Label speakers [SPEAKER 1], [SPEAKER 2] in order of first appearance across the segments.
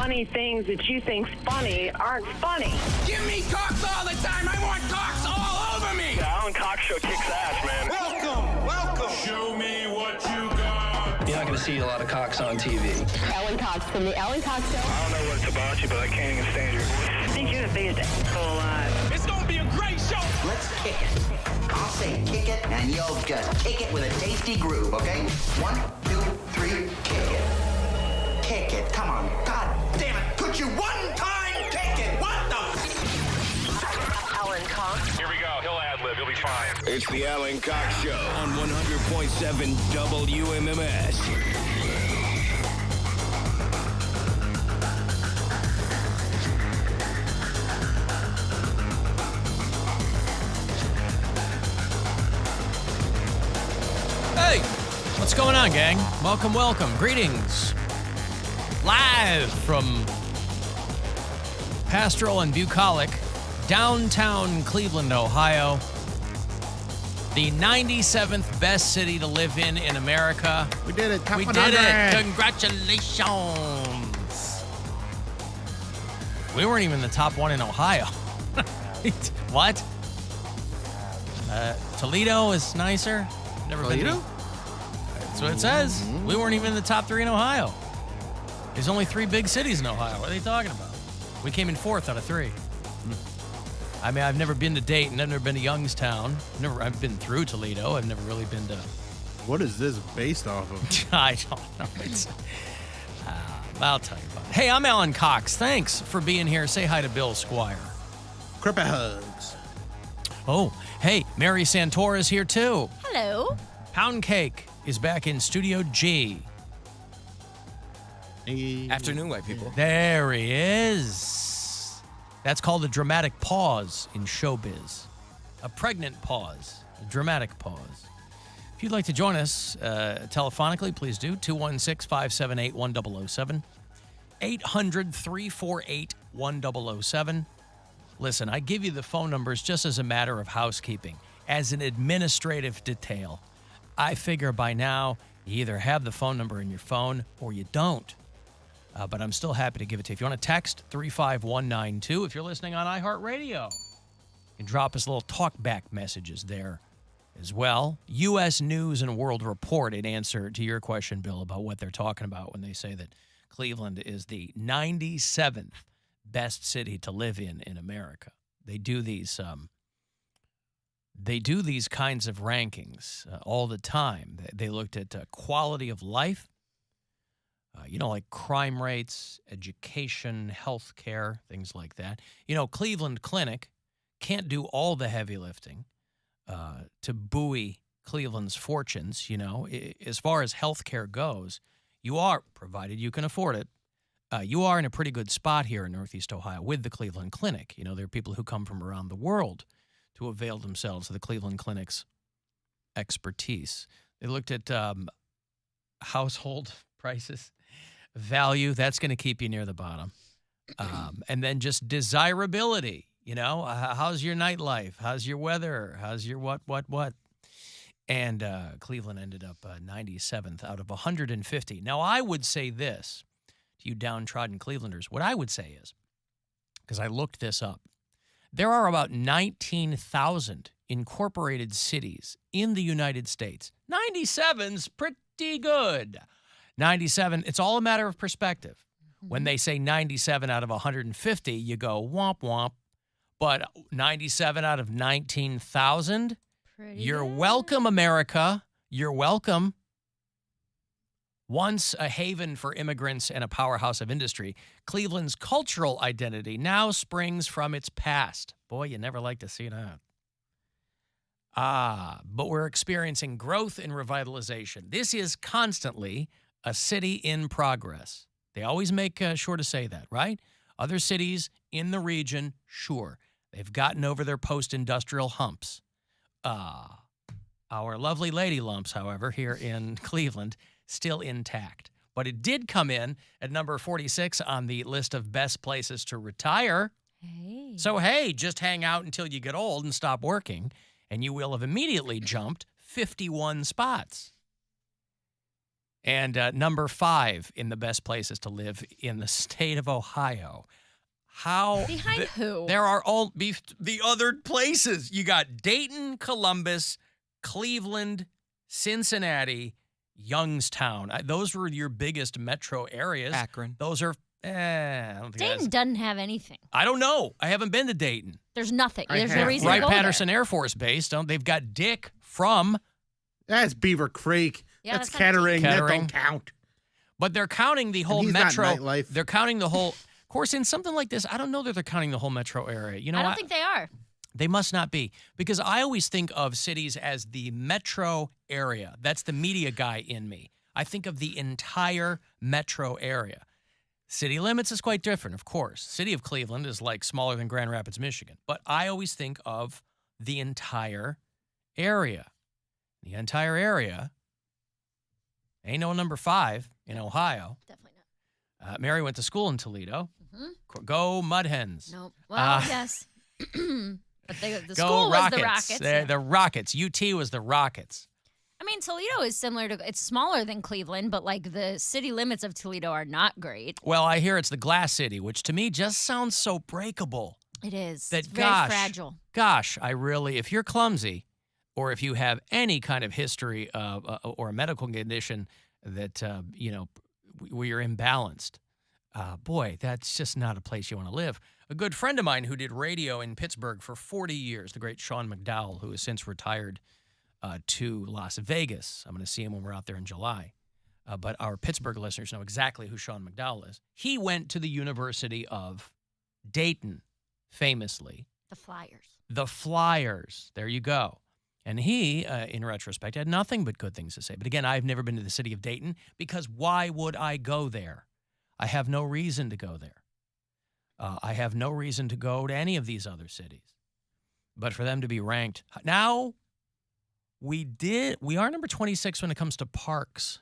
[SPEAKER 1] funny things that you think's funny aren't funny.
[SPEAKER 2] Give me cocks all the time. I want cocks all over me.
[SPEAKER 3] The Alan Cox Show kicks ass, man.
[SPEAKER 4] Welcome.
[SPEAKER 5] Show me what you got.
[SPEAKER 3] You're not going to see a lot of cocks on TV.
[SPEAKER 1] Alan Cox from the Alan Cox Show.
[SPEAKER 3] I don't know what it's about you, but I can't even stand your voice.
[SPEAKER 1] I think you're the biggest asshole alive.
[SPEAKER 2] It's gonna be a great show.
[SPEAKER 4] Let's kick it. I'll say kick it, and you'll just kick it with a tasty groove, okay? 1, 2, 3, kick it. Kick it. Come on. God damn it. Could you one time kick it? What the?
[SPEAKER 1] Alan Cox.
[SPEAKER 3] Here we go. He'll ad-lib. He'll be fine.
[SPEAKER 6] It's the Alan Cox Show on 100.7 WMMS.
[SPEAKER 7] Hey, what's going on, gang? Welcome. Greetings. Live from pastoral and bucolic downtown Cleveland, Ohio. The 97th best city to live in America.
[SPEAKER 8] We did it. Top
[SPEAKER 7] We
[SPEAKER 8] 100.
[SPEAKER 7] did it. Congratulations. We weren't even the top one in Ohio. What? Toledo is nicer. Never
[SPEAKER 8] Toledo?
[SPEAKER 7] been to. That's what it says. We weren't even in the top 3 in Ohio. There's only 3 big cities in Ohio. What are they talking about? We came in 4th out of 3. I mean, I've never been to Dayton. I've never been to Youngstown. I've been through Toledo. I've never really been to.
[SPEAKER 8] What is this based off of?
[SPEAKER 7] I don't know. I'll tell you about it. Hey, I'm Alan Cox. Thanks for being here. Say hi to Bill Squire.
[SPEAKER 8] Crippy hugs.
[SPEAKER 7] Oh, hey, Mary Santora is here too.
[SPEAKER 9] Hello.
[SPEAKER 7] Poundcake is back in Studio G.
[SPEAKER 8] Hey.
[SPEAKER 5] Afternoon, white people.
[SPEAKER 7] There he is. That's called a dramatic pause in showbiz. A pregnant pause. A dramatic pause. If you'd like to join us telephonically, please do. 216-578-1007. 800-348-1007. Listen, I give you the phone numbers just as a matter of housekeeping, as an administrative detail. I figure by now you either have the phone number in your phone or you don't. But I'm still happy to give it to you. If you want to text 35192, if you're listening on iHeartRadio, you can drop us little talkback messages there as well. U.S. News and World Report in answer to your question, Bill, about what they're talking about when they say that Cleveland is the 97th best city to live in America. They do these kinds of rankings all the time. They looked at quality of life, like crime rates, education, health care, things like that. Cleveland Clinic can't do all the heavy lifting to buoy Cleveland's fortunes. As far as health care goes, you are, provided you can afford it, you are in a pretty good spot here in Northeast Ohio with the Cleveland Clinic. There are people who come from around the world to avail themselves of the Cleveland Clinic's expertise. They looked at household prices, value. That's going to keep you near the bottom. And then just desirability. How's your nightlife? How's your weather? How's your what? And Cleveland ended up 97th out of 150. Now, I would say this to you downtrodden Clevelanders. What I would say is, because I looked this up, there are about 19,000 incorporated cities in the United States. 97's pretty good. 97, it's all a matter of perspective. When they say 97 out of 150, you go womp womp. But 97 out of 19,000, you're welcome, America. You're welcome. Once a haven for immigrants and a powerhouse of industry, Cleveland's cultural identity now springs from its past. Boy, you never like to see that. But we're experiencing growth and revitalization. This is constantly a city in progress. They always make sure to say that, right? Other cities in the region, sure, they've gotten over their post-industrial humps. Our lovely lady lumps, however, here in Cleveland, still intact. But it did come in at number 46 on the list of best places to retire.
[SPEAKER 9] Hey.
[SPEAKER 7] So, hey, just hang out until you get old and stop working, and you will have immediately jumped 51 spots. And number 5 in the best places to live in the state of Ohio. How
[SPEAKER 9] Behind who?
[SPEAKER 7] There are all the other places. You got Dayton, Columbus, Cleveland, Cincinnati, Youngstown. Those were your biggest metro areas.
[SPEAKER 5] Akron.
[SPEAKER 7] Those are. I don't think
[SPEAKER 9] Dayton doesn't have anything.
[SPEAKER 7] I don't know. I haven't been to Dayton.
[SPEAKER 9] There's nothing.
[SPEAKER 8] I
[SPEAKER 9] There's no
[SPEAKER 8] have.
[SPEAKER 9] reason
[SPEAKER 7] Wright
[SPEAKER 9] to go
[SPEAKER 7] Patterson
[SPEAKER 9] there.
[SPEAKER 7] Air Force Base. They've got Dick from,
[SPEAKER 8] That's Beaver Creek.
[SPEAKER 9] Yeah,
[SPEAKER 8] that's
[SPEAKER 9] that's not
[SPEAKER 8] Kettering. That
[SPEAKER 7] Kettering.
[SPEAKER 8] don't count.
[SPEAKER 7] but they're counting the whole
[SPEAKER 8] he's not
[SPEAKER 7] metro.
[SPEAKER 8] nightlife.
[SPEAKER 7] They're counting the whole. Of course, in something like this, I don't know that they're counting the whole metro area. You know,
[SPEAKER 9] I don't think they are.
[SPEAKER 7] They must not be, because I always think of cities as the metro area. That's the media guy in me. I think of the entire metro area. City limits is quite different, of course. City of Cleveland is like smaller than Grand Rapids, Michigan. But I always think of the entire area. The entire area ain't no number 5 in Ohio.
[SPEAKER 9] Definitely not.
[SPEAKER 7] Mary went to school in Toledo.
[SPEAKER 9] Mm-hmm.
[SPEAKER 7] Go Mud Hens.
[SPEAKER 9] No. Well, yes. But the school was the Rockets.
[SPEAKER 7] The Rockets. UT was the Rockets.
[SPEAKER 9] I mean, Toledo is similar to, it's smaller than Cleveland, but like the city limits of Toledo are not great.
[SPEAKER 7] Well, I hear it's the Glass City, which to me just sounds so breakable.
[SPEAKER 9] It is.
[SPEAKER 7] That,
[SPEAKER 9] It's very fragile.
[SPEAKER 7] Gosh, if you're clumsy or if you have any kind of history or a medical condition that, where you're imbalanced, boy, that's just not a place you want to live. A good friend of mine who did radio in Pittsburgh for 40 years, the great Sean McDowell, who has since retired to Las Vegas. I'm going to see him when we're out there in July. But our Pittsburgh listeners know exactly who Sean McDowell is. He went to the University of Dayton, famously.
[SPEAKER 9] The Flyers.
[SPEAKER 7] The Flyers. There you go. And he, in retrospect, had nothing but good things to say. But again, I've never been to the city of Dayton because why would I go there? I have no reason to go there. I have no reason to go to any of these other cities. But for them to be ranked. Now, we are number 26 when it comes to parks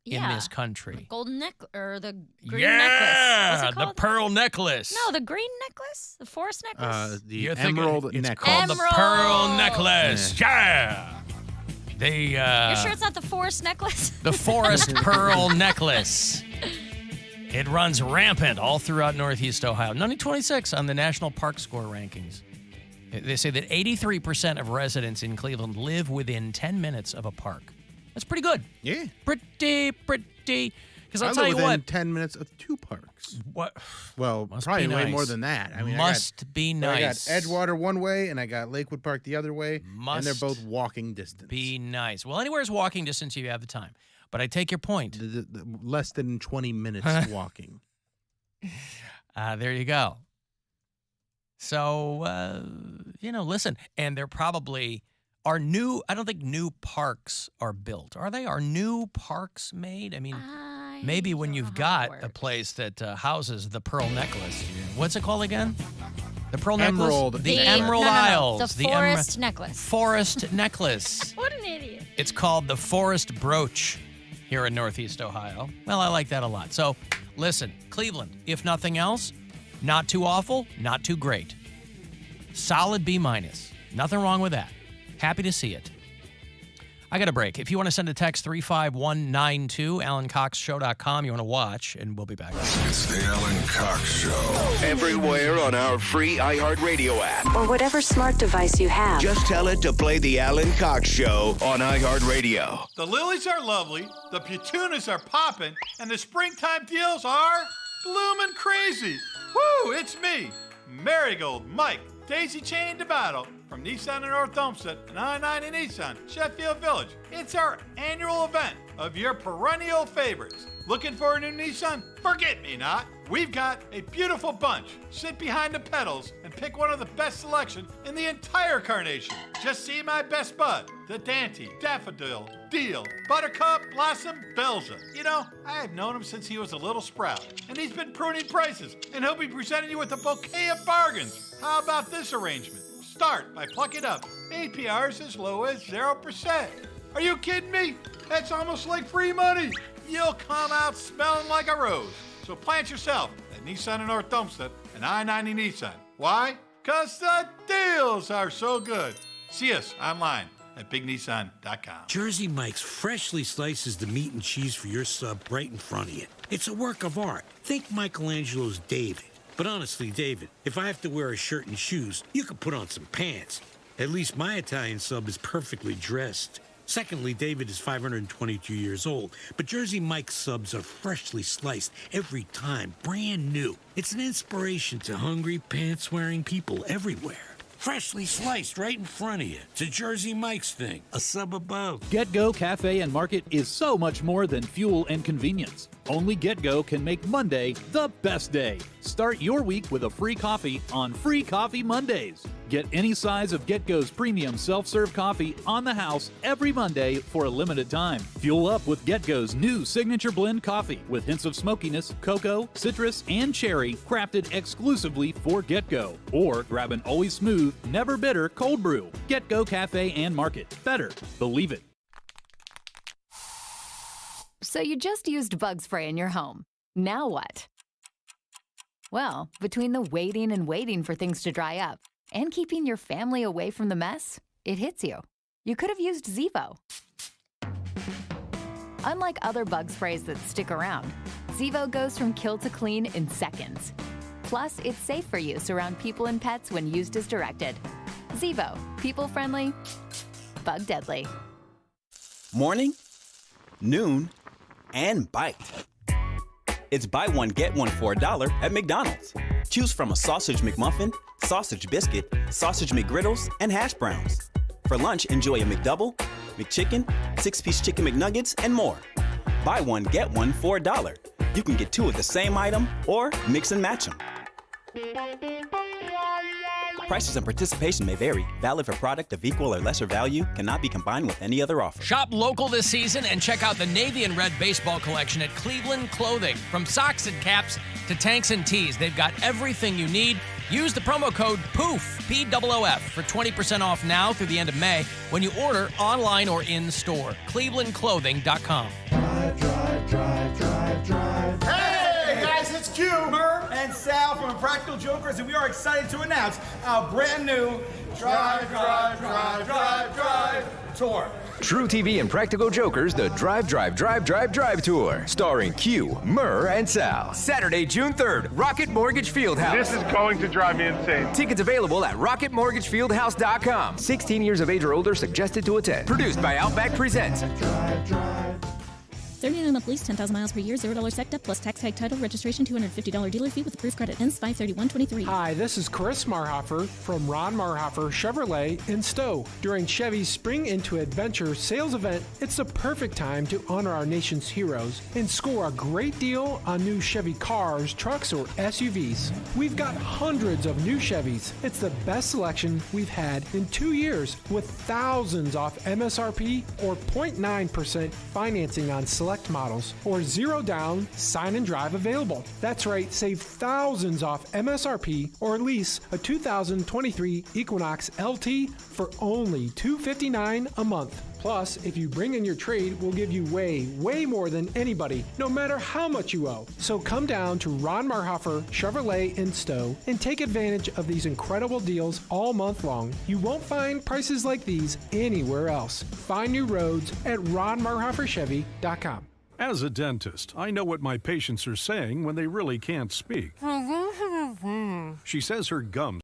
[SPEAKER 7] in this country.
[SPEAKER 9] Golden necklace or the green necklace.
[SPEAKER 7] Yeah,
[SPEAKER 9] What's it
[SPEAKER 7] the
[SPEAKER 9] called?
[SPEAKER 7] pearl necklace.
[SPEAKER 9] No, the green necklace? The forest necklace?
[SPEAKER 8] The
[SPEAKER 7] You're thinking
[SPEAKER 8] emerald
[SPEAKER 7] it's
[SPEAKER 8] necklace.
[SPEAKER 7] called the pearl necklace. Yeah.
[SPEAKER 9] You're sure it's not the forest necklace?
[SPEAKER 7] The forest pearl necklace. It runs rampant all throughout Northeast Ohio. Number 26 on the National Park Score rankings. They say that 83% of residents in Cleveland live within 10 minutes of a park. That's pretty good.
[SPEAKER 8] Yeah.
[SPEAKER 7] Pretty. Because I'll
[SPEAKER 8] I
[SPEAKER 7] tell
[SPEAKER 8] live
[SPEAKER 7] you
[SPEAKER 8] within
[SPEAKER 7] what.
[SPEAKER 8] 10 minutes of 2 parks.
[SPEAKER 7] What?
[SPEAKER 8] Well,
[SPEAKER 7] Must
[SPEAKER 8] probably
[SPEAKER 7] be
[SPEAKER 8] way
[SPEAKER 7] nice.
[SPEAKER 8] more than that. I mean,
[SPEAKER 7] Must be
[SPEAKER 8] I
[SPEAKER 7] nice.
[SPEAKER 8] got Edgewater one way, and I got Lakewood Park the other way, and
[SPEAKER 7] Must
[SPEAKER 8] they're both walking distance.
[SPEAKER 7] Be nice. Well, anywhere is walking distance if you have the time. But I take your point.
[SPEAKER 8] The less than 20 minutes walking.
[SPEAKER 7] There you go. So, listen, and there probably are I don't think new parks are built. Are they? Are new parks made? I mean, maybe when you've got a place that houses the Pearl Necklace. What's it called again? The Pearl Necklace?
[SPEAKER 8] Emerald.
[SPEAKER 7] The Emerald Isles.
[SPEAKER 9] The forest necklace.
[SPEAKER 7] Forest Necklace.
[SPEAKER 9] What an idiot.
[SPEAKER 7] It's called the Forest Brooch here in Northeast Ohio. Well, I like that a lot. So, listen, Cleveland, if nothing else, not too awful, not too great. Solid B-. Nothing wrong with that. Happy to see it. I got a break. If you want to send a text, 35192, AlanCoxShow.com. You want to watch, and we'll be back.
[SPEAKER 10] It's the Alan Cox Show.
[SPEAKER 6] Everywhere on our free iHeartRadio app.
[SPEAKER 11] Or whatever smart device you have.
[SPEAKER 6] Just tell it to play the Alan Cox Show on iHeartRadio.
[SPEAKER 12] The lilies are lovely, the petunias are popping, and the springtime deals are bloomin' crazy. Woo, it's me, Marigold Mike, Daisy Chain to Battle, from Nissan in North Olmsted and I-90 Nissan, Sheffield Village. It's our annual event of your perennial favorites. Looking for a new Nissan? Forget me not. We've got a beautiful bunch. Sit behind the pedals and pick one of the best selection in the entire carnation. Just see my best bud, the Dante, Daffodil, Deal, Buttercup, Blossom, Belza. You know, I have known him since he was a little sprout, and he's been pruning prices, and he'll be presenting you with a bouquet of bargains. How about this arrangement? Start by plucking up APRs as low as 0%. Are you kidding me? That's almost like free money. You'll come out smelling like a rose. So plant yourself at Nissan in North Olmsted and I-90 Nissan. Why? Because the deals are so good. See us online at bignissan.com.
[SPEAKER 13] Jersey Mike's freshly slices the meat and cheese for your sub right in front of you. It's a work of art. Think Michelangelo's David. But honestly, David, if I have to wear a shirt and shoes, you could put on some pants. At least my Italian sub is perfectly dressed. Secondly, David is 522 years old, but Jersey Mike's subs are freshly sliced every time, brand new. It's an inspiration to hungry, pants-wearing people everywhere. Freshly sliced right in front of you. It's a Jersey Mike's thing, a sub above.
[SPEAKER 14] GetGo Cafe and Market is so much more than fuel and convenience. Only GetGo can make Monday the best day. Start your week with a free coffee on Free Coffee Mondays. Get any size of GetGo's premium self-serve coffee on the house every Monday for a limited time. Fuel up with GetGo's new signature blend coffee with hints of smokiness, cocoa, citrus, and cherry, crafted exclusively for GetGo. Or grab an always smooth, never bitter cold brew. GetGo Cafe and Market. Better. Believe it.
[SPEAKER 15] So you just used bug spray in your home. Now what? Well, between the waiting and waiting for things to dry up and keeping your family away from the mess, it hits you. You could have used Zevo. Unlike other bug sprays that stick around, Zevo goes from kill to clean in seconds. Plus, it's safe for use around people and pets when used as directed. Zevo, people-friendly, bug-deadly.
[SPEAKER 16] Morning, noon, and bite. It's buy one, get one for $1 at McDonald's. Choose from a sausage McMuffin, sausage biscuit, sausage McGriddles, and hash browns. For lunch, enjoy a McDouble, McChicken, 6-piece chicken McNuggets, and more. Buy one, get one for $1. You can get two of the same item or mix and match them. Prices and participation may vary. Valid for product of equal or lesser value. Cannot be combined with any other offer.
[SPEAKER 7] Shop local this season and check out the navy and red baseball collection at Cleveland Clothing. From socks and caps to tanks and tees, they've got everything you need. Use the promo code POOF, P-O-O-F, for 20% off now through the end of May when you order online or in store. ClevelandClothing.com.
[SPEAKER 17] Hey guys, it's Q, Murr, and Sal from Practical Jokers, and we are excited to announce our brand new Drive tour.
[SPEAKER 18] True TV and Practical Jokers, the Drive Tour. Starring Q, Murr, and Sal. Saturday, June 3rd, Rocket Mortgage Fieldhouse.
[SPEAKER 3] This is going to drive me insane.
[SPEAKER 18] Tickets available at rocketmortgagefieldhouse.com. 16 years of age or older suggested to attend. Produced by Outback Presents.
[SPEAKER 19] 39 month lease, 10,000 miles per year, $0 SECTA, plus tax tag title, registration, $250 dealer fee with approved credit. Ends 5/31/23.
[SPEAKER 20] Hi, this is Chris Marhofer from Ron Marhofer Chevrolet in Stowe. During Chevy's Spring Into Adventure sales event, it's the perfect time to honor our nation's heroes and score a great deal on new Chevy cars, trucks, or SUVs. We've got hundreds of new Chevys. It's the best selection we've had in 2 years, with thousands off MSRP or 0.9% financing on select models, or zero down, sign and drive available. That's right, save thousands off MSRP or lease a 2023 Equinox LT for only $259 a month. Plus, if you bring in your trade, we'll give you way more than anybody, no matter how much you owe. So come down to Ron Marhofer Chevrolet in Stowe and take advantage of these incredible deals all month long. You won't find prices like these anywhere else. Find new roads at ronmarhoferchevy.com.
[SPEAKER 21] As a dentist, I know what my patients are saying when they really can't speak. She says her gums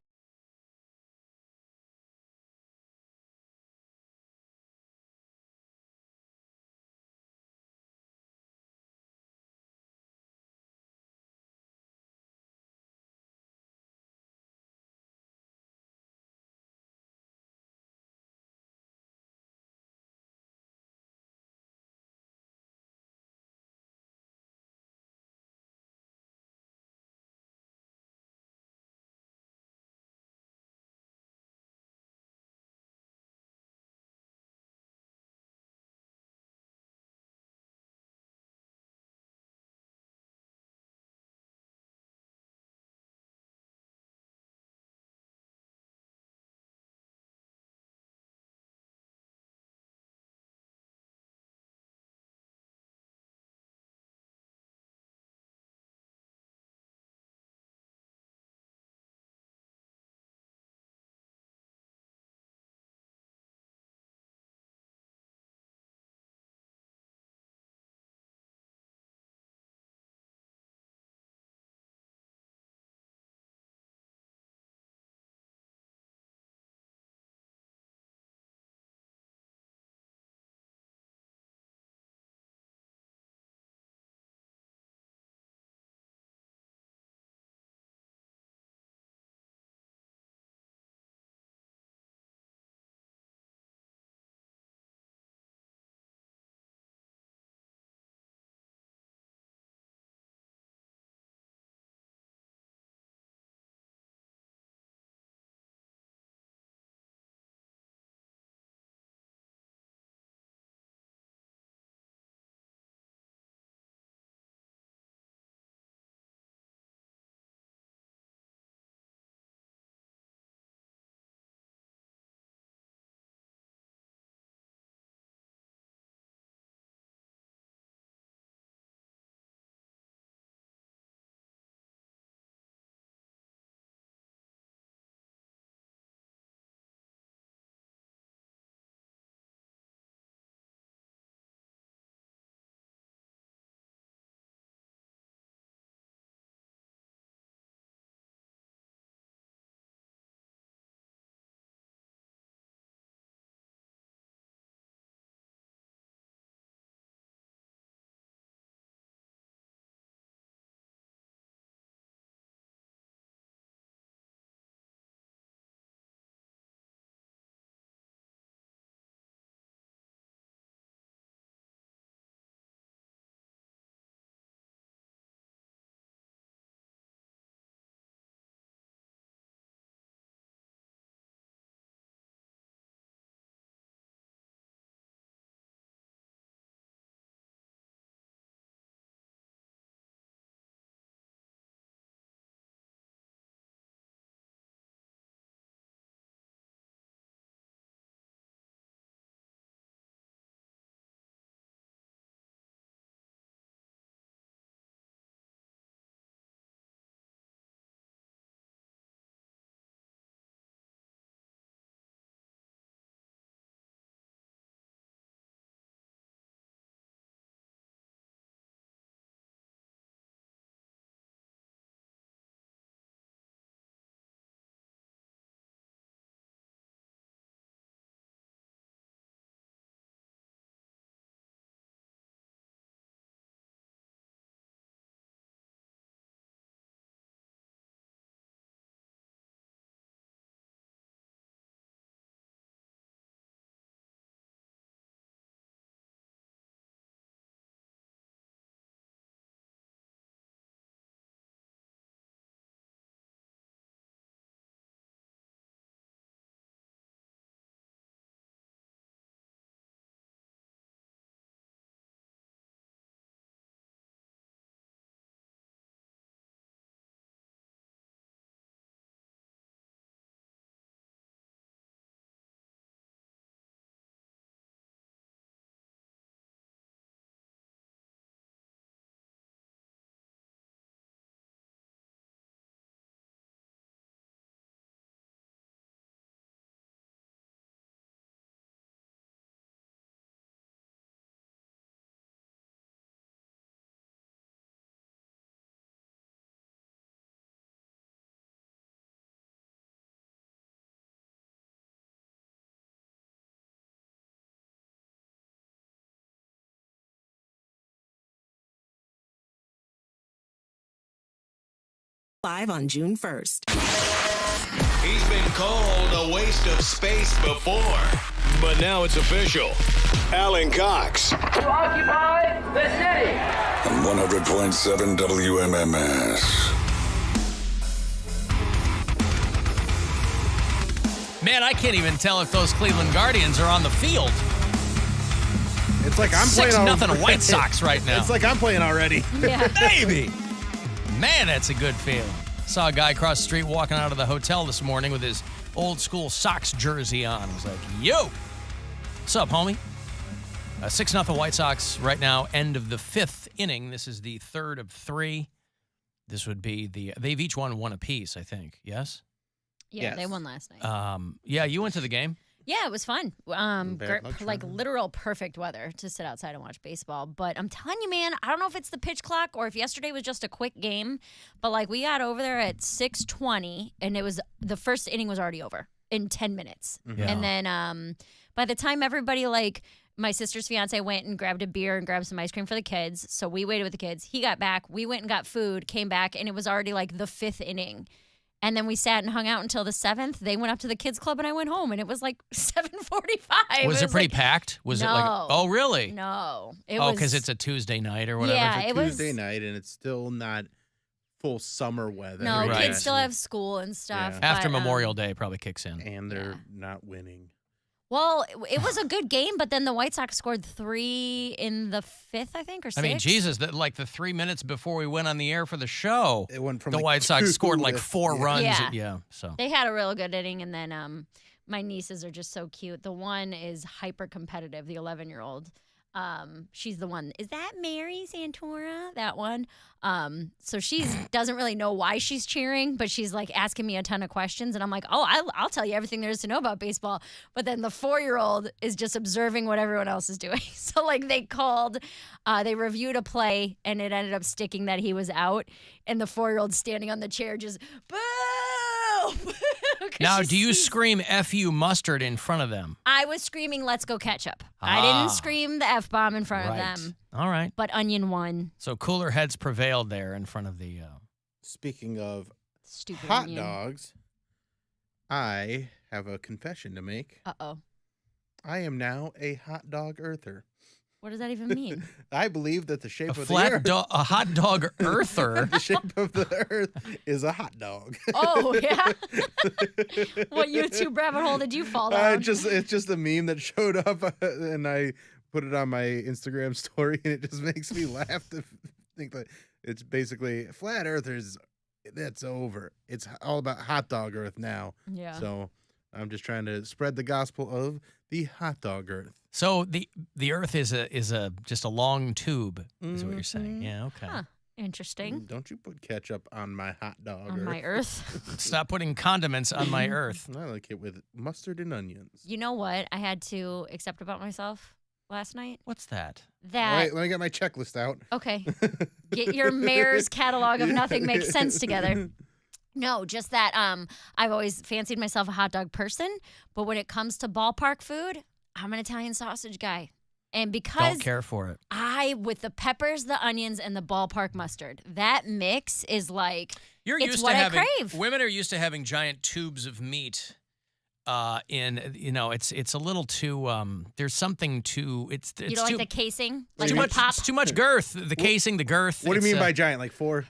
[SPEAKER 2] 5 on June 1st.
[SPEAKER 6] He's been called a waste of space before, but now it's official. Alan Cox.
[SPEAKER 22] To occupy the city.
[SPEAKER 10] On 100.7 WMMS.
[SPEAKER 7] Man, I can't even tell if those Cleveland Guardians are on the field.
[SPEAKER 8] It's like I'm playing
[SPEAKER 7] 6-0 White Sox right now.
[SPEAKER 8] It's like I'm playing already.
[SPEAKER 9] Yeah.
[SPEAKER 7] Baby. Man, that's a good feeling. Saw a guy across the street walking out of the hotel this morning with his old school Sox jersey on. I was like, yo. What's up, homie? 6-0 White Sox right now, end of the 5th inning. This is the 3rd of 3. This would be they've each won one apiece, I think. Yes?
[SPEAKER 9] Yeah,
[SPEAKER 8] Yes.
[SPEAKER 9] they won last night.
[SPEAKER 7] Yeah, you went to the game.
[SPEAKER 9] Yeah, it was fun.
[SPEAKER 8] Bad luck,
[SPEAKER 9] Like
[SPEAKER 8] Sherman.
[SPEAKER 9] literal perfect weather to sit outside and watch baseball. But I'm telling you, man, I don't know if it's the pitch clock or if yesterday was just a quick game. But like we got over there at 6:20, and it was the first inning was already over in 10 minutes.
[SPEAKER 7] Yeah.
[SPEAKER 9] And then by the time everybody like my sister's fiance went and grabbed a beer and grabbed some ice cream for the kids, so we waited with the kids. He got back. We went and got food. Came back, and it was already like the 5th inning. And then we sat and hung out until the 7th. They went up to the kids club, and I went home, and it was like 7:45.
[SPEAKER 7] Was it pretty
[SPEAKER 9] like,
[SPEAKER 7] packed? Was it
[SPEAKER 9] no.
[SPEAKER 7] like, oh, really?
[SPEAKER 9] No. It
[SPEAKER 7] Oh,
[SPEAKER 9] was
[SPEAKER 7] because it's a Tuesday night or whatever?
[SPEAKER 9] Yeah,
[SPEAKER 8] It's a
[SPEAKER 9] it was.
[SPEAKER 8] Tuesday night, and it's still not full summer weather.
[SPEAKER 9] No,
[SPEAKER 7] Right.
[SPEAKER 9] kids still have school and stuff.
[SPEAKER 8] Yeah.
[SPEAKER 7] After
[SPEAKER 9] but,
[SPEAKER 7] Memorial Day probably kicks in.
[SPEAKER 8] And they're not winning.
[SPEAKER 9] Well, it was a good game, but then the White Sox scored 3 in the 5th, I think, or 6.
[SPEAKER 7] I mean, Jesus, like the 3 minutes before we went on the air for the show,
[SPEAKER 8] It went from
[SPEAKER 7] the
[SPEAKER 8] like
[SPEAKER 7] White Sox
[SPEAKER 8] 2
[SPEAKER 7] scored like
[SPEAKER 8] to-
[SPEAKER 7] 4
[SPEAKER 8] yeah.
[SPEAKER 7] runs.
[SPEAKER 9] Yeah.
[SPEAKER 7] So
[SPEAKER 9] They had a real good inning, and then my nieces are just so cute. The one is hyper competitive, the 11-year-old. She's the one. Is that Mary Santora? That one. So she doesn't really know why she's cheering, but she's like asking me a ton of questions, and I'm like, oh, I'll tell you everything there is to know about baseball. But then the 4-year-old is just observing what everyone else is doing. So like they reviewed a play, and it ended up sticking that he was out, and the 4-year-old standing on the chair just boo.
[SPEAKER 7] now, do you scream "F you mustard" in front of them?
[SPEAKER 9] I was screaming, let's go ketchup. I didn't scream the F-bomb in front
[SPEAKER 7] Right.
[SPEAKER 9] of them.
[SPEAKER 7] All right.
[SPEAKER 9] But Onion won.
[SPEAKER 7] So cooler heads prevailed there in front of the.
[SPEAKER 8] Speaking of
[SPEAKER 9] Stupid
[SPEAKER 8] hot
[SPEAKER 9] Onion.
[SPEAKER 8] dogs, I have a confession to make.
[SPEAKER 9] Uh-oh.
[SPEAKER 8] I am now a hot dog earther.
[SPEAKER 9] What does that even mean?
[SPEAKER 8] I believe that the shape
[SPEAKER 7] A
[SPEAKER 8] of
[SPEAKER 7] flat
[SPEAKER 8] the earth,
[SPEAKER 7] do- a hot dog earther.
[SPEAKER 8] the shape of the earth is a hot dog.
[SPEAKER 9] Oh, yeah? What YouTube rabbit hole did you fall down?
[SPEAKER 8] It's just a meme that showed up, and I put it on my Instagram story, and it just makes me laugh to think that it's basically flat earthers. That's over. It's all about hot dog earth now.
[SPEAKER 9] Yeah.
[SPEAKER 8] So I'm just trying to spread the gospel of the hot dog earth.
[SPEAKER 7] So the Earth is just a long tube, is what you're saying? Yeah. Okay.
[SPEAKER 9] Huh. Interesting.
[SPEAKER 8] Don't you put ketchup on my hot dog
[SPEAKER 9] On
[SPEAKER 8] earth.
[SPEAKER 9] my earth.
[SPEAKER 7] Stop putting condiments on my Earth.
[SPEAKER 8] I like it with mustard and onions.
[SPEAKER 9] You know what I had to accept about myself last night?
[SPEAKER 7] What's that?
[SPEAKER 9] That.
[SPEAKER 8] Wait, let me get my checklist out.
[SPEAKER 9] Okay. Get your mayor's catalog of nothing makes sense together. No, just that I've always fancied myself a hot dog person, but when it comes to ballpark food, I'm an Italian sausage guy. And because
[SPEAKER 7] Don't care for it.
[SPEAKER 9] with the peppers, the onions, and the ballpark mustard, that mix is like,
[SPEAKER 7] You're
[SPEAKER 9] it's
[SPEAKER 7] used
[SPEAKER 9] what
[SPEAKER 7] to
[SPEAKER 9] I
[SPEAKER 7] having
[SPEAKER 9] crave.
[SPEAKER 7] women are used to having giant tubes of meat. It's a little too. There's something too. It's
[SPEAKER 9] You don't
[SPEAKER 7] too,
[SPEAKER 9] like the casing? Like
[SPEAKER 7] too
[SPEAKER 9] the
[SPEAKER 7] much.
[SPEAKER 9] pop?
[SPEAKER 7] It's too much girth. The casing, the girth.
[SPEAKER 8] What do you mean
[SPEAKER 7] it's,
[SPEAKER 8] by giant? Like 4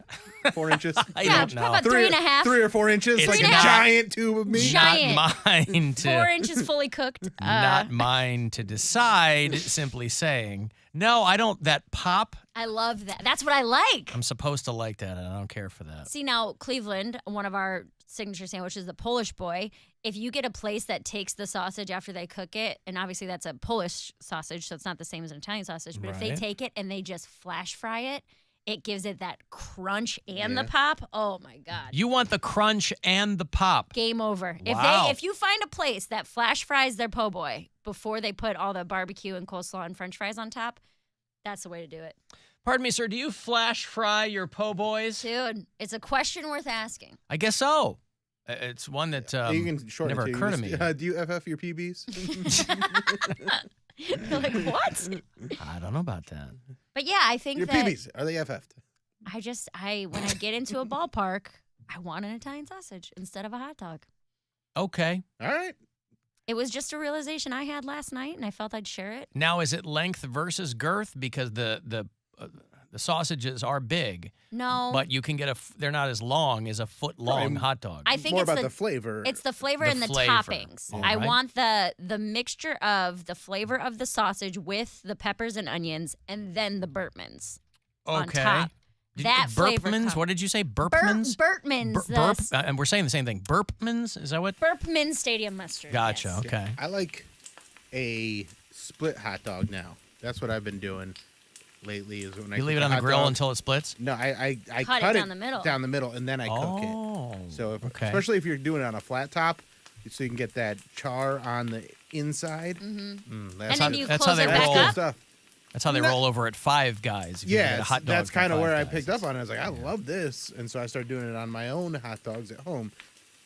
[SPEAKER 8] inches?
[SPEAKER 7] I
[SPEAKER 9] Yeah,
[SPEAKER 7] don't know.
[SPEAKER 9] how about 3.5?
[SPEAKER 8] 3 or 4 inches?
[SPEAKER 7] It's
[SPEAKER 8] Like a
[SPEAKER 7] not-
[SPEAKER 8] giant tube of meat?
[SPEAKER 9] Giant.
[SPEAKER 7] Not mine to.
[SPEAKER 9] 4 inches fully cooked.
[SPEAKER 7] Not mine to decide. Simply saying, no, I don't. That pop.
[SPEAKER 9] I love that. That's what I like.
[SPEAKER 7] I'm supposed to like that, and I don't care for that.
[SPEAKER 9] See, now, Cleveland, one of our signature sandwiches, the Polish boy, if you get a place that takes the sausage after they cook it, and obviously that's a Polish sausage, so it's not the same as an Italian sausage, but if they
[SPEAKER 7] Right.
[SPEAKER 9] take it and they just flash fry it, it gives it that crunch and the
[SPEAKER 8] Yeah.
[SPEAKER 9] pop. Oh, my God.
[SPEAKER 7] You want the crunch and the pop.
[SPEAKER 9] Game over.
[SPEAKER 7] Wow.
[SPEAKER 9] If you find a place that flash fries their po' boy before they put all the barbecue and coleslaw and french fries on top, that's the way to do it.
[SPEAKER 7] Pardon me, sir. Do you flash fry your po' boys?
[SPEAKER 9] Dude, it's a question worth asking.
[SPEAKER 7] I guess so. It's one that
[SPEAKER 8] You can shorten
[SPEAKER 7] never
[SPEAKER 8] it to,
[SPEAKER 7] occurred to me.
[SPEAKER 8] Do you FF your PBs?
[SPEAKER 9] You're like, what?
[SPEAKER 7] I don't know about that.
[SPEAKER 9] But yeah, I think
[SPEAKER 8] Your
[SPEAKER 9] that
[SPEAKER 8] PBs, are they FF'd?
[SPEAKER 9] when I get into a ballpark, I want an Italian sausage instead of a hot dog.
[SPEAKER 7] Okay.
[SPEAKER 8] All right.
[SPEAKER 9] It was just a realization I had last night, and I felt I'd share it.
[SPEAKER 7] Now, is it length versus girth? Because the sausages are big.
[SPEAKER 9] No.
[SPEAKER 7] But you can get they're not as long as a foot-long hot dog.
[SPEAKER 9] I think
[SPEAKER 8] more
[SPEAKER 9] it's
[SPEAKER 8] about the flavor.
[SPEAKER 9] It's the flavor
[SPEAKER 7] The
[SPEAKER 9] and the
[SPEAKER 7] flavor.
[SPEAKER 9] toppings.
[SPEAKER 7] All
[SPEAKER 9] I
[SPEAKER 7] right.
[SPEAKER 9] want the mixture of the flavor of the sausage with the peppers and onions, and then the Burtmans on
[SPEAKER 7] Okay.
[SPEAKER 9] top. That flavor.
[SPEAKER 7] Burpmans? What did you say? Burpmans?
[SPEAKER 9] Burtmans.
[SPEAKER 7] Burp, and we're saying the same thing. Burpmans? Is that what?
[SPEAKER 9] Burpman Stadium mustard.
[SPEAKER 7] Gotcha.
[SPEAKER 9] yes.
[SPEAKER 7] Okay.
[SPEAKER 8] I like a split hot dog now. That's what I've been doing lately. Is when I
[SPEAKER 7] You leave
[SPEAKER 8] cook
[SPEAKER 7] it
[SPEAKER 8] a
[SPEAKER 7] on the
[SPEAKER 8] hot
[SPEAKER 7] grill
[SPEAKER 8] dog.
[SPEAKER 7] until it splits?
[SPEAKER 8] No, I
[SPEAKER 9] Cut
[SPEAKER 8] cut
[SPEAKER 9] it down the middle.
[SPEAKER 8] down the middle, and then I cook
[SPEAKER 7] Oh,
[SPEAKER 8] it. So
[SPEAKER 7] okay.
[SPEAKER 8] especially if you're doing it on a flat top, so you can get that char on the inside.
[SPEAKER 9] Mm-hmm.
[SPEAKER 8] That's
[SPEAKER 9] And then you
[SPEAKER 7] that's
[SPEAKER 9] close
[SPEAKER 7] how
[SPEAKER 9] it
[SPEAKER 7] they
[SPEAKER 9] back
[SPEAKER 7] roll.
[SPEAKER 9] up.
[SPEAKER 8] stuff.
[SPEAKER 7] That's how they roll over at Five Guys. If you
[SPEAKER 8] Yeah,
[SPEAKER 7] get a hot dog
[SPEAKER 8] that's
[SPEAKER 7] from
[SPEAKER 8] kind of
[SPEAKER 7] Five
[SPEAKER 8] where I
[SPEAKER 7] Guys.
[SPEAKER 8] picked up on it. I was like, I love this, and so I started doing it on my own hot dogs at home.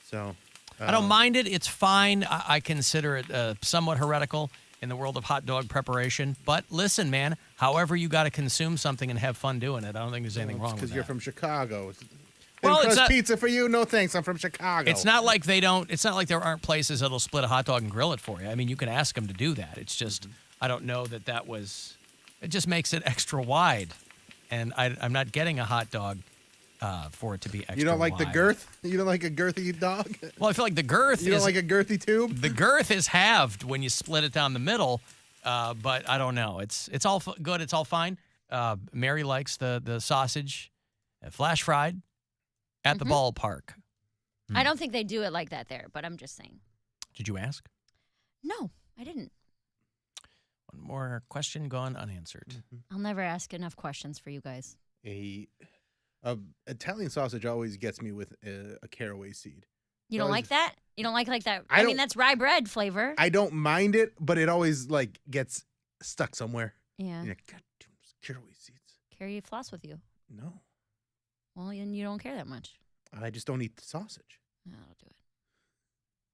[SPEAKER 8] So
[SPEAKER 7] I don't mind it. It's fine. I consider it somewhat heretical in the world of hot dog preparation. But listen, man, however you got to consume something and have fun doing it, I don't think there's anything wrong with that.
[SPEAKER 8] because you're from Chicago.
[SPEAKER 7] Well, it's
[SPEAKER 8] crust
[SPEAKER 7] not-
[SPEAKER 8] pizza for you? No thanks. I'm from Chicago.
[SPEAKER 7] It's not like they don't. It's not like there aren't places that'll split a hot dog and grill it for you. I mean, you can ask them to do that. It's just I don't know that was. It just makes it extra wide, and I'm not getting a hot dog for it to be extra.
[SPEAKER 8] You don't like the
[SPEAKER 7] wide.
[SPEAKER 8] girth? You don't like a girthy dog?
[SPEAKER 7] Well, I feel like the girth.
[SPEAKER 8] You don't
[SPEAKER 7] is,
[SPEAKER 8] like a girthy tube?
[SPEAKER 7] The girth is halved when you split it down the middle, but I don't know. It's all good. It's all fine. Mary likes the sausage, flash fried, at the ballpark.
[SPEAKER 9] I don't think they do it like that there, but I'm just saying.
[SPEAKER 7] Did you ask?
[SPEAKER 9] No, I didn't.
[SPEAKER 7] One more question gone unanswered.
[SPEAKER 9] I'll never ask enough questions for you guys.
[SPEAKER 8] A Italian sausage always gets me with a caraway seed.
[SPEAKER 9] You don't like that? You don't like that?
[SPEAKER 8] I
[SPEAKER 9] I mean,
[SPEAKER 8] don't-
[SPEAKER 9] that's rye bread flavor.
[SPEAKER 8] I don't mind it, but it always like gets stuck somewhere.
[SPEAKER 9] Yeah.
[SPEAKER 8] You're like, God, damn, those caraway seeds.
[SPEAKER 9] Carry a floss with you.
[SPEAKER 8] No,
[SPEAKER 9] Well, then you don't care that much.
[SPEAKER 8] I just don't eat the sausage.
[SPEAKER 9] No, I'll do it.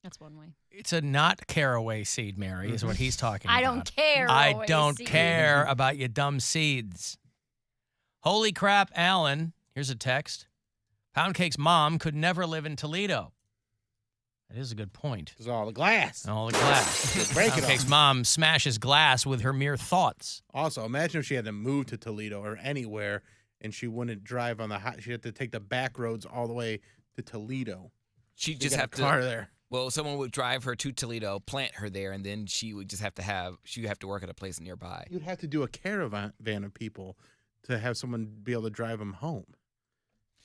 [SPEAKER 9] That's one way.
[SPEAKER 7] It's a not caraway seed, Mary, is what he's talking
[SPEAKER 9] I
[SPEAKER 7] about.
[SPEAKER 9] don't care.
[SPEAKER 7] I
[SPEAKER 9] Caraway
[SPEAKER 7] don't
[SPEAKER 9] seed.
[SPEAKER 7] care about your dumb seeds. Holy crap, Alan. Here's a text. Poundcake's mom could never live in Toledo. That is a good point.
[SPEAKER 8] There's all the glass.
[SPEAKER 7] All the glass.
[SPEAKER 8] Break it
[SPEAKER 7] Poundcake's
[SPEAKER 8] off.
[SPEAKER 7] mom smashes glass with her mere thoughts.
[SPEAKER 8] Also, imagine if she had to move to Toledo or anywhere, and she wouldn't drive on the hot. She had to take the back roads all the way to Toledo.
[SPEAKER 2] She'd
[SPEAKER 8] To
[SPEAKER 2] just
[SPEAKER 8] get a
[SPEAKER 2] have to
[SPEAKER 8] car there.
[SPEAKER 2] Well, someone would drive her to Toledo, plant her there, and then she would just have to work at a place nearby.
[SPEAKER 8] You'd have to do a caravan of people to have someone be able to drive them home.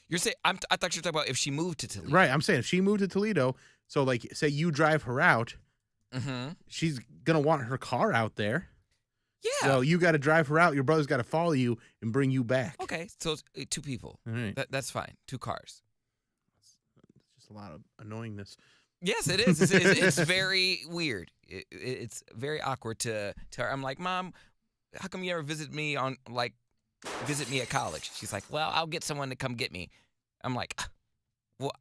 [SPEAKER 2] You're saying I thought you were talking about if she moved to Toledo.
[SPEAKER 8] Right. I'm saying if she moved to Toledo, so like say you drive her out, she's gonna want her car out there.
[SPEAKER 2] Yeah.
[SPEAKER 8] So you got to drive her out. Your brother's got to follow you and bring you back.
[SPEAKER 2] Okay, so it's 2 people.
[SPEAKER 8] All right.
[SPEAKER 2] That's fine. 2 cars.
[SPEAKER 8] Just a lot of annoyingness.
[SPEAKER 2] Yes, it is. It's very weird. It's very awkward to her. I'm like, Mom, how come you never visit me at college? She's like, well, I'll get someone to come get me. I'm like, well,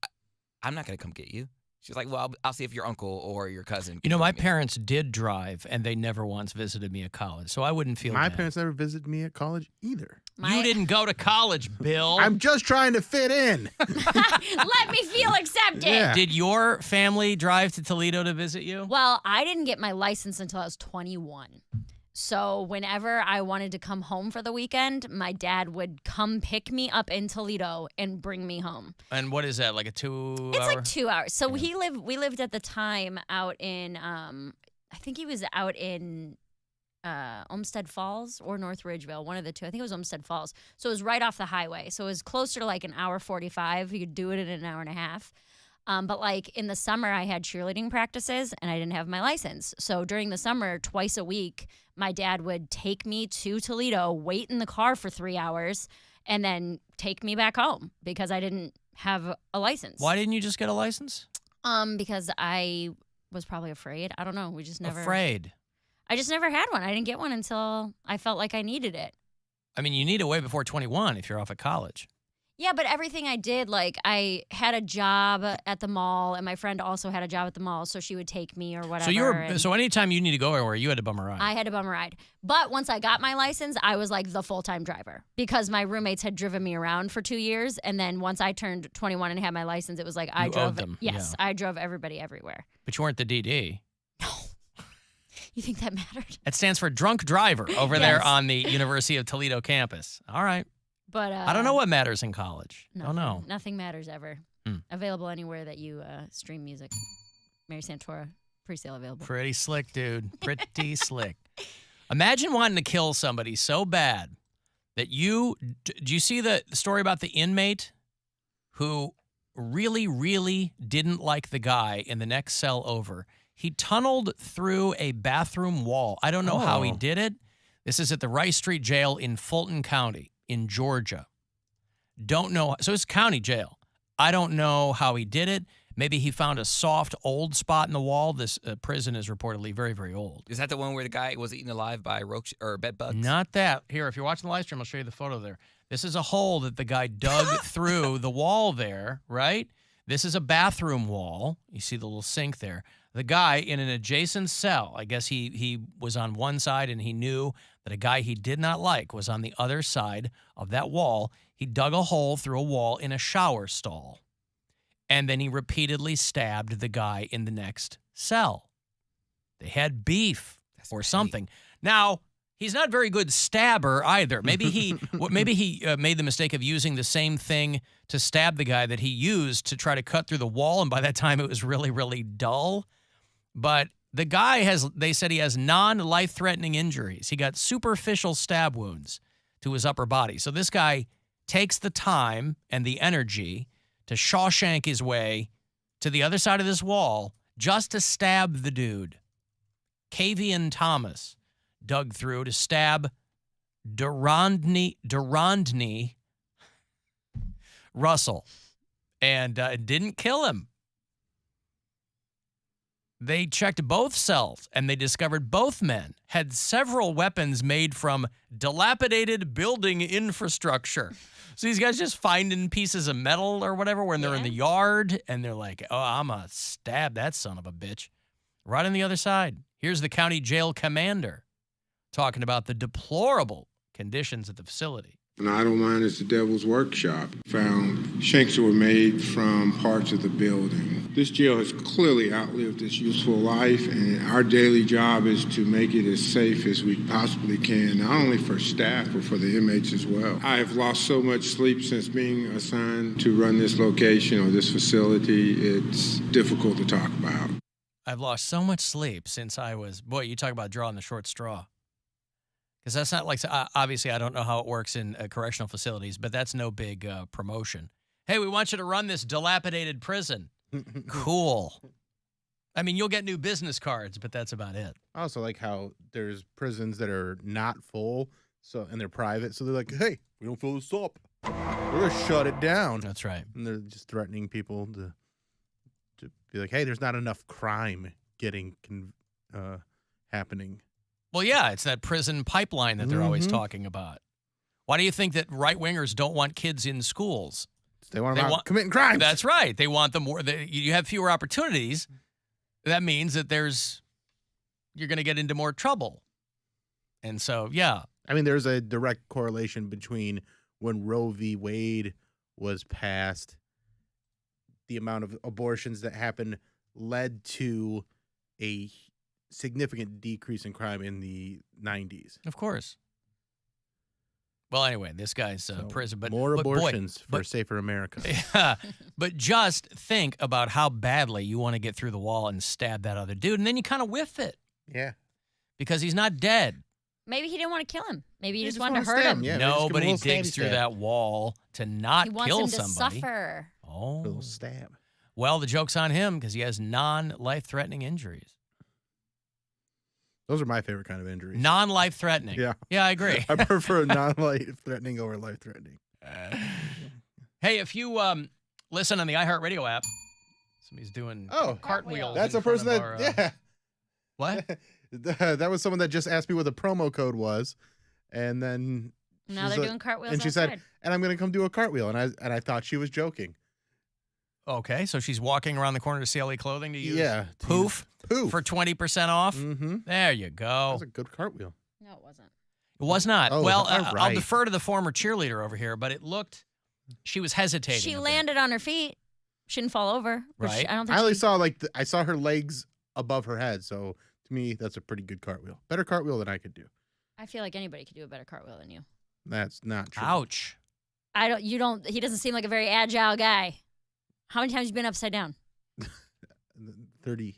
[SPEAKER 2] I'm not going to come get you. She's like, well, I'll see if your uncle or your cousin can
[SPEAKER 7] You know, my
[SPEAKER 2] come get me."
[SPEAKER 7] parents did drive, and they never once visited me at college, so I wouldn't feel
[SPEAKER 8] My
[SPEAKER 7] bad.
[SPEAKER 8] parents never visited me at college either.
[SPEAKER 7] You didn't go to college, Bill.
[SPEAKER 8] I'm just trying to fit in.
[SPEAKER 9] Let me feel accepted.
[SPEAKER 7] Did your family drive to Toledo to visit you?
[SPEAKER 9] Well, I didn't get my license until I was 21. So whenever I wanted to come home for the weekend, my dad would come pick me up in Toledo and bring me home.
[SPEAKER 7] And what is that, like a 2
[SPEAKER 9] It's
[SPEAKER 7] hour?
[SPEAKER 9] like 2 hours. So we lived at the time out in I think he was out in Olmsted Falls or North Ridgeville, one of the two. I think it was Olmsted Falls. So it was right off the highway. So it was closer to like an hour 45. You could do it in an hour and a half. But like in the summer, I had cheerleading practices and I didn't have my license. So during the summer, twice a week, my dad would take me to Toledo, wait in the car for 3 hours, and then take me back home because I didn't have a license.
[SPEAKER 7] Why didn't you just get a license?
[SPEAKER 9] Because I was probably afraid. I don't know. We just never.
[SPEAKER 7] Afraid.
[SPEAKER 9] I just never had one. I didn't get one until I felt like I needed it.
[SPEAKER 7] I mean, you need it way before 21 if you're off at college.
[SPEAKER 9] Yeah, but everything I did, like I had a job at the mall, and my friend also had a job at the mall, so she would take me or whatever.
[SPEAKER 7] So anytime you need to go anywhere, you had to bum a ride.
[SPEAKER 9] I had to bum a ride. But once I got my license, I was like the full-time driver because my roommates had driven me around for 2 years, and then once I turned 21 and had my license, it was like I
[SPEAKER 7] You
[SPEAKER 9] drove
[SPEAKER 7] owed them,
[SPEAKER 9] Yes,
[SPEAKER 7] yeah.
[SPEAKER 9] I drove everybody everywhere.
[SPEAKER 7] But you weren't the DD.
[SPEAKER 9] You think that mattered?
[SPEAKER 7] It stands for drunk driver over there on the University of Toledo campus. All right.
[SPEAKER 9] But
[SPEAKER 7] I don't know what matters in college. Don't know.
[SPEAKER 9] Nothing matters ever.
[SPEAKER 7] Hmm.
[SPEAKER 9] Available anywhere that you stream music. Mary Santora, pre-sale available.
[SPEAKER 7] Pretty slick, dude. Pretty slick. Imagine wanting to kill somebody so bad that do you see the story about the inmate who really, really didn't like the guy in the next cell over? He tunneled through a bathroom wall. I don't know how he did it. This is at the Rice Street Jail in Fulton County in Georgia. Don't know. So it's county jail. I don't know how he did it. Maybe he found a soft, old spot in the wall. This prison is reportedly very, very old.
[SPEAKER 2] Is that the one where the guy was eaten alive by bed bugs?
[SPEAKER 7] Not that. Here, if you're watching the live stream, I'll show you the photo there. This is a hole that the guy dug through the wall there, right? This is a bathroom wall. You see the little sink there. The guy in an adjacent cell, I guess he was on one side and he knew that a guy he did not like was on the other side of that wall. He dug a hole through a wall in a shower stall. And then he repeatedly stabbed the guy in the next cell. They had beef or something. Now, he's not a very good stabber either. Maybe he made the mistake of using the same thing to stab the guy that he used to try to cut through the wall, and by that time it was really, really dull. But the guy they said he has non-life-threatening injuries. He got superficial stab wounds to his upper body. So this guy takes the time and the energy to Shawshank his way to the other side of this wall just to stab the dude. Kavian Thomas dug through to stab Durandney Russell and didn't kill him. They checked both cells, and they discovered both men had several weapons made from dilapidated building infrastructure. So these guys just finding pieces of metal or whatever when they're in the yard, and they're like, oh, I'm going to stab that son of a bitch. Right on the other side. Here's the county jail commander talking about the deplorable conditions at the facility.
[SPEAKER 1] An idle mind is the devil's workshop. Found shanks were made from parts of the building. This jail has clearly outlived its useful life, and our daily job is to make it as safe as we possibly can, not only for staff, but for the inmates as well. I have lost so much sleep since being assigned to run this location or this facility. It's difficult to talk about.
[SPEAKER 7] I've lost so much sleep since I was, boy, you talk about drawing the short straw. Because that's not like, obviously, I don't know how it works in correctional facilities, but that's no big promotion. Hey, we want you to run this dilapidated prison. Cool. I mean, you'll get new business cards, but that's about it.
[SPEAKER 8] I also like how there's prisons that are not full, and they're private, so they're like, hey, we don't fill this up, we're going to shut it down.
[SPEAKER 7] That's right.
[SPEAKER 8] And they're just threatening people to be like, hey, there's not enough crime happening.
[SPEAKER 7] Well, yeah, it's that prison pipeline that they're always talking about. Why do you think that right-wingers don't want kids in schools?
[SPEAKER 8] They want them out committing crimes.
[SPEAKER 7] That's right. They want them more. You have fewer opportunities. That means that you're going to get into more trouble. And so, yeah.
[SPEAKER 8] I mean, there's a direct correlation between when Roe v. Wade was passed, the amount of abortions that happened led to a significant decrease in crime in the 90s.
[SPEAKER 7] Of course. Well, anyway, this guy's prison. But
[SPEAKER 8] more abortions
[SPEAKER 7] for
[SPEAKER 8] a safer America.
[SPEAKER 7] Yeah, but just think about how badly you want to get through the wall and stab that other dude, and then you kind of whiff it.
[SPEAKER 8] Yeah.
[SPEAKER 7] Because he's not dead.
[SPEAKER 9] Maybe he didn't want to kill him. Maybe he just wanted to hurt him.
[SPEAKER 8] Yeah,
[SPEAKER 7] nobody digs through that wall to not kill somebody.
[SPEAKER 9] He wants him to suffer.
[SPEAKER 7] Oh.
[SPEAKER 8] A little stab.
[SPEAKER 7] Well, the joke's on him because he has non-life-threatening injuries.
[SPEAKER 8] Those are my favorite kind of injuries.
[SPEAKER 7] Non-life-threatening.
[SPEAKER 8] Yeah.
[SPEAKER 7] Yeah, I agree.
[SPEAKER 8] I prefer non-life-threatening over life-threatening.
[SPEAKER 7] Hey, if you listen on the iHeartRadio app, somebody's doing cartwheels.
[SPEAKER 8] That's a person that,
[SPEAKER 7] What?
[SPEAKER 8] That was someone that just asked me what the promo code was, and then
[SPEAKER 9] Now they're doing cartwheels
[SPEAKER 8] and she
[SPEAKER 9] outside.
[SPEAKER 8] said, "And I'm going to come do a cartwheel." And I thought she was joking.
[SPEAKER 7] Okay, so she's walking around the corner to CLE Clothing to use
[SPEAKER 8] Poof
[SPEAKER 7] for 20% off.
[SPEAKER 8] Mm-hmm.
[SPEAKER 7] There you go.
[SPEAKER 8] That was a good cartwheel.
[SPEAKER 9] No, it wasn't.
[SPEAKER 7] It was not.
[SPEAKER 8] Oh,
[SPEAKER 7] well,
[SPEAKER 8] all
[SPEAKER 7] I'll
[SPEAKER 8] right.
[SPEAKER 7] defer to the former cheerleader over here, but it looked. She was hesitating.
[SPEAKER 9] She
[SPEAKER 7] a bit.
[SPEAKER 9] landed on her feet. She didn't fall over. But
[SPEAKER 7] Right.
[SPEAKER 9] I don't think
[SPEAKER 8] I only
[SPEAKER 9] she-
[SPEAKER 8] saw I saw her legs above her head, so to me that's a pretty good cartwheel. Better cartwheel than I could do.
[SPEAKER 9] I feel like anybody could do a better cartwheel than you.
[SPEAKER 8] That's not true.
[SPEAKER 7] Ouch.
[SPEAKER 9] You don't. He doesn't seem like a very agile guy. How many times have you been upside down?
[SPEAKER 8] 30.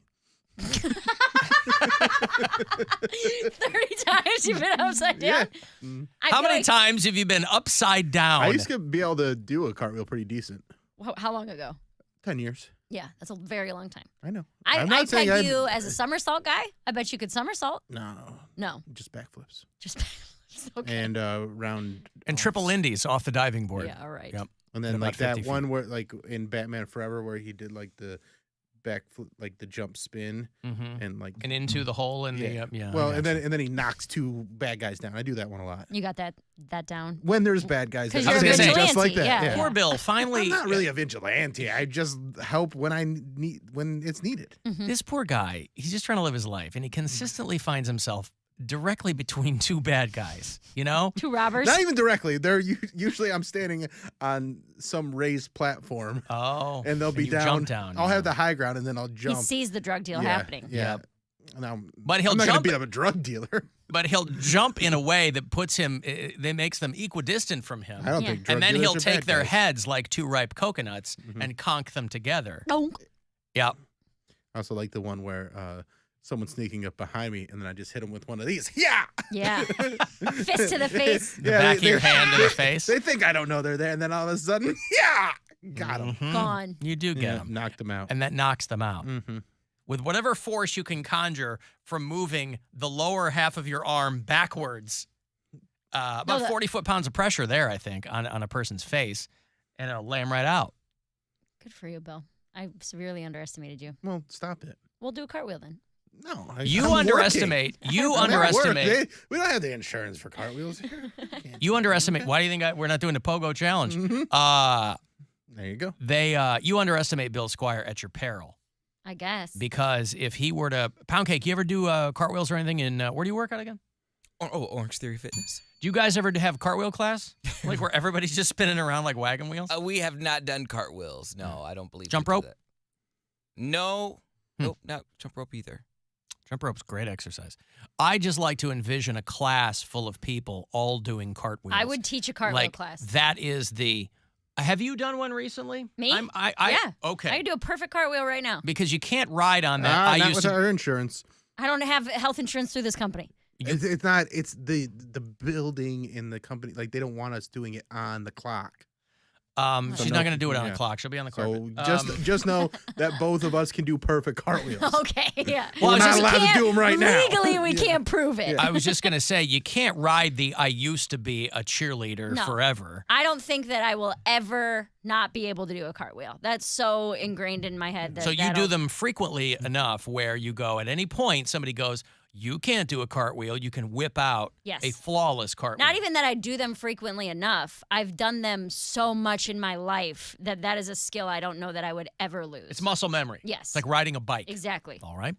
[SPEAKER 9] 30 times you've been upside down?
[SPEAKER 8] Mm.
[SPEAKER 7] How many times have you been upside down?
[SPEAKER 8] I used to be able to do a cartwheel pretty decent.
[SPEAKER 9] How long ago?
[SPEAKER 8] 10 years.
[SPEAKER 9] Yeah, that's a very long time.
[SPEAKER 8] I know.
[SPEAKER 9] I
[SPEAKER 8] I'm not saying
[SPEAKER 9] peg you as a somersault guy. I bet you could somersault.
[SPEAKER 8] No. Just backflips.
[SPEAKER 9] Just backflips. Okay.
[SPEAKER 8] And round.
[SPEAKER 7] And triple indies off the diving board.
[SPEAKER 9] Yeah, all right.
[SPEAKER 7] Yep.
[SPEAKER 8] And then
[SPEAKER 7] About
[SPEAKER 8] like that
[SPEAKER 7] 50 feet.
[SPEAKER 8] one where like in Batman Forever where he did like the backflip, like the jump spin and like
[SPEAKER 7] And into the hole in
[SPEAKER 8] yeah.
[SPEAKER 7] the
[SPEAKER 8] Well,
[SPEAKER 7] I
[SPEAKER 8] and
[SPEAKER 7] gotcha.
[SPEAKER 8] then he knocks two bad guys down. I do that one a lot.
[SPEAKER 9] You got that down.
[SPEAKER 8] When there's bad guys,
[SPEAKER 9] 'Cause
[SPEAKER 8] that
[SPEAKER 9] you're a
[SPEAKER 8] stand just
[SPEAKER 9] vigilante,
[SPEAKER 8] like that.
[SPEAKER 9] yeah.
[SPEAKER 7] Poor Bill finally.
[SPEAKER 8] I'm not really a vigilante. I just help when I need when it's needed.
[SPEAKER 7] This poor guy, he's just trying to live his life, and he consistently finds himself directly between two bad guys, you know?
[SPEAKER 9] Two robbers.
[SPEAKER 8] Not even directly. They're usually I'm standing on some raised platform.
[SPEAKER 7] Oh.
[SPEAKER 8] And they'll be
[SPEAKER 7] you
[SPEAKER 8] down.
[SPEAKER 7] jump down.
[SPEAKER 8] I'll have the high ground and then I'll
[SPEAKER 9] He
[SPEAKER 8] jump.
[SPEAKER 9] sees the drug deal happening.
[SPEAKER 8] Yeah. Now,
[SPEAKER 7] But he'll
[SPEAKER 8] I'm not gonna
[SPEAKER 7] jump-
[SPEAKER 8] beat up a drug dealer.
[SPEAKER 7] But he'll jump in a way that puts him, that makes them equidistant from him.
[SPEAKER 8] I don't think drug
[SPEAKER 7] And then
[SPEAKER 8] dealers
[SPEAKER 7] he'll
[SPEAKER 8] are
[SPEAKER 7] take
[SPEAKER 8] bad
[SPEAKER 7] their
[SPEAKER 8] guys.
[SPEAKER 7] heads like two ripe coconuts and conk them together.
[SPEAKER 9] Oh.
[SPEAKER 7] Yep.
[SPEAKER 8] I also like the one where someone's sneaking up behind me and then I just hit him with one of these. Yeah.
[SPEAKER 9] Yeah. Fist to the face.
[SPEAKER 7] The back of your hand to the face.
[SPEAKER 8] They think I don't know they're there, and then all of a sudden, yeah, got him.
[SPEAKER 9] Gone.
[SPEAKER 7] You do get them.
[SPEAKER 8] Knocked them out.
[SPEAKER 7] And that knocks them out.
[SPEAKER 8] Mm-hmm.
[SPEAKER 7] With whatever force you can conjure from moving the lower half of your arm backwards. About 40 foot-pounds of pressure there, I think, on a person's face, and it'll lay him right out.
[SPEAKER 9] Good for you, Bill. I severely underestimated you.
[SPEAKER 8] Well, stop it.
[SPEAKER 9] We'll do a cartwheel then.
[SPEAKER 8] No,
[SPEAKER 7] You
[SPEAKER 8] I'm
[SPEAKER 7] underestimate.
[SPEAKER 8] working.
[SPEAKER 7] You
[SPEAKER 8] I'm at work.
[SPEAKER 7] underestimate.
[SPEAKER 8] We don't have the insurance for cartwheels here.
[SPEAKER 7] You underestimate. Why do you think we're not doing the Pogo Challenge?
[SPEAKER 8] There you go.
[SPEAKER 7] You underestimate Bill Squire at your peril.
[SPEAKER 9] I guess.
[SPEAKER 7] Because if he were to Poundcake, you ever do cartwheels or anything in where do you work at again?
[SPEAKER 2] Oh, Orange Theory Fitness.
[SPEAKER 7] Do you guys ever have cartwheel class? Like where everybody's just spinning around like wagon wheels?
[SPEAKER 2] We have not done cartwheels. No, I don't believe.
[SPEAKER 7] Jump
[SPEAKER 2] we do
[SPEAKER 7] rope?
[SPEAKER 2] that. No. Nope, not jump rope either.
[SPEAKER 7] Jump rope's great exercise. I just like to envision a class full of people all doing cartwheels.
[SPEAKER 9] I would teach a cartwheel
[SPEAKER 7] like,
[SPEAKER 9] class.
[SPEAKER 7] That is the. Have you done one recently?
[SPEAKER 9] Me?
[SPEAKER 7] Yeah. Okay.
[SPEAKER 9] I could do a perfect cartwheel right now.
[SPEAKER 7] Because you can't ride on that.
[SPEAKER 8] Not with our insurance.
[SPEAKER 9] I don't have health insurance through this company.
[SPEAKER 8] It's not. It's the building in the company. Like they don't want us doing it on the clock.
[SPEAKER 7] She's not going to do it on the clock. She'll be on the carpet.
[SPEAKER 8] So just know that both of us can do perfect cartwheels.
[SPEAKER 9] Okay, yeah.
[SPEAKER 8] We're not allowed to do them right now.
[SPEAKER 9] Legally, we can't prove it.
[SPEAKER 7] I was just going to say, you can't ride the I used to be a cheerleader
[SPEAKER 9] No.
[SPEAKER 7] forever.
[SPEAKER 9] I don't think that I will ever not be able to do a cartwheel. That's so ingrained in my head. That
[SPEAKER 7] So you do them frequently enough where you go, at any point, somebody goes, you can't do a cartwheel. You can whip out
[SPEAKER 9] Yes.
[SPEAKER 7] a flawless cartwheel.
[SPEAKER 9] Not even that I do them frequently enough. I've done them so much in my life that is a skill I don't know that I would ever lose.
[SPEAKER 7] It's muscle memory.
[SPEAKER 9] Yes.
[SPEAKER 7] It's like riding a bike.
[SPEAKER 9] Exactly.
[SPEAKER 7] All right.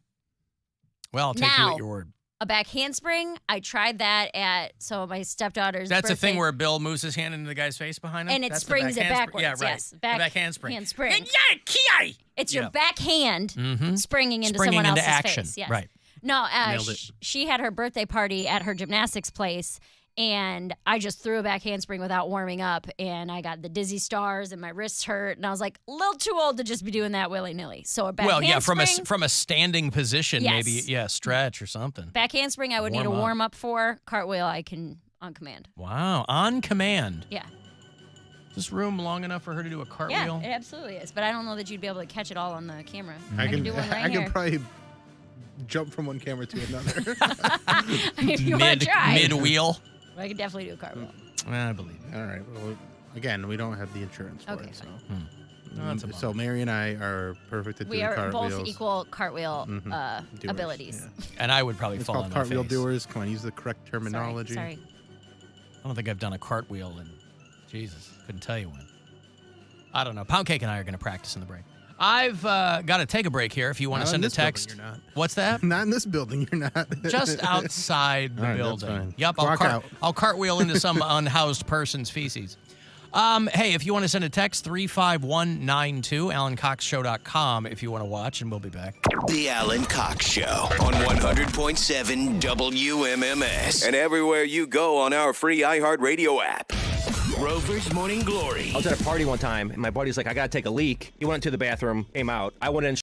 [SPEAKER 7] Well, I'll take you
[SPEAKER 9] Now,
[SPEAKER 7] at your word.
[SPEAKER 9] A back handspring, I tried that at my stepdaughter's
[SPEAKER 7] That's
[SPEAKER 9] birthday.
[SPEAKER 7] a thing where Bill moves his hand into the guy's face behind him?
[SPEAKER 9] And it
[SPEAKER 7] That's the
[SPEAKER 9] springs
[SPEAKER 7] back
[SPEAKER 9] it
[SPEAKER 7] handspring?
[SPEAKER 9] backwards.
[SPEAKER 7] Yeah, right.
[SPEAKER 9] Yes.
[SPEAKER 7] The back handspring.
[SPEAKER 9] Handspring. It's your
[SPEAKER 7] Yeah.
[SPEAKER 9] back hand springing into
[SPEAKER 7] Springing
[SPEAKER 9] someone
[SPEAKER 7] into
[SPEAKER 9] else's
[SPEAKER 7] action.
[SPEAKER 9] face. Yes.
[SPEAKER 7] Right.
[SPEAKER 9] No,
[SPEAKER 7] Nailed it.
[SPEAKER 9] she had her birthday party at her gymnastics place, and I just threw a back handspring without warming up, and I got the dizzy stars, and my wrists hurt, and I was like, a little too old to just be doing that willy nilly. So a back handspring,
[SPEAKER 7] from a standing position,
[SPEAKER 9] Yes.
[SPEAKER 7] maybe, stretch or something.
[SPEAKER 9] back handspring, I would need a
[SPEAKER 7] Warm up.
[SPEAKER 9] warm up for. Cartwheel, I can on command.
[SPEAKER 7] Wow, on command.
[SPEAKER 9] Yeah.
[SPEAKER 7] Is this room long enough for her to do a cartwheel?
[SPEAKER 9] Yeah, it absolutely is. But I don't know that you'd be able to catch it all on the camera.
[SPEAKER 8] I can
[SPEAKER 9] do one right
[SPEAKER 8] I
[SPEAKER 9] here.
[SPEAKER 8] can probably jump from one camera to another.
[SPEAKER 9] If you want to try.
[SPEAKER 7] Mid wheel.
[SPEAKER 9] I could definitely do a cartwheel.
[SPEAKER 7] I believe it.
[SPEAKER 8] All right. Well, again, we don't have the insurance for
[SPEAKER 9] Okay,
[SPEAKER 8] it. So.
[SPEAKER 7] No, that's a
[SPEAKER 8] So Mary and I are perfect at
[SPEAKER 9] We
[SPEAKER 8] doing
[SPEAKER 9] are
[SPEAKER 8] cartwheels.
[SPEAKER 9] both equal cartwheel
[SPEAKER 8] Doers,
[SPEAKER 9] abilities.
[SPEAKER 7] And I would probably
[SPEAKER 8] It's
[SPEAKER 7] fall
[SPEAKER 8] called
[SPEAKER 7] on my
[SPEAKER 8] cartwheel
[SPEAKER 7] face.
[SPEAKER 8] doers. Come on, use the correct terminology.
[SPEAKER 9] Sorry.
[SPEAKER 7] I don't think I've done a cartwheel in, Jesus, couldn't tell you when. I don't know. Poundcake and I are going to practice in the break. I've got to take a break here if you want to send a text.
[SPEAKER 8] Building, you're not.
[SPEAKER 7] What's that?
[SPEAKER 8] Not in this building, you're not.
[SPEAKER 7] Just outside the
[SPEAKER 8] All right,
[SPEAKER 7] building.
[SPEAKER 8] that's fine.
[SPEAKER 7] Yep, I'll cartwheel into some unhoused person's feces. Hey, if you want to send a text, 35192, AlanCoxShow.com if you want to watch, and we'll be back.
[SPEAKER 6] The Alan Cox Show on 100.7 WMMS and everywhere you go on our free iHeartRadio app. Rover's Morning Glory.
[SPEAKER 4] I was at a party one time, and my buddy's like, I got to take a leak. He went to the bathroom, came out. I went in.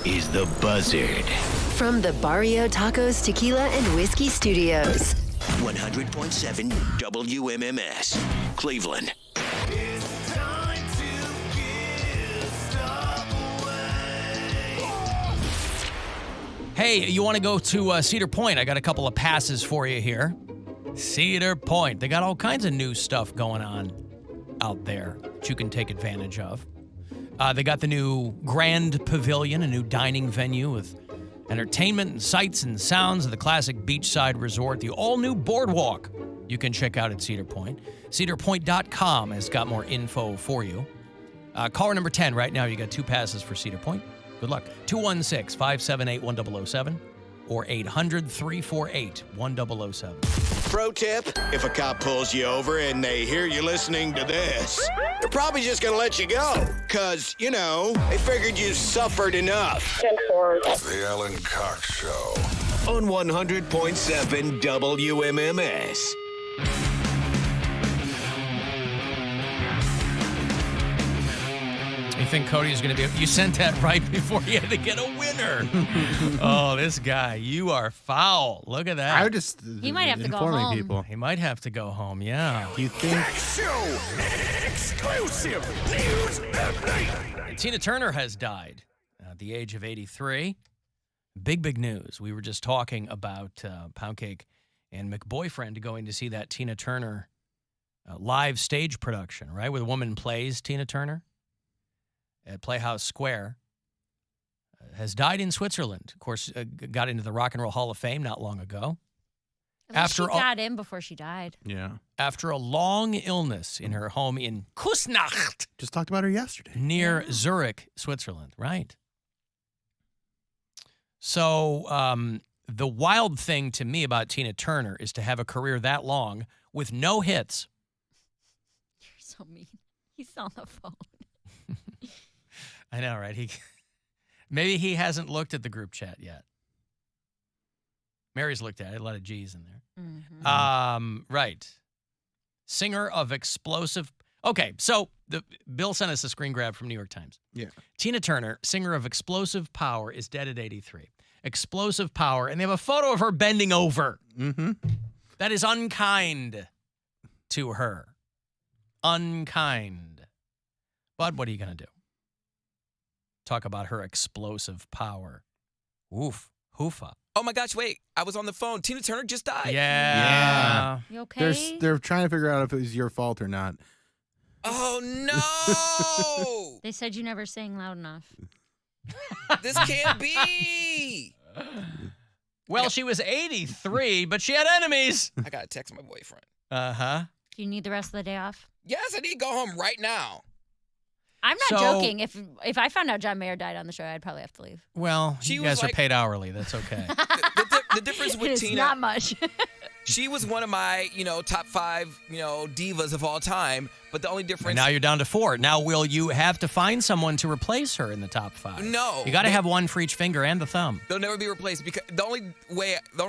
[SPEAKER 6] is The Buzzard.
[SPEAKER 5] From the Barrio Tacos Tequila and Whiskey Studios.
[SPEAKER 6] 100.7 WMMS, Cleveland.
[SPEAKER 7] Hey, you want to go to Cedar Point? I got a couple of passes for you here. Cedar Point. They got all kinds of new stuff going on out there that you can take advantage of. They got the new Grand Pavilion, a new dining venue with entertainment and sights and sounds of the classic beachside resort. The all-new boardwalk you can check out at Cedar Point. CedarPoint.com has got more info for you. Caller number 10 right now. You got 2 passes for Cedar Point. Good luck. 216-578-1007 or 800-348-1007.
[SPEAKER 6] Pro tip, if a cop pulls you over and they hear you listening to this, they're probably just going to let you go. Because, you know, they figured you suffered enough.
[SPEAKER 10] The Alan Cox Show.
[SPEAKER 6] On 100.7 WMMS.
[SPEAKER 7] You think Cody is going to be... You sent that right before you had to get a winner. Oh, this guy. You are foul. Look at that.
[SPEAKER 8] I just
[SPEAKER 9] He might have to go
[SPEAKER 8] informing
[SPEAKER 9] home.
[SPEAKER 8] people.
[SPEAKER 7] He might have to go home, yeah.
[SPEAKER 8] Do you think...
[SPEAKER 6] Show exclusive news update.
[SPEAKER 7] Tina Turner has died at the age of 83. Big news. We were just talking about Poundcake and McBoyfriend going to see that Tina Turner live stage production, right? Where the woman plays Tina Turner at Playhouse Square. Has died in Switzerland. Of course, got into the Rock and Roll Hall of Fame not long ago.
[SPEAKER 9] She got in before she died.
[SPEAKER 8] Yeah.
[SPEAKER 7] After a long illness in her home in Kusnacht.
[SPEAKER 8] Just talked about her yesterday.
[SPEAKER 7] Near Zurich, Switzerland. Right. So the wild thing to me about Tina Turner is to have a career that long with no hits.
[SPEAKER 9] You're so mean. He's on the phone.
[SPEAKER 7] I know, right? Maybe he hasn't looked at the group chat yet. Mary's looked at it. A lot of G's in there.
[SPEAKER 9] Mm-hmm.
[SPEAKER 7] Right. Singer of explosive... Okay, so Bill sent us a screen grab from New York Times.
[SPEAKER 8] Yeah.
[SPEAKER 7] Tina Turner, singer of explosive power, is dead at 83. Explosive power, and they have a photo of her bending over.
[SPEAKER 8] Mm-hmm.
[SPEAKER 7] That is unkind to her. Unkind. But what are you going to do? Talk about her explosive power. Oof. Hoofa.
[SPEAKER 2] Oh my gosh, wait. I was on the phone. Tina Turner just died.
[SPEAKER 7] Yeah.
[SPEAKER 9] You okay?
[SPEAKER 8] They're trying to figure out if it was your fault or not.
[SPEAKER 2] Oh, no.
[SPEAKER 9] They said you never sang loud enough.
[SPEAKER 2] This can't be.
[SPEAKER 7] Well, she was 83, but she had enemies.
[SPEAKER 2] I got to text my boyfriend.
[SPEAKER 7] Uh-huh.
[SPEAKER 9] Do you need the rest of the day off?
[SPEAKER 2] Yes, I need to go home right now.
[SPEAKER 9] I'm not joking. If I found out John Mayer died on the show, I'd probably have to leave.
[SPEAKER 7] Well, you guys are paid hourly. That's okay.
[SPEAKER 2] The difference with
[SPEAKER 9] It's
[SPEAKER 2] Tina...
[SPEAKER 9] not much.
[SPEAKER 2] She was one of my, top 5, divas of all time. But the only difference...
[SPEAKER 7] And now you're down to 4. Now will you have to find someone to replace her in the top 5?
[SPEAKER 2] No.
[SPEAKER 7] You got to have one for each finger and the thumb.
[SPEAKER 2] They'll never be replaced because the only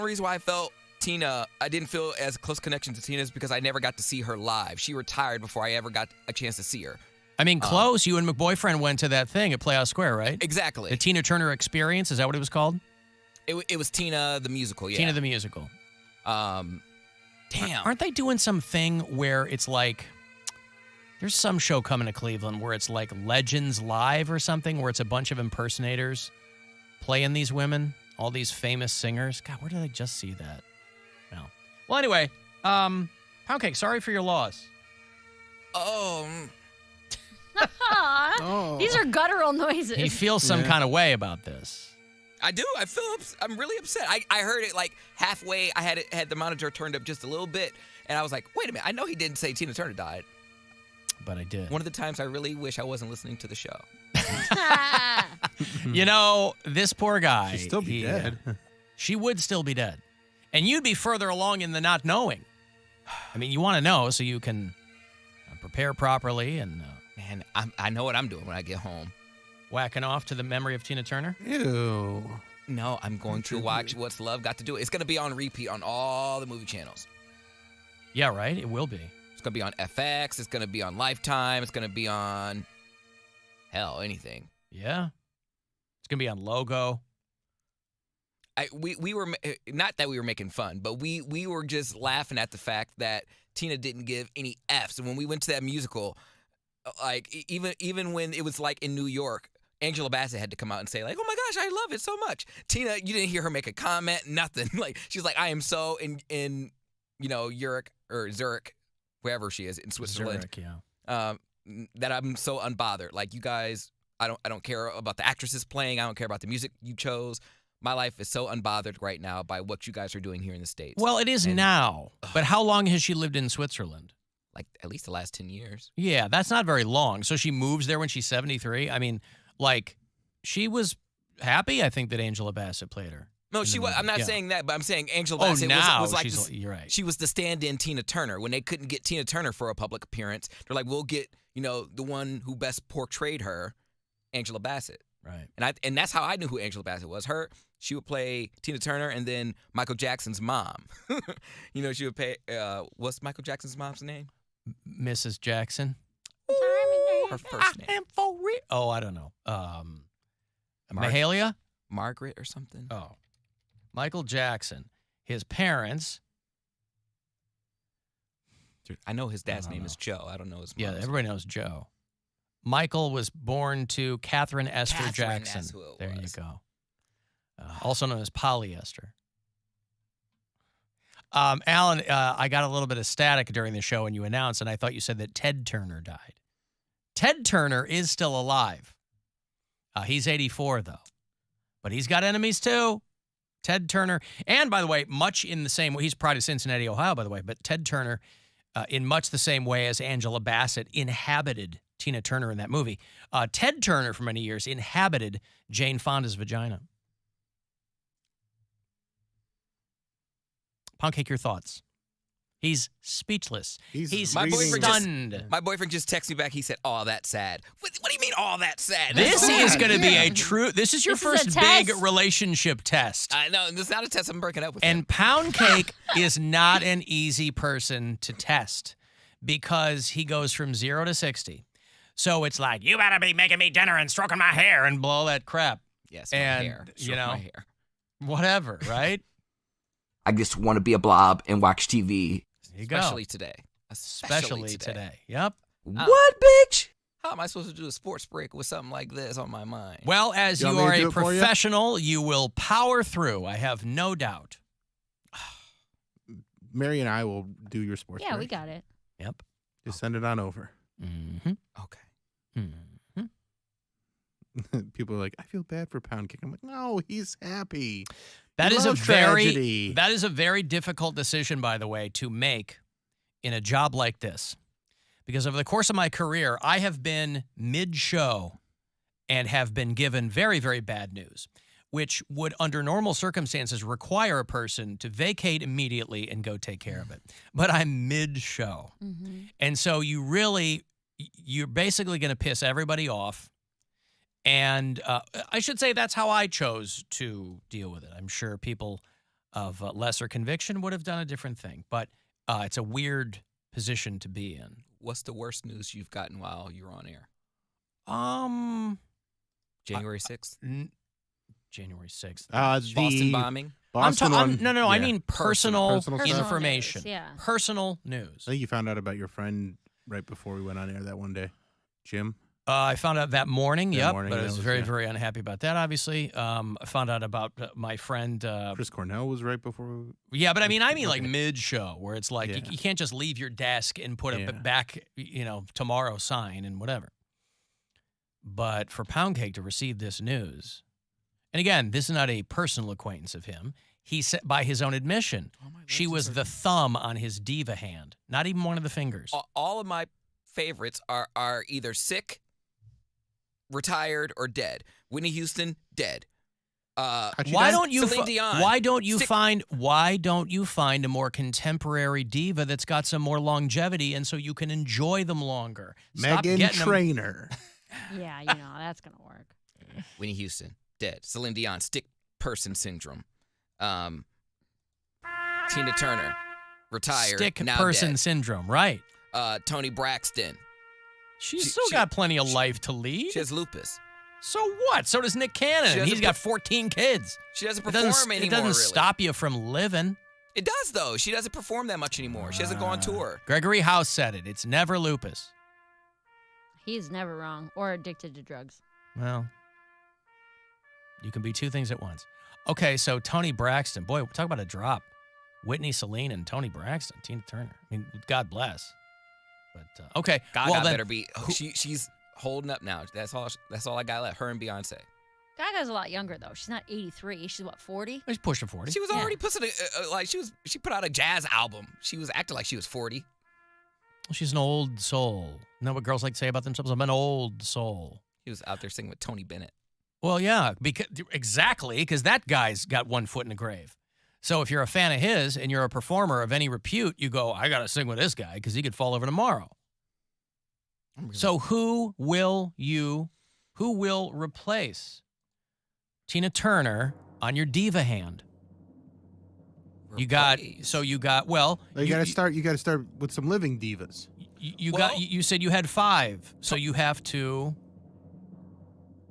[SPEAKER 2] reason why I felt Tina, I didn't feel as close connection to Tina is because I never got to see her live. She retired before I ever got a chance to see her.
[SPEAKER 7] I mean, close. You and McBoyfriend went to that thing at Playhouse Square, right?
[SPEAKER 2] Exactly.
[SPEAKER 7] The Tina Turner Experience. Is that what it was called?
[SPEAKER 2] It was Tina the Musical, yeah.
[SPEAKER 7] Tina the Musical.
[SPEAKER 2] Damn.
[SPEAKER 7] Aren't they doing something where it's like, there's some show coming to Cleveland where it's like Legends Live or something, where it's a bunch of impersonators playing these women, all these famous singers. God, where did I just see that? No. Well, anyway, Poundcake, sorry for your loss.
[SPEAKER 9] These are guttural noises.
[SPEAKER 7] He feels some kind of way about this.
[SPEAKER 2] I do. I'm really upset. I heard it like halfway. I had the monitor turned up just a little bit, and I was like, wait a minute. I know he didn't say Tina Turner died.
[SPEAKER 7] But I did.
[SPEAKER 2] One of the times I really wish I wasn't listening to the show.
[SPEAKER 7] This poor guy.
[SPEAKER 8] She'd still be dead.
[SPEAKER 7] She would still be dead. And you'd be further along in the not knowing. I mean, you want to know so you can prepare properly and...
[SPEAKER 2] Man, I know what I'm doing when I get home.
[SPEAKER 7] Whacking off to the memory of Tina Turner?
[SPEAKER 8] Ew.
[SPEAKER 2] No, I'm going to watch What's Love Got to Do It. It's going to be on repeat on all the movie channels.
[SPEAKER 7] Yeah, right? It will be.
[SPEAKER 2] It's going to be on FX. It's going to be on Lifetime. It's going to be on, hell, anything.
[SPEAKER 7] Yeah. going to be on Logo.
[SPEAKER 2] We were not that we were making fun, but we were just laughing at the fact that Tina didn't give any Fs. And when we went to that musical, like even when it was like in New York, Angela Bassett had to come out and say like, "Oh my gosh, I love it so much." Tina, you didn't hear her make a comment, nothing. Like she's like, "I am so in Zurich, wherever she is in Switzerland,
[SPEAKER 7] Zurich, yeah.
[SPEAKER 2] that I'm so unbothered. Like you guys, I don't care about the actresses playing. I don't care about the music you chose. My life is so unbothered right now by what you guys are doing here in the States."
[SPEAKER 7] Well, it is now. But how long has she lived in Switzerland?
[SPEAKER 2] Like at least the last 10 years.
[SPEAKER 7] Yeah, that's not very long. So she moves there when she's 73. I mean, like, she was happy, I think, that Angela Bassett played her.
[SPEAKER 2] No, she was. I'm not saying that, but I'm saying Angela
[SPEAKER 7] Oh,
[SPEAKER 2] Bassett
[SPEAKER 7] now
[SPEAKER 2] was like
[SPEAKER 7] she's-
[SPEAKER 2] this,
[SPEAKER 7] you're right.
[SPEAKER 2] She was the stand-in Tina Turner when they couldn't get Tina Turner for a public appearance. They're like, we'll get the one who best portrayed her, Angela Bassett.
[SPEAKER 7] Right.
[SPEAKER 2] And that's how I knew who Angela Bassett was. She would play Tina Turner and then Michael Jackson's mom. She would play. What's Michael Jackson's mom's name?
[SPEAKER 7] Mrs. Jackson.
[SPEAKER 2] Her first name.
[SPEAKER 7] I am for real. Oh, I don't know. Mahalia?
[SPEAKER 2] Margaret or something.
[SPEAKER 7] Oh. Michael Jackson. His parents.
[SPEAKER 2] I know his dad's name is Joe. I don't know his mom's.
[SPEAKER 7] Yeah, everybody knows Joe. Michael was born to Catherine Esther Jackson.
[SPEAKER 2] That's who it
[SPEAKER 7] There
[SPEAKER 2] was.
[SPEAKER 7] you go. Also known as polyester. Alan, I got a little bit of static during the show when you announced, and I thought you said that Ted Turner died. Ted Turner is still alive. He's 84, though. But he's got enemies, too. Ted Turner. And, by the way, much in the same way, he's probably Cincinnati, Ohio, by the way, but Ted Turner, in much the same way as Angela Bassett inhabited Tina Turner in that movie, Ted Turner, for many years, inhabited Jane Fonda's vagina. Poundcake, your thoughts? He's speechless. He's stunned.
[SPEAKER 2] My boyfriend just texted me back. He said, "Oh, that's sad." What do you mean, "Oh, that's sad"?
[SPEAKER 7] This is going to be a true. This is your
[SPEAKER 9] This is a
[SPEAKER 7] first big
[SPEAKER 9] test.
[SPEAKER 7] relationship test.
[SPEAKER 2] No, this is not a test. I'm breaking up with him.
[SPEAKER 7] And Poundcake is not an easy person to test because he goes from 0 to 60. So it's like, you better be making me dinner and stroking my hair and blow that crap.
[SPEAKER 2] Yes, my
[SPEAKER 7] and,
[SPEAKER 2] hair.
[SPEAKER 7] you know,
[SPEAKER 2] my hair.
[SPEAKER 7] whatever, right?
[SPEAKER 11] I just want to be a blob and watch TV.
[SPEAKER 7] There you go.
[SPEAKER 2] Especially today.
[SPEAKER 7] Especially today. Yep.
[SPEAKER 11] What, bitch?
[SPEAKER 2] How am I supposed to do a sports break with something like this on my mind?
[SPEAKER 7] Well, as you are a professional, you will power through. I have no doubt.
[SPEAKER 8] Mary and I will do your sports.
[SPEAKER 9] Yeah, we
[SPEAKER 8] break.
[SPEAKER 9] got it.
[SPEAKER 7] Yep.
[SPEAKER 8] Just send it on over.
[SPEAKER 7] Mm-hmm.
[SPEAKER 2] Okay.
[SPEAKER 7] Mm-hmm.
[SPEAKER 8] People are like, I feel bad for Poundcake. I'm like, no, he's happy.
[SPEAKER 7] That
[SPEAKER 8] He
[SPEAKER 7] is a
[SPEAKER 8] loves tragedy.
[SPEAKER 7] very difficult decision, by the way, to make in a job like this. Because over the course of my career, I have been mid-show and have been given very, very bad news, which would, under normal circumstances, require a person to vacate immediately and go take care of it. But I'm mid-show.
[SPEAKER 9] Mm-hmm.
[SPEAKER 7] And so you're basically going to piss everybody off. And I should say that's how I chose to deal with it. I'm sure people of lesser conviction would have done a different thing. But it's a weird position to be in.
[SPEAKER 2] What's the worst news you've gotten while you're on air? January 6th?
[SPEAKER 7] January 6th.
[SPEAKER 2] Boston bombing?
[SPEAKER 8] Boston one.
[SPEAKER 7] No, I
[SPEAKER 8] Yeah.
[SPEAKER 7] mean personal
[SPEAKER 8] stuff.
[SPEAKER 7] information.
[SPEAKER 9] news, yeah.
[SPEAKER 7] Personal news.
[SPEAKER 8] I think you found out about your friend right before we went on air that one day. Jim?
[SPEAKER 7] I found out that morning,
[SPEAKER 8] That
[SPEAKER 7] yep,
[SPEAKER 8] morning,
[SPEAKER 7] but I
[SPEAKER 8] that
[SPEAKER 7] was
[SPEAKER 8] was-
[SPEAKER 7] very,
[SPEAKER 8] yeah.
[SPEAKER 7] very unhappy about that, obviously. I found out about my friend.
[SPEAKER 8] Chris Cornell was right before.
[SPEAKER 7] Yeah, but I mean like
[SPEAKER 8] Okay.
[SPEAKER 7] mid-show, where it's like you can't just leave your desk and put a back, tomorrow sign and whatever. But for Poundcake to receive this news, and again, this is not a personal acquaintance of him. He said, by his own admission, she was the thumb on his diva hand, not even one of the fingers.
[SPEAKER 2] All of my favorites are either sick, retired, or dead. Whitney Houston, dead.
[SPEAKER 7] Why don't you
[SPEAKER 2] Celine Dion,
[SPEAKER 7] why don't you
[SPEAKER 2] sick.
[SPEAKER 7] find a more contemporary diva that's got some more longevity and so you can enjoy them longer? Stop
[SPEAKER 8] Meghan
[SPEAKER 7] getting 'em-
[SPEAKER 8] Trainor.
[SPEAKER 9] Yeah, that's gonna work.
[SPEAKER 2] Whitney Houston, dead. Celine Dion, stick person syndrome. Tina Turner, retired.
[SPEAKER 7] Stick
[SPEAKER 2] now
[SPEAKER 7] person
[SPEAKER 2] dead.
[SPEAKER 7] syndrome, right?
[SPEAKER 2] Toni Braxton.
[SPEAKER 7] She's still got plenty of life to lead.
[SPEAKER 2] She has lupus.
[SPEAKER 7] So what? So does Nick Cannon. And he's got 14 kids.
[SPEAKER 2] She doesn't perform anymore.
[SPEAKER 7] It doesn't
[SPEAKER 2] really.
[SPEAKER 7] stop you from living.
[SPEAKER 2] It does, though. She doesn't perform that much anymore. She doesn't go on tour.
[SPEAKER 7] Gregory House said it. It's never lupus.
[SPEAKER 9] He's never wrong or addicted to drugs.
[SPEAKER 7] Well, you can be two things at once. Okay, so Toni Braxton. Boy, talk about a drop. Whitney, Celine, and Toni Braxton. Tina Turner. I mean, God bless. But, okay.
[SPEAKER 2] Gaga
[SPEAKER 7] well, then,
[SPEAKER 2] better be. She's holding up now. That's all I got left. Her and Beyonce.
[SPEAKER 9] Gaga's a lot younger, though. She's not 83. She's, what, 40?
[SPEAKER 7] She's pushing 40.
[SPEAKER 2] She was already she put out a jazz album. She was acting like she was 40.
[SPEAKER 7] She's an old soul. You know what girls like to say about themselves? I'm an old soul.
[SPEAKER 2] He was out there singing with Tony Bennett.
[SPEAKER 7] Well, yeah, because that guy's got one foot in the grave. So if you're a fan of his and you're a performer of any repute, you go, I got to sing with this guy because he could fall over tomorrow. So who will replace Tina Turner on your diva hand? You got to
[SPEAKER 8] start with some living divas.
[SPEAKER 7] You said you had 5, so you have to.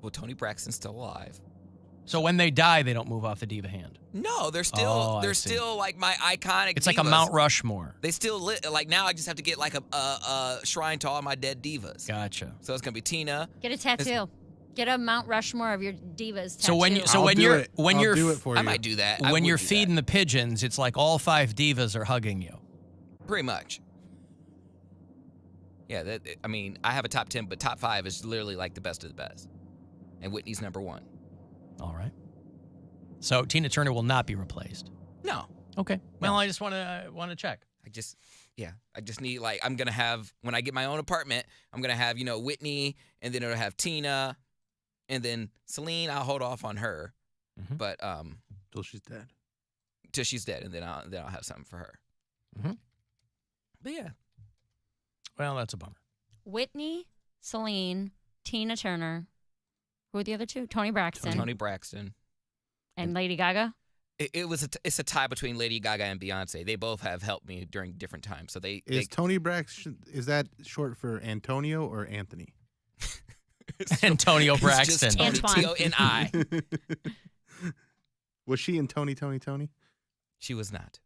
[SPEAKER 2] Well, Toni Braxton's still alive.
[SPEAKER 7] So when they die, they don't move off the diva hand.
[SPEAKER 2] No, they're still like my iconic.
[SPEAKER 7] It's
[SPEAKER 2] divas.
[SPEAKER 7] like a Mount Rushmore.
[SPEAKER 2] They still like now. I just have to get like a shrine to all my dead divas.
[SPEAKER 7] Gotcha.
[SPEAKER 2] So it's gonna be Tina.
[SPEAKER 9] Get a tattoo. Get a Mount Rushmore of your divas tattoo.
[SPEAKER 7] So when you're
[SPEAKER 8] do it for you.
[SPEAKER 2] I might do that.
[SPEAKER 7] When you're feeding the pigeons, it's like all 5 divas are hugging you.
[SPEAKER 2] Pretty much. Yeah, I have a top 10, but top 5 is literally like the best of the best, and Whitney's number 1.
[SPEAKER 7] All right. So Tina Turner will not be replaced.
[SPEAKER 2] No.
[SPEAKER 7] Okay. Well, I just want to check.
[SPEAKER 2] I just need I'm gonna have when I get my own apartment, I'm gonna have Whitney, and then it'll have Tina, and then Celine. I'll hold off on her, but
[SPEAKER 8] till she's dead.
[SPEAKER 2] Till she's dead, and then I'll have something for her.
[SPEAKER 7] Mm-hmm.
[SPEAKER 2] But yeah.
[SPEAKER 7] Well, that's a bummer.
[SPEAKER 9] Whitney, Celine, Tina Turner. Who are the other two? Toni Braxton.
[SPEAKER 2] Toni Braxton.
[SPEAKER 9] And Lady Gaga?
[SPEAKER 2] It's a tie between Lady Gaga and Beyonce. They both have helped me during different times. So
[SPEAKER 8] Toni Braxton, is that short for Antonio or Anthony?
[SPEAKER 7] Antonio Braxton.
[SPEAKER 2] It's just T-O-N-I.
[SPEAKER 8] Was she in Tony?
[SPEAKER 2] She was not.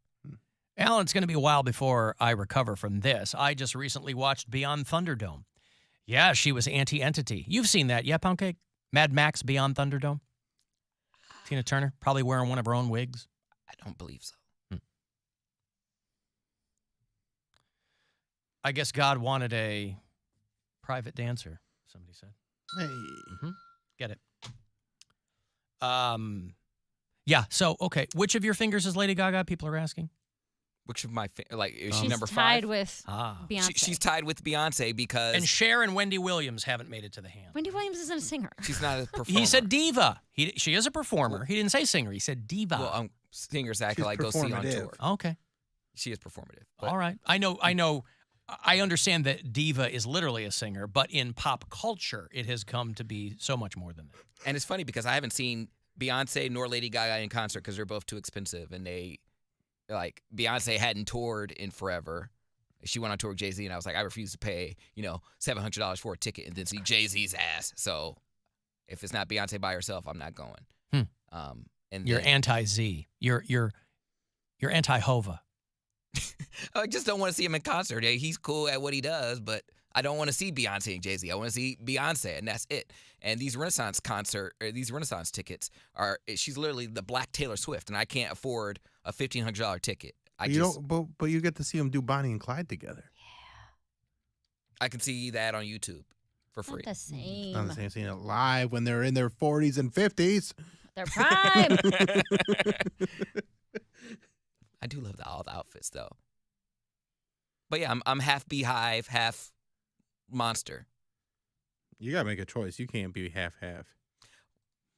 [SPEAKER 7] Alan, it's going to be a while before I recover from this. I just recently watched Beyond Thunderdome. Yeah, she was Anti-Entity. You've seen that, yeah, Poundcake? Mad Max Beyond Thunderdome? Tina Turner, probably wearing one of her own wigs.
[SPEAKER 2] I don't believe so.
[SPEAKER 7] I guess God wanted a private dancer, somebody said.
[SPEAKER 8] Hey.
[SPEAKER 7] Mm-hmm. Get it. Yeah, so, okay. Which of your fingers is Lady Gaga, people are asking?
[SPEAKER 2] Which of my is she
[SPEAKER 9] She's
[SPEAKER 2] number 5?
[SPEAKER 9] tied with Beyonce.
[SPEAKER 2] She's tied with Beyonce because
[SPEAKER 7] and Cher and Wendy Williams haven't made it to the hand.
[SPEAKER 9] Wendy Williams isn't a singer.
[SPEAKER 2] She's not a performer.
[SPEAKER 7] He said diva. She is a performer. He didn't say singer. He said diva.
[SPEAKER 2] Well, singers act like go see on tour.
[SPEAKER 7] Okay.
[SPEAKER 2] She is performative.
[SPEAKER 7] All right. I know. I understand that diva is literally a singer, but in pop culture, it has come to be so much more than that.
[SPEAKER 2] And it's funny because I haven't seen Beyonce nor Lady Gaga in concert because they're both too expensive, and Beyonce hadn't toured in forever. She went on tour with Jay-Z, and I was like, I refuse to pay, $700 for a ticket and then see Jay-Z's ass. So if it's not Beyonce by herself, I'm not going. And
[SPEAKER 7] you're anti-Z. You're anti-Hova.
[SPEAKER 2] I just don't want to see him in concert. He's cool at what he does, but I don't want to see Beyonce and Jay-Z. I want to see Beyonce, and that's it. And these Renaissance tickets she's literally the Black Taylor Swift, and I can't afford a $1,500 ticket.
[SPEAKER 8] But you get to see them do Bonnie and Clyde together.
[SPEAKER 2] I can see that on YouTube for free.
[SPEAKER 9] Not the same.
[SPEAKER 8] Not the same. Seeing it live when they're in their 40s and 50s.
[SPEAKER 9] Their prime.
[SPEAKER 2] I do love all the outfits though. But yeah, I'm half beehive, half monster.
[SPEAKER 8] You gotta make a choice. You can't be half.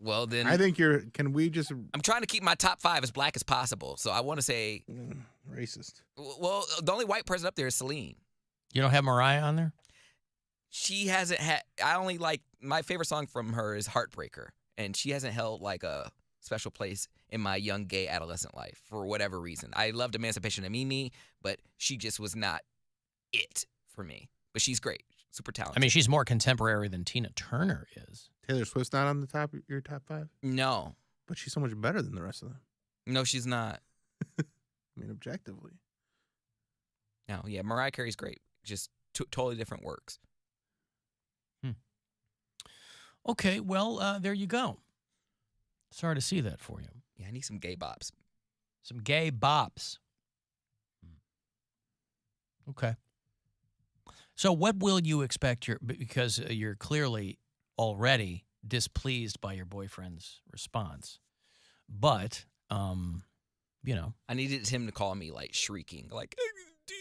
[SPEAKER 2] Well, then
[SPEAKER 8] I think I'm
[SPEAKER 2] trying to keep my top 5 as black as possible. So I want to say
[SPEAKER 8] racist.
[SPEAKER 2] Well, the only white person up there is Celine.
[SPEAKER 7] You don't have Mariah on there?
[SPEAKER 2] She hasn't had. I only my favorite song from her is Heartbreaker, and she hasn't held a special place in my young gay adolescent life for whatever reason. I loved Emancipation of Mimi, but she just was not it for me. But she's great. super talented.
[SPEAKER 7] I mean, she's more contemporary than Tina Turner is.
[SPEAKER 8] Taylor Swift's not on the top of your top 5?
[SPEAKER 2] No.
[SPEAKER 8] But she's so much better than the rest of them.
[SPEAKER 2] No, she's not.
[SPEAKER 8] I mean, objectively.
[SPEAKER 2] No, yeah, Mariah Carey's great. Just totally different works.
[SPEAKER 7] Okay, well, there you go. Sorry to see that for you.
[SPEAKER 2] Yeah, I need some gay bops.
[SPEAKER 7] Some gay bops. Okay. So what will you expect because you're clearly already displeased by your boyfriend's response. But, you know.
[SPEAKER 2] I needed him to call me, like, shrieking. Like,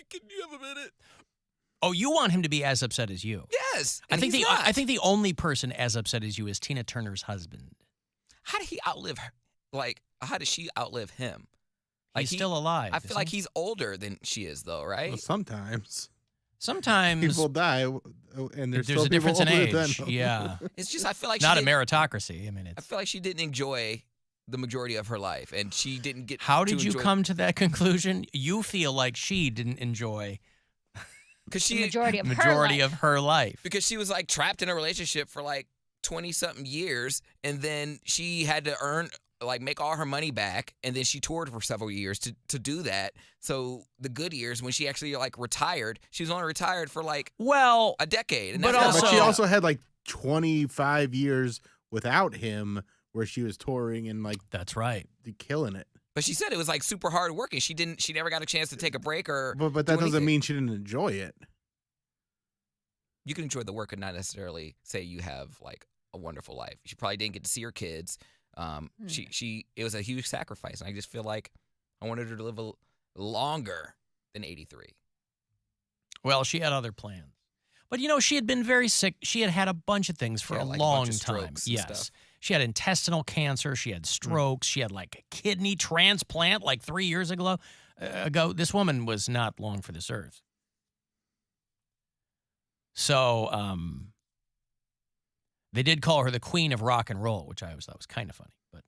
[SPEAKER 2] can you have a minute?
[SPEAKER 7] Oh, you want him to be as upset as you?
[SPEAKER 2] Yes.
[SPEAKER 7] I think the only person as upset as you is Tina Turner's husband.
[SPEAKER 2] How did he outlive her? Like, how did she outlive him? Like,
[SPEAKER 7] He's still alive.
[SPEAKER 2] I feel like he's older than she is, though, right?
[SPEAKER 8] Well, sometimes
[SPEAKER 7] people
[SPEAKER 8] die, and there's
[SPEAKER 7] a difference in age. Yeah,
[SPEAKER 2] it's just I feel like
[SPEAKER 7] not a meritocracy. I mean,
[SPEAKER 2] I feel like she didn't enjoy the majority of her life, and she didn't get.
[SPEAKER 7] How did you come to that conclusion? You feel like she didn't enjoy
[SPEAKER 2] because she
[SPEAKER 9] majority
[SPEAKER 7] of her life
[SPEAKER 2] because she was like trapped in a relationship for like 20-something years, and then she had to make all her money back, and then she toured for several years to do that. So the good years, when she actually like retired, she was only retired for like a decade. And
[SPEAKER 8] but she also had like 25 years without him, where she was touring and like
[SPEAKER 7] that's right,
[SPEAKER 8] killing it.
[SPEAKER 2] But she said it was like super hard work, and she never got a chance to take a break or.
[SPEAKER 8] But that doesn't mean she didn't enjoy it.
[SPEAKER 2] You can enjoy the work and not necessarily say you have like a wonderful life. She probably didn't get to see her kids. It was a huge sacrifice, and I just feel like I wanted her to live longer than 83.
[SPEAKER 7] Well, she had other plans, but you know, she had been very sick. She had had a bunch of things for a long time. Yes, she had intestinal cancer. She had strokes. She had like a kidney transplant like 3 years ago. This woman was not long for this earth. So, they did call her the Queen of Rock and Roll, which I always thought was kind of funny. But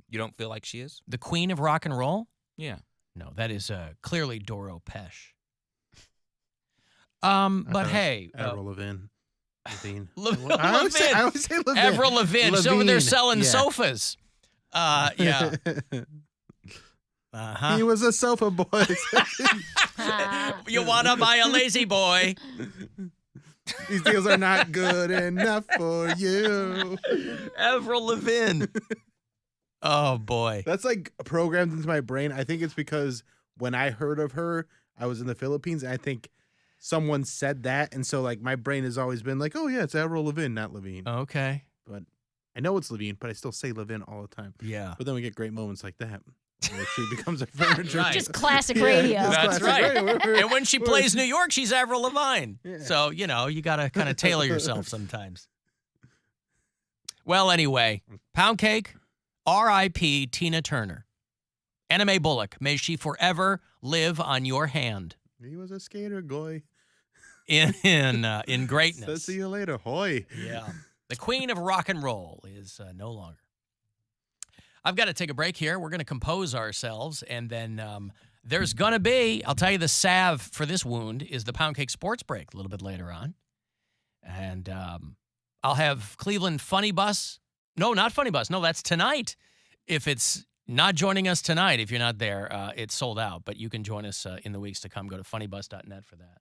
[SPEAKER 2] you don't feel like she is?
[SPEAKER 7] The Queen of Rock and Roll?
[SPEAKER 2] Yeah.
[SPEAKER 7] No, that is clearly Doro Pesh. But hey,
[SPEAKER 8] Avril Lavigne.
[SPEAKER 7] I always say Lavigne. Avril Lavigne. She's over there selling sofas. Yeah.
[SPEAKER 8] He was a sofa boy.
[SPEAKER 7] You wanna buy a lazy boy?
[SPEAKER 8] These deals are not good enough for you.
[SPEAKER 7] Avril Lavigne. Oh, boy.
[SPEAKER 8] That's like programmed into my brain. I think it's because when I heard of her, I was in the Philippines, and I think someone said that. And so, like, my brain has always been like, oh, yeah, it's Avril Lavigne, not Lavigne.
[SPEAKER 7] Okay.
[SPEAKER 8] But I know it's Lavigne, but I still say Lavigne all the time.
[SPEAKER 7] Yeah.
[SPEAKER 8] But then we get great moments like that. She becomes a furniture.
[SPEAKER 7] Right.
[SPEAKER 9] Just classic radio.
[SPEAKER 8] Yeah,
[SPEAKER 7] that's
[SPEAKER 8] classic
[SPEAKER 7] right.
[SPEAKER 8] radio.
[SPEAKER 7] And when she plays New York, she's Avril Lavigne.
[SPEAKER 8] Yeah.
[SPEAKER 7] So, you know, you got to kind of tailor yourself sometimes. Well, anyway, Poundcake, R.I.P. Tina Turner. Anime Bullock, may she forever live on your hand.
[SPEAKER 8] He was a skater boy.
[SPEAKER 7] In greatness.
[SPEAKER 8] So see you later, hoy.
[SPEAKER 7] Yeah. The Queen of Rock and Roll is no longer. I've got to take a break here. We're going to compose ourselves, and then there's going to be, I'll tell you, the salve for this wound is the Poundcake Sports Break a little bit later on. And I'll have Cleveland Funny Bus. No, not Funny Bus. No, that's tonight. If it's not joining us tonight, if you're not there, it's sold out. But you can join us in the weeks to come. Go to funnybus.net for that.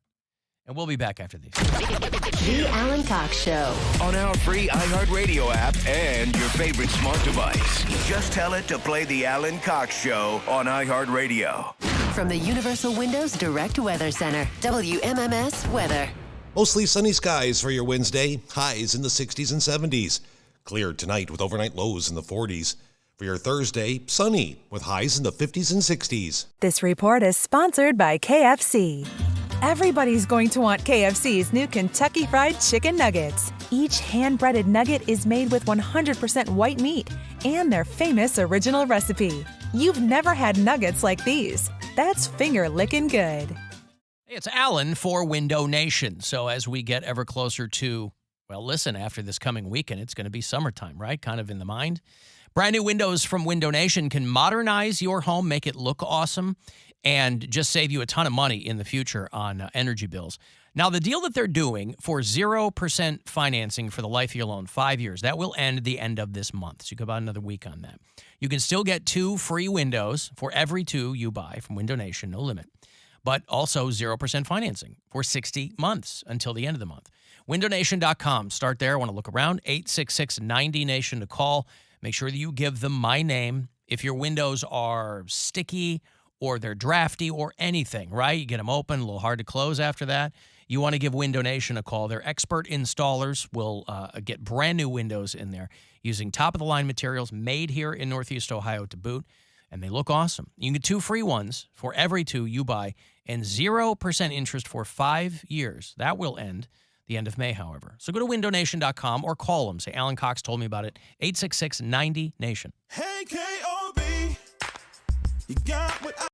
[SPEAKER 7] And we'll be back after these.
[SPEAKER 5] The Alan Cox Show.
[SPEAKER 6] On our free iHeartRadio app and your favorite smart device. Just tell it to play the Alan Cox Show on iHeartRadio.
[SPEAKER 5] From the Universal Windows Direct Weather Center, WMMS Weather.
[SPEAKER 12] Mostly sunny skies for your Wednesday. Highs in the 60s and 70s. Cleared tonight with overnight lows in the 40s. For your Thursday, sunny with highs in the 50s and 60s.
[SPEAKER 13] This report is sponsored by KFC. Everybody's going to want KFC's new Kentucky Fried Chicken Nuggets. Each hand-breaded nugget is made with 100% white meat and their famous original recipe. You've never had nuggets like these. That's finger-licking good.
[SPEAKER 7] Hey, it's Alan for Window Nation. So as we get ever closer to, well, listen, after this coming weekend, it's going to be summertime, right? Kind of in the mind. Brand new windows from Window Nation can modernize your home, make it look awesome, and just save you a ton of money in the future on energy bills. Now, the deal that they're doing for 0% financing for the life of your loan, 5 years, that will end at the end of this month. So you got about another week on that. You can still get 2 free windows for every 2 you buy from Window Nation, no limit. But also 0% financing for 60 months until the end of the month. WindowNation.com. Start there. I want to look around. 866-90-NATION to call. Make sure that you give them my name. If your windows are sticky or they're drafty or anything, right? You get them open, a little hard to close after that. You want to give Window Nation a call. Their expert installers will get brand new windows in there using top-of-the-line materials made here in Northeast Ohio to boot, and they look awesome. You can get 2 free ones for every 2 you buy and 0% interest for 5 years. That will end the end of May, however. So go to windownation.com or call them. Say, Alan Cox told me about it. 866-90-NATION.
[SPEAKER 14] Hey, K.O.B., you got what I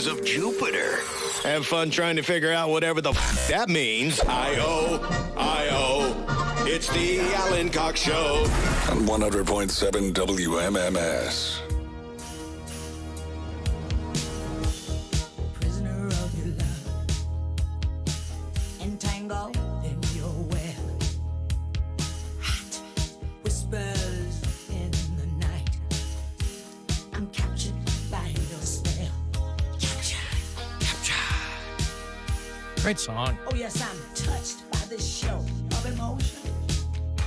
[SPEAKER 6] because of Jupiter. Have fun trying to figure out whatever the that means. I-O. It's the Alan Cox Show.
[SPEAKER 10] On 100.7 WMMS.
[SPEAKER 15] Prisoner of your love, entangled in your web. Hot whispers in the night. I'm captured by your spell. Capture.
[SPEAKER 7] Great song.
[SPEAKER 15] Oh yes, I'm touched by this show of emotion.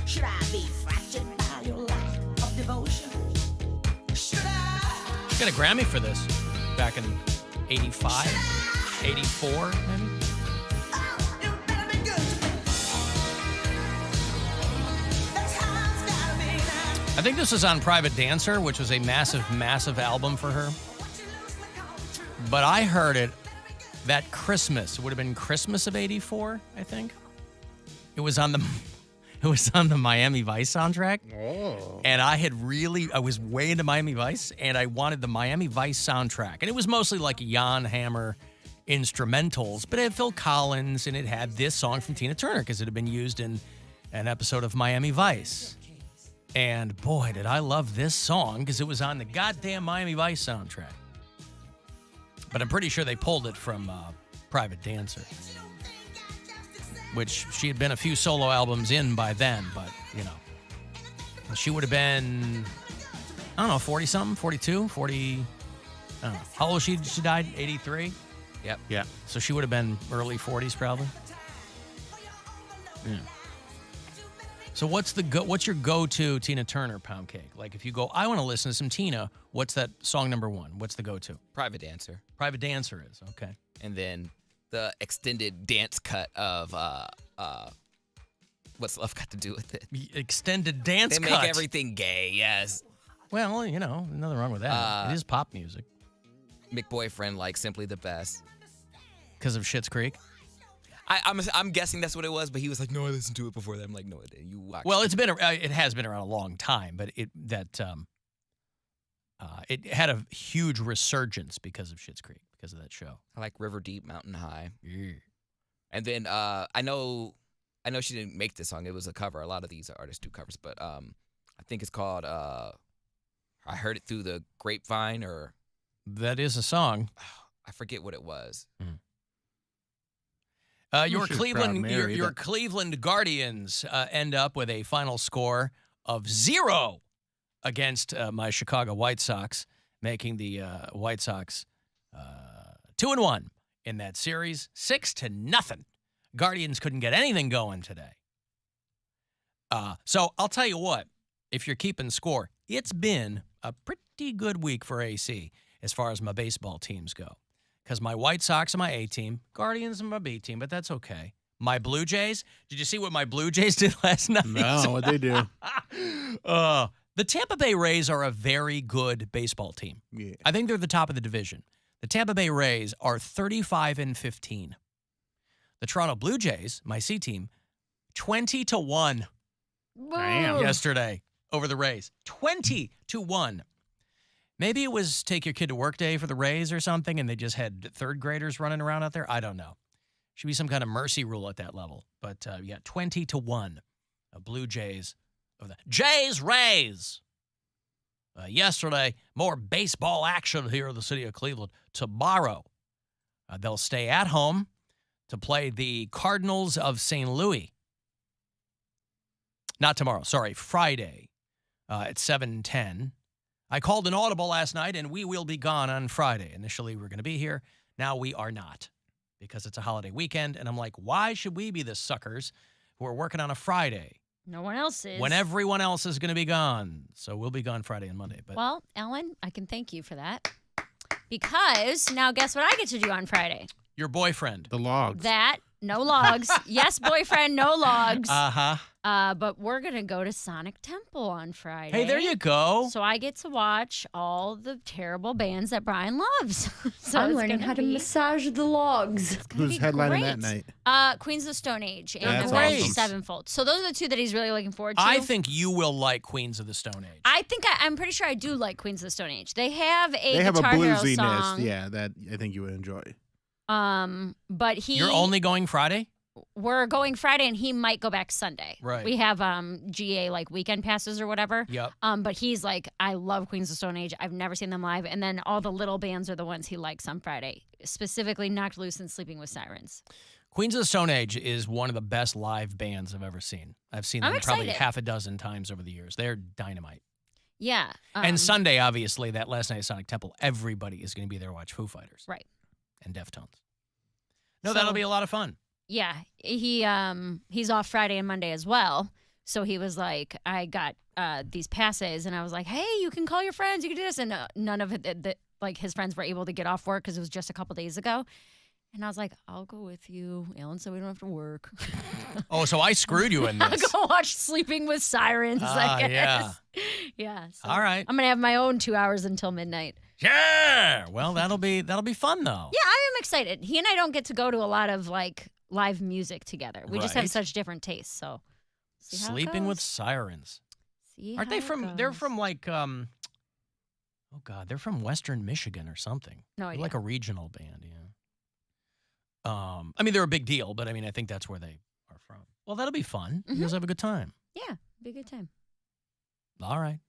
[SPEAKER 15] Should I be fractured by your lack of devotion? Should I?
[SPEAKER 7] She got a Grammy for this back in 85, 84, maybe. I think this was on Private Dancer, which was a massive, massive album for her. But I heard it that Christmas. It would have been Christmas of 84, I think. It was on the Miami Vice soundtrack.
[SPEAKER 8] Oh.
[SPEAKER 7] And I was way into Miami Vice, and I wanted the Miami Vice soundtrack. And it was mostly like Jan Hammer instrumentals, but it had Phil Collins, and it had this song from Tina Turner, because it had been used in an episode of Miami Vice. And boy, did I love this song, because it was on the goddamn Miami Vice soundtrack. But I'm pretty sure they pulled it from Private Dancer, which she had been a few solo albums in by then, but, you know. She would have been, I don't know, 40-something, 42, 40, I don't know. How old was she? She died 83?
[SPEAKER 2] Yep.
[SPEAKER 7] Yeah. So she would have been early 40s probably. Yeah. So what's your go-to Tina Turner Poundcake? Like if you go, I want to listen to some Tina, what's that song number one? What's the go-to?
[SPEAKER 2] Private Dancer.
[SPEAKER 7] Private Dancer is, okay.
[SPEAKER 2] And then the extended dance cut of What's Love Got to Do with It?
[SPEAKER 7] Extended dance
[SPEAKER 2] cut. They make everything gay, yes.
[SPEAKER 7] Well, you know, nothing wrong with that. It is pop music.
[SPEAKER 2] McBoyfriend, like Simply the Best.
[SPEAKER 7] Because of Schitt's Creek?
[SPEAKER 2] I'm guessing that's what it was, but he was like, no, I listened to it before that. I'm like, no, it didn't. You watched
[SPEAKER 7] Well, it has been around a long time, but it had a huge resurgence because of Schitt's Creek, because of that show.
[SPEAKER 2] I like River Deep, Mountain High.
[SPEAKER 7] Yeah.
[SPEAKER 2] And then I know she didn't make this song. It was a cover. A lot of these artists do covers, but I think it's called I Heard It Through the Grapevine, or
[SPEAKER 7] that is a song.
[SPEAKER 2] I forget what it was.
[SPEAKER 7] Your Cleveland Guardians end up with a final score of 0 against my Chicago White Sox, making the White Sox 2-1 in that series, 6-0. Guardians couldn't get anything going today. So I'll tell you what, if you're keeping score, it's been a pretty good week for AC as far as my baseball teams go. Because my White Sox are my A team, Guardians are my B team, but that's okay. My Blue Jays, did you see what my Blue Jays did last night?
[SPEAKER 8] No, what'd they do?
[SPEAKER 7] The Tampa Bay Rays are a very good baseball team.
[SPEAKER 8] Yeah.
[SPEAKER 7] I think they're the top of the division. The Tampa Bay Rays are 35-15. The Toronto Blue Jays, my C team, 20-1.
[SPEAKER 9] Damn.
[SPEAKER 7] Yesterday over the Rays. 20-1. Maybe it was take your kid to work day for the Rays or something, and they just had third graders running around out there. I don't know. Should be some kind of mercy rule at that level. But, 20-1. Blue Jays. Jays, Rays. Yesterday, more baseball action here in the city of Cleveland. Tomorrow, they'll stay at home to play the Cardinals of St. Louis. Not tomorrow, sorry, Friday at 7:10. I called an audible last night, and we will be gone on Friday. Initially, we were going to be here. Now we are not, because it's a holiday weekend. And I'm like, why should we be the suckers who are working on a Friday?
[SPEAKER 9] No one else is.
[SPEAKER 7] When everyone else is going to be gone. So we'll be gone Friday and Monday. But
[SPEAKER 9] well, Ellen, I can thank you for that. Because now guess what I get to do on Friday?
[SPEAKER 7] Your boyfriend.
[SPEAKER 8] The logs.
[SPEAKER 9] No logs. Yes, boyfriend, no logs.
[SPEAKER 7] Uh-huh.
[SPEAKER 9] But we're going to go to Sonic Temple on Friday.
[SPEAKER 7] Hey, there you go.
[SPEAKER 9] So I get to watch all the terrible bands that Brian loves. So
[SPEAKER 16] I'm
[SPEAKER 9] it's
[SPEAKER 16] learning
[SPEAKER 9] gonna
[SPEAKER 16] how to
[SPEAKER 9] be-
[SPEAKER 16] massage the logs.
[SPEAKER 8] Who's headlining that night?
[SPEAKER 9] Queens of the Stone Age and
[SPEAKER 8] That's
[SPEAKER 9] Avenged
[SPEAKER 8] awesome.
[SPEAKER 9] Sevenfold. So those are the two that he's really looking forward to.
[SPEAKER 7] I think you will like Queens of the Stone Age.
[SPEAKER 9] I think I'm pretty sure I do like Queens of the Stone Age. They have a
[SPEAKER 8] They have a
[SPEAKER 9] Guitar Hero
[SPEAKER 8] bluesiness,
[SPEAKER 9] song.
[SPEAKER 8] yeah, that I think you would enjoy.
[SPEAKER 9] But
[SPEAKER 7] You're only going Friday?
[SPEAKER 9] We're going Friday, and he might go back Sunday.
[SPEAKER 7] Right.
[SPEAKER 9] We have GA like weekend passes or whatever.
[SPEAKER 7] Yep.
[SPEAKER 9] But he's like, I love Queens of Stone Age. I've never seen them live, and then all the little bands are the ones he likes on Friday, specifically Knocked Loose and Sleeping with Sirens.
[SPEAKER 7] Queens of the Stone Age is one of the best live bands I've ever seen. I've seen them
[SPEAKER 9] I'm
[SPEAKER 7] probably
[SPEAKER 9] excited.
[SPEAKER 7] half a dozen times over the years. They're dynamite.
[SPEAKER 9] Yeah.
[SPEAKER 7] And Sunday, obviously, that last night at Sonic Temple, everybody is going to be there to watch Foo Fighters.
[SPEAKER 9] Right.
[SPEAKER 7] And Deftones. No,
[SPEAKER 9] So-
[SPEAKER 7] that'll be a lot of fun.
[SPEAKER 9] Yeah, he's off Friday and Monday as well. So he was like, I got these passes, and I was like, hey, you can call your friends, you can do this, and none of it, like his friends were able to get off work because it was just a couple days ago. And I was like, I'll go with you, Alan, so we don't have to work.
[SPEAKER 7] Oh, so I screwed you in
[SPEAKER 9] I'll
[SPEAKER 7] this.
[SPEAKER 9] go watch Sleeping with Sirens, I guess. Yeah. So
[SPEAKER 7] All right.
[SPEAKER 9] I'm gonna have my own 2 hours until midnight.
[SPEAKER 7] Yeah. Well, that'll be fun though.
[SPEAKER 9] Yeah, I am excited. He and I don't get to go to a lot of like live music together. We just have
[SPEAKER 7] Right.
[SPEAKER 9] such different tastes. So see how it
[SPEAKER 7] Sleeping with
[SPEAKER 9] goes.
[SPEAKER 7] Sirens.
[SPEAKER 9] See
[SPEAKER 7] Aren't
[SPEAKER 9] how
[SPEAKER 7] they
[SPEAKER 9] it
[SPEAKER 7] from? They're
[SPEAKER 9] goes.
[SPEAKER 7] from like oh God, they're from Western Michigan or something.
[SPEAKER 9] No
[SPEAKER 7] They're
[SPEAKER 9] idea.
[SPEAKER 7] like a regional band. Yeah. I mean, they're a big deal, but I mean, I think that's where they are from. Well, that'll be fun. You guys have a good time.
[SPEAKER 9] Yeah, be a good time.
[SPEAKER 7] All right.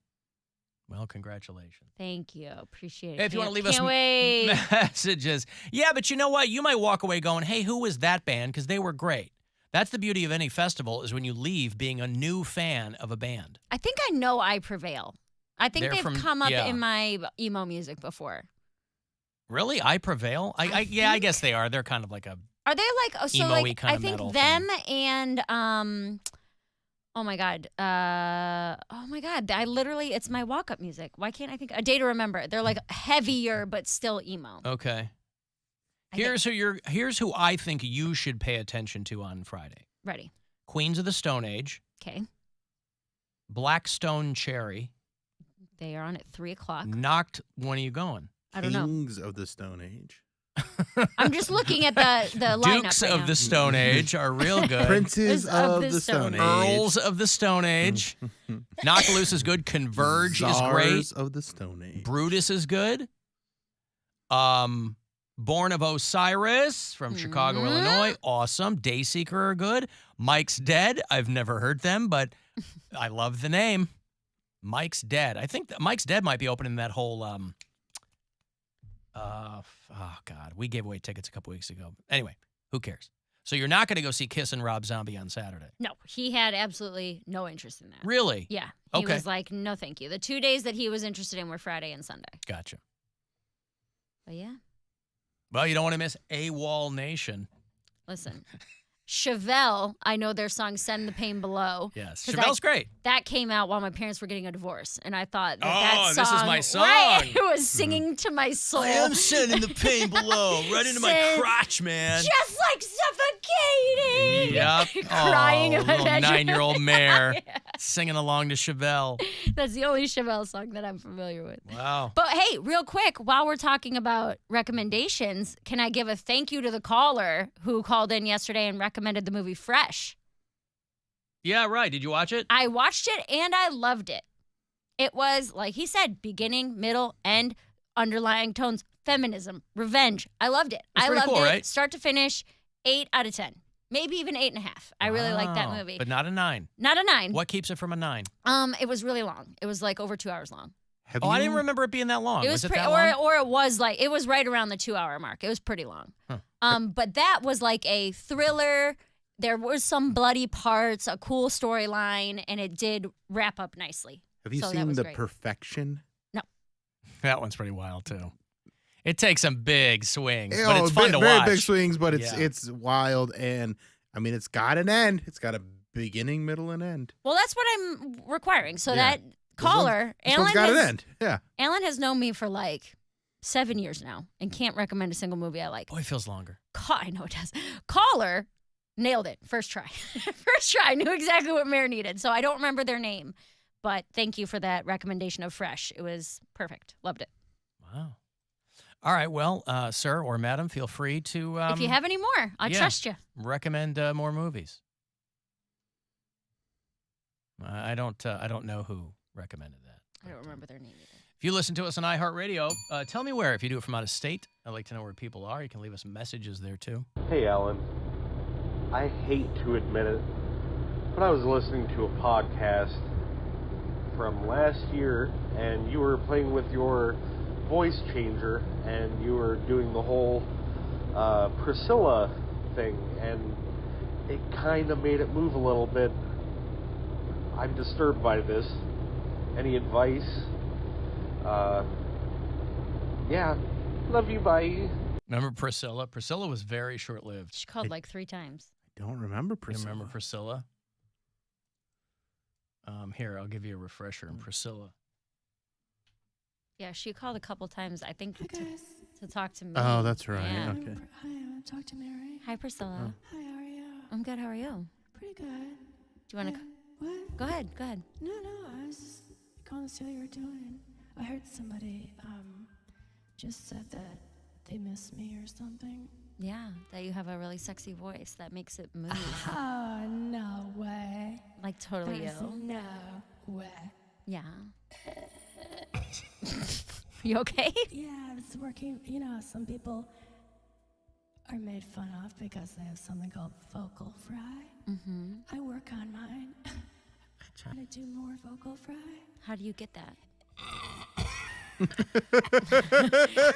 [SPEAKER 7] Well, congratulations.
[SPEAKER 9] Thank you. Appreciate it.
[SPEAKER 7] Hey, if you want to leave us
[SPEAKER 9] Can't wait.
[SPEAKER 7] messages. Yeah, but you know what? You might walk away going, hey, who was that band? Because they were great. That's the beauty of any festival is when you leave being a new fan of a band.
[SPEAKER 9] I think I know I Prevail. I think
[SPEAKER 7] They're
[SPEAKER 9] they've
[SPEAKER 7] from-
[SPEAKER 9] come up
[SPEAKER 7] yeah.
[SPEAKER 9] in my emo music before.
[SPEAKER 7] Really? I Prevail? I guess they are. They're kind of like a
[SPEAKER 9] Are they like so
[SPEAKER 7] emo-y
[SPEAKER 9] like
[SPEAKER 7] kind
[SPEAKER 9] I
[SPEAKER 7] of
[SPEAKER 9] think
[SPEAKER 7] metal
[SPEAKER 9] them and oh my god I literally it's my walk up music. Why can't I think a Day to Remember? They're like heavier but still emo.
[SPEAKER 7] Okay. Here's who I think you should pay attention to on Friday.
[SPEAKER 9] Ready.
[SPEAKER 7] Queens of the Stone Age,
[SPEAKER 9] Okay.
[SPEAKER 7] Blackstone Cherry,
[SPEAKER 9] They are on at 3:00.
[SPEAKER 7] Knocked. When are you going?
[SPEAKER 9] I don't know.
[SPEAKER 8] Kings of the Stone Age.
[SPEAKER 9] I'm just looking at the lineup
[SPEAKER 7] Dukes
[SPEAKER 9] right
[SPEAKER 7] of
[SPEAKER 9] now.
[SPEAKER 7] the Stone Age are real good.
[SPEAKER 8] Princes of the Stone Age.
[SPEAKER 7] Earls of the Stone Age. Knock Loose is good. Converge is great.
[SPEAKER 8] Czars of the Stone Age.
[SPEAKER 7] Brutus is good. Born of Osiris from Chicago, Illinois. Awesome. Dayseeker are good. Mike's Dead. I've never heard them, but I love the name. Mike's Dead. I think that Mike's Dead might be opening that whole oh God, we gave away tickets a couple weeks ago. Anyway, who cares? So you're not going to go see Kiss and Rob Zombie on Saturday.
[SPEAKER 9] No, he had absolutely no interest in that.
[SPEAKER 7] Really?
[SPEAKER 9] Yeah. He
[SPEAKER 7] Okay.
[SPEAKER 9] was like, no, thank you. The 2 days that he was interested in were Friday and Sunday.
[SPEAKER 7] Gotcha.
[SPEAKER 9] But yeah,
[SPEAKER 7] Well, you don't want to miss AWOL Nation.
[SPEAKER 9] listen. Chevelle, I know their song "Send the Pain Below."
[SPEAKER 7] Yes,
[SPEAKER 9] 'Cause
[SPEAKER 7] Chevelle's great.
[SPEAKER 9] That came out while my parents were getting a divorce, and I thought that
[SPEAKER 7] Oh,
[SPEAKER 9] that
[SPEAKER 7] this is
[SPEAKER 9] song,
[SPEAKER 7] my song.
[SPEAKER 9] Right, it was singing to my soul.
[SPEAKER 7] I am sending the pain below, right into my
[SPEAKER 9] Send-
[SPEAKER 7] crotch, man.
[SPEAKER 9] Just like suffocating.
[SPEAKER 7] Yep.
[SPEAKER 9] Crying
[SPEAKER 7] oh,
[SPEAKER 9] in my
[SPEAKER 7] little
[SPEAKER 9] bedroom.
[SPEAKER 7] 9-year-old mare singing along to Chevelle.
[SPEAKER 9] That's the only Chevelle song that I'm familiar with.
[SPEAKER 7] Wow.
[SPEAKER 9] But hey, real quick, while we're talking about recommendations, can I give a thank you to the caller who called in yesterday and recommended the movie Fresh?
[SPEAKER 7] Yeah, right. Did you watch it?
[SPEAKER 9] I watched it and I loved it. It was, like he said, beginning, middle, end, underlying tones, feminism, revenge. I loved it.
[SPEAKER 7] It's
[SPEAKER 9] I
[SPEAKER 7] pretty
[SPEAKER 9] loved
[SPEAKER 7] cool,
[SPEAKER 9] it.
[SPEAKER 7] right?
[SPEAKER 9] Start to finish, 8 out of 10. Maybe even 8.5. I really like that
[SPEAKER 7] Wow.
[SPEAKER 9] movie.
[SPEAKER 7] But not a 9.
[SPEAKER 9] Not a 9.
[SPEAKER 7] What keeps it from a 9?
[SPEAKER 9] It was really long. It was like over 2 hours long.
[SPEAKER 7] I didn't remember it being that long.
[SPEAKER 9] It was
[SPEAKER 7] it
[SPEAKER 9] pretty,
[SPEAKER 7] that long?
[SPEAKER 9] or it was like it was right around the 2 hour mark. It was pretty long. But that was like a thriller. There was some bloody parts, a cool storyline, and it did wrap up nicely.
[SPEAKER 8] Have you
[SPEAKER 9] So that
[SPEAKER 8] seen
[SPEAKER 9] was
[SPEAKER 8] The
[SPEAKER 9] great.
[SPEAKER 8] Perfection?
[SPEAKER 9] No.
[SPEAKER 7] That one's pretty wild, too. It takes some big swings,
[SPEAKER 8] Yeah,
[SPEAKER 7] but it's fun to
[SPEAKER 8] very
[SPEAKER 7] watch.
[SPEAKER 8] big swings, but it's
[SPEAKER 7] Yeah.
[SPEAKER 8] it's wild, and I mean it's got an end. It's got a beginning, middle, and end.
[SPEAKER 9] Well, that's what I'm requiring. So
[SPEAKER 8] Yeah.
[SPEAKER 9] that caller,
[SPEAKER 8] This one's
[SPEAKER 9] Alan
[SPEAKER 8] got
[SPEAKER 9] has,
[SPEAKER 8] an end. Yeah.
[SPEAKER 9] Alan has known me for like 7 years now and can't recommend a single movie I like.
[SPEAKER 7] Boy, it feels longer.
[SPEAKER 9] I know it does. Caller nailed it. First try. First try. I knew exactly what Mare needed. So I don't remember their name. But thank you for that recommendation of Fresh. It was perfect. Loved it.
[SPEAKER 7] Wow. All right. Well, sir or madam, feel free to.
[SPEAKER 9] If you have any more, I trust you.
[SPEAKER 7] Recommend more movies. I don't know who recommended that.
[SPEAKER 9] I don't remember their name either.
[SPEAKER 7] If you listen to us on iHeartRadio, tell me where. If you do it from out of state, I'd like to know where people are. You can leave us messages there too.
[SPEAKER 3] Hey, Alan. I hate to admit it, but I was listening to a podcast from last year, and you were playing with your voice changer, and you were doing the whole Priscilla thing, and it kind of made it move a little bit. I'm disturbed by this. Any advice? Yeah. Love you, bye.
[SPEAKER 7] Remember Priscilla? Priscilla was very short-lived.
[SPEAKER 9] She called like 3 times.
[SPEAKER 8] I don't remember Priscilla.
[SPEAKER 7] You remember Priscilla? Here, I'll give you a refresher on Priscilla.
[SPEAKER 9] Yeah, she called a couple times, I think, to talk to me.
[SPEAKER 8] Oh, that's right.
[SPEAKER 9] Yeah.
[SPEAKER 8] Okay.
[SPEAKER 16] Hi, I want to talk to Mary.
[SPEAKER 9] Hi, Priscilla.
[SPEAKER 16] Hi, how are you?
[SPEAKER 9] I'm good. How are you?
[SPEAKER 16] Pretty good.
[SPEAKER 9] Do you want to...
[SPEAKER 16] What?
[SPEAKER 9] Go ahead. Go ahead.
[SPEAKER 16] No, I was just calling to see how you were doing. I heard somebody just said that they miss me or something.
[SPEAKER 9] Yeah, that you have a really sexy voice that makes it move.
[SPEAKER 16] Oh, no way.
[SPEAKER 9] Like totally
[SPEAKER 16] There's
[SPEAKER 9] you.
[SPEAKER 16] no way.
[SPEAKER 9] Yeah. You okay?
[SPEAKER 16] Yeah, I was working. You know, some people are made fun of because they have something called vocal fry.
[SPEAKER 9] Mm-hmm.
[SPEAKER 16] I work on mine. Trying to do more vocal fry.
[SPEAKER 9] How do you get that?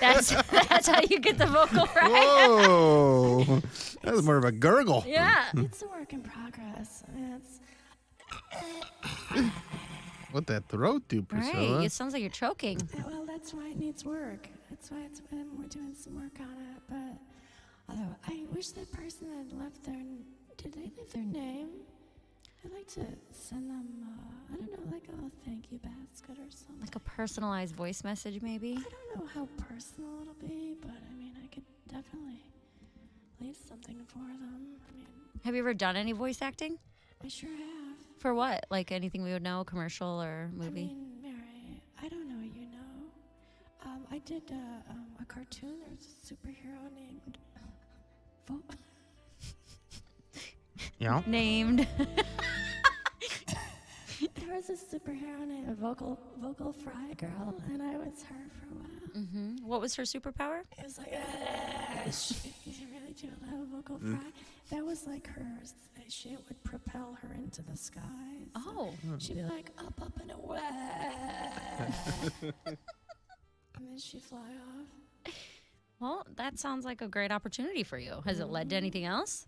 [SPEAKER 9] that's how you get the vocal fry.
[SPEAKER 8] Whoa, that was more of a gurgle.
[SPEAKER 9] Yeah.
[SPEAKER 16] It's a work in progress. I mean, it's
[SPEAKER 8] What that throat do, Priscilla?
[SPEAKER 9] Right. It sounds like you're choking.
[SPEAKER 16] Well, that's why it needs work. That's why we're doing some work on it. But although I wish that person had left their. Did they leave their name? I'd like to send them, I don't know, like a little thank you basket or something.
[SPEAKER 9] Like a personalized voice message, maybe?
[SPEAKER 16] I don't know how personal it'll be, but I mean, I could definitely leave something for them. I mean,
[SPEAKER 9] Have you ever done any voice acting?
[SPEAKER 16] I sure have.
[SPEAKER 9] For what? Like anything we would know, commercial or movie?
[SPEAKER 16] I mean, Mary, I don't know, you know. I did a cartoon. There was a superhero named
[SPEAKER 8] Yeah.
[SPEAKER 9] Named.
[SPEAKER 16] There was a superhero named Vocal Fry Girl, and I was her for a while.
[SPEAKER 9] Mm-hmm. What was her superpower?
[SPEAKER 16] It was like, she really do love vocal fry. That was like hers. It would propel her into the skies.
[SPEAKER 9] Oh.
[SPEAKER 16] She'd be like, up and away. And then she'd fly off.
[SPEAKER 9] Well, that sounds like a great opportunity for you. Has it led to anything else?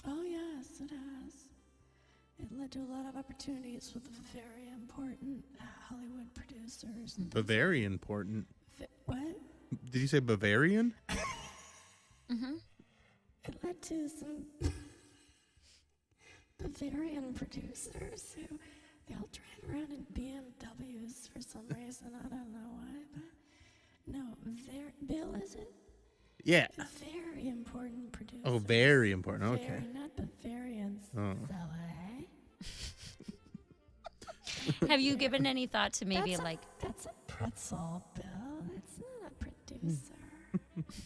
[SPEAKER 16] Oh, yes, it has. It led to a lot of opportunities with very important Hollywood producers.
[SPEAKER 8] Bavarian important.
[SPEAKER 16] What?
[SPEAKER 8] Did you say Bavarian?
[SPEAKER 9] Mm-hmm.
[SPEAKER 16] It led to some Bavarian producers who they all drive around in BMWs for some reason. I don't know why, but no, Bill, is it?
[SPEAKER 8] Yeah.
[SPEAKER 16] Very important producer.
[SPEAKER 8] Oh, very important. Okay.
[SPEAKER 16] Very, not Bavarians.
[SPEAKER 8] Oh.
[SPEAKER 9] Have you given any thought to maybe
[SPEAKER 16] That's a pretzel, Bill. It's not a producer.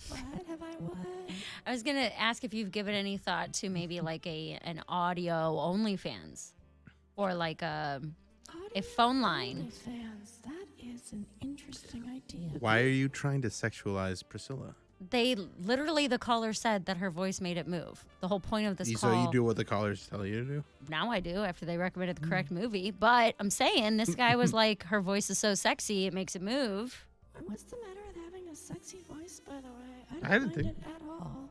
[SPEAKER 16] What? Have I what?
[SPEAKER 9] I was gonna ask if you've given any thought to maybe like an audio OnlyFans, or like a phone line.
[SPEAKER 16] OnlyFans. That is an interesting idea.
[SPEAKER 8] Why are you trying to sexualize Priscilla?
[SPEAKER 9] They literally, the caller said that her voice made it move. The whole point of this call.
[SPEAKER 8] So you do what the callers tell you to do?
[SPEAKER 9] Now I do, after they recommended the correct movie. But I'm saying this guy was like, her voice is so sexy, it makes it move.
[SPEAKER 16] What's the matter with having a sexy voice, by the way?
[SPEAKER 8] I didn't think
[SPEAKER 16] it at all.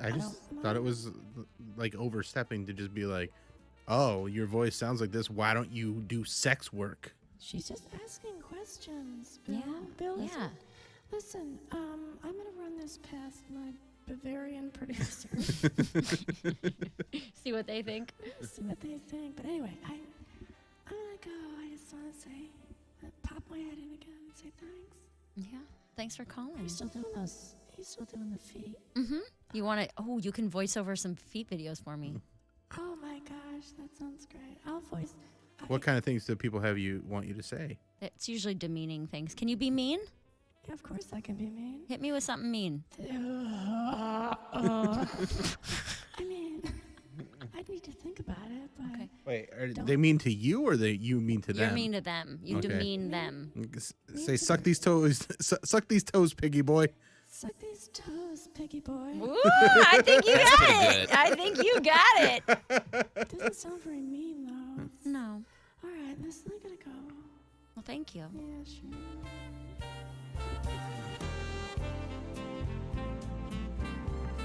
[SPEAKER 8] I just thought it was like overstepping to just be like, oh, your voice sounds like this. Why don't you do sex work?
[SPEAKER 16] She's just asking questions, Bill.
[SPEAKER 9] Yeah.
[SPEAKER 16] Bill,
[SPEAKER 9] yeah.
[SPEAKER 16] Listen, I'm going to run this past my Bavarian producer.
[SPEAKER 9] See what they think.
[SPEAKER 16] See what they think. But anyway, I'm going to go. I just want to say, pop my head in again and say thanks.
[SPEAKER 9] Yeah. Thanks for calling.
[SPEAKER 16] Are you still doing those? Are you still doing the feet?
[SPEAKER 9] Mm-hmm. You want to? Oh, you can voice over some feet videos for me.
[SPEAKER 16] Oh my gosh, that sounds great. I'll voice.
[SPEAKER 8] What kind of things do people want you to say?
[SPEAKER 9] It's usually demeaning things. Can you be mean?
[SPEAKER 16] Yeah, of course I can be mean.
[SPEAKER 9] Hit me with something mean.
[SPEAKER 16] I mean, I'd need to think about it, but.
[SPEAKER 9] Okay.
[SPEAKER 8] Wait, are they mean to you or you mean to them?
[SPEAKER 9] You're mean to them. You
[SPEAKER 8] Okay.
[SPEAKER 9] demean them.
[SPEAKER 8] Say, suck these toes, suck these toes, piggy boy.
[SPEAKER 16] Suck these toes, piggy boy.
[SPEAKER 9] Ooh, I think you got it. I think you got it.
[SPEAKER 16] Doesn't sound very mean, though.
[SPEAKER 9] No.
[SPEAKER 16] All right, listen, I gotta go.
[SPEAKER 9] Well, thank you.
[SPEAKER 16] Yeah, sure.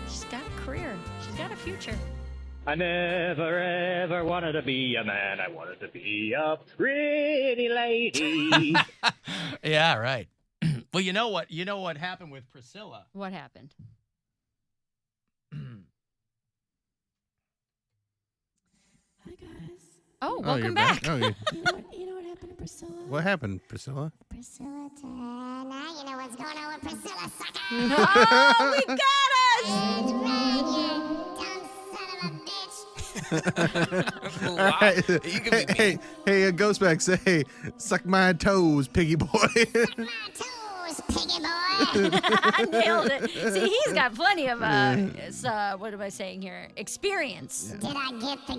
[SPEAKER 9] She's got a career. She's got a future.
[SPEAKER 17] I never ever wanted to be a man. I wanted to be a pretty lady.
[SPEAKER 7] Yeah, right. Well, you know what? You know what happened with Priscilla?
[SPEAKER 9] What happened?
[SPEAKER 16] Hi, guys.
[SPEAKER 9] Oh,
[SPEAKER 8] you're
[SPEAKER 9] welcome back.
[SPEAKER 8] Oh,
[SPEAKER 16] You know what happened to Priscilla?
[SPEAKER 8] what happened, Priscilla?
[SPEAKER 18] Priscilla, now you know what's going on with Priscilla, sucker.
[SPEAKER 9] Oh, we got us.
[SPEAKER 18] It's right, you dumb son of a bitch.
[SPEAKER 8] All right. Hey, Ghostback, say, suck my toes, piggy boy.
[SPEAKER 18] Toes, piggy boy.
[SPEAKER 9] Nailed it. See, he's got plenty of, what am I saying here? Experience.
[SPEAKER 18] Did I get the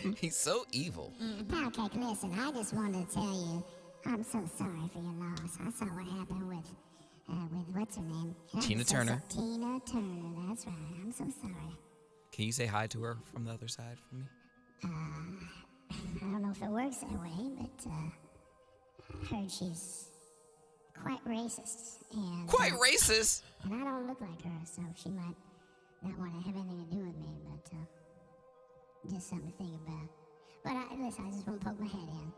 [SPEAKER 18] gig?
[SPEAKER 2] He's so evil.
[SPEAKER 18] Poundcake, listen, I just wanted to tell you, I'm so sorry for your loss. I saw what happened with what's her name?
[SPEAKER 2] Tina Turner.
[SPEAKER 18] Tina Turner, that's right. I'm so sorry.
[SPEAKER 2] Can you say hi to her from the other side for me?
[SPEAKER 18] I don't know if it works that way, but I heard she's quite racist. And
[SPEAKER 2] Quite racist?
[SPEAKER 18] And I don't look like her, so she might not want to have anything to do with me, but just something to think about. But listen, I just want to poke my head in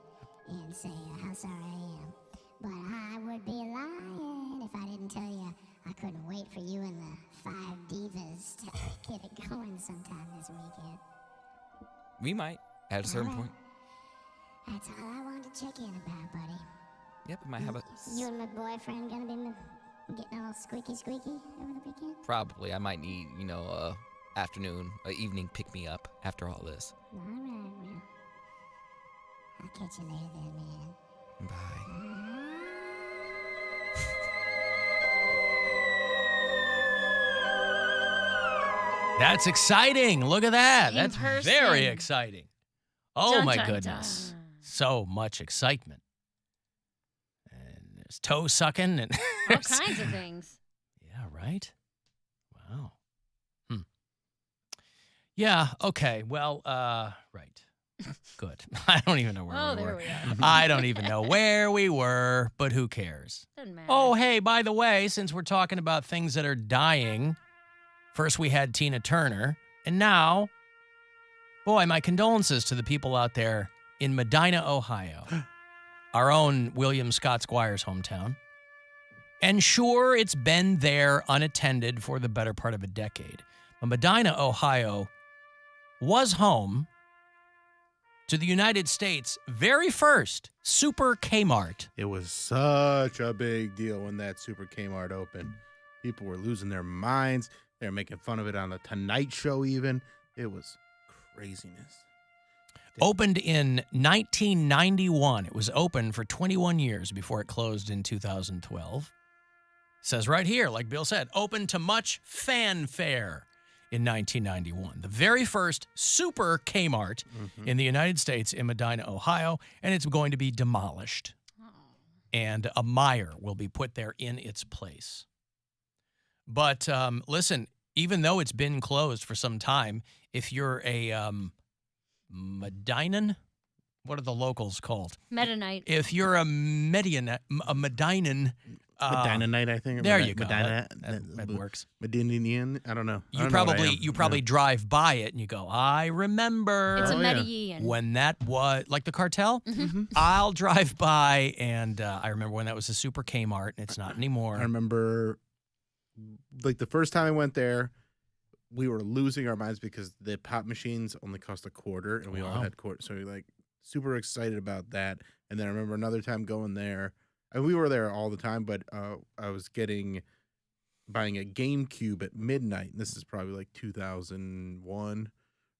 [SPEAKER 18] and say how sorry I am. But I would be lying if I didn't tell you I couldn't wait for you and the 5 divas to get it going sometime this weekend.
[SPEAKER 2] We might, at a certain
[SPEAKER 18] All right.
[SPEAKER 2] point.
[SPEAKER 18] That's all I wanted to check in about, buddy.
[SPEAKER 2] Yep, I might have a...
[SPEAKER 18] You and my boyfriend gonna be getting all squeaky over the weekend?
[SPEAKER 2] Probably. I might need, afternoon, evening pick-me-up after all this.
[SPEAKER 18] All right, well. I'll catch you later then, man.
[SPEAKER 2] Bye.
[SPEAKER 7] That's exciting. Look at that.
[SPEAKER 9] In
[SPEAKER 7] That's
[SPEAKER 9] person.
[SPEAKER 7] very exciting. Oh,
[SPEAKER 9] Dun,
[SPEAKER 7] my
[SPEAKER 9] dun,
[SPEAKER 7] goodness.
[SPEAKER 9] dun.
[SPEAKER 7] So much excitement. And there's toe sucking and
[SPEAKER 9] All kinds of things.
[SPEAKER 7] Yeah, right? Wow. Yeah, okay. Well, right. Good. I don't even know where we
[SPEAKER 9] there
[SPEAKER 7] were.
[SPEAKER 9] we are.
[SPEAKER 7] I don't even know where we were, but who cares?
[SPEAKER 9] Doesn't matter.
[SPEAKER 7] Oh, hey, by the way, since we're talking about things that are dying, first we had Tina Turner, and now, boy, my condolences to the people out there in Medina, Ohio, our own William Scott Squire's hometown. And sure, it's been there unattended for the better part of a decade. But Medina, Ohio was home to the United States' very first Super Kmart.
[SPEAKER 8] It was such a big deal when that Super Kmart opened. People were losing their minds. They were making fun of it on the Tonight Show even. It was craziness.
[SPEAKER 7] Opened in 1991. It was open for 21 years before it closed in 2012. Says right here, like Bill said, opened to much fanfare in 1991. The very first Super Kmart in the United States in Medina, Ohio, and it's going to be demolished. And a Meijer will be put there in its place. But listen, even though it's been closed for some time, if you're a Medinan, what are the locals called?
[SPEAKER 9] Mennonite.
[SPEAKER 7] If you're a Medinan,
[SPEAKER 8] Medina-nite, I think.
[SPEAKER 7] There you go.
[SPEAKER 8] Medina,
[SPEAKER 7] That works.
[SPEAKER 8] Medinian, I don't know.
[SPEAKER 7] You probably drive by it and you go, I remember.
[SPEAKER 9] It's a Medellin.
[SPEAKER 7] When that was, like the cartel, I'll drive by and I remember when that was a Super Kmart and it's not anymore.
[SPEAKER 8] I remember, like, the first time I went there, we were losing our minds because the pop machines only cost $0.25 and we all had quarters. So we like super excited about that. And then I remember another time going there, and we were there all the time, but I was getting buying a GameCube at midnight. And this is probably like 2001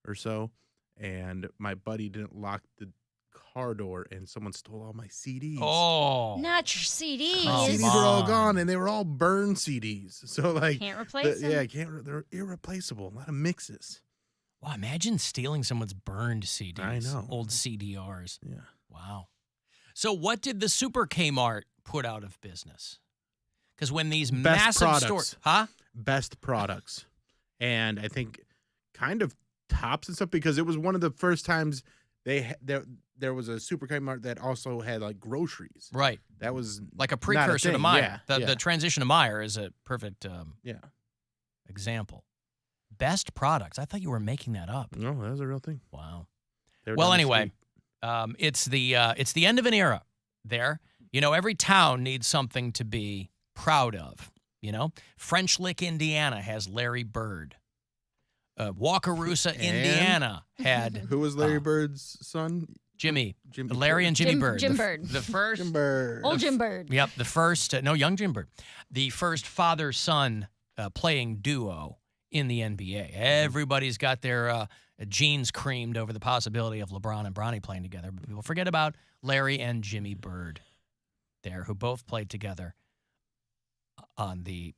[SPEAKER 8] or so. And my buddy didn't lock the car door, and someone stole all my CDs.
[SPEAKER 7] Oh.
[SPEAKER 9] Not your CDs.
[SPEAKER 8] My CDs were all gone, and they were all burned CDs. So, like,
[SPEAKER 9] Can't replace them.
[SPEAKER 8] Yeah, they're irreplaceable. A lot of mixes.
[SPEAKER 7] Wow, imagine stealing someone's burned CDs.
[SPEAKER 8] I know.
[SPEAKER 7] Old CDRs.
[SPEAKER 8] Yeah.
[SPEAKER 7] Wow. So what did the Super Kmart put out of business? Because when these massive stores... Huh?
[SPEAKER 8] Best products. And I think kind of tops and stuff, because it was one of the first times there was a Super Kmart that also had, like, groceries.
[SPEAKER 7] Right.
[SPEAKER 8] That was
[SPEAKER 7] like a precursor to Meijer.
[SPEAKER 8] Yeah,
[SPEAKER 7] The transition to Meijer is a perfect example. Best products. I thought you were making that up.
[SPEAKER 8] No, that was a real thing.
[SPEAKER 7] Wow.
[SPEAKER 8] Well,
[SPEAKER 7] anyway, it's the end of an era there. You know, every town needs something to be proud of. You know, French Lick, Indiana has Larry Bird. Wakarusa, Indiana had...
[SPEAKER 8] Who was Larry Bird's son?
[SPEAKER 7] Jimmy. Larry and Jimmy Bird.
[SPEAKER 9] Jim Bird.
[SPEAKER 7] The first...
[SPEAKER 8] Jim Bird.
[SPEAKER 9] Old Jim Bird.
[SPEAKER 7] Yep, the first... young Jim Bird. The first father-son playing duo in the NBA. Everybody's got their genes creamed over the possibility of LeBron and Bronny playing together. But people forget about Larry and Jimmy Bird there, who both played together on the...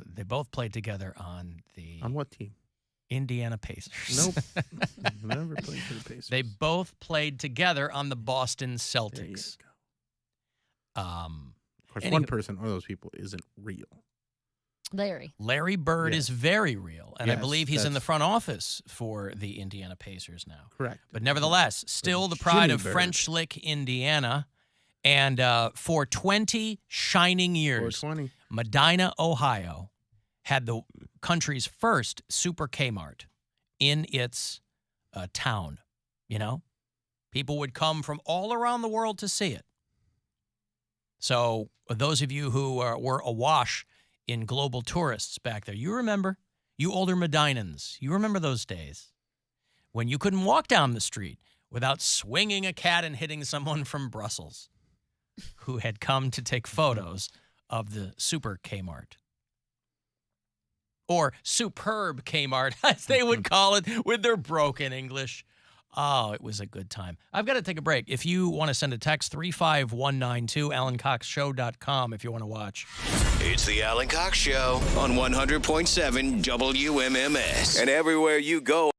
[SPEAKER 7] they both played together on the...
[SPEAKER 8] On what team?
[SPEAKER 7] Indiana Pacers.
[SPEAKER 8] Nope. Never played for the Pacers.
[SPEAKER 7] They both played together on the Boston Celtics.
[SPEAKER 8] There you go. Of course, one person, one of those people, isn't real.
[SPEAKER 9] Larry
[SPEAKER 7] Bird is very real, and I
[SPEAKER 8] Yes,
[SPEAKER 7] believe he's in the
[SPEAKER 8] that's-
[SPEAKER 7] front office for the Indiana Pacers now.
[SPEAKER 8] Correct.
[SPEAKER 7] But nevertheless, still the pride
[SPEAKER 8] Jimmy
[SPEAKER 7] of
[SPEAKER 8] Bird.
[SPEAKER 7] French Lick, Indiana. And for 20 shining years,
[SPEAKER 8] 420.
[SPEAKER 7] Medina, Ohio, had the country's first Super Kmart in its town. You know, people would come from all around the world to see it. So those of you who were awash in global tourists back there, you remember, you older Medinans, you remember those days when you couldn't walk down the street without swinging a cat and hitting someone from Brussels who had come to take photos of the Super Kmart. Or Superb Kmart, as they would call it with their broken English. Oh, it was a good time. I've got to take a break. If you want to send a text, 35192, AlanCoxShow.com if you want to watch.
[SPEAKER 6] It's the Alan Cox Show on 100.7 WMMS. And everywhere you go.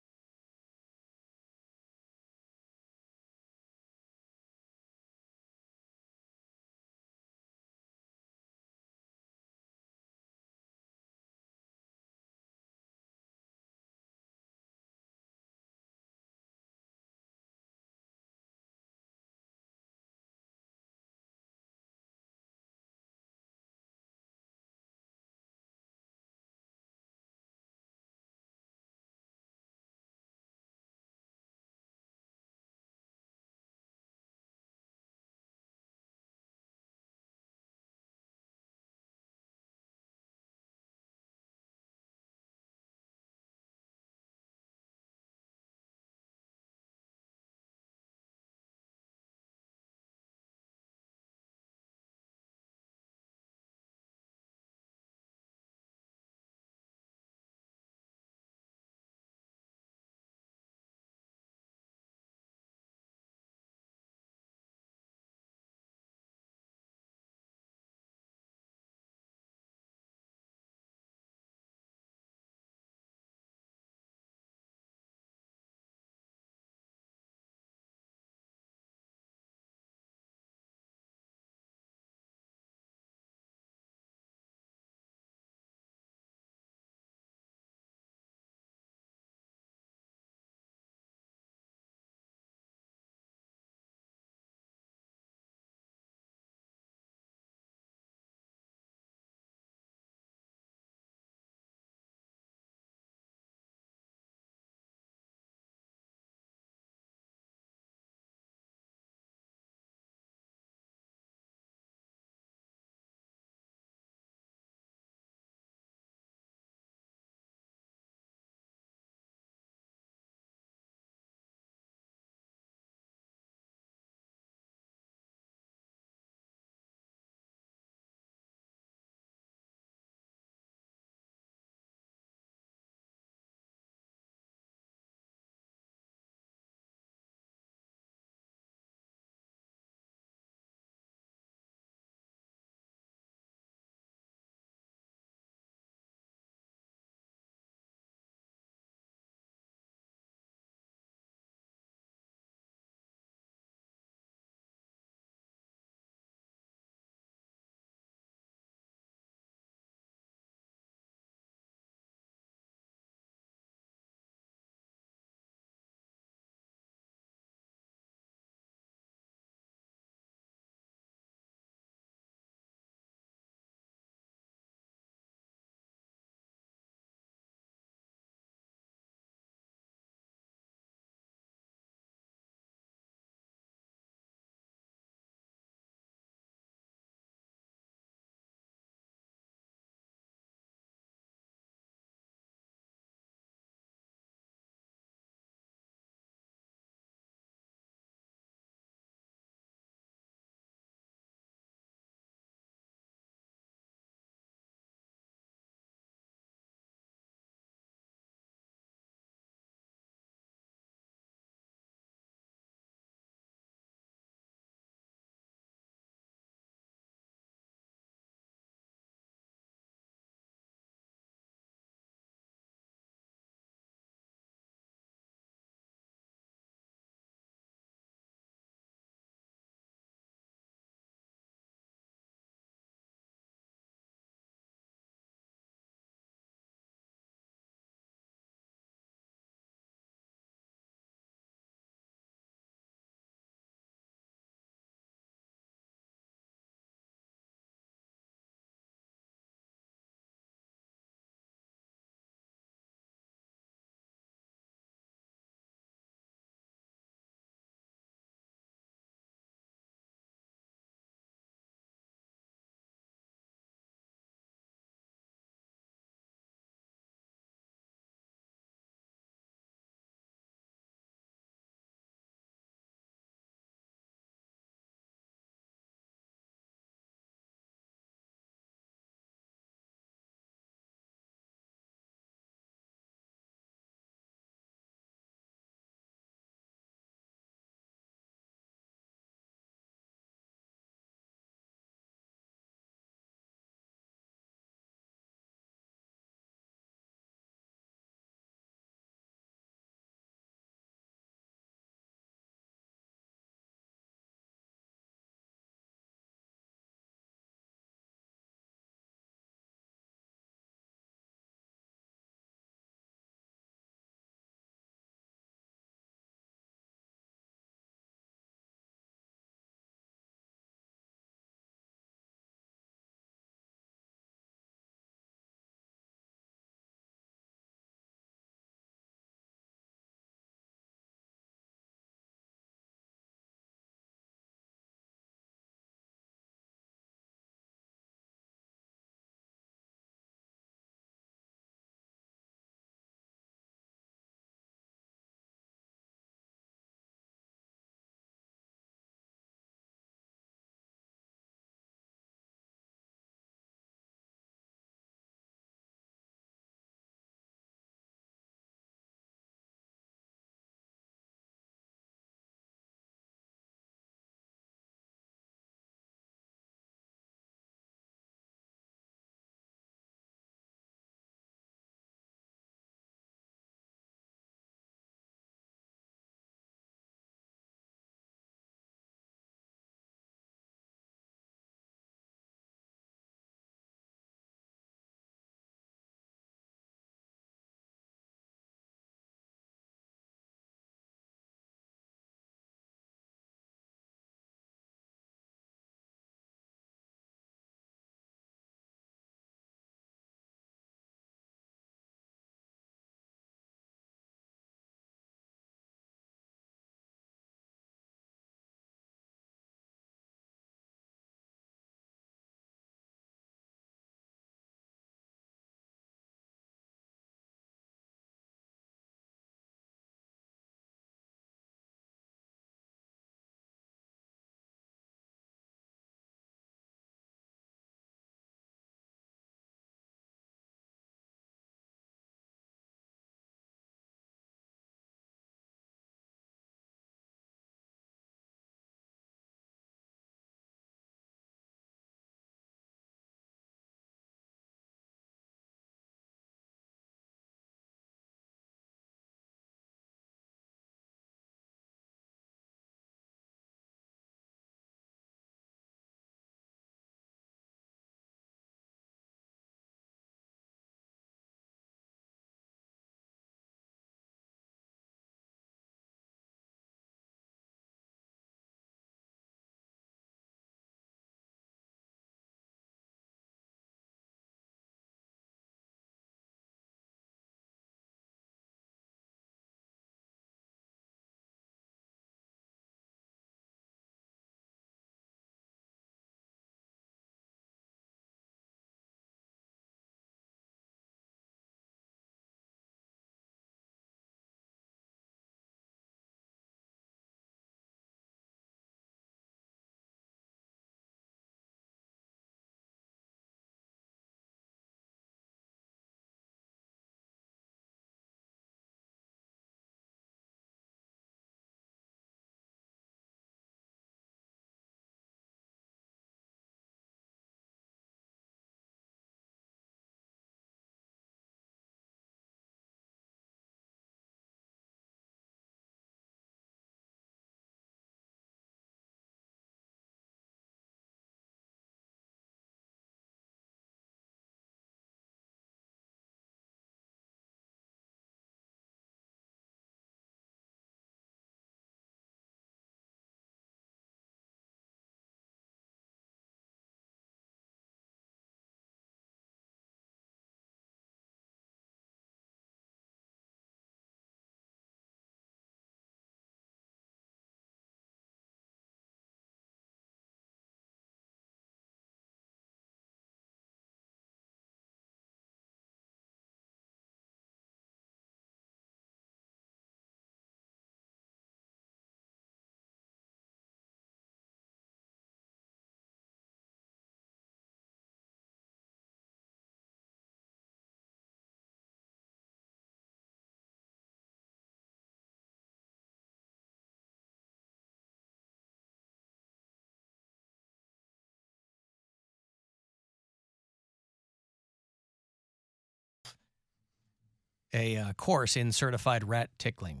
[SPEAKER 7] a course in certified rat tickling.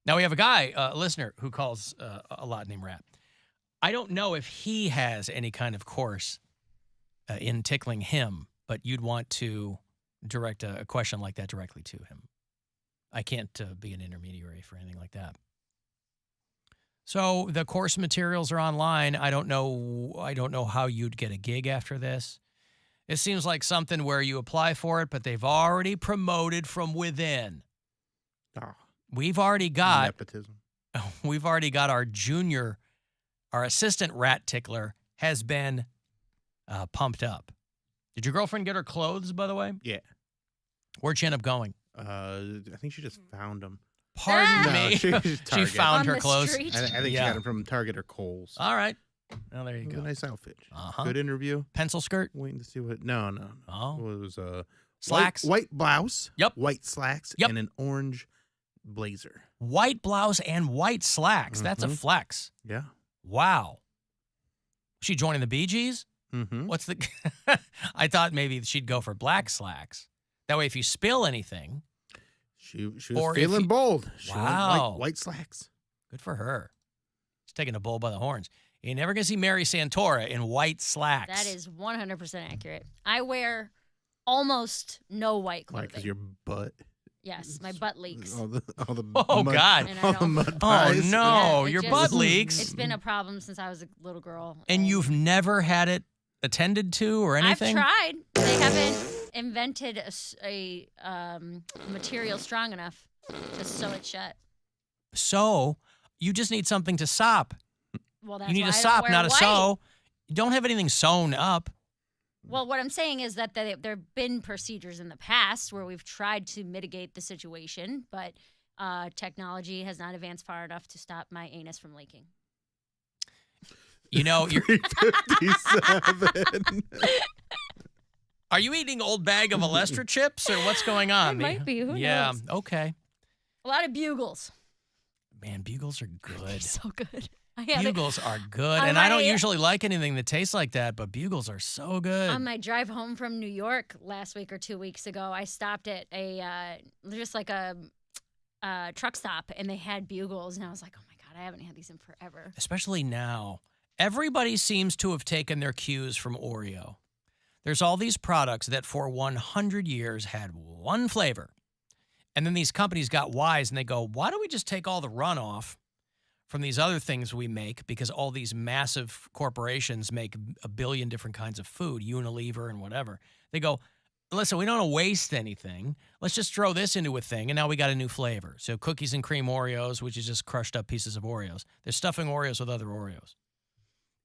[SPEAKER 7] Now, we have a guy, a listener, who calls a lot named Rat. I don't know if he has any kind of course in tickling him, but you'd want to direct a question like that directly to him. I can't be an intermediary for anything like that. So the course materials are online. I don't know how you'd get a gig after this. It seems like something where you apply for it, but they've already promoted from within.
[SPEAKER 8] Oh,
[SPEAKER 7] we've already got
[SPEAKER 8] nepotism.
[SPEAKER 7] We've already got our assistant rat tickler has been pumped up. Did your girlfriend get her clothes, by the way?
[SPEAKER 8] Yeah.
[SPEAKER 7] Where'd she end up going?
[SPEAKER 8] I think she just found them.
[SPEAKER 7] Pardon me. She found her clothes.
[SPEAKER 8] I think she got them from Target or Kohl's.
[SPEAKER 7] All right. Well, there you
[SPEAKER 8] It was
[SPEAKER 7] go.
[SPEAKER 8] a nice outfit.
[SPEAKER 7] Uh-huh.
[SPEAKER 8] Good interview.
[SPEAKER 7] Pencil skirt?
[SPEAKER 8] Waiting to see what. No.
[SPEAKER 7] Oh.
[SPEAKER 8] It was
[SPEAKER 7] slacks?
[SPEAKER 8] White blouse.
[SPEAKER 7] Yep.
[SPEAKER 8] White slacks.
[SPEAKER 7] Yep.
[SPEAKER 8] And an orange blazer.
[SPEAKER 7] White blouse and white slacks. That's a flex.
[SPEAKER 8] Yeah.
[SPEAKER 7] Wow. She joining the Bee Gees?
[SPEAKER 8] Mm-hmm.
[SPEAKER 7] What's the... I thought maybe she'd go for black slacks. That way, if you spill anything...
[SPEAKER 8] She was feeling bold. She
[SPEAKER 7] wow.
[SPEAKER 8] went white slacks.
[SPEAKER 7] Good for her. She's taking a bull by the horns. You're never going to see Mary Santora in white slacks.
[SPEAKER 9] That is 100% accurate. I wear almost no white clothing.
[SPEAKER 8] Because your butt.
[SPEAKER 9] Yes, my butt leaks.
[SPEAKER 8] All the
[SPEAKER 7] oh,
[SPEAKER 8] mud,
[SPEAKER 7] God.
[SPEAKER 8] all the mud pies.
[SPEAKER 7] Oh, no.
[SPEAKER 9] Yeah,
[SPEAKER 7] your
[SPEAKER 9] just-
[SPEAKER 7] butt leaks.
[SPEAKER 9] It's been a problem since I was a little girl.
[SPEAKER 7] And you've never had it attended to or anything?
[SPEAKER 9] I've tried. They haven't invented a material strong enough to sew it shut.
[SPEAKER 7] So you just need something to sop.
[SPEAKER 9] Well, that's
[SPEAKER 7] You need
[SPEAKER 9] why
[SPEAKER 7] a
[SPEAKER 9] I don't
[SPEAKER 7] sop,
[SPEAKER 9] wear
[SPEAKER 7] not a
[SPEAKER 9] white.
[SPEAKER 7] sew. You don't have anything sewn up.
[SPEAKER 9] Well, what I'm saying is that there have been procedures in the past where we've tried to mitigate the situation, but technology has not advanced far enough to stop my anus from leaking.
[SPEAKER 7] You know, you're...
[SPEAKER 8] 357.
[SPEAKER 7] Are you eating old bag of Alestra chips or what's going on?
[SPEAKER 9] It might be. Who
[SPEAKER 7] yeah,
[SPEAKER 9] knows?
[SPEAKER 7] Okay.
[SPEAKER 9] A lot of bugles.
[SPEAKER 7] Man, bugles are good.
[SPEAKER 9] They're so good. I have it.
[SPEAKER 7] Bugles are good.
[SPEAKER 9] On
[SPEAKER 7] And I don't
[SPEAKER 9] my-
[SPEAKER 7] usually like anything that tastes like that, but bugles are so good.
[SPEAKER 9] On my drive home from New York last week or 2 weeks ago, I stopped at a just like a truck stop, and they had bugles, and I was like, oh my God, I haven't had these in forever.
[SPEAKER 7] Especially now. Everybody seems to have taken their cues from Oreo. There's all these products that for 100 years had one flavor. And then these companies got wise and they go, why don't we just take all the runoff from these other things we make, because all these massive corporations make a billion different kinds of food, Unilever and whatever. They go, listen, we don't want to waste anything. Let's just throw this into a thing, and now we got a new flavor. So cookies and cream Oreos, which is just crushed up pieces of Oreos. They're stuffing Oreos with other Oreos.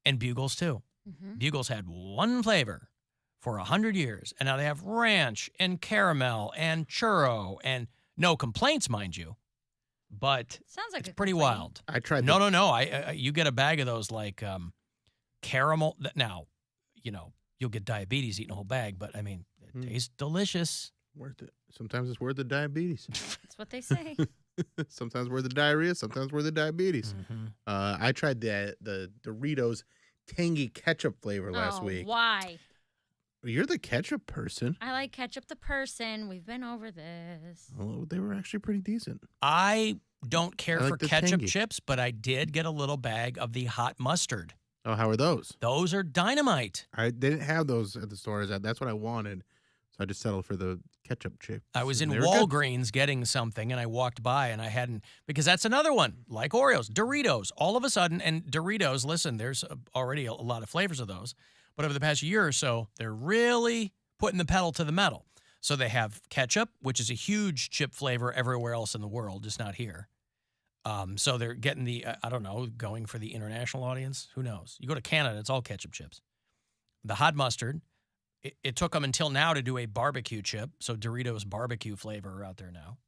[SPEAKER 7] And Bugles, too.
[SPEAKER 9] Mm-hmm.
[SPEAKER 7] Bugles had one flavor for 100 years, and now they have ranch and caramel and churro, and no complaints, mind you, but
[SPEAKER 9] Sounds like
[SPEAKER 7] it's
[SPEAKER 9] a
[SPEAKER 7] pretty
[SPEAKER 9] complaint.
[SPEAKER 7] wild.
[SPEAKER 8] I tried.
[SPEAKER 7] No. You get a bag of those like caramel. Now, you know, you'll get diabetes eating a whole bag, but I mean, it tastes delicious.
[SPEAKER 8] Worth it. Sometimes it's worth the diabetes.
[SPEAKER 9] That's what they say.
[SPEAKER 8] Sometimes worth the diarrhea. Sometimes worth the diabetes.
[SPEAKER 7] Mm-hmm.
[SPEAKER 8] I tried the Doritos tangy ketchup flavor last
[SPEAKER 9] Oh,
[SPEAKER 8] week.
[SPEAKER 9] Why?
[SPEAKER 8] You're the ketchup person.
[SPEAKER 9] I like ketchup the person. We've been over this.
[SPEAKER 8] Oh, they were actually pretty decent.
[SPEAKER 7] I don't care
[SPEAKER 8] I like
[SPEAKER 7] for
[SPEAKER 8] the
[SPEAKER 7] ketchup
[SPEAKER 8] tangy.
[SPEAKER 7] chips, but I did get a little bag of the hot mustard.
[SPEAKER 8] Oh, how are those?
[SPEAKER 7] Those are dynamite.
[SPEAKER 8] They didn't have those at the stores. That's what I wanted, so I just settled for the ketchup chips.
[SPEAKER 7] I was in
[SPEAKER 8] They were good.
[SPEAKER 7] Walgreens getting something, and I walked by, and I hadn't, because that's another one, like Oreos, Doritos, all of a sudden, and Doritos, listen, there's already a lot of flavors of those, but over the past year or so, they're really putting the pedal to the metal. So they have ketchup, which is a huge chip flavor everywhere else in the world, just not here. So they're getting the, I don't know, going for the international audience. Who knows? You go to Canada, it's all ketchup chips. The hot mustard. It took them until now to do a barbecue chip, so Doritos barbecue flavor are out there now.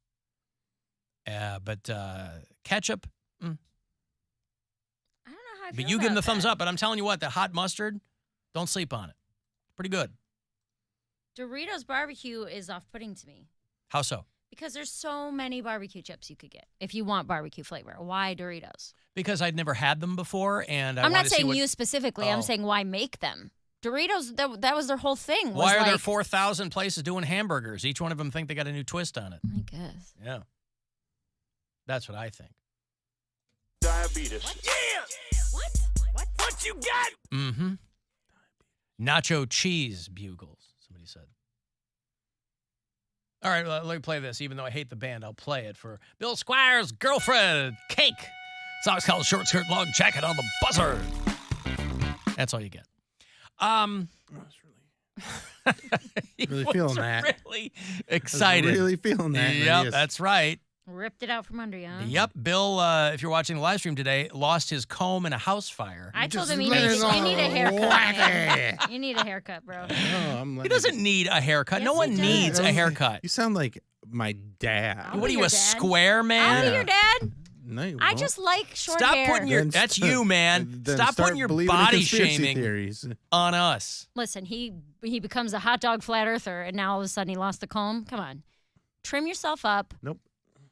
[SPEAKER 7] But ketchup,
[SPEAKER 9] I don't know how I feel
[SPEAKER 7] but you give them the
[SPEAKER 9] about
[SPEAKER 7] thumbs
[SPEAKER 9] that.
[SPEAKER 7] up. But I'm telling you what, the hot mustard, don't sleep on it. Pretty good.
[SPEAKER 9] Doritos barbecue is off-putting to me
[SPEAKER 7] How so?
[SPEAKER 9] because there's so many barbecue chips you could get if you want barbecue flavor. Why Doritos?
[SPEAKER 7] Because I'd never had them before, and
[SPEAKER 9] I'm not
[SPEAKER 7] wanted to see
[SPEAKER 9] saying
[SPEAKER 7] what-
[SPEAKER 9] you specifically.
[SPEAKER 7] Oh.
[SPEAKER 9] I'm saying why make them? Doritos, that was their whole thing.
[SPEAKER 7] Why are there 4,000 places doing hamburgers? Each one of them think they got a new twist on it.
[SPEAKER 9] I guess.
[SPEAKER 7] Yeah. That's what I think.
[SPEAKER 14] Diabetes.
[SPEAKER 15] Yeah! What you got?
[SPEAKER 7] Mm-hmm. Nacho cheese bugles, somebody said. All right, let me play this. Even though I hate the band, I'll play it for Bill Squire's girlfriend, Cake. Song's called Short Skirt Long Jacket on the Buzzard. That's all you get.
[SPEAKER 8] Really feeling that.
[SPEAKER 7] Really excited.
[SPEAKER 8] Really feeling that.
[SPEAKER 7] Yep, that's right.
[SPEAKER 9] Ripped it out from under you, huh?
[SPEAKER 7] Yep, Bill, if you're watching the live stream today, lost his comb in a house fire.
[SPEAKER 9] I told him you need a haircut. You need a haircut, bro.
[SPEAKER 7] He doesn't need a haircut. No one needs a haircut.
[SPEAKER 8] You sound like my dad.
[SPEAKER 7] What are you, a square man?
[SPEAKER 9] I'll be your dad.
[SPEAKER 8] No, you
[SPEAKER 9] I
[SPEAKER 8] won't.
[SPEAKER 9] just like short
[SPEAKER 7] Stop
[SPEAKER 9] hair.
[SPEAKER 7] putting your. That's you, man.
[SPEAKER 8] Then
[SPEAKER 7] Stop
[SPEAKER 8] start
[SPEAKER 7] putting your
[SPEAKER 8] believing in
[SPEAKER 7] body
[SPEAKER 8] conspiracy
[SPEAKER 7] shaming
[SPEAKER 8] theories.
[SPEAKER 7] on us.
[SPEAKER 9] Listen, he becomes a hot dog flat earther, and now all of a sudden he lost the comb. Come on, trim yourself up.
[SPEAKER 8] Nope.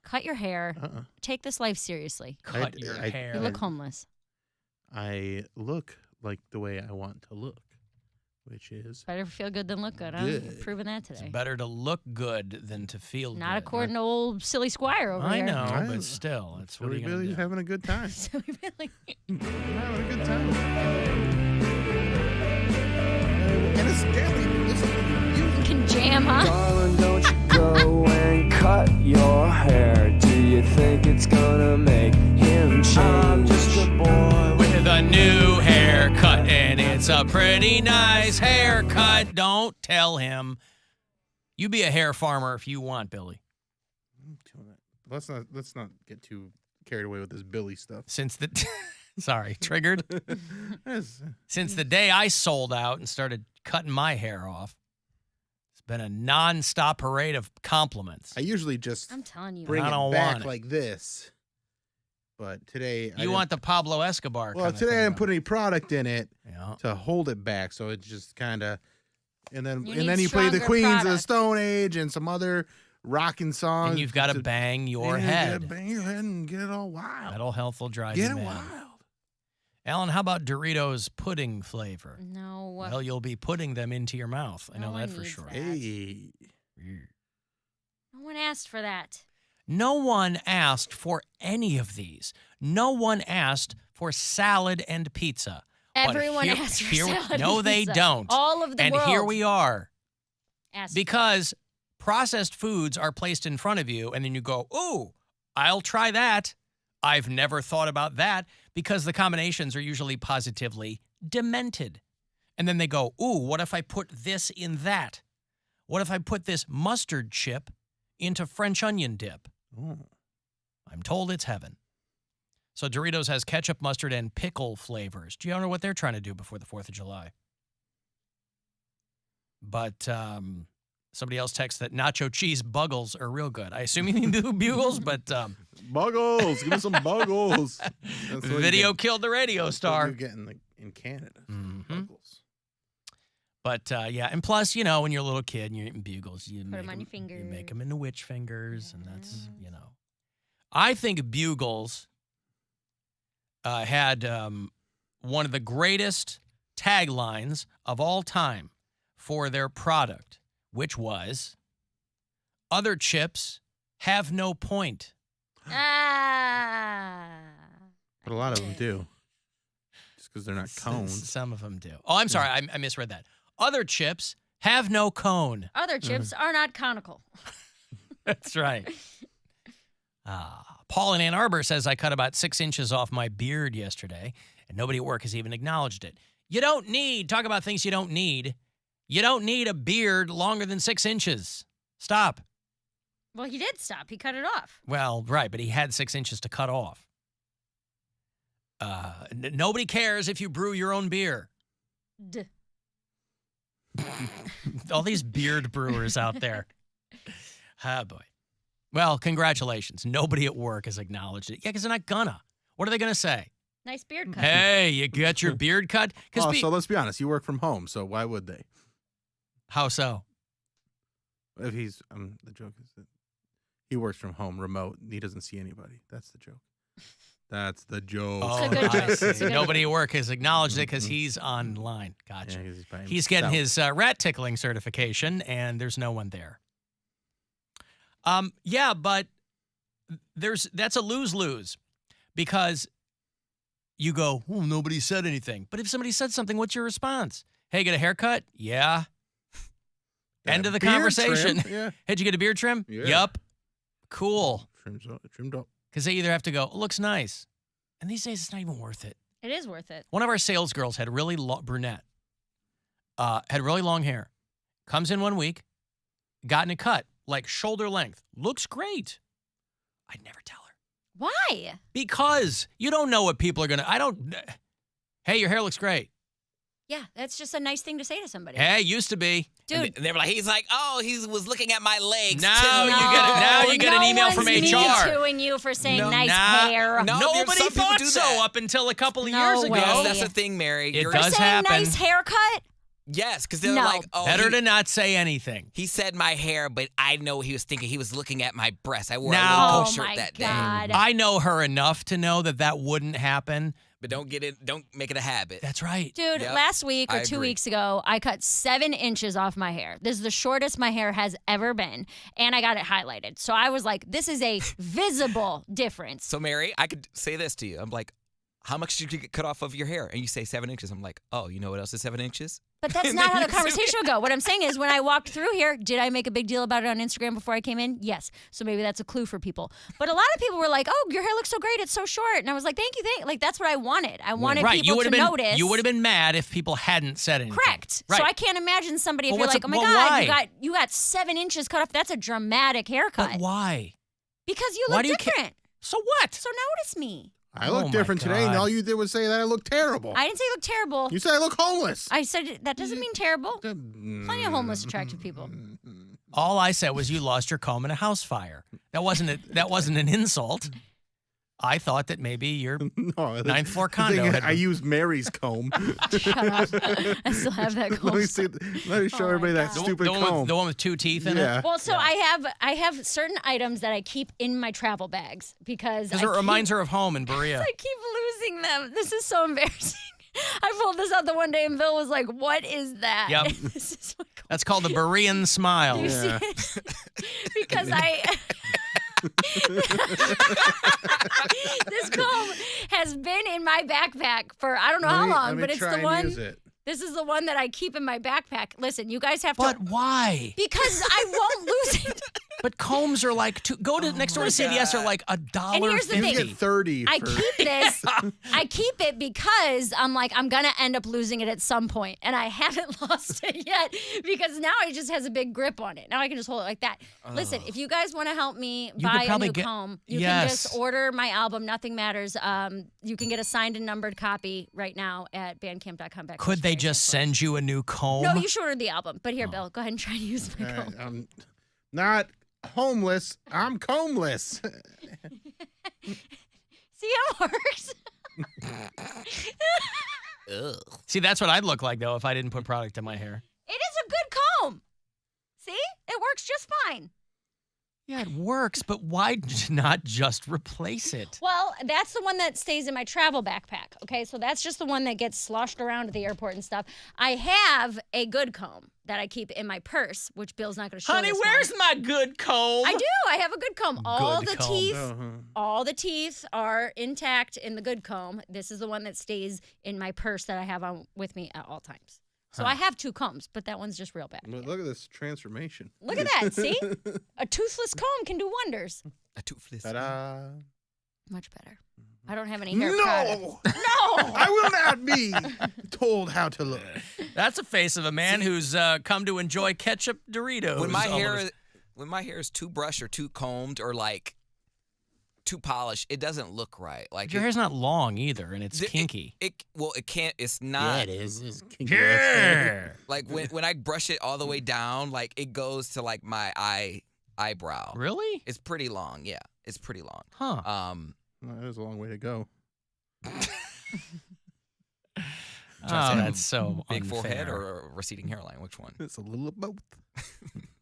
[SPEAKER 9] Cut your hair. Take this life seriously.
[SPEAKER 7] Cut your hair.
[SPEAKER 9] You look homeless.
[SPEAKER 8] I look like the way I want to look, which is
[SPEAKER 9] Better feel good than look good. I'm
[SPEAKER 8] good.
[SPEAKER 9] proving that today.
[SPEAKER 7] It's better to look good than to feel good.
[SPEAKER 9] Not according to old silly Squire over
[SPEAKER 7] I
[SPEAKER 9] here.
[SPEAKER 7] know, but still, it's what are you gonna
[SPEAKER 8] Billy's
[SPEAKER 7] do?
[SPEAKER 8] having a good time.
[SPEAKER 9] Silly Billy.
[SPEAKER 8] Having a good time. And it's daily.
[SPEAKER 9] You can jam, huh?
[SPEAKER 19] Darling, don't you go and cut your hair. Do you think it's gonna make him change? I'm just a boy
[SPEAKER 7] With a new haircut, and it's a pretty nice haircut. Don't tell him. You be a hair farmer if you want, Billy.
[SPEAKER 8] Let's not get too carried away with this Billy stuff.
[SPEAKER 7] Since the sorry, triggered. Since the day I sold out and started cutting my hair off, it's been a non-stop parade of compliments.
[SPEAKER 8] I usually just
[SPEAKER 9] I'm telling you.
[SPEAKER 8] bring
[SPEAKER 7] I
[SPEAKER 8] it
[SPEAKER 7] don't
[SPEAKER 8] back
[SPEAKER 7] want it.
[SPEAKER 8] like this. But today
[SPEAKER 7] You want the Pablo Escobar?
[SPEAKER 8] Well,
[SPEAKER 7] kind of
[SPEAKER 8] today I
[SPEAKER 7] thing,
[SPEAKER 8] didn't put any product in it
[SPEAKER 7] Yeah.
[SPEAKER 8] to hold it back, so it's just kind of. And then
[SPEAKER 9] You need
[SPEAKER 8] you play the
[SPEAKER 9] stronger
[SPEAKER 8] Queens of the
[SPEAKER 9] product.
[SPEAKER 8] Stone Age and some other rocking songs.
[SPEAKER 7] And you've got to bang your head.
[SPEAKER 8] Bang your head and get it all wild.
[SPEAKER 7] Mental health will drive
[SPEAKER 8] Get
[SPEAKER 7] you
[SPEAKER 8] it
[SPEAKER 7] mad.
[SPEAKER 8] wild.
[SPEAKER 7] Alan, how about Doritos pudding flavor?
[SPEAKER 9] No.
[SPEAKER 7] Well, you'll be putting them into your mouth. I know
[SPEAKER 9] No
[SPEAKER 7] that
[SPEAKER 9] one
[SPEAKER 7] for
[SPEAKER 9] needs
[SPEAKER 7] sure.
[SPEAKER 9] that.
[SPEAKER 8] Hey.
[SPEAKER 9] No one asked for that.
[SPEAKER 7] No one asked for any of these. No one asked for salad and pizza. But
[SPEAKER 9] Everyone asked for salad
[SPEAKER 7] No,
[SPEAKER 9] and
[SPEAKER 7] they
[SPEAKER 9] pizza.
[SPEAKER 7] don't.
[SPEAKER 9] All of the
[SPEAKER 7] and
[SPEAKER 9] world
[SPEAKER 7] here we are.
[SPEAKER 9] asked for
[SPEAKER 7] Because processed foods are placed in front of you, and then you go, ooh, I'll try that. I've never thought about that, because the combinations are usually positively demented. And then they go, ooh, what if I put this in that? What if I put this mustard chip into French onion dip? I'm told it's heaven. So Doritos has ketchup, mustard, and pickle flavors. Do you know what they're trying to do before the 4th of July? But somebody else texts that nacho cheese buggles are real good. I assume you mean do bugles, but
[SPEAKER 8] Buggles. Give me some buggles. That's what you
[SPEAKER 7] video
[SPEAKER 8] get-
[SPEAKER 7] killed the radio
[SPEAKER 8] that's what
[SPEAKER 7] star.
[SPEAKER 8] you get in Canada. Buggles.
[SPEAKER 7] But yeah, and plus, you know, when you're a little kid and you're eating bugles, you
[SPEAKER 9] Put
[SPEAKER 7] make
[SPEAKER 9] 'em on your
[SPEAKER 7] You make
[SPEAKER 9] fingers.
[SPEAKER 7] them into witch fingers, and that's, you know. I think bugles had one of the greatest taglines of all time for their product, which was, "Other chips have no point."
[SPEAKER 9] Ah.
[SPEAKER 8] But a lot of them do. Just because they're not cones.
[SPEAKER 7] Some of them do. Oh, I'm sorry, I misread that. Other chips have no cone.
[SPEAKER 9] Other chips are not conical.
[SPEAKER 7] That's right. Paul in Ann Arbor says, I cut about 6 inches off my beard yesterday, and nobody at work has even acknowledged it. You don't need, talk about things you don't need. You don't need a beard longer than 6 inches. Stop.
[SPEAKER 9] Well, he did stop. He cut it off.
[SPEAKER 7] Well, right, but he had 6 inches to cut off. Nobody cares if you brew your own beer. All these beard brewers out there. Ah, boy. Well, congratulations. Nobody at work has acknowledged it. Yeah, because they're not gonna. What are they gonna say?
[SPEAKER 9] Nice beard cut.
[SPEAKER 7] Hey, you got your beard cut?
[SPEAKER 8] So let's be honest. You work from home, so why would they?
[SPEAKER 7] How so?
[SPEAKER 8] If he's, the joke is that he works from home, remote, and he doesn't see anybody. That's the joke. That's the joke.
[SPEAKER 7] Oh,
[SPEAKER 9] It's a good joke.
[SPEAKER 7] I see.
[SPEAKER 9] It's a good
[SPEAKER 7] Nobody at work has acknowledged it because he's online. Gotcha.
[SPEAKER 8] Yeah, he's by
[SPEAKER 7] He's getting
[SPEAKER 8] himself.
[SPEAKER 7] his rat tickling certification, and there's no one there. Yeah, but that's a lose-lose because you go, oh, nobody said anything. But if somebody said something, what's your response? Hey, get a haircut? Yeah. End of the
[SPEAKER 8] beard
[SPEAKER 7] conversation.
[SPEAKER 8] trim, yeah.
[SPEAKER 7] Hey, did you get a beard trim?
[SPEAKER 8] Yeah.
[SPEAKER 7] Yup. Cool.
[SPEAKER 8] Trimmed up.
[SPEAKER 7] Because they either have to go, it looks nice. And these days, it's not even worth it.
[SPEAKER 9] It is worth it.
[SPEAKER 7] One of our sales girls had really brunette, had really long hair. Comes in 1 week, gotten it cut, like shoulder length. Looks great. I'd never tell her.
[SPEAKER 9] Why?
[SPEAKER 7] Because you don't know what people are going to, hey, your hair looks great.
[SPEAKER 9] Yeah, that's just a nice thing to say to somebody.
[SPEAKER 7] Hey, used to be.
[SPEAKER 9] Dude.
[SPEAKER 2] And they were like, he's like, oh, he was looking at my legs.
[SPEAKER 7] Now
[SPEAKER 2] too.
[SPEAKER 7] you get an email from
[SPEAKER 9] one's
[SPEAKER 7] HR.
[SPEAKER 9] Me-tooing you for saying nice hair.
[SPEAKER 7] Nobody
[SPEAKER 2] some people
[SPEAKER 7] thought
[SPEAKER 2] do
[SPEAKER 7] so
[SPEAKER 2] that.
[SPEAKER 7] up until a couple of
[SPEAKER 9] No
[SPEAKER 7] years ago.
[SPEAKER 9] way.
[SPEAKER 2] That's the thing, Mary.
[SPEAKER 7] It
[SPEAKER 2] You're
[SPEAKER 7] does
[SPEAKER 9] saying
[SPEAKER 7] happen.
[SPEAKER 9] nice haircut?
[SPEAKER 2] Yes, because they're
[SPEAKER 9] No.
[SPEAKER 2] like, oh,
[SPEAKER 7] Better to not say anything.
[SPEAKER 2] he said my hair, but I know he was thinking he was looking at my breast. I wore
[SPEAKER 7] Now-
[SPEAKER 2] a little
[SPEAKER 9] Oh
[SPEAKER 2] shirt
[SPEAKER 9] my
[SPEAKER 2] that
[SPEAKER 9] God.
[SPEAKER 2] day.
[SPEAKER 7] I know her enough to know that wouldn't happen.
[SPEAKER 2] But don't make it a habit.
[SPEAKER 7] That's right.
[SPEAKER 9] Dude,
[SPEAKER 2] Yep,
[SPEAKER 9] last week or
[SPEAKER 2] I
[SPEAKER 9] 2
[SPEAKER 2] agree.
[SPEAKER 9] weeks ago, I cut 7 inches off my hair. This is the shortest my hair has ever been. And I got it highlighted. So I was like, this is a visible difference.
[SPEAKER 2] So, Mary, I could say this to you. I'm like, how much did you get cut off of your hair? And you say 7 inches. I'm like, oh, you know what else is 7 inches?
[SPEAKER 9] But that's
[SPEAKER 2] And
[SPEAKER 9] not
[SPEAKER 2] then
[SPEAKER 9] how the
[SPEAKER 2] you-
[SPEAKER 9] conversation will go. What I'm saying is when I walked through here, did I make a big deal about it on Instagram before I came in? Yes. So maybe that's a clue for people. But a lot of people were like, oh, your hair looks so great. It's so short. And I was like, thank you. Like, that's what I wanted. I wanted
[SPEAKER 7] Right,
[SPEAKER 9] people to notice.
[SPEAKER 7] You would have been mad if people hadn't said anything.
[SPEAKER 9] Correct.
[SPEAKER 7] Right.
[SPEAKER 9] So I can't imagine somebody if
[SPEAKER 7] Well,
[SPEAKER 9] you're
[SPEAKER 7] what's
[SPEAKER 9] like,
[SPEAKER 7] a-
[SPEAKER 9] oh my
[SPEAKER 7] well,
[SPEAKER 9] God,
[SPEAKER 7] why?
[SPEAKER 9] you got 7 inches cut off. That's a dramatic haircut.
[SPEAKER 7] But why?
[SPEAKER 9] Because you
[SPEAKER 7] Why
[SPEAKER 9] look
[SPEAKER 7] do you ca-
[SPEAKER 9] different.
[SPEAKER 7] So what?
[SPEAKER 9] So notice me.
[SPEAKER 8] I
[SPEAKER 7] Oh
[SPEAKER 8] look
[SPEAKER 7] my
[SPEAKER 8] different today, and
[SPEAKER 7] God.
[SPEAKER 8] all you did was say that I look terrible.
[SPEAKER 9] I didn't say you look terrible.
[SPEAKER 8] You said I look homeless.
[SPEAKER 9] I said that doesn't mean terrible. Plenty of homeless attractive people.
[SPEAKER 7] All I said was you lost your comb in a house fire. That wasn't an insult. I thought that maybe your ninth floor condo had
[SPEAKER 8] I used Mary's comb.
[SPEAKER 9] Shut up. I still have that comb.
[SPEAKER 8] Let me show everybody that stupid comb.
[SPEAKER 7] the one with 2 teeth in
[SPEAKER 8] Yeah.
[SPEAKER 7] it.
[SPEAKER 9] Well, so I have certain items that I keep in my travel bags because
[SPEAKER 7] Because it reminds her of home in Berea.
[SPEAKER 9] I keep losing them. This is so embarrassing. I pulled this out the one day and Bill was like, "What is that?"
[SPEAKER 7] Yep.
[SPEAKER 9] This is my comb.
[SPEAKER 7] That's called the Berean smile.
[SPEAKER 9] You see it? Because this comb has been in my backpack for I don't know how long, but it's the one. This is the one that I keep in my backpack. Listen, you guys have to.
[SPEAKER 7] But why?
[SPEAKER 9] Because I won't lose it.
[SPEAKER 7] But combs are like go to next door to CVS are like $1.50.
[SPEAKER 9] And here's the thing.
[SPEAKER 8] You get 30.
[SPEAKER 9] I keep this. I keep it because I'm like, I'm going to end up losing it at some point. And I haven't lost it yet because now it just has a big grip on it. Now I can just hold it like that. Listen, if you guys want to help me
[SPEAKER 7] You
[SPEAKER 9] buy
[SPEAKER 7] could
[SPEAKER 9] a
[SPEAKER 7] probably
[SPEAKER 9] new
[SPEAKER 7] get-
[SPEAKER 9] comb, you
[SPEAKER 7] Yes.
[SPEAKER 9] can just order my album, Nothing Matters. You can get a signed and numbered copy right now at bandcamp.com.
[SPEAKER 7] Could they just send you a new comb?
[SPEAKER 9] No, you should order the album. But here, Bill, go ahead and try to use my comb.
[SPEAKER 8] I'm not homeless. I'm combless.
[SPEAKER 9] See how it works?
[SPEAKER 7] See, that's what I'd look like though if I didn't put product in my hair.
[SPEAKER 9] It is a good comb. See? It works just fine.
[SPEAKER 7] Yeah, it works, but why not just replace it?
[SPEAKER 9] Well, that's the one that stays in my travel backpack. Okay, so that's just the one that gets sloshed around at the airport and stuff. I have a good comb that I keep in my purse, which Bill's not going to show.
[SPEAKER 7] Honey,
[SPEAKER 9] this
[SPEAKER 7] where's
[SPEAKER 9] one.
[SPEAKER 7] my good comb?
[SPEAKER 9] I do. I have a good comb. All
[SPEAKER 7] Good
[SPEAKER 9] the
[SPEAKER 7] comb.
[SPEAKER 9] teeth, all the teeth are intact in the good comb. This is the one that stays in my purse that I have on with me at all times. So I have 2 combs, but that one's just real bad.
[SPEAKER 8] But look at this transformation.
[SPEAKER 9] Look at that. See? A toothless comb can do wonders.
[SPEAKER 2] A toothless.
[SPEAKER 8] Ta-da.
[SPEAKER 9] Much better. I don't have any hair
[SPEAKER 8] No!
[SPEAKER 9] product. No!
[SPEAKER 8] I will not be told how to look.
[SPEAKER 7] That's a face of a man who's come to enjoy ketchup Doritos.
[SPEAKER 2] When my hair is too brushed or too combed or like too polished, it doesn't look right. Like
[SPEAKER 7] Your hair's not long either, and it's kinky.
[SPEAKER 2] It can't. It's not.
[SPEAKER 8] Yeah, it is. It's kinky.
[SPEAKER 7] Yeah.
[SPEAKER 2] Like when I brush it all the way down, like it goes to like my eyebrow.
[SPEAKER 7] Really?
[SPEAKER 2] It's pretty long. Yeah, it's pretty long.
[SPEAKER 7] Huh.
[SPEAKER 8] Well, that is a long way to go.
[SPEAKER 7] Oh, that's so
[SPEAKER 2] big
[SPEAKER 7] unfair.
[SPEAKER 2] forehead or a receding hairline. Which one?
[SPEAKER 8] It's a little of both.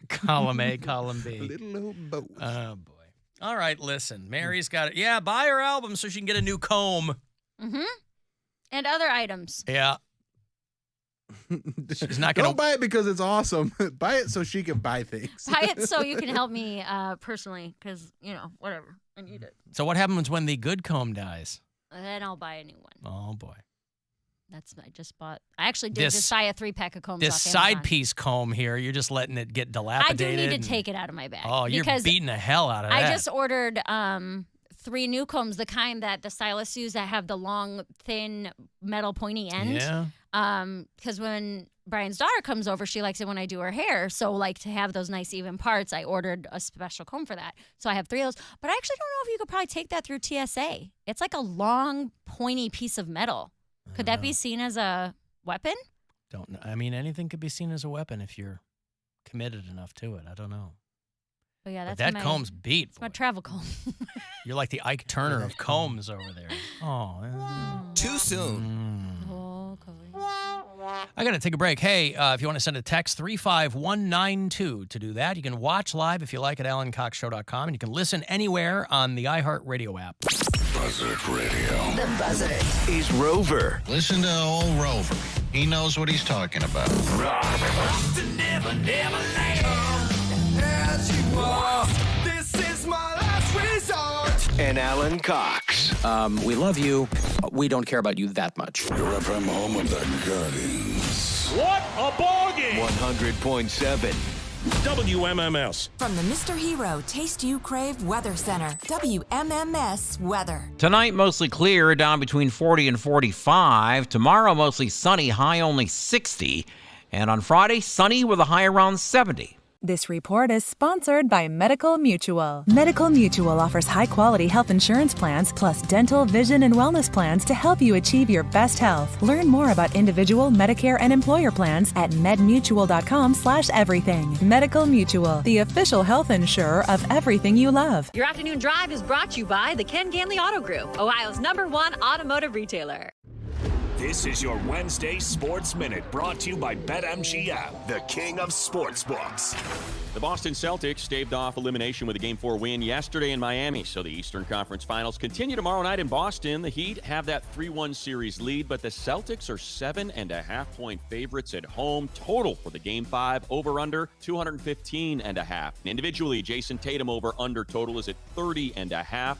[SPEAKER 7] Column A, column B.
[SPEAKER 8] A little of both.
[SPEAKER 7] Oh, boy. All right, listen. Mary's got it. Yeah, buy her album so she can get a new comb.
[SPEAKER 9] Mm-hmm. And other items.
[SPEAKER 7] Yeah. She's not going to
[SPEAKER 8] Don't buy it because it's awesome. Buy it so she can buy things.
[SPEAKER 9] Buy it so you can help me personally because, whatever. I need it.
[SPEAKER 7] So what happens when the good comb dies?
[SPEAKER 9] Then I'll buy a new one.
[SPEAKER 7] Oh, boy.
[SPEAKER 9] I just bought. I actually did just buy a 3-pack of combs off
[SPEAKER 7] This
[SPEAKER 9] Amazon.
[SPEAKER 7] side piece comb here, you're just letting it get dilapidated.
[SPEAKER 9] I do need to take it out of my bag.
[SPEAKER 7] Oh, you're beating the hell out of that.
[SPEAKER 9] I just ordered 3 new combs, the kind that the stylists use that have the long, thin, metal pointy end.
[SPEAKER 7] Yeah.
[SPEAKER 9] Because when Brian's daughter comes over, she likes it when I do her hair. So, to have those nice even parts, I ordered a special comb for that. So I have 3 of those. But I actually don't know if you could probably take that through TSA. It's like a long, pointy piece of metal. Could that be seen as a weapon?
[SPEAKER 7] Don't know. I mean, anything could be seen as a weapon if you're committed enough to it. I don't know.
[SPEAKER 9] But yeah,
[SPEAKER 7] But
[SPEAKER 9] that's
[SPEAKER 7] that comb's beat.
[SPEAKER 9] It's my travel comb.
[SPEAKER 7] You're like the Ike Turner of combs over there. Oh.
[SPEAKER 2] Too soon.
[SPEAKER 7] I got to take a break. Hey, if you want to send a text, 35192 to do that. You can watch live if you like at AlanCoxShow.com, and you can listen anywhere on the iHeartRadio app.
[SPEAKER 10] Buzzard Radio.
[SPEAKER 5] The Buzzard.
[SPEAKER 6] Is Rover.
[SPEAKER 20] Listen to old Rover. He knows what he's talking about.
[SPEAKER 14] This is my last resort.
[SPEAKER 6] And Alan Cox.
[SPEAKER 21] We love you. We don't care about you that much.
[SPEAKER 10] Your FM home of the Guardians.
[SPEAKER 17] What a bargain!
[SPEAKER 6] 100.7.
[SPEAKER 23] WMMS.
[SPEAKER 24] From the Mr. Hero Taste You Crave Weather Center, WMMS Weather.
[SPEAKER 25] Tonight, mostly clear, down between 40 and 45. Tomorrow, mostly sunny, high only 60. And on Friday, sunny with a high around 70.
[SPEAKER 13] This report is sponsored by Medical Mutual. Medical Mutual offers high-quality health insurance plans plus dental, vision, and wellness plans to help you achieve your best health. Learn more about individual, Medicare, and employer plans at medmutual.com/everything. Medical Mutual, the official health insurer of everything you love.
[SPEAKER 26] Your afternoon drive is brought to you by the Ken Ganley Auto Group, Ohio's #1 automotive retailer.
[SPEAKER 27] This is your Wednesday Sports Minute, brought to you by BetMGM, the king of sportsbooks.
[SPEAKER 28] The Boston Celtics staved off elimination with a Game 4 win yesterday in Miami, so the Eastern Conference Finals continue tomorrow night in Boston. The Heat have that 3-1 series lead, but the Celtics are 7.5-point favorites at home. Total for the Game 5, over-under 215.5. Individually, Jason Tatum over-under total is at 30.5.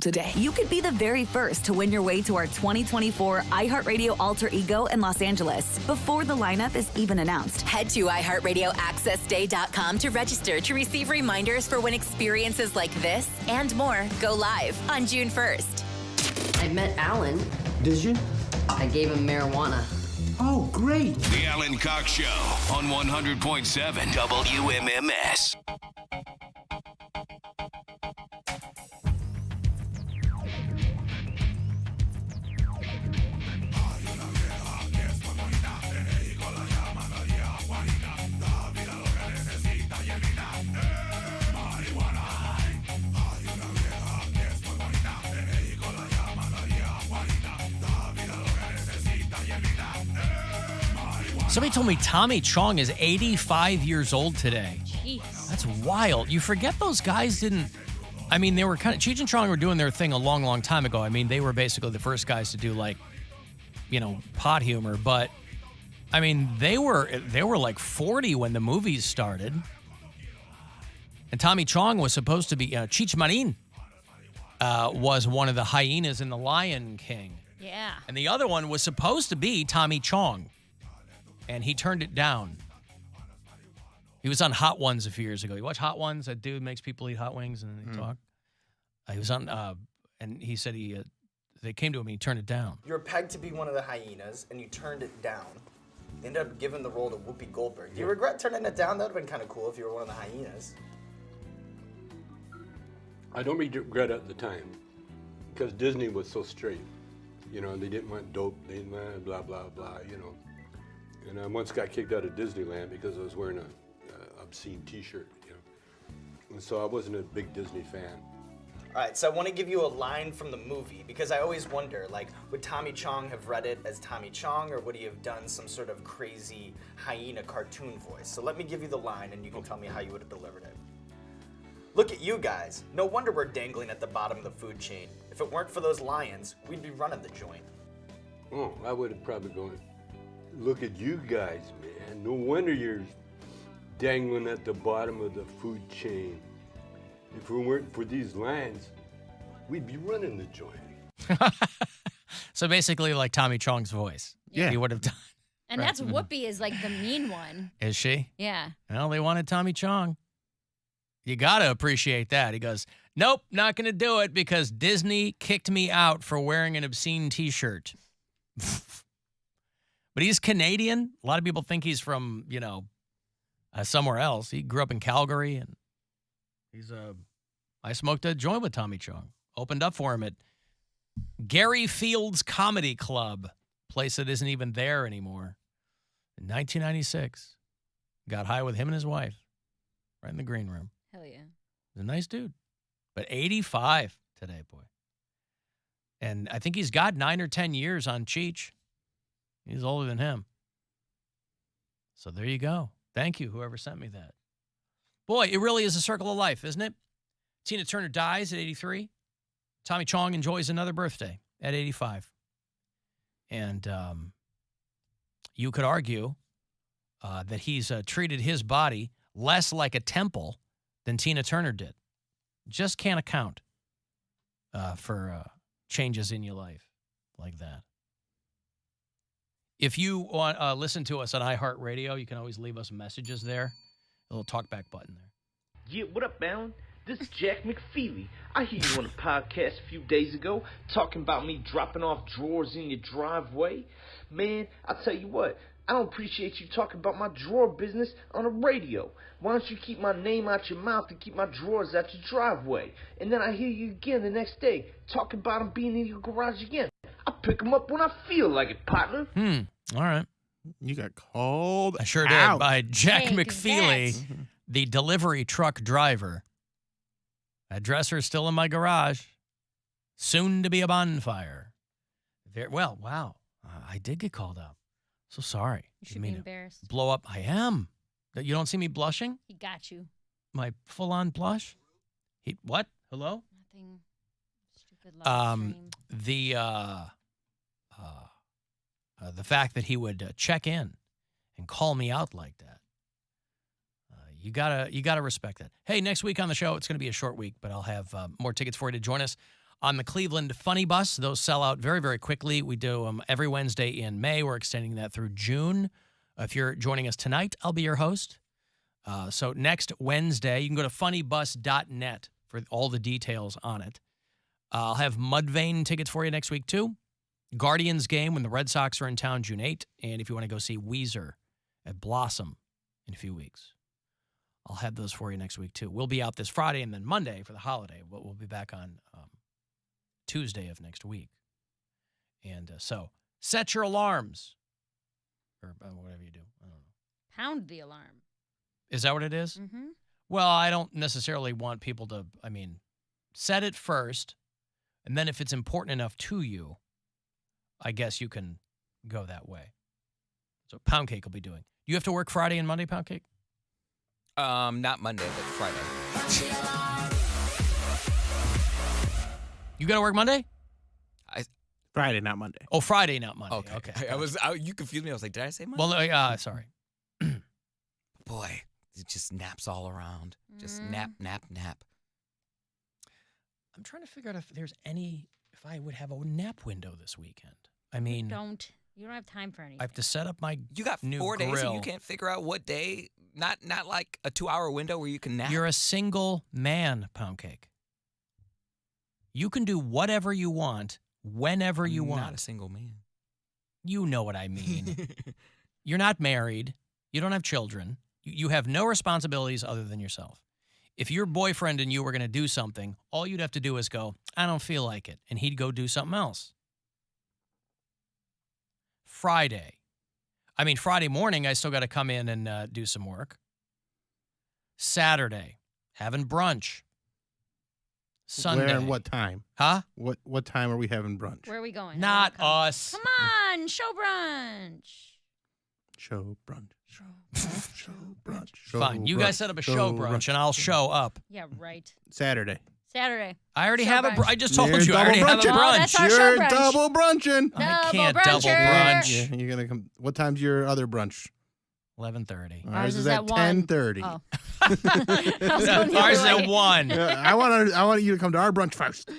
[SPEAKER 1] Today, you could be the very first to win your way to our 2024 iHeartRadio Alter Ego in Los Angeles before the lineup is even announced.
[SPEAKER 5] Head to iHeartRadioAccessDay.com to register to receive reminders for when experiences like this and more go live on June 1st.
[SPEAKER 3] I met Alan.
[SPEAKER 4] Did you?
[SPEAKER 3] I gave him marijuana.
[SPEAKER 4] Oh, great.
[SPEAKER 6] The Alan Cox Show on 100.7 WMMS.
[SPEAKER 7] Somebody told me Tommy Chong is 85 years old today.
[SPEAKER 9] Jeez.
[SPEAKER 7] That's wild. You forget those guys didn't... I mean, they were kind of... Cheech and Chong were doing their thing a long, long time ago. I mean, they were basically the first guys to do, like, you know, pot humor. But, I mean, they were like 40 when the movies started. And Tommy Chong was supposed to be... Cheech Marin was one of the hyenas in The Lion King.
[SPEAKER 9] Yeah.
[SPEAKER 7] And the other one was supposed to be Tommy Chong. And he turned it down. He was on Hot Ones a few years ago. You watch Hot Ones? That dude makes people eat hot wings and they talk. He was on, and he said they came to him and he turned it down.
[SPEAKER 11] You're pegged to be one of the hyenas, and you turned it down. You ended up giving the role to Whoopi Goldberg. Do you regret turning it down? That would have been kind of cool if you were one of the hyenas.
[SPEAKER 12] I don't regret it at the time, because Disney was so straight. You know, they didn't want dope, they didn't want blah, blah, blah, you know. And I once got kicked out of Disneyland because I was wearing a obscene T-shirt, you know. And so I wasn't a big Disney fan.
[SPEAKER 11] All right, so I want to give you a line from the movie, because I always wonder, like, would Tommy Chong have read it as Tommy Chong, or would he have done some sort of crazy hyena cartoon voice? So let me give you the line, and you can tell me how you would have delivered it. Look at you guys. No wonder we're dangling at the bottom of the food chain. If it weren't for those lions, we'd be running the joint.
[SPEAKER 12] Oh, I would have probably gone, look at you guys, man. No wonder you're dangling at the bottom of the food chain. If it weren't for these lions, we'd be running the joint.
[SPEAKER 7] So basically like Tommy Chong's voice.
[SPEAKER 9] Yeah.
[SPEAKER 7] He would have done.
[SPEAKER 9] And that's Whoopi is like the mean one.
[SPEAKER 7] Is she?
[SPEAKER 9] Yeah.
[SPEAKER 7] Well, they wanted Tommy Chong. You got to appreciate that. He goes, nope, not going to do it because Disney kicked me out for wearing an obscene T-shirt. But he's Canadian. A lot of people think he's from, you know, somewhere else. He grew up in Calgary, and I smoked a joint with Tommy Chong. Opened up for him at Gary Field's Comedy Club, place that isn't even there anymore. In 1996, got high with him and his wife, right in the green room.
[SPEAKER 9] Hell yeah.
[SPEAKER 7] He's a nice dude, but 85 today, boy. And I think he's got 9 or 10 years on Cheech. He's older than him. So there you go. Thank you, whoever sent me that. Boy, it really is a circle of life, isn't it? Tina Turner dies at 83. Tommy Chong enjoys another birthday at 85. And you could argue that he's treated his body less like a temple than Tina Turner did. Just can't account for changes in your life like that. If you want listen to us on iHeartRadio, you can always leave us messages there. A little talkback button there.
[SPEAKER 16] Yeah, what up, Alan? This is Jack McFeely. I hear you on a podcast a few days ago talking about me dropping off drawers in your driveway. Man, I'll tell you what, I don't appreciate you talking about my drawer business on the radio. Why don't you keep my name out your mouth and keep my drawers out your driveway? And then I hear you again the next day talking about them being in your garage again. I pick them up when I feel like it, partner.
[SPEAKER 7] All right.
[SPEAKER 8] You got called
[SPEAKER 7] I sure
[SPEAKER 8] out.
[SPEAKER 7] did by Jack
[SPEAKER 9] Hey,
[SPEAKER 7] McFeely, the delivery truck driver. That dresser's still in my garage. Soon to be a bonfire. Well, wow. I did get called out. So sorry.
[SPEAKER 9] You should be embarrassed.
[SPEAKER 7] Blow up. I am. You don't see me blushing?
[SPEAKER 9] He got you.
[SPEAKER 7] My full-on blush? What? Hello?
[SPEAKER 9] Nothing. Stupid live stream.
[SPEAKER 7] The fact that he would check in and call me out like that. You gotta respect that. Hey, next week on the show, it's going to be a short week, but I'll have more tickets for you to join us On the Cleveland Funny Bus, those sell out very, very quickly. We do them every Wednesday in May. We're extending that through June. If you're joining us tonight, I'll be your host. So next Wednesday, you can go to funnybus.net for all the details on it. I'll have Mudvayne tickets for you next week, too. Guardians game when the Red Sox are in town, June 8th. And if you want to go see Weezer at Blossom in a few weeks, I'll have those for you next week, too. We'll be out this Friday and then Monday for the holiday. We'll be back on Tuesday of next week. And so set your alarms. Or whatever you do. I don't know.
[SPEAKER 9] Pound the alarm.
[SPEAKER 7] Is that what it is?
[SPEAKER 9] Mm-hmm.
[SPEAKER 7] Well, I don't necessarily want people to, set it first. And then if it's important enough to you, I guess you can go that way. So Poundcake will be doing. You have to work Friday and Monday, Poundcake?
[SPEAKER 2] Not Monday, but Friday.
[SPEAKER 7] You got to work Monday?
[SPEAKER 8] Friday, not Monday.
[SPEAKER 7] Oh, Friday, not Monday.
[SPEAKER 2] Okay.
[SPEAKER 7] Okay.
[SPEAKER 2] You confused me. I was like, did I say Monday?
[SPEAKER 7] Well, sorry.
[SPEAKER 2] Boy, it just naps all around. Just nap.
[SPEAKER 7] I'm trying to figure out if I would have a nap window this weekend.
[SPEAKER 9] You don't have time for anything.
[SPEAKER 7] I have to set up my
[SPEAKER 2] You got
[SPEAKER 7] new
[SPEAKER 2] 4 days
[SPEAKER 7] grill.
[SPEAKER 2] and you can't figure out what day, not like a 2-hour window where you can nap.
[SPEAKER 7] You're a single man, Poundcake. You can do whatever you want, whenever you want.
[SPEAKER 2] I'm not a single man.
[SPEAKER 7] You know what I mean. You're not married. You don't have children. You have no responsibilities other than yourself. If your boyfriend and you were going to do something, all you'd have to do is go, I don't feel like it. And he'd go do something else. Friday morning, I still got to come in and do some work. Saturday, having brunch. Sunday.
[SPEAKER 8] Where and what time?
[SPEAKER 7] Huh?
[SPEAKER 8] What time are we having brunch?
[SPEAKER 9] Where are we going?
[SPEAKER 7] Not us.
[SPEAKER 9] Come on, show brunch.
[SPEAKER 8] Show brunch. Show brunch.
[SPEAKER 7] Fine. You guys set up a show brunch, and I'll show up.
[SPEAKER 9] Yeah, right.
[SPEAKER 8] Saturday.
[SPEAKER 7] I already
[SPEAKER 9] Show
[SPEAKER 7] have
[SPEAKER 9] brunch.
[SPEAKER 7] I just told
[SPEAKER 8] You're
[SPEAKER 7] you I already have a
[SPEAKER 8] double
[SPEAKER 7] brunch.
[SPEAKER 9] Oh, that's our show
[SPEAKER 8] You're
[SPEAKER 9] brunch.
[SPEAKER 8] double brunching.
[SPEAKER 7] I can't
[SPEAKER 9] Double
[SPEAKER 7] double
[SPEAKER 9] bruncher.
[SPEAKER 7] brunch.
[SPEAKER 8] Yeah, you're gonna come. What time's your other brunch?
[SPEAKER 7] 11:30.
[SPEAKER 8] Ours is at 10:30.
[SPEAKER 9] Oh.
[SPEAKER 7] Ours is at 1.
[SPEAKER 8] I want you to come to our brunch first.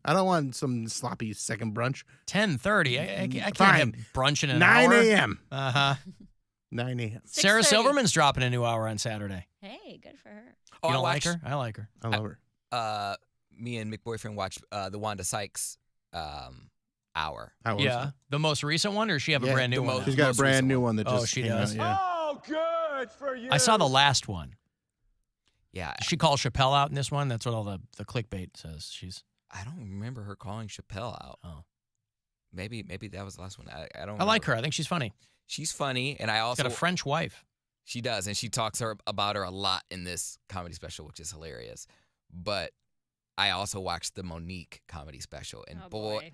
[SPEAKER 8] I don't want some sloppy second brunch.
[SPEAKER 7] 10:30. I can't
[SPEAKER 8] Fine.
[SPEAKER 7] have brunch in an
[SPEAKER 8] 9
[SPEAKER 7] hour.
[SPEAKER 8] 9 a.m. 9 a.m.
[SPEAKER 7] Sarah
[SPEAKER 9] 6:30.
[SPEAKER 7] Silverman's dropping a new hour on Saturday.
[SPEAKER 9] Hey, good for her.
[SPEAKER 2] Oh,
[SPEAKER 7] You don't
[SPEAKER 2] I
[SPEAKER 7] like
[SPEAKER 2] watched,
[SPEAKER 7] her? I like her.
[SPEAKER 8] I love her.
[SPEAKER 2] Me and McBoyfriend watched the Wanda Sykes hour.
[SPEAKER 8] How was
[SPEAKER 7] Yeah.
[SPEAKER 8] it?
[SPEAKER 7] The most recent one, or she have a brand new one?
[SPEAKER 8] She's
[SPEAKER 7] now?
[SPEAKER 8] got a
[SPEAKER 2] most
[SPEAKER 8] brand
[SPEAKER 2] recent
[SPEAKER 8] new
[SPEAKER 2] one.
[SPEAKER 8] one that
[SPEAKER 7] Oh,
[SPEAKER 8] just
[SPEAKER 7] she
[SPEAKER 8] came
[SPEAKER 7] does?
[SPEAKER 8] out. Yeah.
[SPEAKER 23] Oh, good for you.
[SPEAKER 7] I saw the last one.
[SPEAKER 2] Yeah.
[SPEAKER 7] She called Chappelle out in this one. That's what all the clickbait says.
[SPEAKER 2] I don't remember her calling Chappelle out.
[SPEAKER 7] Oh.
[SPEAKER 2] Maybe that was the last one. I don't.
[SPEAKER 7] I like
[SPEAKER 2] remember.
[SPEAKER 7] her. I think she's funny.
[SPEAKER 2] She's funny, and I
[SPEAKER 7] She's
[SPEAKER 2] also
[SPEAKER 7] got a French wife.
[SPEAKER 2] She does, and she talks about her a lot in this comedy special, which is hilarious. But I also watched the Monique comedy special, and
[SPEAKER 9] Oh, boy.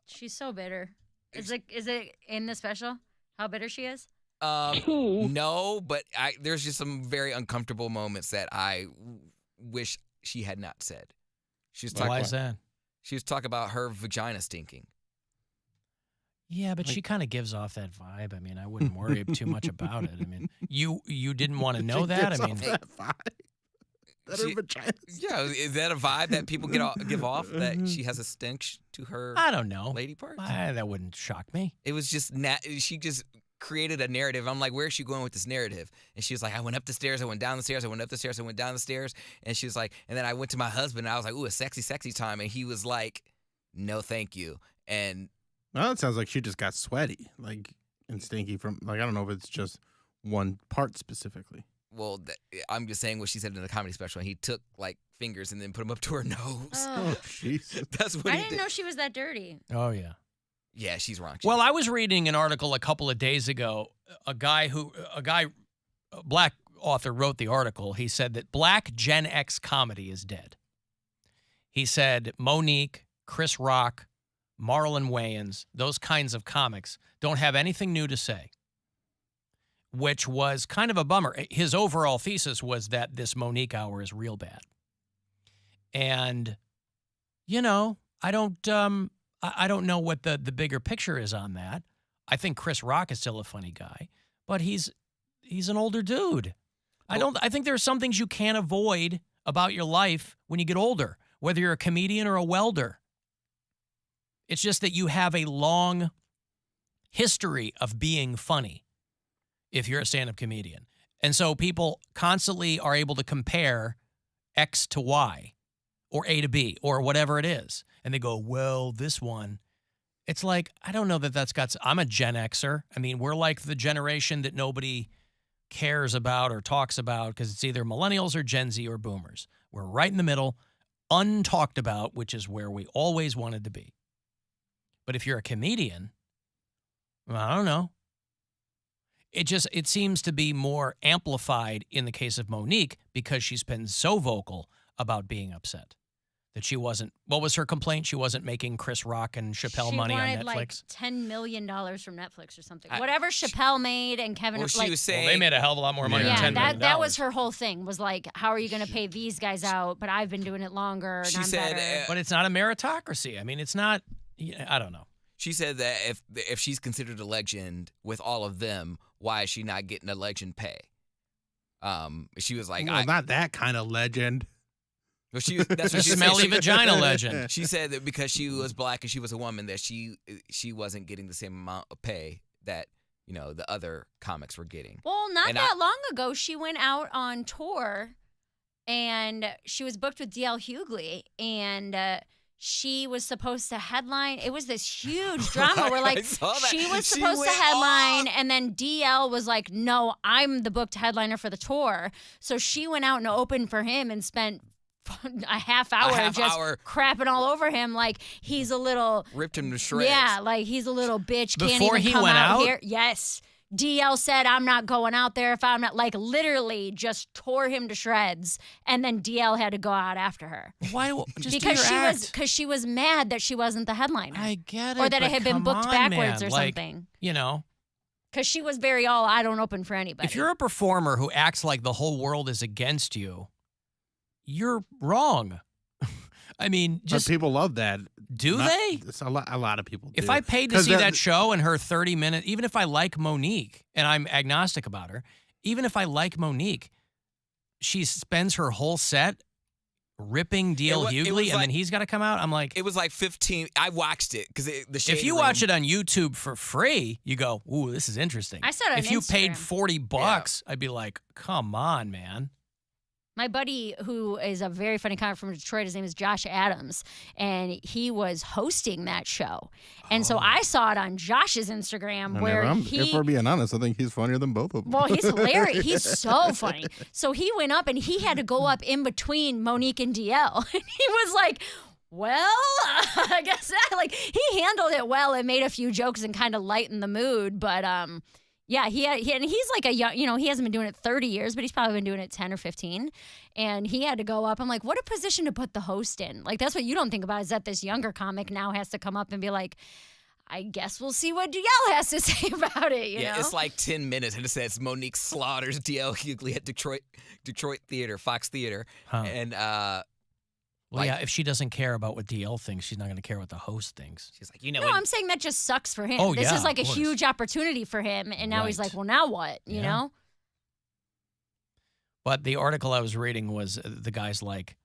[SPEAKER 9] She's so bitter. Is it in the special? How bitter she is?
[SPEAKER 2] No, but there's just some very uncomfortable moments that I wish she had not said. She was talking.
[SPEAKER 7] Why is that?
[SPEAKER 2] She was talking about her vagina stinking.
[SPEAKER 7] Yeah, but she kind of gives off that vibe. I mean, I wouldn't worry too much about it. I mean, you didn't want to know
[SPEAKER 8] She
[SPEAKER 7] that?
[SPEAKER 8] gives
[SPEAKER 7] I mean,
[SPEAKER 8] off that vibe. That her vagina.
[SPEAKER 2] Yeah, is that a vibe that people give off that she has a stench to her?
[SPEAKER 7] I don't know.
[SPEAKER 2] Lady parts.
[SPEAKER 7] That wouldn't shock me.
[SPEAKER 2] It was just she just created a narrative. I'm like, where is she going with this narrative? And she was like, I went up the stairs, I went down the stairs, I went up the stairs, I went down the stairs. And she was like, and then I went to my husband, and I was like, ooh, a sexy time. And he was like, no, thank you. And
[SPEAKER 8] Well, it sounds like she just got sweaty, and stinky from I don't know if it's just one part specifically.
[SPEAKER 2] well, I'm just saying what she said in the comedy special. And he took fingers and then put them up to her nose.
[SPEAKER 8] Oh, jeez.
[SPEAKER 2] That's what
[SPEAKER 9] I
[SPEAKER 2] he
[SPEAKER 9] didn't
[SPEAKER 2] did.
[SPEAKER 9] know she was that dirty.
[SPEAKER 7] Oh, yeah.
[SPEAKER 2] Yeah, she's raunchy.
[SPEAKER 7] Well, I was reading an article a couple of days ago. A black author wrote the article. He said that black Gen X comedy is dead. He said Monique, Chris Rock, Marlon Wayans, those kinds of comics don't have anything new to say, which was kind of a bummer. His overall thesis was that this Monique hour is real bad. And, I don't know what the bigger picture is on that. I think Chris Rock is still a funny guy, but he's an older dude. I think there are some things you can't avoid about your life when you get older, whether you're a comedian or a welder. It's just that you have a long history of being funny if you're a stand-up comedian. And so people constantly are able to compare X to Y or A to B or whatever it is. And they go, well, this one. It's like, I don't know that that's got, I'm a Gen Xer. I mean, we're like the generation that nobody cares about or talks about because it's either millennials or Gen Z or boomers. We're right in the middle, untalked about, which is where we always wanted to be. But if you're a comedian, well, I don't know. It seems to be more amplified in the case of Monique because she's been so vocal about being upset that she wasn't. What was her complaint? She wasn't making Chris Rock and Chappelle money on Netflix.
[SPEAKER 9] She wanted like $10 million from Netflix or something. Whatever Chappelle made and Kevin.
[SPEAKER 2] Well, she was saying
[SPEAKER 7] they made a hell of a lot more money than $10 million.
[SPEAKER 9] That was her whole thing. Was like, how are you going to pay these guys out? But I've been doing it longer. And
[SPEAKER 2] She
[SPEAKER 9] I'm
[SPEAKER 2] said,
[SPEAKER 9] better.
[SPEAKER 7] But it's not a meritocracy. I mean, it's not. I don't know.
[SPEAKER 2] She said that if she's considered a legend with all of them, why is she not getting a legend pay? She was like,
[SPEAKER 8] well, not that kind of legend.
[SPEAKER 2] Well, that's what she
[SPEAKER 7] smelly
[SPEAKER 2] said.
[SPEAKER 7] vagina legend.
[SPEAKER 2] She said that because she was black and she was a woman, that she wasn't getting the same amount of pay that the other comics were getting.
[SPEAKER 9] Well, not that long ago, she went out on tour, and she was booked with D.L. Hughley, and she was supposed to headline. It was this huge drama where, like, she was supposed to headline, and then DL was like, no, I'm the booked headliner for the tour. So she went out and opened for him and spent a half hour crapping all over him like he's a little...
[SPEAKER 2] Ripped him to shreds.
[SPEAKER 9] Yeah, like he's a little bitch. Can't
[SPEAKER 7] Before
[SPEAKER 9] even
[SPEAKER 7] he
[SPEAKER 9] come
[SPEAKER 7] went out?
[SPEAKER 9] here. Yes. DL said, I'm not going out there if I'm not, like, literally just tore him to shreds. And then DL had to go out after her.
[SPEAKER 7] Why? Just
[SPEAKER 9] Because she was mad that she wasn't the headliner.
[SPEAKER 7] I get it.
[SPEAKER 9] Or that it
[SPEAKER 7] but
[SPEAKER 9] had been
[SPEAKER 7] come
[SPEAKER 9] booked
[SPEAKER 7] on,
[SPEAKER 9] backwards
[SPEAKER 7] man.
[SPEAKER 9] or
[SPEAKER 7] Like,
[SPEAKER 9] something.
[SPEAKER 7] Because
[SPEAKER 9] she was very I don't open for anybody.
[SPEAKER 7] if you're a performer who acts like the whole world is against you, you're wrong. I mean, just
[SPEAKER 8] but people love that.
[SPEAKER 7] Do they?
[SPEAKER 8] It's a lot of people do.
[SPEAKER 7] If I paid to see that show and her 30-minute, even if I like Monique, and I'm agnostic about her, even if I like Monique, she spends her whole set ripping D.L. Hughley, and then he's got to come out. I'm like...
[SPEAKER 2] It was like 15... I watched it because the Shade
[SPEAKER 7] If you
[SPEAKER 2] Room-
[SPEAKER 7] watch it on YouTube for free, you go, ooh, this is interesting.
[SPEAKER 9] I saw it on
[SPEAKER 7] If you paid
[SPEAKER 9] Instagram.
[SPEAKER 7] $40, I'd be like, come on, man.
[SPEAKER 9] My buddy, who is a very funny comic from Detroit, his name is Josh Adams, and he was hosting that show. And so I saw it on Josh's Instagram
[SPEAKER 8] if we're being honest, I think he's funnier than both of them.
[SPEAKER 9] Well, he's hilarious. He's so funny. So he went up, and he had to go up in between Monique and DL. And he was like, well, I guess that, like, he handled it well and made a few jokes and kind of lightened the mood. But, yeah, and he's like a young, he hasn't been doing it 30 years, but he's probably been doing it 10 or 15. And he had to go up. I'm like, what a position to put the host in. Like, that's what you don't think about, is that this younger comic now has to come up and be like, I guess we'll see what DL has to say about it, you know?
[SPEAKER 2] It's like 10 minutes, and it says Monique slaughters D.L. Hughley at Detroit Theater, Fox Theater.
[SPEAKER 7] Huh.
[SPEAKER 2] And,
[SPEAKER 7] Well, yeah, if she doesn't care about what DL thinks, she's not going to care what the host thinks.
[SPEAKER 2] She's like,
[SPEAKER 9] No, I'm saying that just sucks for him.
[SPEAKER 7] Oh,
[SPEAKER 9] this
[SPEAKER 7] yeah,
[SPEAKER 9] is like a
[SPEAKER 7] of course.
[SPEAKER 9] huge opportunity for him. And now he's
[SPEAKER 7] Right.
[SPEAKER 9] like, well, now what? You
[SPEAKER 7] Yeah.
[SPEAKER 9] know?
[SPEAKER 7] But the article I was reading was the guy's like,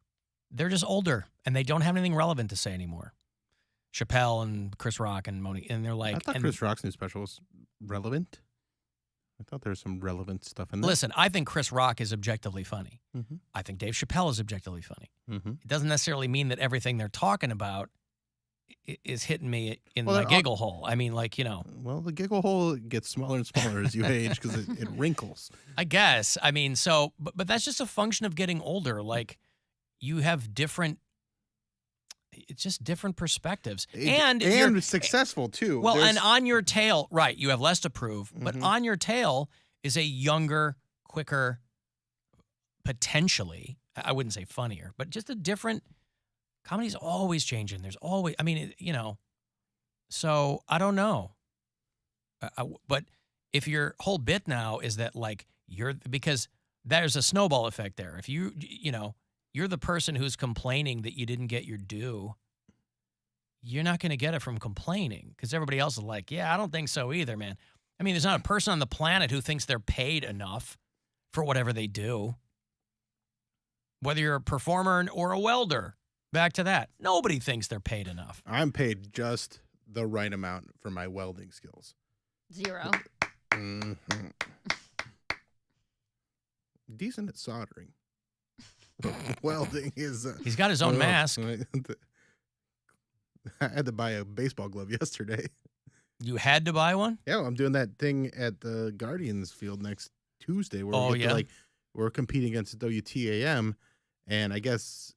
[SPEAKER 7] they're just older, and they don't have anything relevant to say anymore. Chappelle and Chris Rock and Monique, and they're like...
[SPEAKER 8] I thought
[SPEAKER 7] and
[SPEAKER 8] Chris Rock's new special was relevant. I thought there was some relevant stuff in there.
[SPEAKER 7] Listen, I think Chris Rock is objectively funny.
[SPEAKER 8] Mhm.
[SPEAKER 7] I think Dave Chappelle is objectively funny.
[SPEAKER 8] Mm-hmm.
[SPEAKER 7] It doesn't necessarily mean that everything they're talking about is hitting me in
[SPEAKER 8] Well,
[SPEAKER 7] my
[SPEAKER 8] they're
[SPEAKER 7] giggle hole. I mean, like,
[SPEAKER 8] Well, the giggle hole gets smaller and smaller as you age because it wrinkles.
[SPEAKER 7] I guess. I mean, so, but that's just a function of getting older. Like, you have different... It's just different perspectives. And you're
[SPEAKER 8] successful, too.
[SPEAKER 7] Well,
[SPEAKER 8] There's-
[SPEAKER 7] and on your tail, right, you have less to prove, but
[SPEAKER 8] Mhm.
[SPEAKER 7] on your tail is a younger, quicker, potentially, I wouldn't say funnier, but just a different, comedy's always changing. There's always, I mean, so I don't know. But if your whole bit now is that, like, because there's a snowball effect there. If you're the person who's complaining that you didn't get your due, you're not going to get it from complaining because everybody else is like, yeah, I don't think so either, man. I mean, there's not a person on the planet who thinks they're paid enough for whatever they do. Whether you're a performer or a welder, Back to that. Nobody thinks they're paid enough.
[SPEAKER 8] I'm paid just the right amount for my welding skills.
[SPEAKER 9] 0.
[SPEAKER 8] Mm-hmm. Decent at soldering. Welding is...
[SPEAKER 7] He's got his own mask.
[SPEAKER 8] I had to buy a baseball glove yesterday.
[SPEAKER 7] You had to buy one?
[SPEAKER 8] Yeah, well, I'm doing that thing at the Guardians field next Tuesday where we're competing against WTAM, and I guess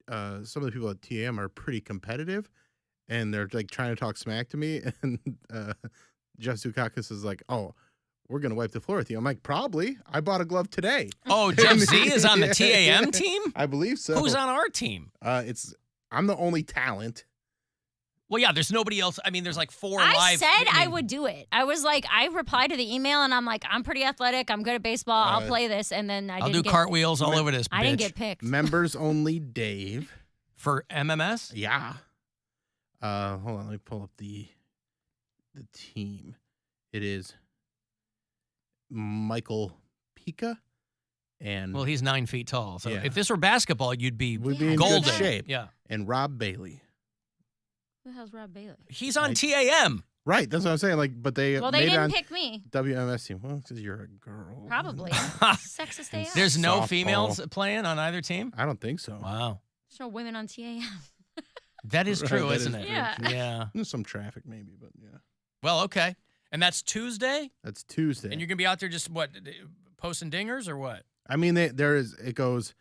[SPEAKER 8] some of the people at TAM are pretty competitive, and they're like trying to talk smack to me, and Jeff Zukakis is like, "Oh, we're gonna wipe the floor with you." I'm like, "Probably. I bought a glove today."
[SPEAKER 7] Oh, Jeff Z is on the TAM team?
[SPEAKER 8] I believe so.
[SPEAKER 7] Who's on our team?
[SPEAKER 8] I'm the only talent.
[SPEAKER 7] Well, yeah, there's nobody else. I mean, there's like 4
[SPEAKER 9] I
[SPEAKER 7] live.
[SPEAKER 9] said I would do it. I was like, I replied to the email, and I'm like, I'm pretty athletic. I'm good at baseball. I'll play this. And then
[SPEAKER 7] I'll do cartwheels all over this bitch.
[SPEAKER 9] I didn't get picked.
[SPEAKER 8] Members only Dave.
[SPEAKER 7] For MMS?
[SPEAKER 8] Yeah. Hold on, let me pull up the team. It is Michael Pika and...
[SPEAKER 7] Well, he's 9 feet tall. So
[SPEAKER 8] Yeah.
[SPEAKER 7] if this were basketball, you'd be
[SPEAKER 8] We'd be in
[SPEAKER 7] golden.
[SPEAKER 8] good shape.
[SPEAKER 7] Yeah.
[SPEAKER 8] And Rob Bailey.
[SPEAKER 9] Who the hell's Rob Bailey?
[SPEAKER 7] He's on TAM.
[SPEAKER 8] Right, that's what I'm saying. Like, but they
[SPEAKER 9] Well, they
[SPEAKER 8] made it
[SPEAKER 9] didn't
[SPEAKER 8] on
[SPEAKER 9] pick me.
[SPEAKER 8] WMS team. Well, because you're a girl.
[SPEAKER 9] Probably. Sexist AF.
[SPEAKER 7] There's no
[SPEAKER 8] Softball.
[SPEAKER 7] females playing on either team?
[SPEAKER 8] I don't think so.
[SPEAKER 7] Wow.
[SPEAKER 9] There's no women on TAM.
[SPEAKER 7] That is true, isn't it?
[SPEAKER 9] Yeah.
[SPEAKER 7] Yeah.
[SPEAKER 8] There's some traffic maybe, but yeah.
[SPEAKER 7] Well, okay. And that's Tuesday?
[SPEAKER 8] That's Tuesday.
[SPEAKER 7] And you're going to be out there just, what, posting dingers or what?
[SPEAKER 8] I mean, it goes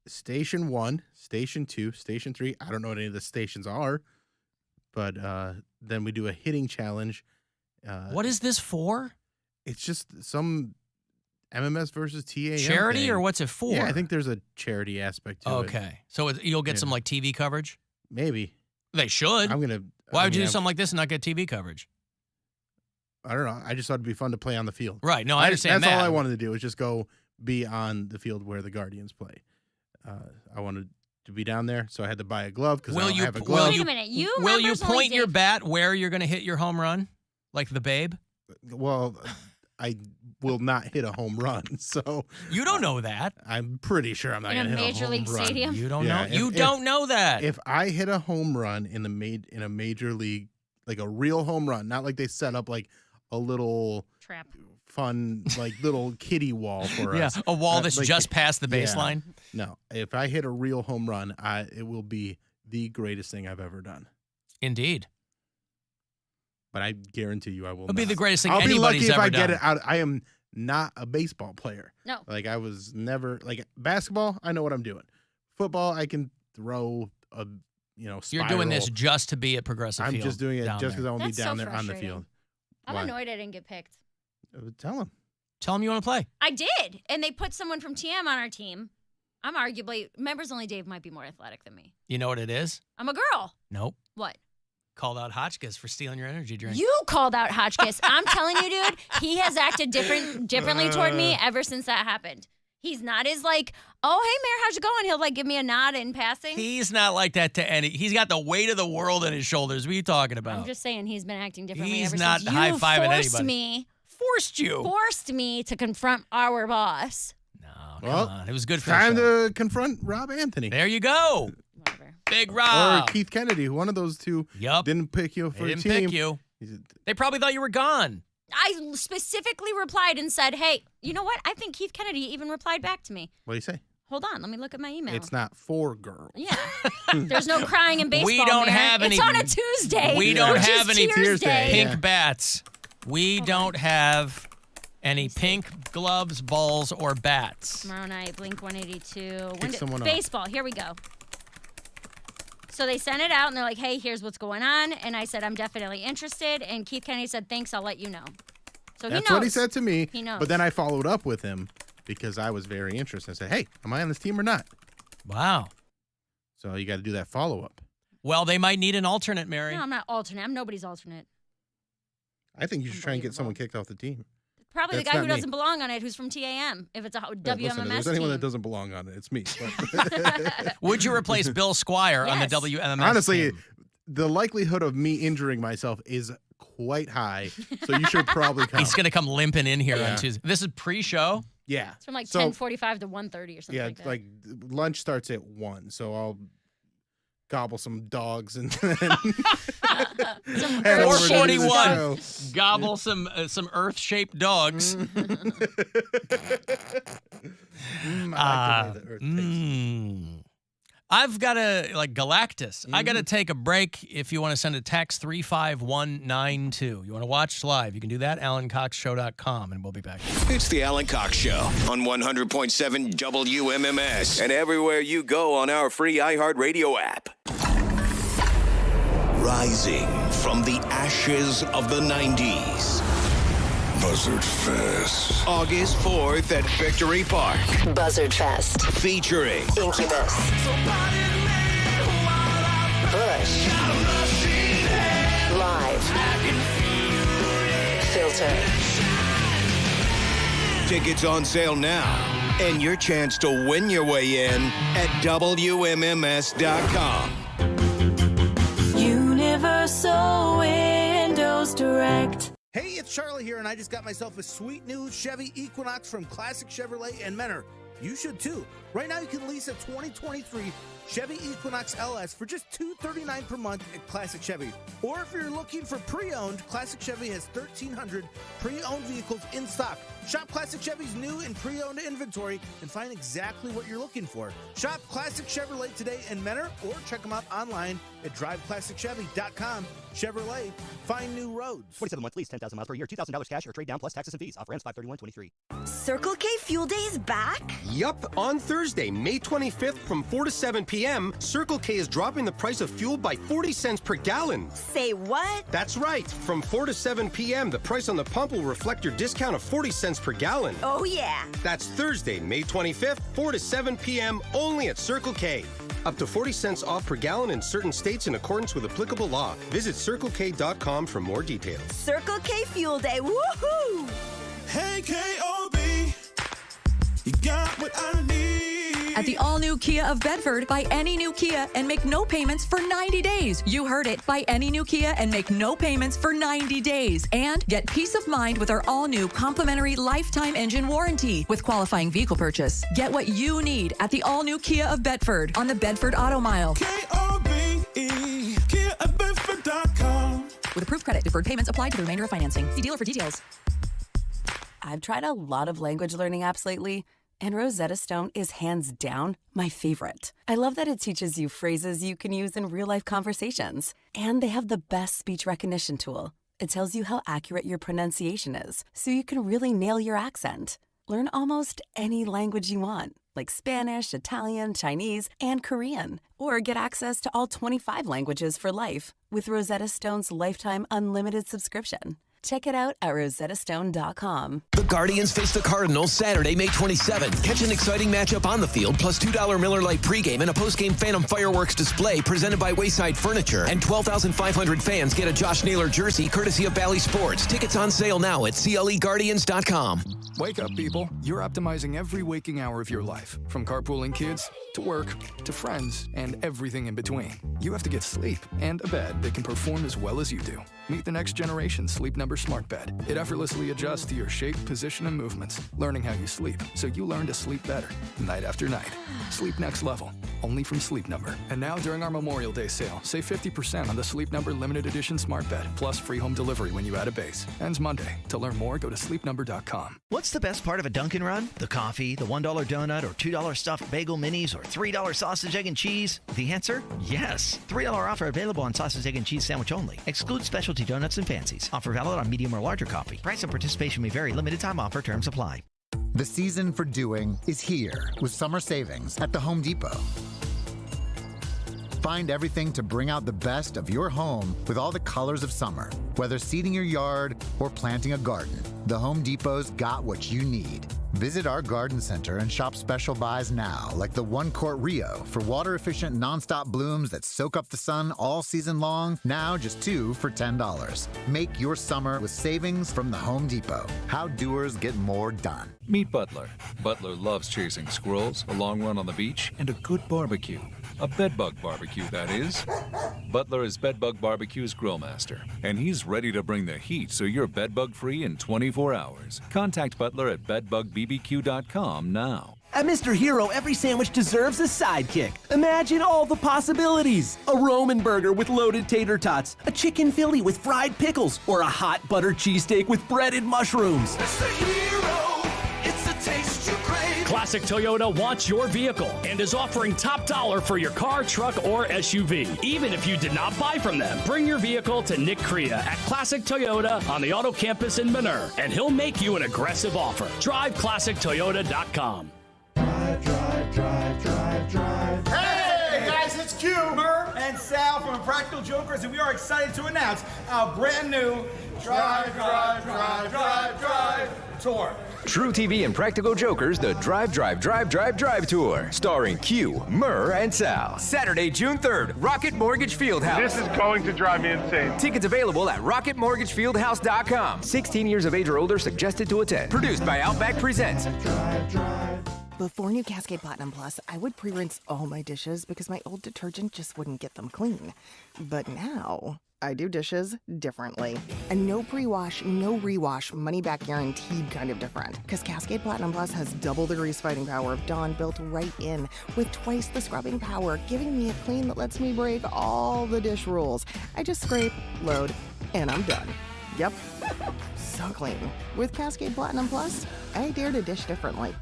[SPEAKER 8] Station 1, Station 2, Station 3. I don't know what any of the stations are, but then we do a hitting challenge.
[SPEAKER 7] What is this for?
[SPEAKER 8] It's just some MMS versus TAM
[SPEAKER 7] Charity
[SPEAKER 8] thing.
[SPEAKER 7] or what's it for?
[SPEAKER 8] Yeah, I think there's a charity aspect to it.
[SPEAKER 7] Okay. So you'll get some like TV coverage?
[SPEAKER 8] Maybe.
[SPEAKER 7] They should. Why would you do something like this and not get TV coverage?
[SPEAKER 8] I don't know. I just thought it'd be fun to play on the field.
[SPEAKER 7] Right. No, I understand
[SPEAKER 8] That's
[SPEAKER 7] that.
[SPEAKER 8] all I wanted to do was just go be on the field where the Guardians play. I wanted to be down there, so I had to buy a glove because I don't have a glove.
[SPEAKER 9] Wait a minute.
[SPEAKER 7] Will you
[SPEAKER 9] members only
[SPEAKER 7] point your
[SPEAKER 9] did-
[SPEAKER 7] bat where you're going to hit your home run? Like the Babe?
[SPEAKER 8] Well, I will not hit a home run, so
[SPEAKER 7] You don't know that.
[SPEAKER 8] I'm pretty sure I'm not
[SPEAKER 9] In a
[SPEAKER 8] going to hit a
[SPEAKER 9] major
[SPEAKER 8] home
[SPEAKER 9] league
[SPEAKER 8] run.
[SPEAKER 9] stadium?
[SPEAKER 7] You don't
[SPEAKER 8] Yeah,
[SPEAKER 7] know. You don't know that.
[SPEAKER 8] If I hit a home run in a major league, like a real home run, not like they set up like a little
[SPEAKER 9] trap,
[SPEAKER 8] fun like little kiddie wall for us.
[SPEAKER 7] a wall that's
[SPEAKER 8] like,
[SPEAKER 7] just past the
[SPEAKER 8] yeah.
[SPEAKER 7] baseline.
[SPEAKER 8] No, if I hit a real home run, it will be the greatest thing I've ever done.
[SPEAKER 7] Indeed.
[SPEAKER 8] But I guarantee you I will
[SPEAKER 7] It'll be
[SPEAKER 8] not.
[SPEAKER 7] the greatest thing
[SPEAKER 8] I'll be
[SPEAKER 7] anybody's
[SPEAKER 8] lucky if
[SPEAKER 7] ever
[SPEAKER 8] I get
[SPEAKER 7] done.
[SPEAKER 8] it out. I am not a baseball player.
[SPEAKER 9] No.
[SPEAKER 8] Like I was never like basketball, I know what I'm doing. Football, I can throw a
[SPEAKER 7] You're
[SPEAKER 8] spiral.
[SPEAKER 7] doing this just to be at Progressive
[SPEAKER 8] I'm
[SPEAKER 7] Field.
[SPEAKER 8] just doing it
[SPEAKER 7] down
[SPEAKER 8] just because
[SPEAKER 7] there.
[SPEAKER 8] I want to be
[SPEAKER 9] That's so
[SPEAKER 8] down there on the
[SPEAKER 9] frustrating.
[SPEAKER 8] field.
[SPEAKER 9] I'm
[SPEAKER 8] Why?
[SPEAKER 9] annoyed I didn't get picked.
[SPEAKER 8] Tell him.
[SPEAKER 7] Tell them you want to play.
[SPEAKER 9] I did, and they put someone from TM on our team. I'm arguably members only. Dave might be more athletic than me.
[SPEAKER 7] You know what it is?
[SPEAKER 9] I'm a girl.
[SPEAKER 7] Nope.
[SPEAKER 9] What?
[SPEAKER 7] Called out Hotchkiss for stealing your energy drink.
[SPEAKER 9] You called out Hotchkiss. I'm telling you, dude, he has acted differently toward me ever since that happened. He's not as like, oh, hey, Mayor, how's it going? He'll like give me a nod in passing.
[SPEAKER 7] He's not like that to any. He's got the weight of the world on his shoulders. What are you talking about?
[SPEAKER 9] I'm just saying he's been acting differently
[SPEAKER 7] He's
[SPEAKER 9] ever
[SPEAKER 7] not
[SPEAKER 9] since you
[SPEAKER 7] high-fiving
[SPEAKER 9] forced
[SPEAKER 7] anybody.
[SPEAKER 9] me. Forced me to confront our boss.
[SPEAKER 8] Well,
[SPEAKER 7] on. It was good for
[SPEAKER 8] time
[SPEAKER 7] the show.
[SPEAKER 8] to confront Rob Anthony.
[SPEAKER 7] There you go.
[SPEAKER 9] Whatever.
[SPEAKER 7] Big Rob.
[SPEAKER 8] Or Keith Kennedy. One of those two didn't pick you for
[SPEAKER 7] They
[SPEAKER 8] the
[SPEAKER 7] didn't
[SPEAKER 8] team.
[SPEAKER 7] pick you. They probably thought you were gone.
[SPEAKER 9] I specifically replied and said, hey, you know what? I think Keith Kennedy even replied back to me.
[SPEAKER 8] What do you say?
[SPEAKER 9] Hold on. Let me look at my email.
[SPEAKER 8] It's not for girls.
[SPEAKER 9] Yeah. There's no crying in baseball.
[SPEAKER 7] We don't
[SPEAKER 9] Mayor.
[SPEAKER 7] have any.
[SPEAKER 9] It's on a Tuesday.
[SPEAKER 7] We don't
[SPEAKER 9] which is
[SPEAKER 7] have any
[SPEAKER 9] Tuesday.
[SPEAKER 7] pink bats. We don't have any pink gloves, balls, or bats.
[SPEAKER 9] Tomorrow night, Blink 182.
[SPEAKER 7] someone up.
[SPEAKER 9] Baseball. Here we go. So they sent it out, and they're like, hey, here's what's going on. And I said, I'm definitely interested. And Keith Kennedy said, thanks, I'll let you know. So
[SPEAKER 8] That's
[SPEAKER 9] he knows.
[SPEAKER 8] what he said to me.
[SPEAKER 9] He knows.
[SPEAKER 8] But then I followed up with him because I was very interested. I said, hey, am I on this team or not?
[SPEAKER 7] Wow.
[SPEAKER 8] So you got to do that follow-up.
[SPEAKER 7] Well, they might need an alternate, Mary.
[SPEAKER 9] No, I'm not alternate. I'm nobody's alternate.
[SPEAKER 8] I think you should try and get someone kicked off the team.
[SPEAKER 9] Probably
[SPEAKER 8] That's
[SPEAKER 9] the guy who
[SPEAKER 8] not me.
[SPEAKER 9] doesn't belong on it who's from TAM, if it's a WMMS
[SPEAKER 8] Yeah, listen, if there's anyone
[SPEAKER 9] team.
[SPEAKER 8] that doesn't belong on it, it's me.
[SPEAKER 7] Would you replace Bill Squire on the
[SPEAKER 9] Yes.
[SPEAKER 7] WMMS
[SPEAKER 8] Honestly,
[SPEAKER 7] team?
[SPEAKER 8] the likelihood of me injuring myself is quite high, so you should probably come.
[SPEAKER 7] He's going to come limping in here
[SPEAKER 8] Yeah.
[SPEAKER 7] on Tuesday. This is pre-show?
[SPEAKER 8] Yeah.
[SPEAKER 9] It's from like
[SPEAKER 8] So-
[SPEAKER 9] 10:45 to 1:30 or something
[SPEAKER 8] Yeah,
[SPEAKER 9] like that.
[SPEAKER 8] like lunch starts at 1, so I'll gobble some dogs and then
[SPEAKER 7] 441. Gobble some Earth-shaped dogs. I've got to, like Galactus, I got to take a break. If you want to send a text, 35192. You want to watch live, you can do that, AlanCoxShow.com, and we'll be back.
[SPEAKER 6] It's the Alan Cox Show on 100.7 WMMS and everywhere you go on our free iHeartRadio app. Rising from the ashes of the 90s. Buzzard Fest. August 4th at Victory Park.
[SPEAKER 5] Buzzard Fest.
[SPEAKER 6] Featuring
[SPEAKER 5] Incubus. Bush. Live. Filter.
[SPEAKER 6] Tickets on sale now. And your chance to win your way in at WMMS.com.
[SPEAKER 24] Universal Windows Direct.
[SPEAKER 4] Hey, it's Charlie here, and I just got myself a sweet new Chevy Equinox from Classic Chevrolet and Mentor. You should too. Right now, you can lease a 2023 Chevy Equinox LS for just $239 per month at Classic Chevy. Or if you're looking for pre-owned, Classic Chevy has 1,300 pre-owned vehicles in stock. Shop Classic Chevy's new and pre-owned inventory and find exactly what you're looking for. Shop Classic Chevrolet today in Mentor, or check them out online at driveclassicchevy.com. Chevrolet, find new roads.
[SPEAKER 10] 47-month lease, 10,000 miles per year, $2,000 cash or trade down plus taxes and fees. Offer ends 5/31/23.
[SPEAKER 1] Circle K Fuel Day is back?
[SPEAKER 14] Yup, on Thursday, May 25th from 4 to 7 p.m., Circle K is dropping the price of fuel by 40 cents per gallon.
[SPEAKER 1] Say what?
[SPEAKER 14] That's right. From 4 to 7 p.m., the price on the pump will reflect your discount of 40 cents per gallon.
[SPEAKER 1] Oh, yeah.
[SPEAKER 14] That's Thursday, May 25th, 4 to 7 p.m., only at Circle K. Up to 40 cents off per gallon in certain states in accordance with applicable law. Visit CircleK.com for more details.
[SPEAKER 1] Circle K Fuel Day, woohoo!
[SPEAKER 15] Hey, K.O.B., you got what I need.
[SPEAKER 26] At the all-new Kia of Bedford, buy any new Kia and make no payments for 90 days. You heard it. Buy any new Kia and make no payments for 90 days. And get peace of mind with our all-new complimentary lifetime engine warranty with qualifying vehicle purchase. Get what you need at the all-new Kia of Bedford on the Bedford Auto Mile.
[SPEAKER 15] K-O-B-E, Kia at Bedford.com.
[SPEAKER 26] With approved credit, deferred payments applied to the remainder of financing. See dealer for details.
[SPEAKER 18] I've tried a lot of language learning apps lately, and Rosetta Stone is hands down my favorite. I love that it teaches you phrases you can use in real-life conversations. And they have the best speech recognition tool. It tells you how accurate your pronunciation is, so you can really nail your accent. Learn almost any language you want, like Spanish, Italian, Chinese, and Korean. Or get access to all 25 languages for life with Rosetta Stone's lifetime unlimited subscription. Check it out at rosettastone.com.
[SPEAKER 19] The Guardians face the Cardinals Saturday, May 27th. Catch an exciting matchup on the field, plus $2 Miller Lite pregame and a postgame Phantom fireworks display presented by Wayside Furniture. And 12,500 fans get a Josh Naylor jersey courtesy of Bally Sports. Tickets on sale now at CLEGuardians.com.
[SPEAKER 20] Wake up, people. You're optimizing every waking hour of your life, from carpooling kids to work to friends and everything in between. You have to get sleep and a bed that can perform as well as you do. Meet the next generation Sleep Number Smart Bed. It effortlessly adjusts to your shape, position, and movements, learning how you sleep, so you learn to sleep better, night after night. Sleep next level, only from Sleep Number. And now during our Memorial Day sale, save 50% on the Sleep Number Limited Edition Smart Bed, plus free home delivery when you add a base. Ends Monday. To learn more, go to sleepnumber.com.
[SPEAKER 21] What's the best part of a Dunkin' Run? The coffee, the $1 donut, or $2 stuffed bagel minis, or $3 sausage, egg, and cheese? The answer? Yes. $3 offer available on sausage, egg, and cheese sandwich only. Exclude specialty donuts and fancies. Offer valid on medium or larger coffee. Price and participation may vary. Limited time offer. Terms apply.
[SPEAKER 22] The season for doing is here with summer savings at the Home Depot. Find everything to bring out the best of your home with all the colors of summer. Whether seeding your yard or planting a garden, the Home Depot's got what you need. Visit our garden center and shop special buys now, like the 1-quart Rio for water-efficient nonstop blooms that soak up the sun all season long, now just 2 for $10. Make your summer with savings from the Home Depot. How doers get more done.
[SPEAKER 29] Meet Butler. Butler loves chasing squirrels, a long run on the beach, and a good barbecue. A bedbug barbecue, that is. Butler is Bedbug Barbecue's grill master, and he's ready to bring the heat so you're bedbug-free in 24 hours. Contact Butler at bedbugbbq.com now.
[SPEAKER 3] At Mr. Hero, every sandwich deserves a sidekick. Imagine all the possibilities. A Roman burger with loaded tater tots, a chicken Philly with fried pickles, or a hot butter cheesesteak with breaded mushrooms.
[SPEAKER 15] Mr. Hero, it's the taste you crave.
[SPEAKER 11] Classic Toyota wants your vehicle and is offering top dollar for your car, truck, or SUV. Even if you did not buy from them, bring your vehicle to Nick Crea at Classic Toyota on the Auto Campus in Manur, and he'll make you an aggressive offer. Drive ClassicToyota.com.
[SPEAKER 12] Drive. Hey guys, it's Q, Murr, and Sal from Practical Jokers, and we are excited to announce our brand new Drive tour.
[SPEAKER 13] True TV and Practical Jokers, the Drive Tour, starring Q, Murr, and Sal. Saturday, June 3rd, Rocket Mortgage Fieldhouse.
[SPEAKER 16] This is going to drive me insane.
[SPEAKER 13] Tickets available at rocketmortgagefieldhouse.com. 16 years of age or older suggested to attend. Produced by Outback Presents.
[SPEAKER 17] Before new Cascade Platinum Plus, I would pre-rinse all my dishes because my old detergent just wouldn't get them clean. But now, I do dishes differently. A no pre-wash, no rewash, money-back guaranteed kind of different. Because Cascade Platinum Plus has double the grease-fighting power of Dawn built right in, with twice the scrubbing power, giving me a clean that lets me break all the dish rules. I just scrape, load, and I'm done. Yep, so clean. With Cascade Platinum Plus, I dare to dish differently.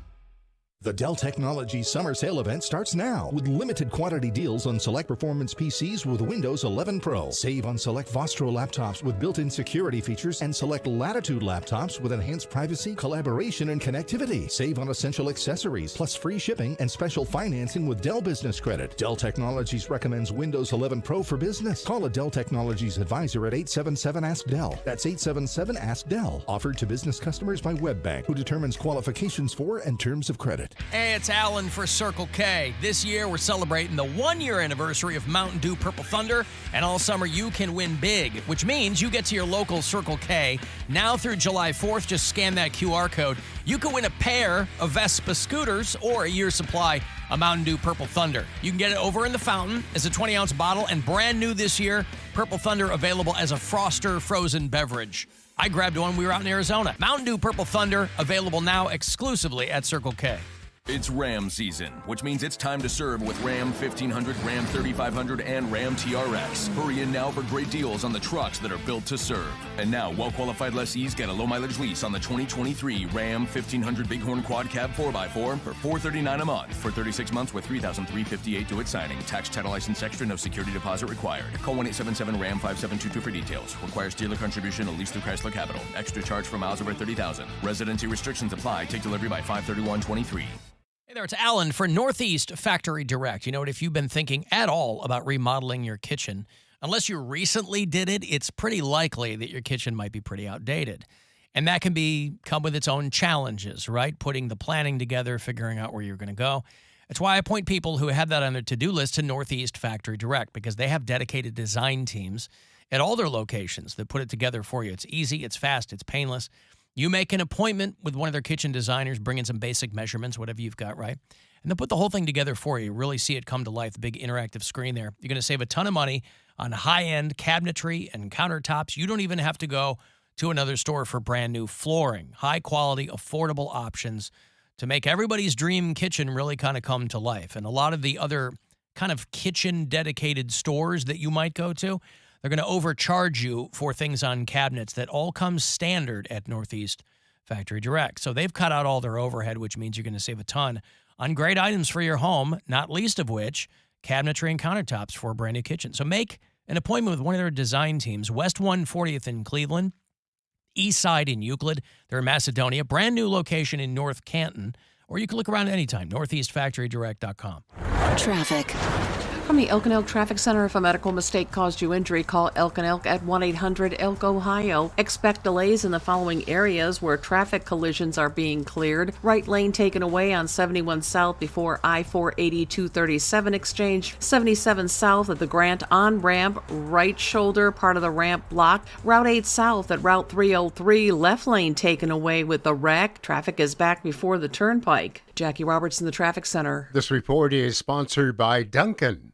[SPEAKER 25] The Dell Technologies Summer Sale event starts now with limited quantity deals on select performance PCs with Windows 11 Pro. Save on select Vostro laptops with built-in security features and select Latitude laptops with enhanced privacy, collaboration, and connectivity. Save on essential accessories, plus free shipping and special financing with Dell Business Credit. Dell Technologies recommends Windows 11 Pro for business. Call a Dell Technologies advisor at 877-ASK-DELL. That's 877-ASK-DELL. Offered to business customers by WebBank, who determines qualifications for and terms of credit.
[SPEAKER 7] Hey, it's Alan for Circle K. This year, we're celebrating the 1-year anniversary of Mountain Dew Purple Thunder, and all summer you can win big, which means you get to your local Circle K. Now through July 4th, just scan that QR code. You can win a pair of Vespa scooters or a year's supply of Mountain Dew Purple Thunder. You can get it over in the fountain as a 20-ounce bottle, and brand new this year, Purple Thunder available as a Froster frozen beverage. I grabbed one. We were out in Arizona. Mountain Dew Purple Thunder available now exclusively at Circle K.
[SPEAKER 27] It's Ram season, which means it's time to serve with Ram 1500, Ram 3500, and Ram TRX. Hurry in now for great deals on the trucks that are built to serve. And now, well-qualified lessees get a low-mileage lease on the 2023 Ram 1500 Bighorn Quad Cab 4x4 for $439 a month for 36 months with $3,358 due at signing. Tax, title, license extra, no security deposit required. Call 1-877-RAM-5722 for details. Requires dealer contribution, a lease through Chrysler Capital. Extra charge for miles over 30,000. Residency restrictions apply. Take delivery by 5/31/23.
[SPEAKER 7] Hey there, it's Alan for Northeast Factory Direct. You know what, if you've been thinking at all about remodeling your kitchen, unless you recently did it, it's pretty likely that your kitchen might be pretty outdated. And that can come with its own challenges, right? Putting the planning together, figuring out where you're going to go. That's why I point people who have that on their to-do list to Northeast Factory Direct, because they have dedicated design teams at all their locations that put it together for you. It's easy, it's fast, it's painless. You make an appointment with one of their kitchen designers, bring in some basic measurements, whatever you've got, right? And they'll put the whole thing together for you. Really see it come to life, the big interactive screen there. You're going to save a ton of money on high-end cabinetry and countertops. You don't even have to go to another store for brand new flooring. High-quality, affordable options to make everybody's dream kitchen really kind of come to life. And a lot of the other kind of kitchen-dedicated stores that you might go to, they're going to overcharge you for things on cabinets that all come standard at Northeast Factory Direct. So they've cut out all their overhead, which means you're going to save a ton on great items for your home, not least of which cabinetry and countertops for a brand new kitchen. So make an appointment with one of their design teams, West 140th in Cleveland, East Side in Euclid. They're in Macedonia, brand new location in North Canton, or you can look around anytime, northeastfactorydirect.com.
[SPEAKER 28] Traffic. From the Elk and Elk Traffic Center, if a medical mistake caused you injury, call Elk and Elk at 1-800-ELK, Ohio. Expect delays in the following areas where traffic collisions are being cleared. Right lane taken away on 71 South before I-480-237 exchange. 77 South at the Grant on-ramp, right shoulder, part of the ramp blocked. Route 8 South at Route 303, left lane taken away with the wreck. Traffic is back before the turnpike. Jackie Roberts in the Traffic Center.
[SPEAKER 30] This report is sponsored by Duncan.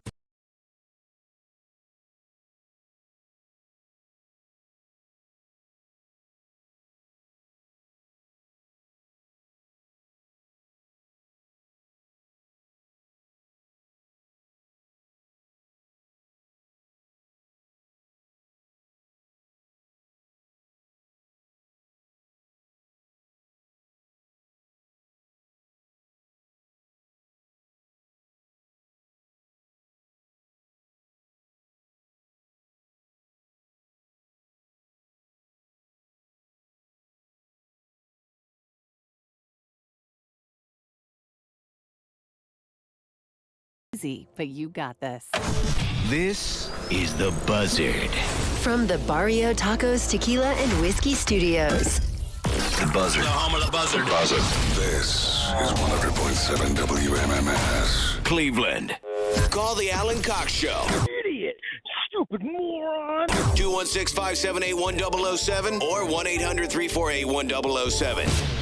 [SPEAKER 2] Easy, but you got this.
[SPEAKER 4] This is The Buzzard.
[SPEAKER 5] From the Barrio Tacos Tequila and Whiskey Studios.
[SPEAKER 4] The Buzzard. The home of the Buzzard.
[SPEAKER 6] Buzzard. This is 100.7 WMMS.
[SPEAKER 4] Cleveland.
[SPEAKER 19] Call the Alan Cox Show.
[SPEAKER 6] Idiot. Stupid moron.
[SPEAKER 19] 216-578-1007 or 1-800-348-1007.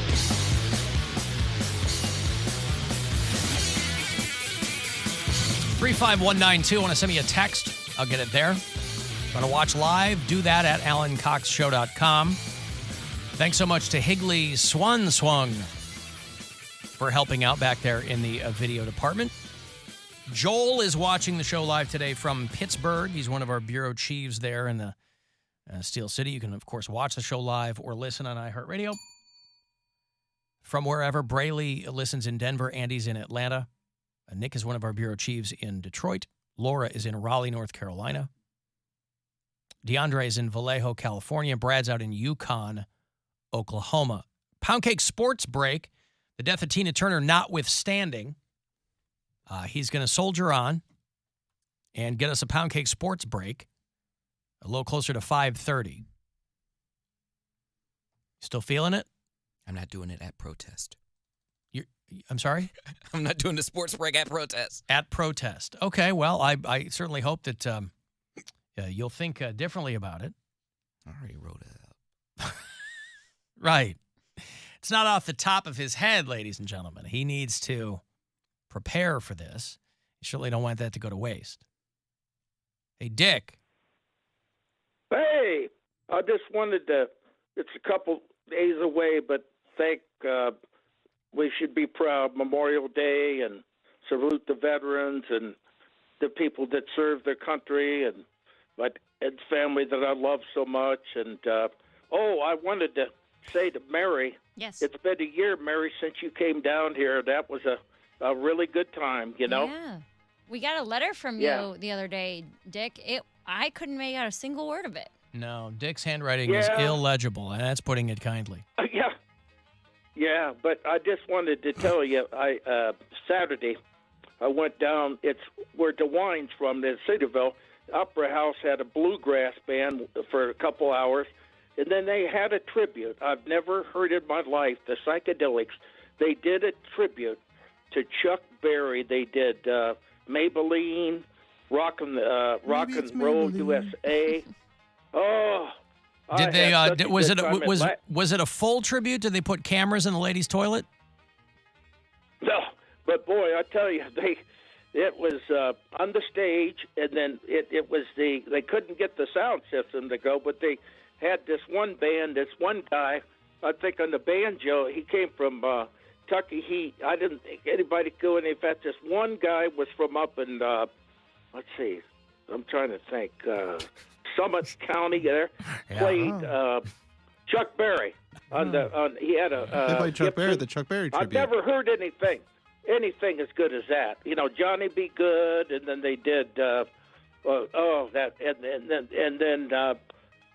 [SPEAKER 7] 35192. Want to send me a text? I'll get it there. Want to watch live? Do that at AlanCoxShow.com. Thanks so much to Higley Swung for helping out back there in the video department. Joel is watching the show live today from Pittsburgh. He's one of our bureau chiefs there in the Steel City. You can, of course, watch the show live or listen on iHeartRadio. From wherever, Braley listens in Denver. Andy's in Atlanta. Nick is one of our bureau chiefs in Detroit. Laura is in Raleigh, North Carolina. DeAndre is in Vallejo, California. Brad's out in Yukon, Oklahoma. Poundcake Sports Break. The death of Tina Turner notwithstanding, he's going to soldier on and get us a Poundcake Sports Break a little closer to 5:30. Still feeling it?
[SPEAKER 8] I'm not doing it at protest.
[SPEAKER 7] I'm sorry?
[SPEAKER 8] I'm not doing the sports break at protest.
[SPEAKER 7] At protest. Okay, well, I certainly hope that you'll think differently about it.
[SPEAKER 8] I already wrote it up.
[SPEAKER 7] Right. It's not off the top of his head, ladies and gentlemen. He needs to prepare for this. You certainly don't want that to go to waste. Hey, Dick.
[SPEAKER 9] Hey, I just wanted to, it's a couple days away, but we should be proud. Memorial Day, and salute the veterans and the people that serve their country and family that I love so much. And, I wanted to say to Mary,
[SPEAKER 10] yes,
[SPEAKER 9] it's been a year, Mary, since you came down here. That was a really good time, you know?
[SPEAKER 10] Yeah. We got a letter from you the other day, Dick. I couldn't make out a single word of it.
[SPEAKER 7] No, Dick's handwriting is illegible, and that's putting it kindly.
[SPEAKER 9] Yeah, but I just wanted to tell you, Saturday, I went down, it's where DeWine's from, in Cedarville. Opera House had a bluegrass band for a couple hours, and then they had a tribute. I've never heard in my life, the Psychedelics. They did a tribute to Chuck Berry. They did Maybelline, Rock and Roll USA. Oh,
[SPEAKER 7] did they? Was it a full tribute? Did they put cameras in the ladies' toilet?
[SPEAKER 9] No, but boy, I tell you, it was on the stage, and then it was they couldn't get the sound system to go, but they had this one band, this one guy, I think on the banjo. He came from Kentucky. I didn't think anybody could go any fact. This one guy was from up in let's see, I'm trying to think. Summit County there, played Chuck Berry he had a
[SPEAKER 14] they played Chuck Berry at the Chuck Berry tribute.
[SPEAKER 9] I've never heard anything as good as that. You know, Johnny Be Good, and then they did that, and then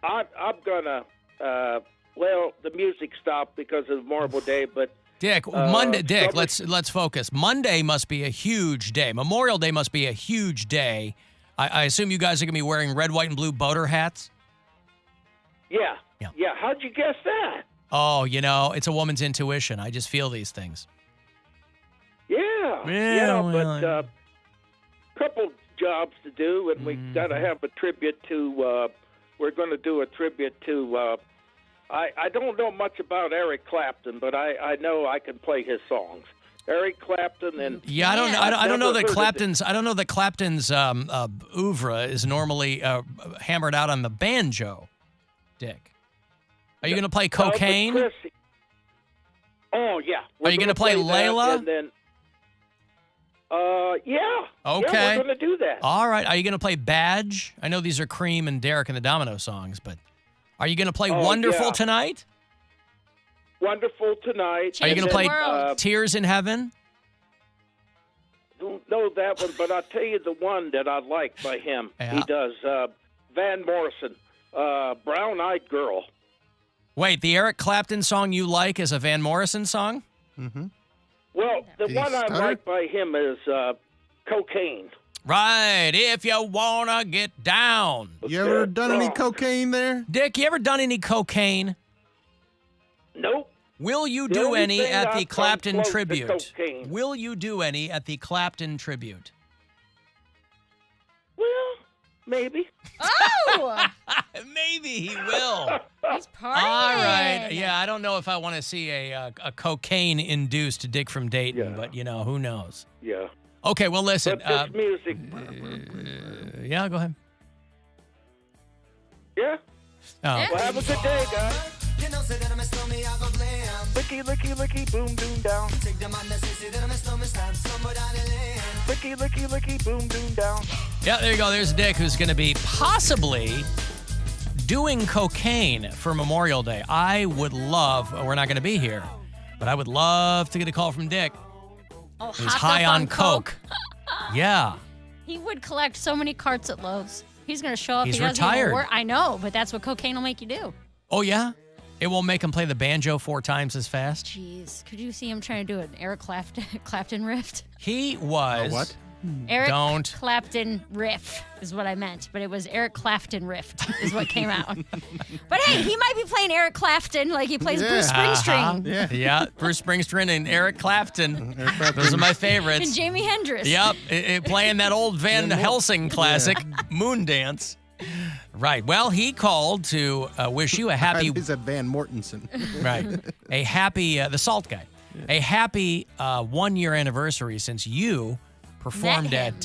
[SPEAKER 9] I'm gonna the music stopped because of Memorial Day, but
[SPEAKER 7] Dick, Monday. Dick, let's focus. Monday must be a huge day. Memorial Day must be a huge day. I assume you guys are going to be wearing red, white, and blue boater hats?
[SPEAKER 9] Yeah. How'd you guess that?
[SPEAKER 7] Oh, it's a woman's intuition. I just feel these things.
[SPEAKER 9] Yeah. But a couple jobs to do, and we got to have a tribute to, we're going to do a tribute to, I don't know much about Eric Clapton, but I know I can play his songs. Eric Clapton and
[SPEAKER 7] I don't know that Clapton's oeuvre is normally hammered out on the banjo. Dick, are you going to play Cocaine?
[SPEAKER 9] Oh yeah.
[SPEAKER 7] Are you going to play Layla?
[SPEAKER 9] And then, yeah.
[SPEAKER 7] Okay.
[SPEAKER 9] Yeah, we're going to do that.
[SPEAKER 7] All right. Are you going to play Badge? I know these are Cream and Derek and the Domino songs, but are you going to play Wonderful tonight?
[SPEAKER 9] Wonderful Tonight.
[SPEAKER 7] Are you going to play Tears in Heaven?
[SPEAKER 9] Don't know that one, but I'll tell you the one that I like by him.
[SPEAKER 7] Yeah.
[SPEAKER 9] He does Van Morrison, Brown Eyed Girl.
[SPEAKER 7] Wait, the Eric Clapton song you like is a Van Morrison song?
[SPEAKER 9] Mm-hmm. Well, the one I like by him is cocaine.
[SPEAKER 7] Right, if you wanna get down.
[SPEAKER 14] You ever done any cocaine there?
[SPEAKER 7] Dick, you ever done any cocaine?
[SPEAKER 9] Nope.
[SPEAKER 7] Will you
[SPEAKER 9] The
[SPEAKER 7] do
[SPEAKER 9] only
[SPEAKER 7] any
[SPEAKER 9] thing
[SPEAKER 7] at
[SPEAKER 9] I've
[SPEAKER 7] the
[SPEAKER 9] come
[SPEAKER 7] Clapton
[SPEAKER 9] close to
[SPEAKER 7] tribute?
[SPEAKER 9] cocaine.
[SPEAKER 7] Will you do any at the Clapton tribute?
[SPEAKER 9] Well, maybe.
[SPEAKER 10] Oh!
[SPEAKER 7] Maybe he will.
[SPEAKER 10] He's partying.
[SPEAKER 7] All right. Yeah, I don't know if I want to see a cocaine-induced Dick from Dayton, but, who knows?
[SPEAKER 9] Yeah.
[SPEAKER 7] Okay, well, listen.
[SPEAKER 9] But this music.
[SPEAKER 7] Yeah, go ahead.
[SPEAKER 9] Yeah.
[SPEAKER 7] Oh.
[SPEAKER 9] Well, have a good day, guys. Licky, licky, licky, boom, boom, down. Licky, licky, licky, boom, boom, down.
[SPEAKER 7] Yeah, there you go. There's Dick, who's going to be possibly doing cocaine for Memorial Day. I would love, we're not going to be here, but I would love to get a call from Dick.
[SPEAKER 10] Oh,
[SPEAKER 7] He's
[SPEAKER 10] hopped
[SPEAKER 7] high
[SPEAKER 10] up
[SPEAKER 7] on coke. Yeah.
[SPEAKER 10] He would collect so many carts at Lowe's. He's going to show up.
[SPEAKER 7] He's
[SPEAKER 10] he doesn't even
[SPEAKER 7] retired.
[SPEAKER 10] work. I know, but that's what cocaine will make you do.
[SPEAKER 7] Oh, yeah? It won't make him play the banjo 4 times as fast?
[SPEAKER 10] Jeez. Could you see him trying to do an Eric Clapton riff?
[SPEAKER 7] He was...
[SPEAKER 14] what?
[SPEAKER 10] Eric
[SPEAKER 7] Don't.
[SPEAKER 10] Clapton riff is what I meant, but it was Eric Clapton riff is what came out. But hey, he might be playing Eric Clapton like he plays Bruce Springsteen.
[SPEAKER 7] Yeah, Bruce Springsteen and Eric Clapton. Those are my favorites.
[SPEAKER 10] And Jimi Hendrix.
[SPEAKER 7] Yep, playing that old Van Helsing classic, Moon Dance. Right. Well, he called to wish you a happy...
[SPEAKER 14] He's a Van Mortensen.
[SPEAKER 7] Right. A happy... the Salt guy. A happy 1-year anniversary since you... performed at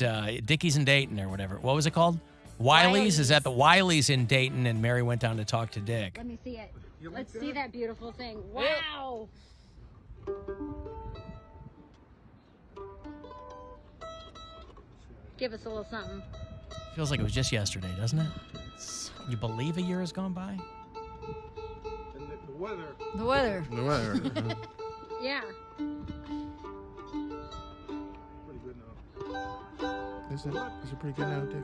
[SPEAKER 7] Dickies in Dayton or whatever. What was it called? Wiley's? Is that the Wiley's in Dayton? And Mary went down to talk to Dick.
[SPEAKER 10] Let me see it. Let's see that beautiful thing. Wow. Give us a little something.
[SPEAKER 7] Feels like it was just yesterday, doesn't it? Can you believe a year has gone by?
[SPEAKER 14] The weather.
[SPEAKER 10] The weather.
[SPEAKER 14] The weather.
[SPEAKER 10] Yeah.
[SPEAKER 14] Is it pretty good now, Dick?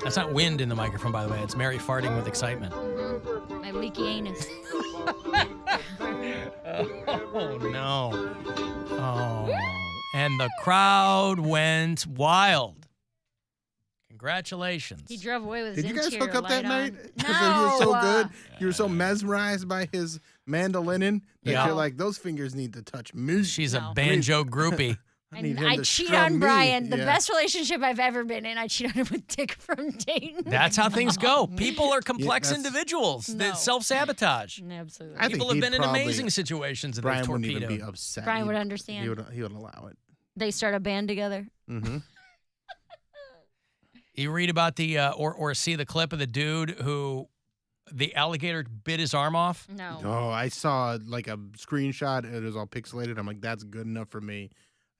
[SPEAKER 7] That's not wind in the microphone, by the way. It's Mary farting with excitement.
[SPEAKER 10] Mm-hmm. My leaky anus.
[SPEAKER 7] Oh, no. Oh. And the crowd went wild. Congratulations.
[SPEAKER 10] He drove away with his
[SPEAKER 14] Did you guys
[SPEAKER 10] interior
[SPEAKER 14] hook up that
[SPEAKER 10] light
[SPEAKER 14] night?
[SPEAKER 10] on.
[SPEAKER 14] Because he was so
[SPEAKER 10] No.
[SPEAKER 14] good. You were so mesmerized by his mandolinin that
[SPEAKER 7] Yeah.
[SPEAKER 14] you're like, those fingers need to touch me.
[SPEAKER 7] She's a banjo groupie.
[SPEAKER 14] I need him
[SPEAKER 10] I
[SPEAKER 14] to
[SPEAKER 10] cheat
[SPEAKER 14] strum
[SPEAKER 10] on
[SPEAKER 14] me.
[SPEAKER 10] Brian. The
[SPEAKER 14] Yeah.
[SPEAKER 10] best relationship I've ever been in. I cheat on him with Dick from Dayton.
[SPEAKER 7] That's how things go. People are complex
[SPEAKER 14] that's-
[SPEAKER 7] individuals
[SPEAKER 10] No.
[SPEAKER 7] that self-sabotage.
[SPEAKER 10] Absolutely.
[SPEAKER 14] I think
[SPEAKER 7] People have
[SPEAKER 14] he'd
[SPEAKER 7] been in
[SPEAKER 14] probably-
[SPEAKER 7] amazing situations that
[SPEAKER 14] Brian
[SPEAKER 7] they've
[SPEAKER 14] wouldn't even
[SPEAKER 7] torpedoed.
[SPEAKER 14] be upset.
[SPEAKER 10] Brian would
[SPEAKER 14] He
[SPEAKER 10] understand.
[SPEAKER 14] would allow it.
[SPEAKER 10] They start a band together.
[SPEAKER 14] Mm-hmm.
[SPEAKER 7] You read about the or see the clip of the dude who the alligator bit his arm off?
[SPEAKER 10] No.
[SPEAKER 14] Oh, I saw like a screenshot. It was all pixelated. I'm like, that's good enough for me.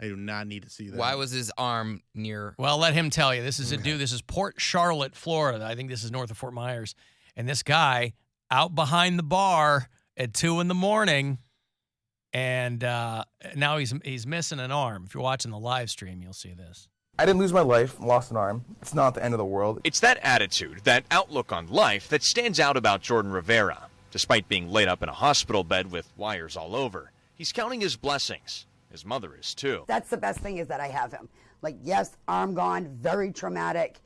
[SPEAKER 14] I do not need to see that.
[SPEAKER 8] Why was his arm near?
[SPEAKER 7] Well, let him tell you. This is a dude. This is Port Charlotte, Florida. I think this is north of Fort Myers. And this guy out behind the bar at 2 a.m, and now he's missing an arm. If you're watching the live stream, you'll see this.
[SPEAKER 1] I didn't lose my life, lost an arm. It's not the end of the world.
[SPEAKER 2] It's that attitude, that outlook on life that stands out about Jordan Rivera. Despite being laid up in a hospital bed with wires all over, he's counting his blessings. His mother is too.
[SPEAKER 18] That's the best thing is that I have him. Like, yes, arm gone, very traumatic,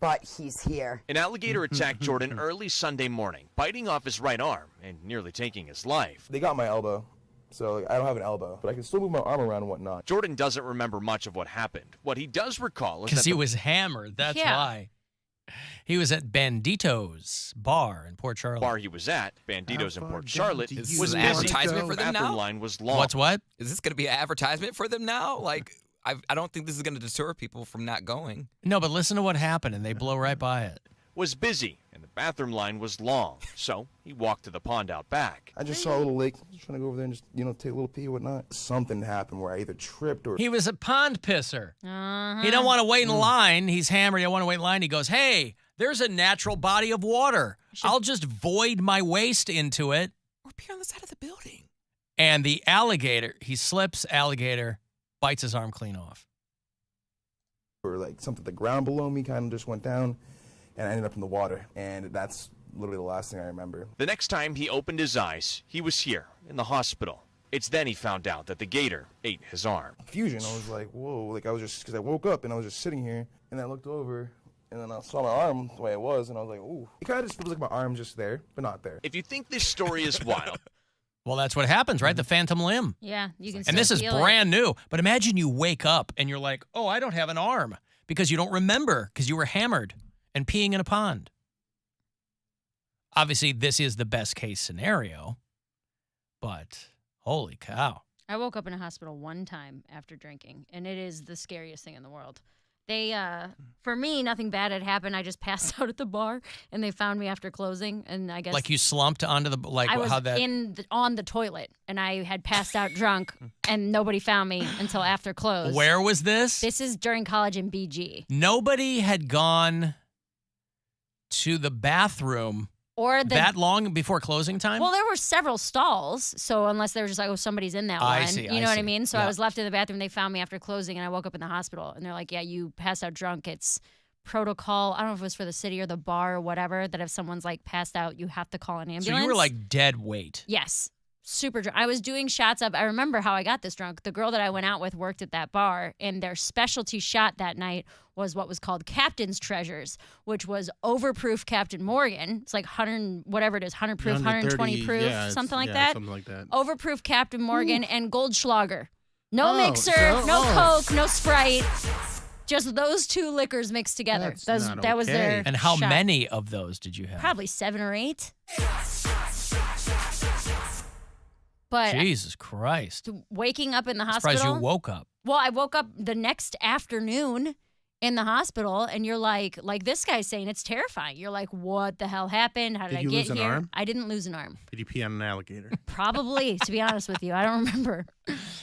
[SPEAKER 18] but he's here.
[SPEAKER 2] An alligator attacked Jordan early Sunday morning, biting off his right arm and nearly taking his life.
[SPEAKER 1] They got my elbow, so I don't have an elbow, but I can still move my arm around and whatnot.
[SPEAKER 2] Jordan doesn't remember much of what happened. What he does recall is
[SPEAKER 7] Because
[SPEAKER 2] that
[SPEAKER 7] he was hammered. That's why. He was at Bandito's bar in Port Charlotte.
[SPEAKER 2] bar he was at, Bandito's in Port Charlotte,
[SPEAKER 8] Is
[SPEAKER 2] was
[SPEAKER 8] this an
[SPEAKER 2] busy.
[SPEAKER 8] advertisement for them
[SPEAKER 2] Bathroom
[SPEAKER 8] now?
[SPEAKER 2] line was long.
[SPEAKER 7] What's what?
[SPEAKER 8] Is this going to be an advertisement for them now? Like, I don't think this is going to deter people from not going.
[SPEAKER 7] No, but listen to what happened, and they blow right by it.
[SPEAKER 2] Was busy, and the bathroom line was long, so he walked to the pond out back.
[SPEAKER 1] I just saw a little lake. Just trying to go over there and just, take a little pee or whatnot. Something happened where I either tripped or...
[SPEAKER 7] He was a pond pisser.
[SPEAKER 10] Uh-huh.
[SPEAKER 7] He don't want to wait in line. He's hammered. He don't want to wait in line. He goes, hey, there's a natural body of water. I'll just void my waste into it.
[SPEAKER 8] Or Up here on the side of the building.
[SPEAKER 7] And the alligator, he slips, alligator bites his arm clean off.
[SPEAKER 1] Or like something, the ground below me kind of just went down, and I ended up in the water. And that's literally the last thing I remember.
[SPEAKER 2] The next time he opened his eyes, he was here in the hospital. It's then he found out that the gator ate his arm.
[SPEAKER 1] Fusion, I was like, whoa, like I was just, because I woke up and I was just sitting here, and I looked over, and then I saw my arm the way it was, and I was like, ooh. It kind of just feels like my arm just there, but not there.
[SPEAKER 2] If you think this story is wild.
[SPEAKER 7] Well, that's what happens, right? The phantom limb.
[SPEAKER 10] Yeah, you can.
[SPEAKER 7] And this is
[SPEAKER 10] feel
[SPEAKER 7] brand new. But imagine you wake up and you're like, oh, I don't have an arm, because you don't remember, because you were hammered and peeing in a pond. Obviously, this is the best case scenario, but holy cow.
[SPEAKER 10] I woke up in a hospital one time after drinking, and it is the scariest thing in the world. They, for me, nothing bad had happened. I just passed out at the bar, and they found me after closing, and I guess
[SPEAKER 7] Like you slumped onto the, like
[SPEAKER 10] I was
[SPEAKER 7] how that.
[SPEAKER 10] on the toilet, and I had passed out drunk, and nobody found me until after close.
[SPEAKER 7] Where was this?
[SPEAKER 10] This is during college in BG.
[SPEAKER 7] Nobody had gone to the bathroom
[SPEAKER 10] Or
[SPEAKER 7] that long before closing time?
[SPEAKER 10] Well, there were several stalls, so unless they were just like, oh, somebody's in that
[SPEAKER 7] I
[SPEAKER 10] one.
[SPEAKER 7] see,
[SPEAKER 10] You know what I
[SPEAKER 7] see.
[SPEAKER 10] mean? So
[SPEAKER 7] Yeah.
[SPEAKER 10] I was left in the bathroom. They found me after closing, and I woke up in the hospital. And they're like, yeah, you passed out drunk. It's protocol. I don't know if it was for the city or the bar or whatever, that if someone's like passed out, you have to call an ambulance.
[SPEAKER 7] So you were like dead weight.
[SPEAKER 10] Yes. Super drunk. I was doing shots of, I remember how I got this drunk. The girl that I went out with worked at that bar, and their specialty shot that night was what was called Captain's Treasures, which was overproof Captain Morgan. It's like 100, whatever it is, 100 proof, 120 proof, something like that.
[SPEAKER 14] Something like that.
[SPEAKER 10] Overproof Captain Morgan and Goldschlager. No
[SPEAKER 14] Oh,
[SPEAKER 10] mixer,
[SPEAKER 14] so-
[SPEAKER 10] no
[SPEAKER 14] oh.
[SPEAKER 10] Coke, no Sprite. Just those two liquors mixed together.
[SPEAKER 14] That's
[SPEAKER 10] That was their
[SPEAKER 7] And how
[SPEAKER 10] shot.
[SPEAKER 7] many of those did you have?
[SPEAKER 10] Probably 7 or 8. But
[SPEAKER 7] Jesus Christ.
[SPEAKER 10] waking up in the
[SPEAKER 7] I'm
[SPEAKER 10] hospital.
[SPEAKER 7] surprised you woke up.
[SPEAKER 10] Well, I woke up the next afternoon in the hospital, and you're like this guy's saying it's terrifying. You're like, what the hell happened? How did
[SPEAKER 14] Did
[SPEAKER 10] I
[SPEAKER 14] you
[SPEAKER 10] get
[SPEAKER 14] lose an
[SPEAKER 10] here?
[SPEAKER 14] arm?
[SPEAKER 10] I didn't lose an arm.
[SPEAKER 14] Did you pee on an alligator?
[SPEAKER 10] Probably, to be honest with you. I don't remember.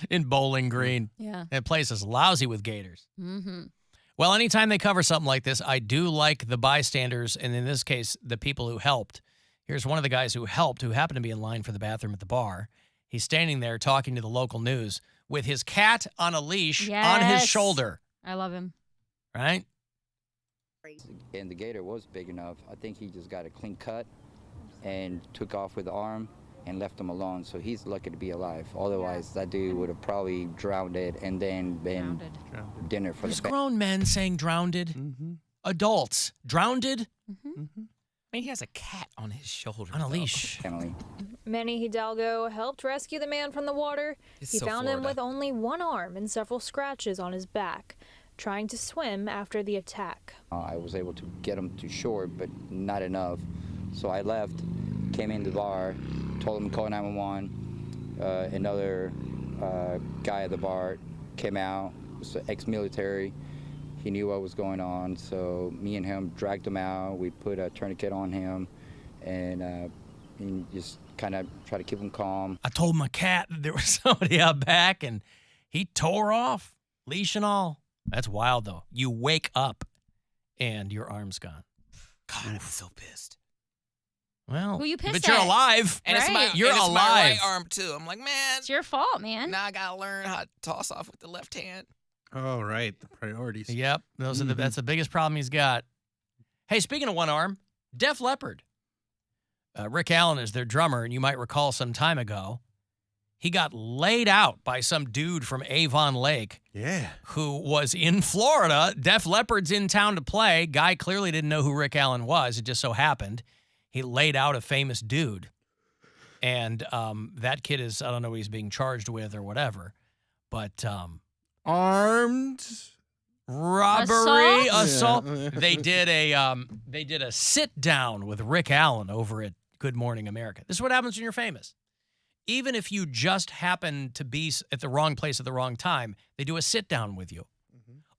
[SPEAKER 7] In Bowling Green.
[SPEAKER 10] Yeah.
[SPEAKER 7] That place is lousy with gators.
[SPEAKER 10] Mm-hmm.
[SPEAKER 7] Well, anytime they cover something like this, I do like the bystanders, and in this case, the people who helped. Here's one of the guys who helped, who happened to be in line for the bathroom at the bar. He's standing there talking to the local news with his cat on a leash on his
[SPEAKER 10] Yes.
[SPEAKER 7] shoulder,
[SPEAKER 10] I love him.
[SPEAKER 7] right?
[SPEAKER 3] And the gator was big enough. I think he just got a clean cut and took off with the arm and left him alone. So he's lucky to be alive. Otherwise, that dude would have probably drowned it and then been dinner for
[SPEAKER 7] There's
[SPEAKER 3] the
[SPEAKER 7] grown men saying drowned. Adults, drowned
[SPEAKER 8] I mean, he has a cat on his shoulder.
[SPEAKER 7] on a leash.
[SPEAKER 3] family.
[SPEAKER 11] Manny Hidalgo helped rescue the man from the water.
[SPEAKER 8] It's
[SPEAKER 11] He
[SPEAKER 8] so
[SPEAKER 11] found him
[SPEAKER 8] Florida.
[SPEAKER 11] with only one arm and several scratches on his back, trying to swim after the attack.
[SPEAKER 3] I was able to get him to shore, but not enough. So I left, came in the bar, told him to call 911. Another guy at the bar came out, was ex-military. He knew what was going on, so me and him dragged him out. We put a tourniquet on him and just kind of try to keep him calm.
[SPEAKER 7] I told my cat that there was somebody out back, and he tore off, leash and all. That's wild, though. You wake up, and your arm's gone.
[SPEAKER 8] God, I'm so pissed.
[SPEAKER 7] Well,
[SPEAKER 10] Who you pissed
[SPEAKER 7] but you're
[SPEAKER 10] at?
[SPEAKER 7] alive.
[SPEAKER 8] And it's my,
[SPEAKER 10] Right.
[SPEAKER 7] You're
[SPEAKER 8] and it's my
[SPEAKER 7] alive.
[SPEAKER 8] right arm, too. I'm like, man,
[SPEAKER 10] It's your fault, man.
[SPEAKER 8] now I got to learn how to toss off with the left hand.
[SPEAKER 14] Oh, right. The priorities.
[SPEAKER 7] Yep, those are that's the biggest problem he's got. Hey, speaking of one arm, Def Leppard. Rick Allen is their drummer, and you might recall some time ago, he got laid out by some dude from Avon Lake.
[SPEAKER 14] Yeah.
[SPEAKER 7] Who was in Florida. Def Leppard's in town to play. Guy clearly didn't know who Rick Allen was. It just so happened. He laid out a famous dude. And that kid is, I don't know what he's being charged with or whatever. But
[SPEAKER 14] Armed
[SPEAKER 7] robbery, assault.
[SPEAKER 14] Yeah.
[SPEAKER 7] They did a sit down with Rick Allen over at Good Morning America. This is what happens when you're famous. Even if you just happen to be at the wrong place at the wrong time, they do a sit down with you.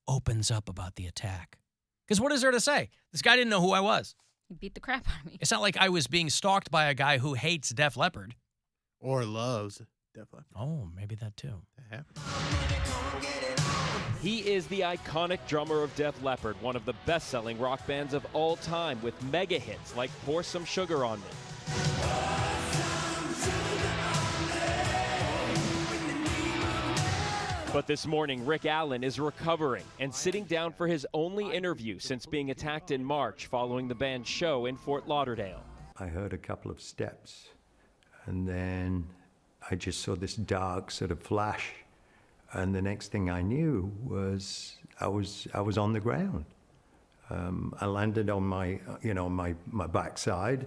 [SPEAKER 7] Opens up about the attack. Because what is there to say? This guy didn't know who I was.
[SPEAKER 10] He beat the crap out of me.
[SPEAKER 7] It's not like I was being stalked by a guy who hates Def Leppard.
[SPEAKER 14] Or loves Def Leppard.
[SPEAKER 7] Oh, maybe that too.
[SPEAKER 14] That happens.
[SPEAKER 15] He is the iconic drummer of Def Leppard, one of the best-selling rock bands of all time, with mega hits like Pour Some Sugar on Me. But this morning, Rick Allen is recovering and sitting down for his only interview since being attacked in March following the band's show in Fort Lauderdale.
[SPEAKER 12] I heard a couple of steps, and then I just saw this dark sort of flash, and the next thing I knew was I was on the ground. I landed on my backside,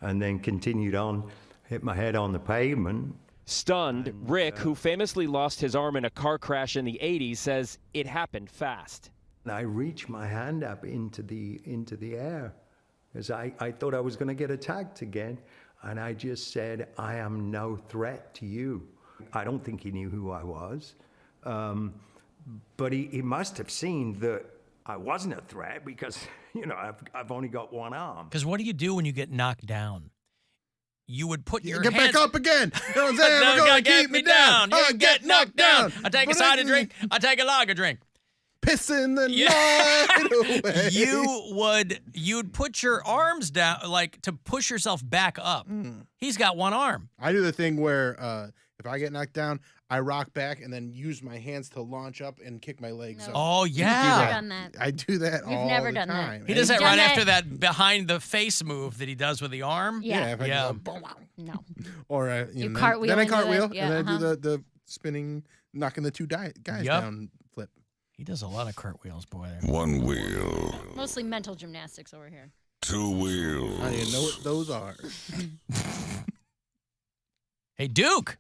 [SPEAKER 12] and then continued on, hit my head on the pavement.
[SPEAKER 15] Stunned, Rick, who famously lost his arm in a car crash in the 80s, says it happened fast.
[SPEAKER 12] I reached my hand up into the air, because I thought I was going to get attacked again, and I just said, I am no threat to you. I don't think he knew who I was, but he must have seen that I wasn't a threat, because I've only got one arm.
[SPEAKER 7] Because what do you do when you get knocked down? You would put your
[SPEAKER 14] get
[SPEAKER 7] hands...
[SPEAKER 14] back up again. They're gonna keep me down.
[SPEAKER 7] You get knocked down. I take a cider drink. I take a lager drink.
[SPEAKER 14] Pissing the night away.
[SPEAKER 7] You'd put your arms down, like to push yourself back up. He's got one arm.
[SPEAKER 14] I do the thing where if I get knocked down, I rock back and then use my hands to launch up and kick my legs up.
[SPEAKER 7] Oh, yeah.
[SPEAKER 10] I've never done that.
[SPEAKER 14] I do that
[SPEAKER 10] You've
[SPEAKER 14] all
[SPEAKER 10] never
[SPEAKER 14] the
[SPEAKER 10] done that.
[SPEAKER 14] time.
[SPEAKER 7] He does that right after that behind the face move that he does with the arm.
[SPEAKER 10] Yeah.
[SPEAKER 14] If I
[SPEAKER 7] Yeah.
[SPEAKER 14] go, boom,
[SPEAKER 10] No.
[SPEAKER 14] or
[SPEAKER 10] You
[SPEAKER 14] then
[SPEAKER 10] cartwheel
[SPEAKER 14] I
[SPEAKER 10] into
[SPEAKER 14] cartwheel,
[SPEAKER 10] it. Yeah,
[SPEAKER 14] and then I do the spinning, knocking the two guys down flip.
[SPEAKER 7] He does a lot of cartwheels, boy.
[SPEAKER 6] One wheel,
[SPEAKER 10] Mostly mental gymnastics over here.
[SPEAKER 6] two wheels.
[SPEAKER 14] I didn't know what those are.
[SPEAKER 7] Hey, Duke.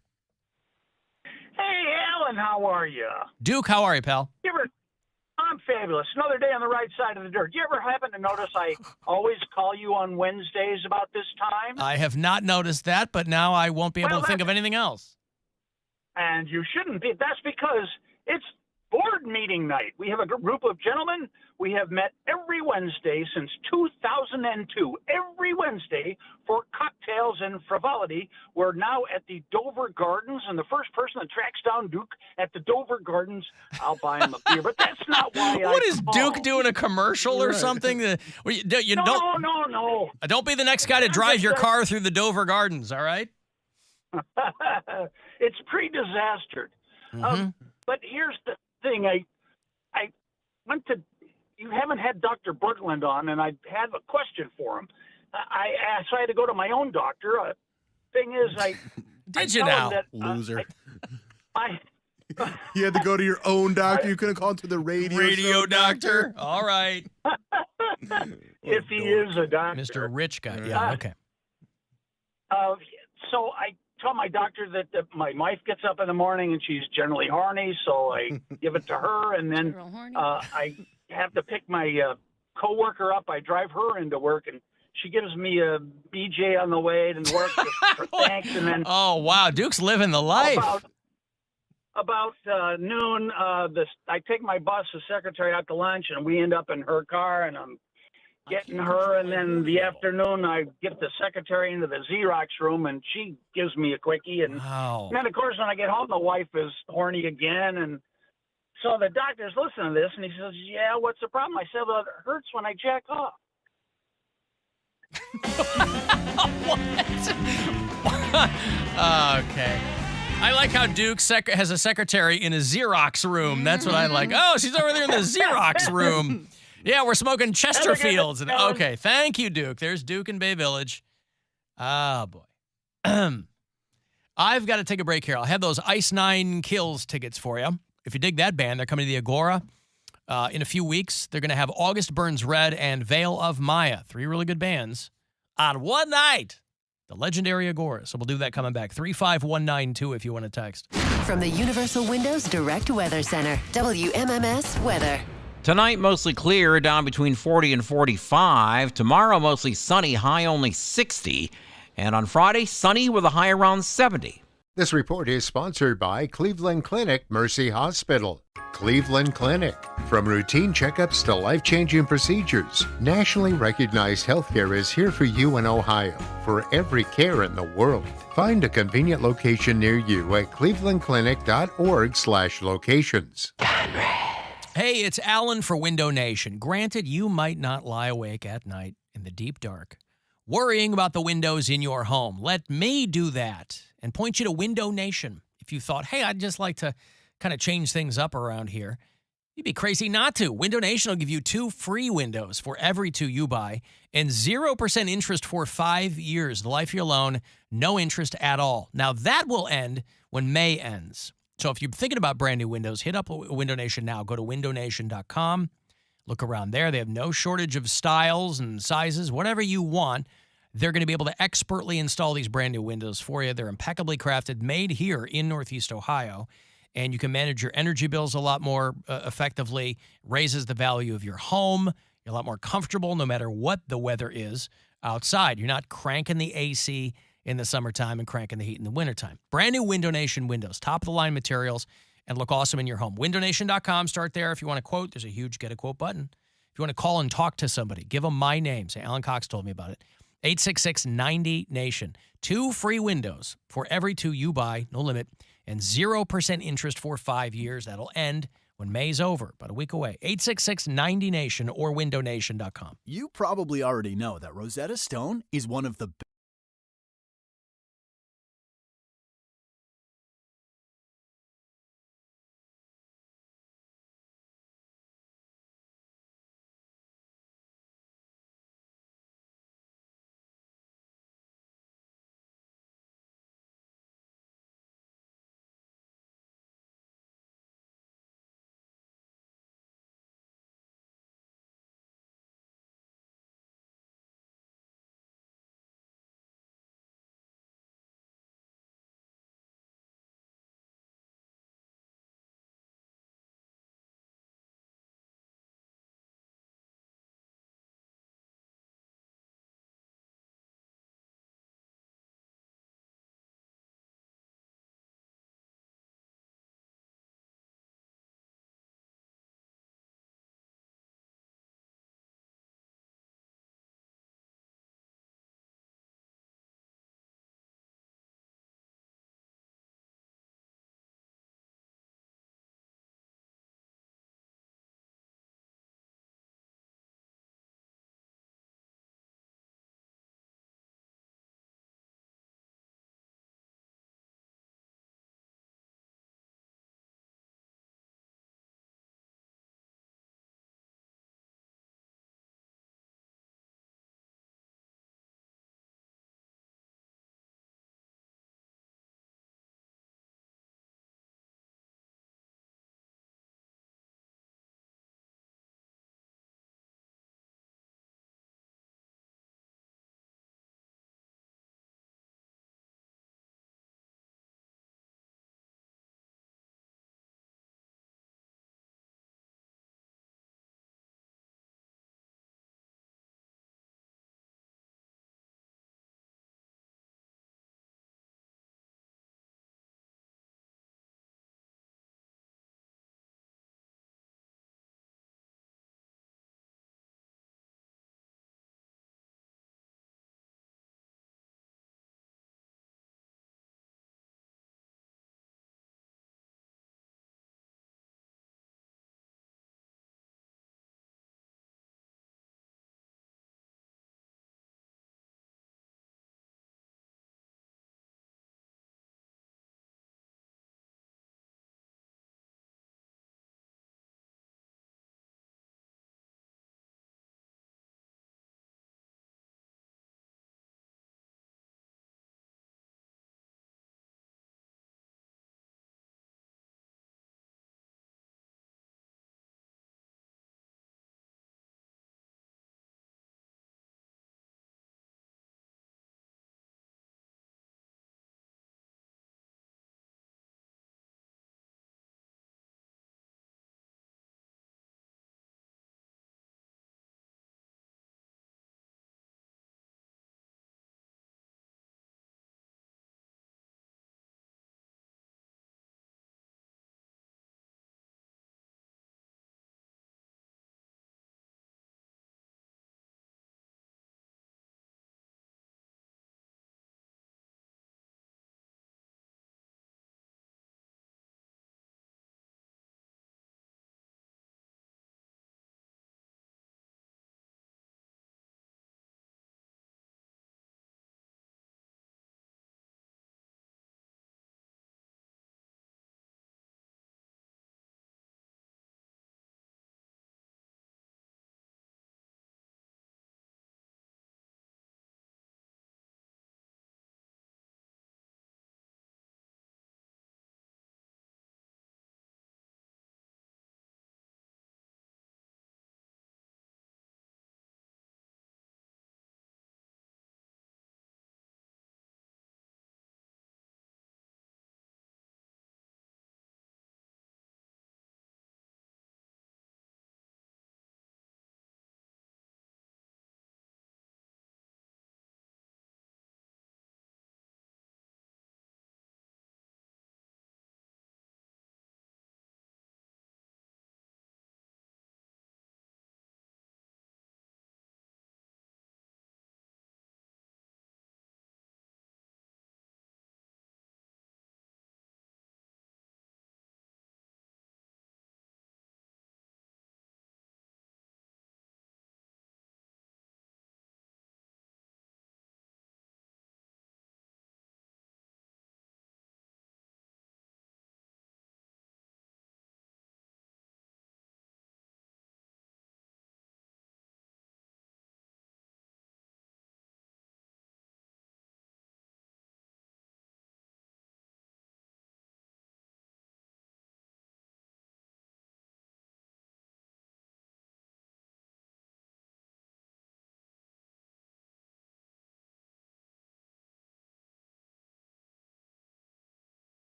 [SPEAKER 13] Hey, Alan, how are you?
[SPEAKER 7] Duke, how are you, pal?
[SPEAKER 13] I'm fabulous. Another day on the right side of the dirt. You ever happen to notice I always call you on Wednesdays about this time?
[SPEAKER 7] I have not noticed that, but now I won't be able to think of anything else.
[SPEAKER 13] And you shouldn't be. That's because it's board meeting night. We have a group of gentlemen. We have met every Wednesday since 2002. Every Wednesday for cocktails and frivolity. We're now at the Dover Gardens, and the first person that tracks down Duke at the Dover Gardens, I'll buy him a beer. But that's not why
[SPEAKER 7] What
[SPEAKER 13] I
[SPEAKER 7] is
[SPEAKER 13] call.
[SPEAKER 7] Duke doing, a commercial or something?
[SPEAKER 13] No.
[SPEAKER 7] Don't be the next guy to drive your car through the Dover Gardens, all right?
[SPEAKER 13] It's pre-disastered. But here's the thing. I went to, you haven't had Dr. Bergland on, and I had a question for him. So I had to go to my own doctor. Thing is,
[SPEAKER 7] Did you now?
[SPEAKER 14] Loser. You had to go to your own doctor. You couldn't call into the radio
[SPEAKER 7] doctor. All right.
[SPEAKER 13] If he is a doctor.
[SPEAKER 7] Mr. Rich guy. Yeah, okay.
[SPEAKER 13] So I tell my doctor that my wife gets up in the morning and she's generally horny, so I give it to her, and then I have to pick my coworker up. I drive her into work, and she gives me a BJ on the way to work for thanks, and then
[SPEAKER 7] oh wow, Duke's living the life.
[SPEAKER 13] About noon, I take my boss, the secretary, out to lunch, and we end up in her car, and I'm getting her, and then the afternoon I get the secretary into the Xerox room, and she gives me a quickie, and then of course when I get home, the wife is horny again, and so the doctor's listening to this, and he says, "Yeah, what's the problem?" I said, "Well, it hurts when I jack off."
[SPEAKER 7] Okay. I like how Duke has a secretary in a Xerox room. That's what I like. Oh, she's over there in the Xerox room. Yeah, we're smoking Chesterfields. Okay, thank you, Duke. There's Duke in Bay Village. Ah, boy. I've got to take a break here. I'll have those Ice Nine Kills tickets for you. If you dig that band, they're coming to the Agora in a few weeks. They're going to have August Burns Red and Veil of Maya, 3 really good bands, on one night. The legendary Agora. So we'll do that coming back. 35192 if you want to text.
[SPEAKER 5] From the Universal Windows Direct Weather Center, WMMS Weather.
[SPEAKER 16] Tonight, mostly clear, down between 40 and 45. Tomorrow, mostly sunny, high only 60. And on Friday, sunny with a high around 70.
[SPEAKER 30] This report is sponsored by Cleveland Clinic Mercy Hospital. Cleveland Clinic. From routine checkups to life-changing procedures, nationally recognized healthcare is here for you in Ohio for every care in the world. Find a convenient location near you at clevelandclinic.org/locations.
[SPEAKER 7] Hey, it's Alan for Window Nation. Granted, you might not lie awake at night in the deep dark, worrying about the windows in your home. Let me do that and point you to Window Nation. If you thought, hey, I'd just like to kind of change things up around here. You'd be crazy not to. Window Nation will give you 2 free windows for every 2 you buy and 0% interest for 5 years. The life of your loan, no interest at all. Now, that will end when May ends. So if you're thinking about brand new windows, hit up Window Nation now. Go to windownation.com. Look around there. They have no shortage of styles and sizes, whatever you want. They're going to be able to expertly install these brand new windows for you. They're impeccably crafted, made here in Northeast Ohio. And you can manage your energy bills a lot more effectively, raises the value of your home. You're a lot more comfortable no matter what the weather is outside. You're not cranking the AC in the summertime and cranking the heat in the wintertime. Brand new Window Nation windows, top-of-the-line materials, and look awesome in your home. WindowNation.com, start there. If you want a quote, there's a huge Get a Quote button. If you want to call and talk to somebody, give them my name. Say, Alan Cox told me about it. 866-90-NATION. 2 free windows for every 2 you buy, no limit, and 0% interest for 5 years. That'll end when May's over, about a week away. 866-90-NATION or windownation.com.
[SPEAKER 17] You probably already know that Rosetta Stone is one of the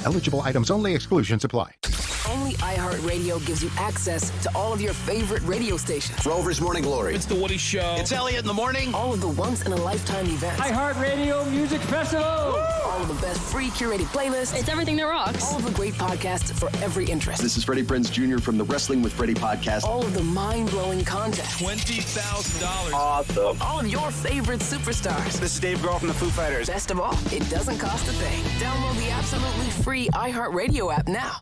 [SPEAKER 30] Eligible items only. Exclusions apply.
[SPEAKER 20] Only iHeartRadio gives you access to all of your favorite radio stations.
[SPEAKER 21] Rover's Morning Glory.
[SPEAKER 20] It's The Woody Show.
[SPEAKER 21] It's Elliot in the morning.
[SPEAKER 20] All of the once-in-a-lifetime events.
[SPEAKER 21] iHeartRadio Music Festival.
[SPEAKER 20] All of the best free curated playlists. It's everything that rocks. All of the great podcasts for every interest.
[SPEAKER 21] This is Freddie Prinze Jr. from the Wrestling with Freddie podcast.
[SPEAKER 20] All of the mind-blowing content.
[SPEAKER 21] $20,000. Awesome.
[SPEAKER 20] All of your favorite superstars.
[SPEAKER 21] This is Dave Grohl from the Foo Fighters.
[SPEAKER 20] Best of all, it doesn't cost a thing. Download the absolutely free iHeartRadio app now.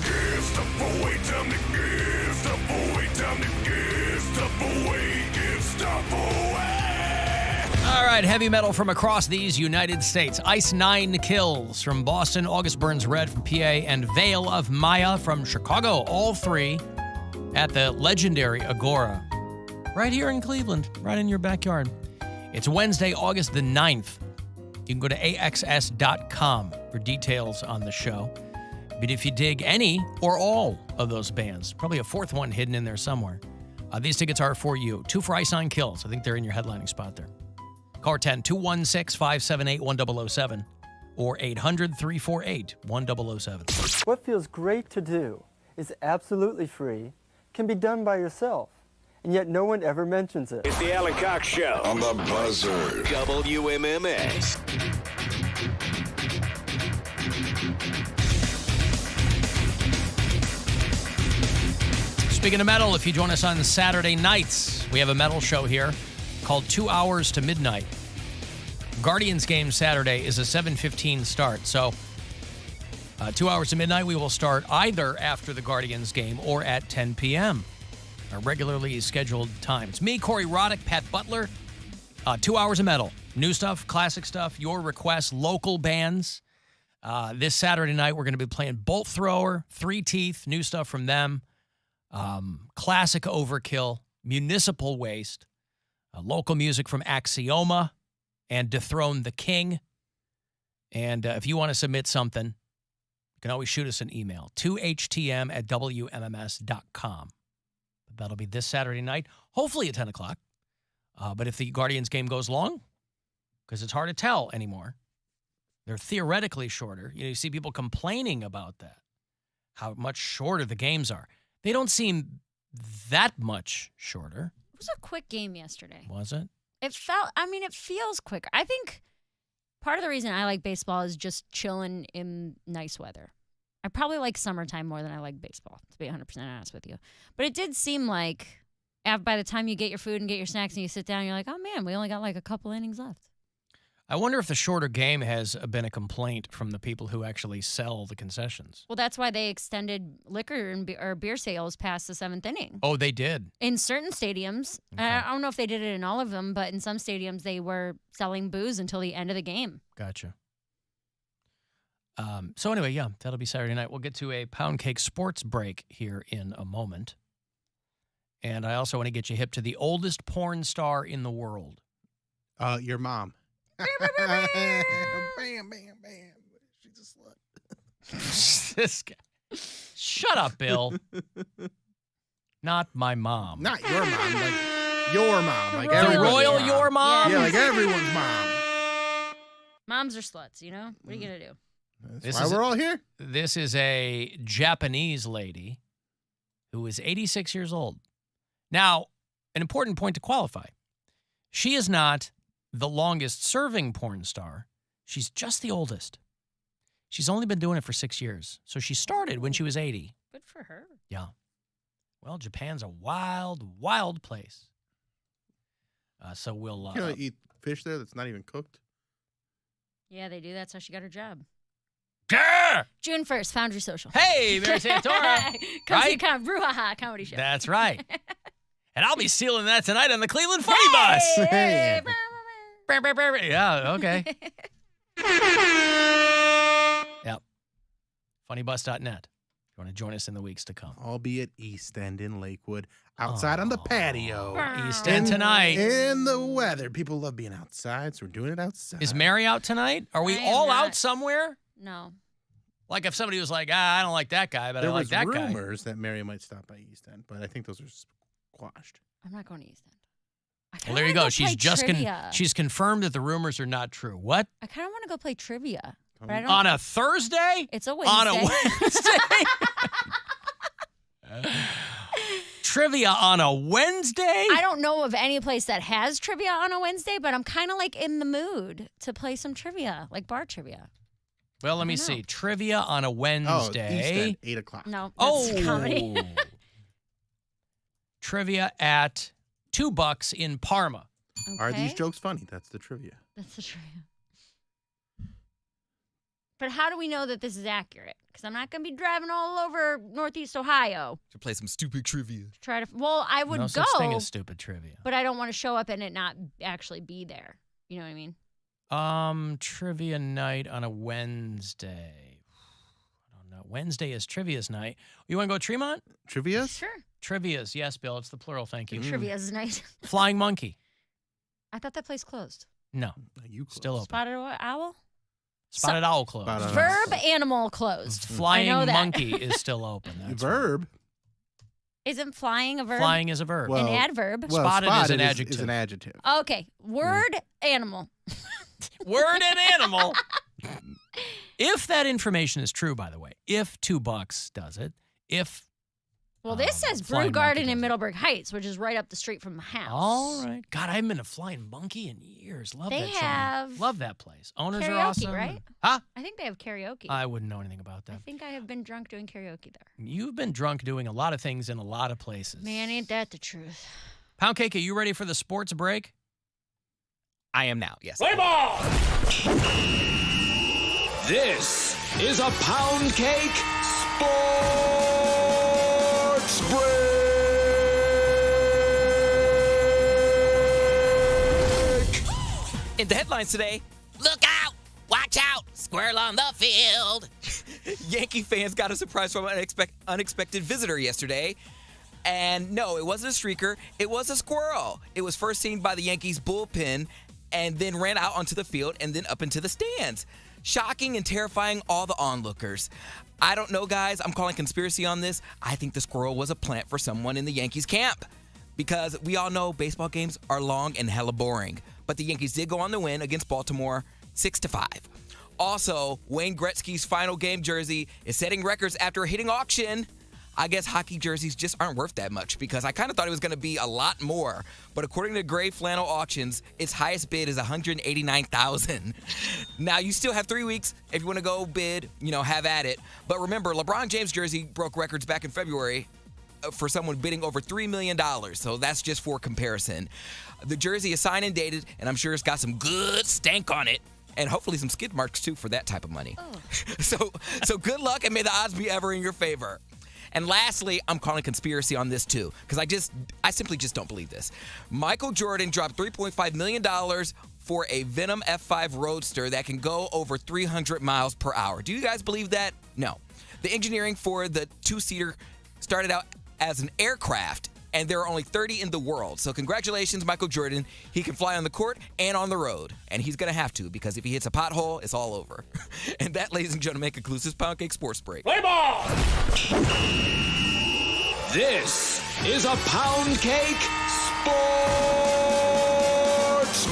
[SPEAKER 6] Give stuff away, time to give stuff away, time to give stuff away, give stuff away.
[SPEAKER 7] All right, heavy metal from across these United States. Ice Nine Kills from Boston, August Burns Red from PA, and Veil of Maya from Chicago. All three at the legendary Agora. Right here in Cleveland, right in your backyard. It's Wednesday, August the 9th. You can go to AXS.com for details on the show. But if you dig any or all of those bands, probably a fourth one hidden in there somewhere, these tickets are for you. 2 for Ice Nine Kills. I think they're in your headlining spot there. Call 216-578-1007 or 800-348-1007.
[SPEAKER 22] What feels great to do is absolutely free, can be done by yourself, and yet no one ever mentions it.
[SPEAKER 21] It's the Alan Cox Show.
[SPEAKER 6] On the Buzzard.
[SPEAKER 21] WMMS.
[SPEAKER 7] Speaking of metal, if you join us on Saturday nights, we have a metal show here called 2 Hours to Midnight. Guardians game Saturday is a 7:15 start. So 2 hours to midnight, we will start either after the Guardians game or at 10 p.m., our regularly scheduled time. It's me, Corey Roddick, Pat Butler. 2 hours of metal. New stuff, classic stuff, your requests, local bands. This Saturday night, we're going to be playing Bolt Thrower, Three Teeth, new stuff from them. Classic Overkill, Municipal Waste, local music from Axioma, and Dethrone the King. And if you want to submit something, you can always shoot us an email, 2htm@wmms.com. That'll be this Saturday night, hopefully at 10 o'clock. But if the Guardians game goes long, because it's hard to tell anymore, they're theoretically shorter. You see people complaining about that, how much shorter the games are. They don't seem that much shorter.
[SPEAKER 10] It was a quick game yesterday.
[SPEAKER 7] Was it?
[SPEAKER 10] It feels quicker. I think part of the reason I like baseball is just chilling in nice weather. I probably like summertime more than I like baseball, to be 100% honest with you. But it did seem like by the time you get your food and get your snacks and you sit down, you're like, oh, man, we only got like a couple innings left.
[SPEAKER 7] I wonder if the shorter game has been a complaint from the people who actually sell the concessions.
[SPEAKER 10] Well, that's why they extended liquor or beer sales past the 7th inning.
[SPEAKER 7] Oh, they did?
[SPEAKER 10] In certain stadiums. Okay. I don't know if they did it in all of them, but in some stadiums they were selling booze until the end of the game.
[SPEAKER 7] Gotcha. So anyway, yeah, that'll be Saturday night. We'll get to a Poundcake sports break here in a moment. And I also want to get you hip to the oldest porn star in the world.
[SPEAKER 14] Your mom. Bam, bam, bam. She's a slut.
[SPEAKER 7] This guy. Shut up, Bill. Not my mom.
[SPEAKER 14] Not your mom, like your mom. Like
[SPEAKER 7] the royal
[SPEAKER 14] mom.
[SPEAKER 7] Your mom?
[SPEAKER 14] Yeah, like everyone's mom.
[SPEAKER 10] Moms are sluts, you know? What are you going to do?
[SPEAKER 14] That's why we're all here.
[SPEAKER 7] This is a Japanese lady who is 86 years old. Now, an important point to qualify. She is not the longest-serving porn star. She's just the oldest. She's only been doing it for 6 years. So she started when she was 80.
[SPEAKER 10] Good for her.
[SPEAKER 7] Yeah. Well, Japan's a wild, wild place. So we'll...
[SPEAKER 14] you know, eat fish there that's not even cooked?
[SPEAKER 10] Yeah, they do. That's how she got her job.
[SPEAKER 7] Grr!
[SPEAKER 10] June 1st, Foundry Social.
[SPEAKER 7] Hey, Mary Santora.
[SPEAKER 10] Come see
[SPEAKER 7] Right?
[SPEAKER 10] Brouhaha Comedy Show.
[SPEAKER 7] That's right. And I'll be sealing that tonight on the Cleveland Funny Bus.
[SPEAKER 14] Hey.
[SPEAKER 7] Yeah, okay. Yep. Funnybus.net. If you want to join us in the weeks to come.
[SPEAKER 14] I'll be at East End in Lakewood, outside on the patio.
[SPEAKER 7] East End tonight.
[SPEAKER 14] In the weather. People love being outside, so we're doing it outside.
[SPEAKER 7] Is Mary out tonight? Are we
[SPEAKER 10] I am
[SPEAKER 7] all
[SPEAKER 10] not.
[SPEAKER 7] out somewhere?
[SPEAKER 10] No.
[SPEAKER 7] Like if somebody was like, I don't like that guy, but
[SPEAKER 14] there
[SPEAKER 7] I like
[SPEAKER 14] was
[SPEAKER 7] that guy.
[SPEAKER 14] rumors that Mary might stop by East End, but I think those are squashed.
[SPEAKER 10] I'm not going to East End.
[SPEAKER 7] Well, there you go. She's just
[SPEAKER 10] trivia.
[SPEAKER 7] she's confirmed that the rumors are not true. What?
[SPEAKER 10] I kind of want to go play trivia. But I don't,
[SPEAKER 7] On a Thursday?
[SPEAKER 10] it's a Wednesday.
[SPEAKER 7] On a Wednesday? Trivia on a Wednesday?
[SPEAKER 10] I don't know of any place that has trivia on a Wednesday, but I'm kind of like in the mood to play some trivia, like bar trivia.
[SPEAKER 7] Well, let me see. Trivia on a Wednesday.
[SPEAKER 14] East at 8 o'clock.
[SPEAKER 10] No, that's comedy.
[SPEAKER 7] Trivia at $2 in Parma.
[SPEAKER 14] Are these
[SPEAKER 10] Okay.
[SPEAKER 14] jokes funny? That's the trivia.
[SPEAKER 10] That's the trivia. But how do we know that this is accurate? Because I'm not going to be driving all over Northeast Ohio
[SPEAKER 8] To play some stupid trivia.
[SPEAKER 10] to try to. Well, I would
[SPEAKER 7] No
[SPEAKER 10] go,
[SPEAKER 7] such thing as stupid trivia.
[SPEAKER 10] but I don't want to show up and it not actually be there. You know what I mean?
[SPEAKER 7] Trivia night on a Wednesday. I don't know. Wednesday is Trivia's night. You want to go Tremont?
[SPEAKER 14] Trivia's?
[SPEAKER 10] Sure.
[SPEAKER 7] Trivia's, yes, Bill. It's the plural. Thank you.
[SPEAKER 10] Trivia's night.
[SPEAKER 7] Flying Monkey.
[SPEAKER 10] I thought that place closed.
[SPEAKER 7] No.
[SPEAKER 14] You
[SPEAKER 7] Still open.
[SPEAKER 10] Spotted Owl?
[SPEAKER 7] Spotted Owl closed.
[SPEAKER 10] Verb animal closed.
[SPEAKER 7] Flying
[SPEAKER 10] I know that.
[SPEAKER 7] Monkey is still open. That's
[SPEAKER 14] Verb?
[SPEAKER 10] Isn't flying a verb?
[SPEAKER 7] Flying is a verb.
[SPEAKER 10] An adverb?
[SPEAKER 14] Well,
[SPEAKER 7] Spotted is an
[SPEAKER 14] is
[SPEAKER 7] adjective.
[SPEAKER 14] an adjective.
[SPEAKER 10] Okay. Word animal.
[SPEAKER 7] Word and animal. If that information is true, by the way, if $2 does it, if
[SPEAKER 10] Well, this says Brew
[SPEAKER 7] Flying
[SPEAKER 10] Garden in Middlebrook Heights, which is right up the street from the house.
[SPEAKER 7] all right. God, I haven't been to Flying Monkey in years. Love
[SPEAKER 10] They
[SPEAKER 7] that chain.
[SPEAKER 10] have
[SPEAKER 7] Love that place. Owners are
[SPEAKER 10] karaoke,
[SPEAKER 7] awesome.
[SPEAKER 10] right?
[SPEAKER 7] Huh?
[SPEAKER 10] I think they have karaoke.
[SPEAKER 7] I wouldn't know anything about
[SPEAKER 10] I
[SPEAKER 7] that.
[SPEAKER 10] think I have been drunk doing karaoke there.
[SPEAKER 7] You've been drunk doing a lot of things in a lot of places.
[SPEAKER 10] Man, ain't that the truth?
[SPEAKER 7] Poundcake, are you ready for the sports break?
[SPEAKER 8] I am now, yes.
[SPEAKER 21] Play ball! This is a Poundcake Sports Break!
[SPEAKER 8] In the headlines today, look out! Watch out! Squirrel on the field! Yankee fans got a surprise from an unexpected visitor yesterday. And no, it wasn't a streaker. It was a squirrel. It was first seen by the Yankees bullpen and then ran out onto the field and then up into the stands. Shocking and terrifying all the onlookers. I don't know, guys. I'm calling conspiracy on this. I think the squirrel was a plant for someone in the Yankees camp. Because we all know baseball games are long and hella boring. But the Yankees did go on to win against Baltimore 6-5. Also, Wayne Gretzky's final game jersey is setting records after a hitting auction. I guess hockey jerseys just aren't worth that much because I kind of thought it was going to be a lot more. But according to Gray Flannel Auctions, its highest bid is $189,000. Now, you still have 3 weeks if you want to go bid, have at it. But remember, LeBron James' jersey broke records back in February for someone bidding over $3 million. So that's just for comparison. The jersey is signed and dated, and I'm sure it's got some good stank on it. And hopefully some skid marks, too, for that type of money. Oh. So good luck, and may the odds be ever in your favor. And lastly, I'm calling conspiracy on this, too, because I simply just don't believe this. Michael Jordan dropped $3.5 million for a Venom F5 Roadster that can go over 300 miles per hour. Do you guys believe that? No. The engineering for the two-seater started out as an aircraft, and there are only 30 in the world. So congratulations, Michael Jordan. He can fly on the court and on the road. And he's going to have to, because if he hits a pothole, it's all over. And that, ladies and gentlemen, concludes this Poundcake Sports Break.
[SPEAKER 21] Play ball! This is a Poundcake Sports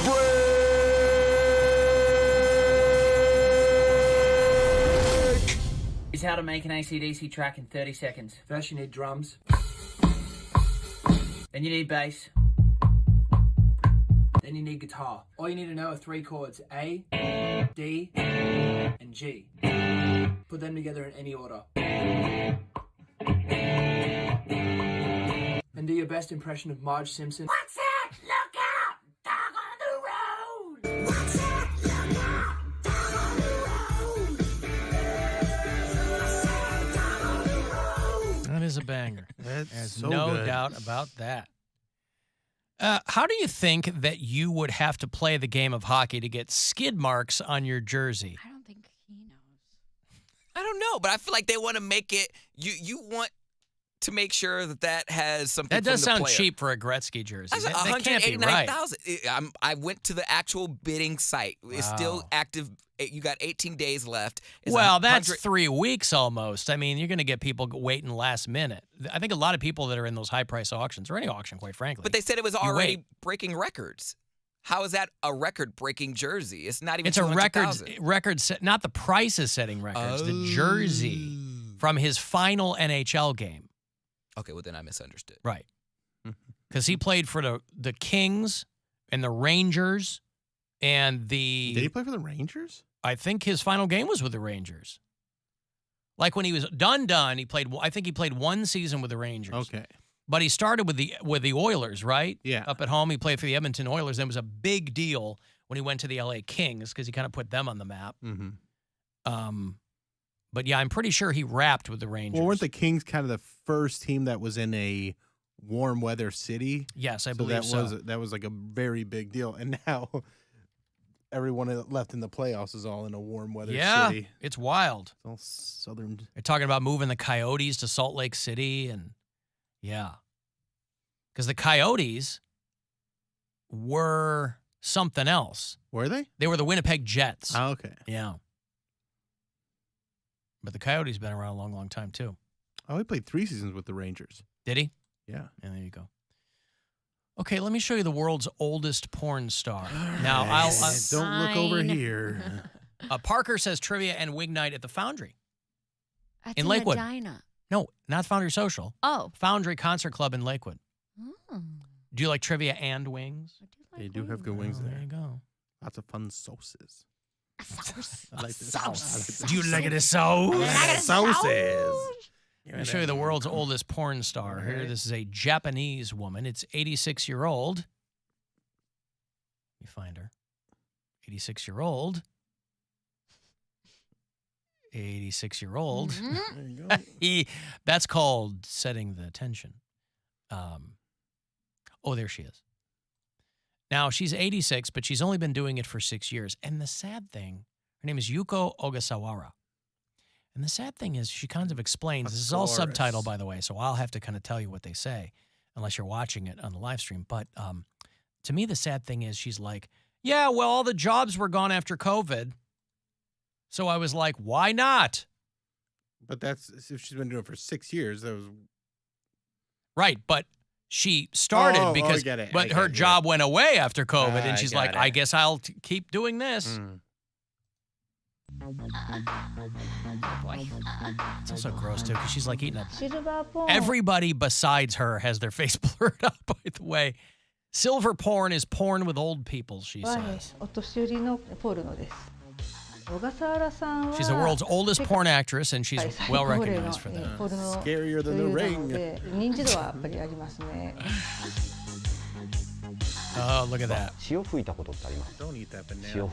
[SPEAKER 21] Break!
[SPEAKER 4] Is how to make an AC/DC track in 30 seconds. First you need drums. Then you need bass. Then you need guitar. All you need to know are 3 chords, A, D, and G. Put them together in any order. And do your best impression of Marge Simpson. What's that? Look out! Dog on the road! What's that? Look out! Dog on the road!
[SPEAKER 7] That is a banger.
[SPEAKER 14] That's
[SPEAKER 7] There's
[SPEAKER 14] so
[SPEAKER 7] no
[SPEAKER 14] good.
[SPEAKER 7] doubt about that. How do you think that you would have to play the game of hockey to get skid marks on your jersey?
[SPEAKER 10] I don't think he knows.
[SPEAKER 8] I don't know, but I feel like they want to make it. You want to make sure that has something.
[SPEAKER 7] That does
[SPEAKER 8] from the
[SPEAKER 7] sound
[SPEAKER 8] player.
[SPEAKER 7] cheap for a Gretzky jersey.
[SPEAKER 8] That's
[SPEAKER 7] That can't be right.
[SPEAKER 8] $189,000. I went to the actual bidding site. It's still
[SPEAKER 7] Wow.
[SPEAKER 8] active. You got 18 days left. It's
[SPEAKER 7] Well, that's
[SPEAKER 8] 100
[SPEAKER 7] 3 weeks almost. I mean, you're going to get people waiting last minute. I think a lot of people that are in those high price auctions, or any auction, quite frankly.
[SPEAKER 8] But they said it was
[SPEAKER 7] you
[SPEAKER 8] already
[SPEAKER 7] wait.
[SPEAKER 8] breaking records. How is that a record-breaking jersey? It's not even.
[SPEAKER 7] It's a
[SPEAKER 8] $200,000.
[SPEAKER 7] record set. Not the price is setting records. The jersey from his final NHL game.
[SPEAKER 8] Okay, well then I misunderstood.
[SPEAKER 7] Right. Because he played for the Kings and the Rangers and the.
[SPEAKER 14] Did he play for the Rangers?
[SPEAKER 7] I think his final game was with the Rangers. Like when he was done, he played. I think he played one season with the Rangers.
[SPEAKER 14] Okay.
[SPEAKER 7] But he started with the Oilers, right?
[SPEAKER 14] Yeah.
[SPEAKER 7] Up at home, he played for the Edmonton Oilers. Then it was a big deal when he went to the LA Kings because he kind of put them on the map.
[SPEAKER 14] Mm-hmm.
[SPEAKER 7] But yeah, I'm pretty sure he rapped with the Rangers.
[SPEAKER 14] Well, weren't the Kings kind of the first team that was in a warm weather city?
[SPEAKER 7] Yes, I believe so.
[SPEAKER 14] That was like a very big deal. And now everyone left in the playoffs is all in a warm weather city.
[SPEAKER 7] Yeah, it's wild.
[SPEAKER 14] It's all southern.
[SPEAKER 7] They're talking about moving the Coyotes to Salt Lake City and. Yeah. Because the Coyotes were something else.
[SPEAKER 14] Were they?
[SPEAKER 7] They were the Winnipeg Jets.
[SPEAKER 14] Oh, okay.
[SPEAKER 7] Yeah. But the Coyotes been around a long, long time, too.
[SPEAKER 14] Oh, he played 3 seasons with the Rangers.
[SPEAKER 7] Did he?
[SPEAKER 14] Yeah.
[SPEAKER 7] Yeah, there you go. Okay, let me show you the world's oldest porn star. Now, I'll
[SPEAKER 14] don't look over here.
[SPEAKER 7] Parker says trivia and wig night at the Foundry.
[SPEAKER 10] That's
[SPEAKER 7] in Lakewood.
[SPEAKER 10] Medina.
[SPEAKER 7] No, not Foundry Social.
[SPEAKER 10] Oh.
[SPEAKER 7] Foundry Concert Club in Lakewood.
[SPEAKER 10] Oh.
[SPEAKER 7] Do you like trivia and wings?
[SPEAKER 14] They do have good wings there.
[SPEAKER 7] There you go.
[SPEAKER 14] Lots of fun sauces.
[SPEAKER 10] Sauce.
[SPEAKER 14] I like the sauce.
[SPEAKER 7] Do you like it as sauce?
[SPEAKER 14] Sauces.
[SPEAKER 7] Let me show you the world's oldest porn star here. This is a Japanese woman. It's 86-year-old. Let me find her. 86-year-old. 86-year-old.
[SPEAKER 14] There you go.
[SPEAKER 7] That's called setting the tension. Oh, there she is. Now, she's 86, but she's only been doing it for 6 years. And the sad thing, her name is Yuko Ogasawara. And the sad thing is she kind of explains, this is all subtitled, by the way, so I'll have to kind of tell you what they say, unless you're watching it on the live stream. But to me, the sad thing is she's like, yeah, well, all the jobs were gone after COVID. So I was like, why not?
[SPEAKER 14] But that's if she's been doing it for 6 years. That was
[SPEAKER 7] right. But she started because, but her job went away after COVID, and she's like, I guess I'll keep doing this.
[SPEAKER 10] Boy.
[SPEAKER 7] It's also gross too because she's like eating a. Everybody besides her has their face blurred out. By the way, silver porn is porn with old people. She says. She's the world's oldest porn actress, and she's well recognized for that.
[SPEAKER 14] Scarier than the ring.
[SPEAKER 7] Oh, look at that.
[SPEAKER 14] Don't eat that banana.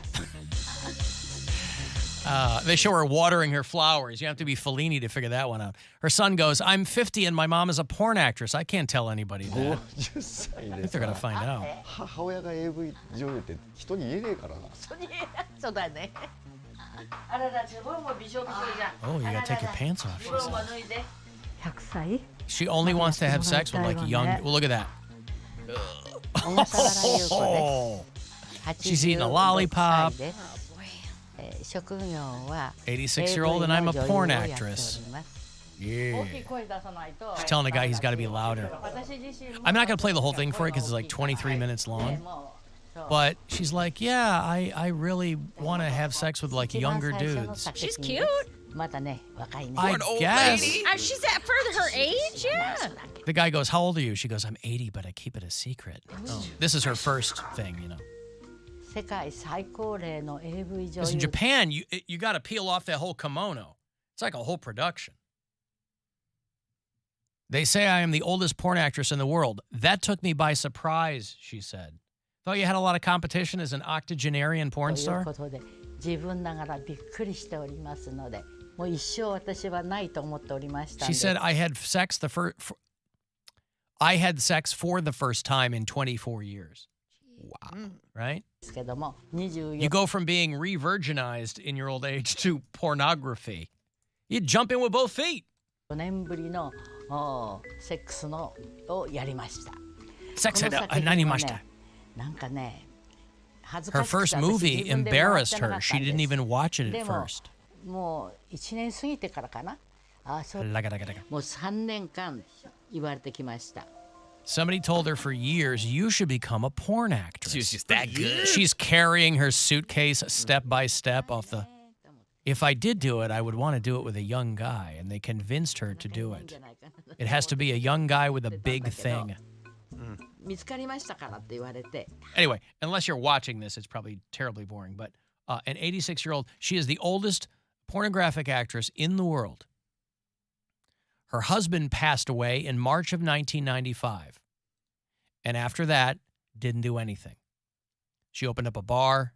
[SPEAKER 7] They show her watering her flowers. You have to be Fellini to figure that one out. Her son goes, I'm 50 and my mom is a porn actress. I can't tell anybody that. I think they're going to find out. Oh, you got to take your pants off, she says. She only wants to have sex with, like, young... Well, look at that. Oh, she's eating a lollipop. 86-year-old, and I'm a porn actress. Yeah. She's telling the guy he's got to be louder. I'm not going to play the whole thing for you because it's like 23 minutes long. But she's like, yeah, I really want to have sex with like younger dudes.
[SPEAKER 10] She's cute.
[SPEAKER 7] I guess.
[SPEAKER 10] She's at for her age, yeah.
[SPEAKER 7] The guy goes, how old are you? She goes, I'm 80, but I keep it a secret. Oh. This is her first thing, you know. Because in Japan, you got to peel off that whole kimono. It's like a whole production. They say I am the oldest porn actress in the world. That took me by surprise, she said. Thought you had a lot of competition as an octogenarian porn star? She said I had sex for the first time in 24 years. Wow. Right? You go from being re-virginized in your old age to pornography. You jump in with both feet. Sex at 90 Her first movie embarrassed her. She didn't even watch it at first. Somebody told her for years, you should become a porn actress.
[SPEAKER 8] She was just that good.
[SPEAKER 7] She's carrying her suitcase step by step off the... If I did do it, I would want to do it with a young guy, and they convinced her to do it. It has to be a young guy with a big thing. Anyway, unless you're watching this, it's probably terribly boring, but an 86-year-old, she is the oldest pornographic actress in the world. Her husband passed away in March of 1995, and after that, didn't do anything. She opened up a bar.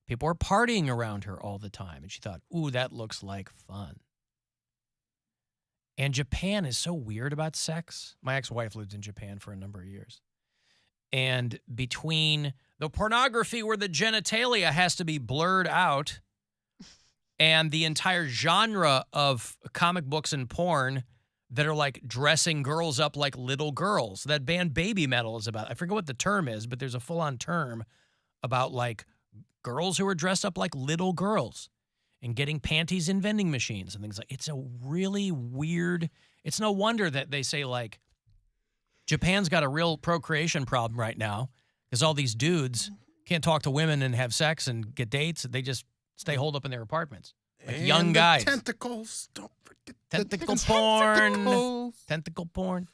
[SPEAKER 7] People were partying around her all the time, and she thought, ooh, that looks like fun. And Japan is so weird about sex. My ex-wife lived in Japan for a number of years. And between the pornography where the genitalia has to be blurred out and the entire genre of comic books and porn that are like dressing girls up like little girls, that band Baby Metal is about. I forget what the term is, but there's a full-on term about like girls who are dressed up like little girls and getting panties in vending machines and things like. It's a really weird. It's no wonder that they say like Japan's got a real procreation problem right now because all these dudes can't talk to women and have sex and get dates. They just stay holed up in their apartments. Like
[SPEAKER 14] And
[SPEAKER 7] young
[SPEAKER 14] the
[SPEAKER 7] guys.
[SPEAKER 14] tentacles. Don't forget
[SPEAKER 7] Tentacle porn. Tentacle porn.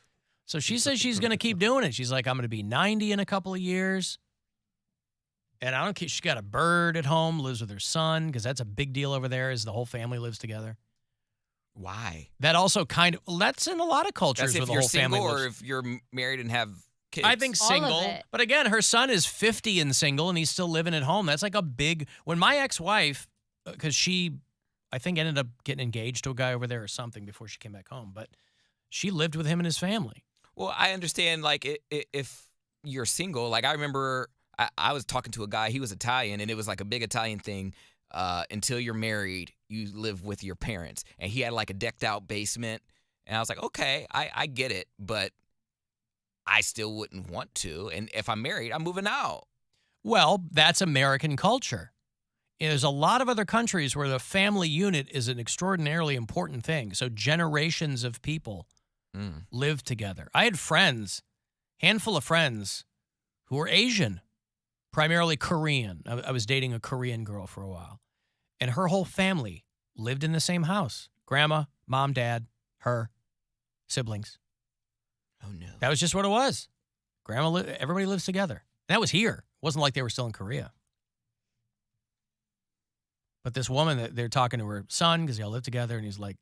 [SPEAKER 7] So she says she's going to keep doing it. She's like, I'm going to be 90 in a couple of years. And I don't care. She's got a bird at home, lives with her son, because that's a big deal over there, is the whole family lives together.
[SPEAKER 8] Why?
[SPEAKER 7] That also kind of, that's in a lot of cultures
[SPEAKER 8] That's
[SPEAKER 7] where
[SPEAKER 8] if
[SPEAKER 7] the
[SPEAKER 8] you're
[SPEAKER 7] whole family
[SPEAKER 8] single or
[SPEAKER 7] lives.
[SPEAKER 8] if you're married and have kids.
[SPEAKER 7] I think single. But again, her son is 50 and single, and he's still living at home. That's like a big, when my ex-wife, because she, I think, ended up getting engaged to a guy over there or something before she came back home, but she lived with him and his family.
[SPEAKER 8] Well, I understand, like, if you're single, like, I remember I was talking to a guy, he was Italian, and it was like a big Italian thing. Until you're married, you live with your parents. And he had like a decked out basement. And I was like, okay, I get it, but I still wouldn't want to. And if I'm married, I'm moving out.
[SPEAKER 7] Well, that's American culture. There's a lot of other countries where the family unit is an extraordinarily important thing. So generations of people live together. I had friends, handful of friends, who were Asian, primarily Korean. I was dating a Korean girl for a while. And her whole family lived in the same house. Grandma, mom, dad, her, siblings.
[SPEAKER 8] Oh, no.
[SPEAKER 7] That was just what it was. Everybody lives together. And that was here. It wasn't like they were still in Korea. But this woman, they're talking to her son because they all live together, and he's like,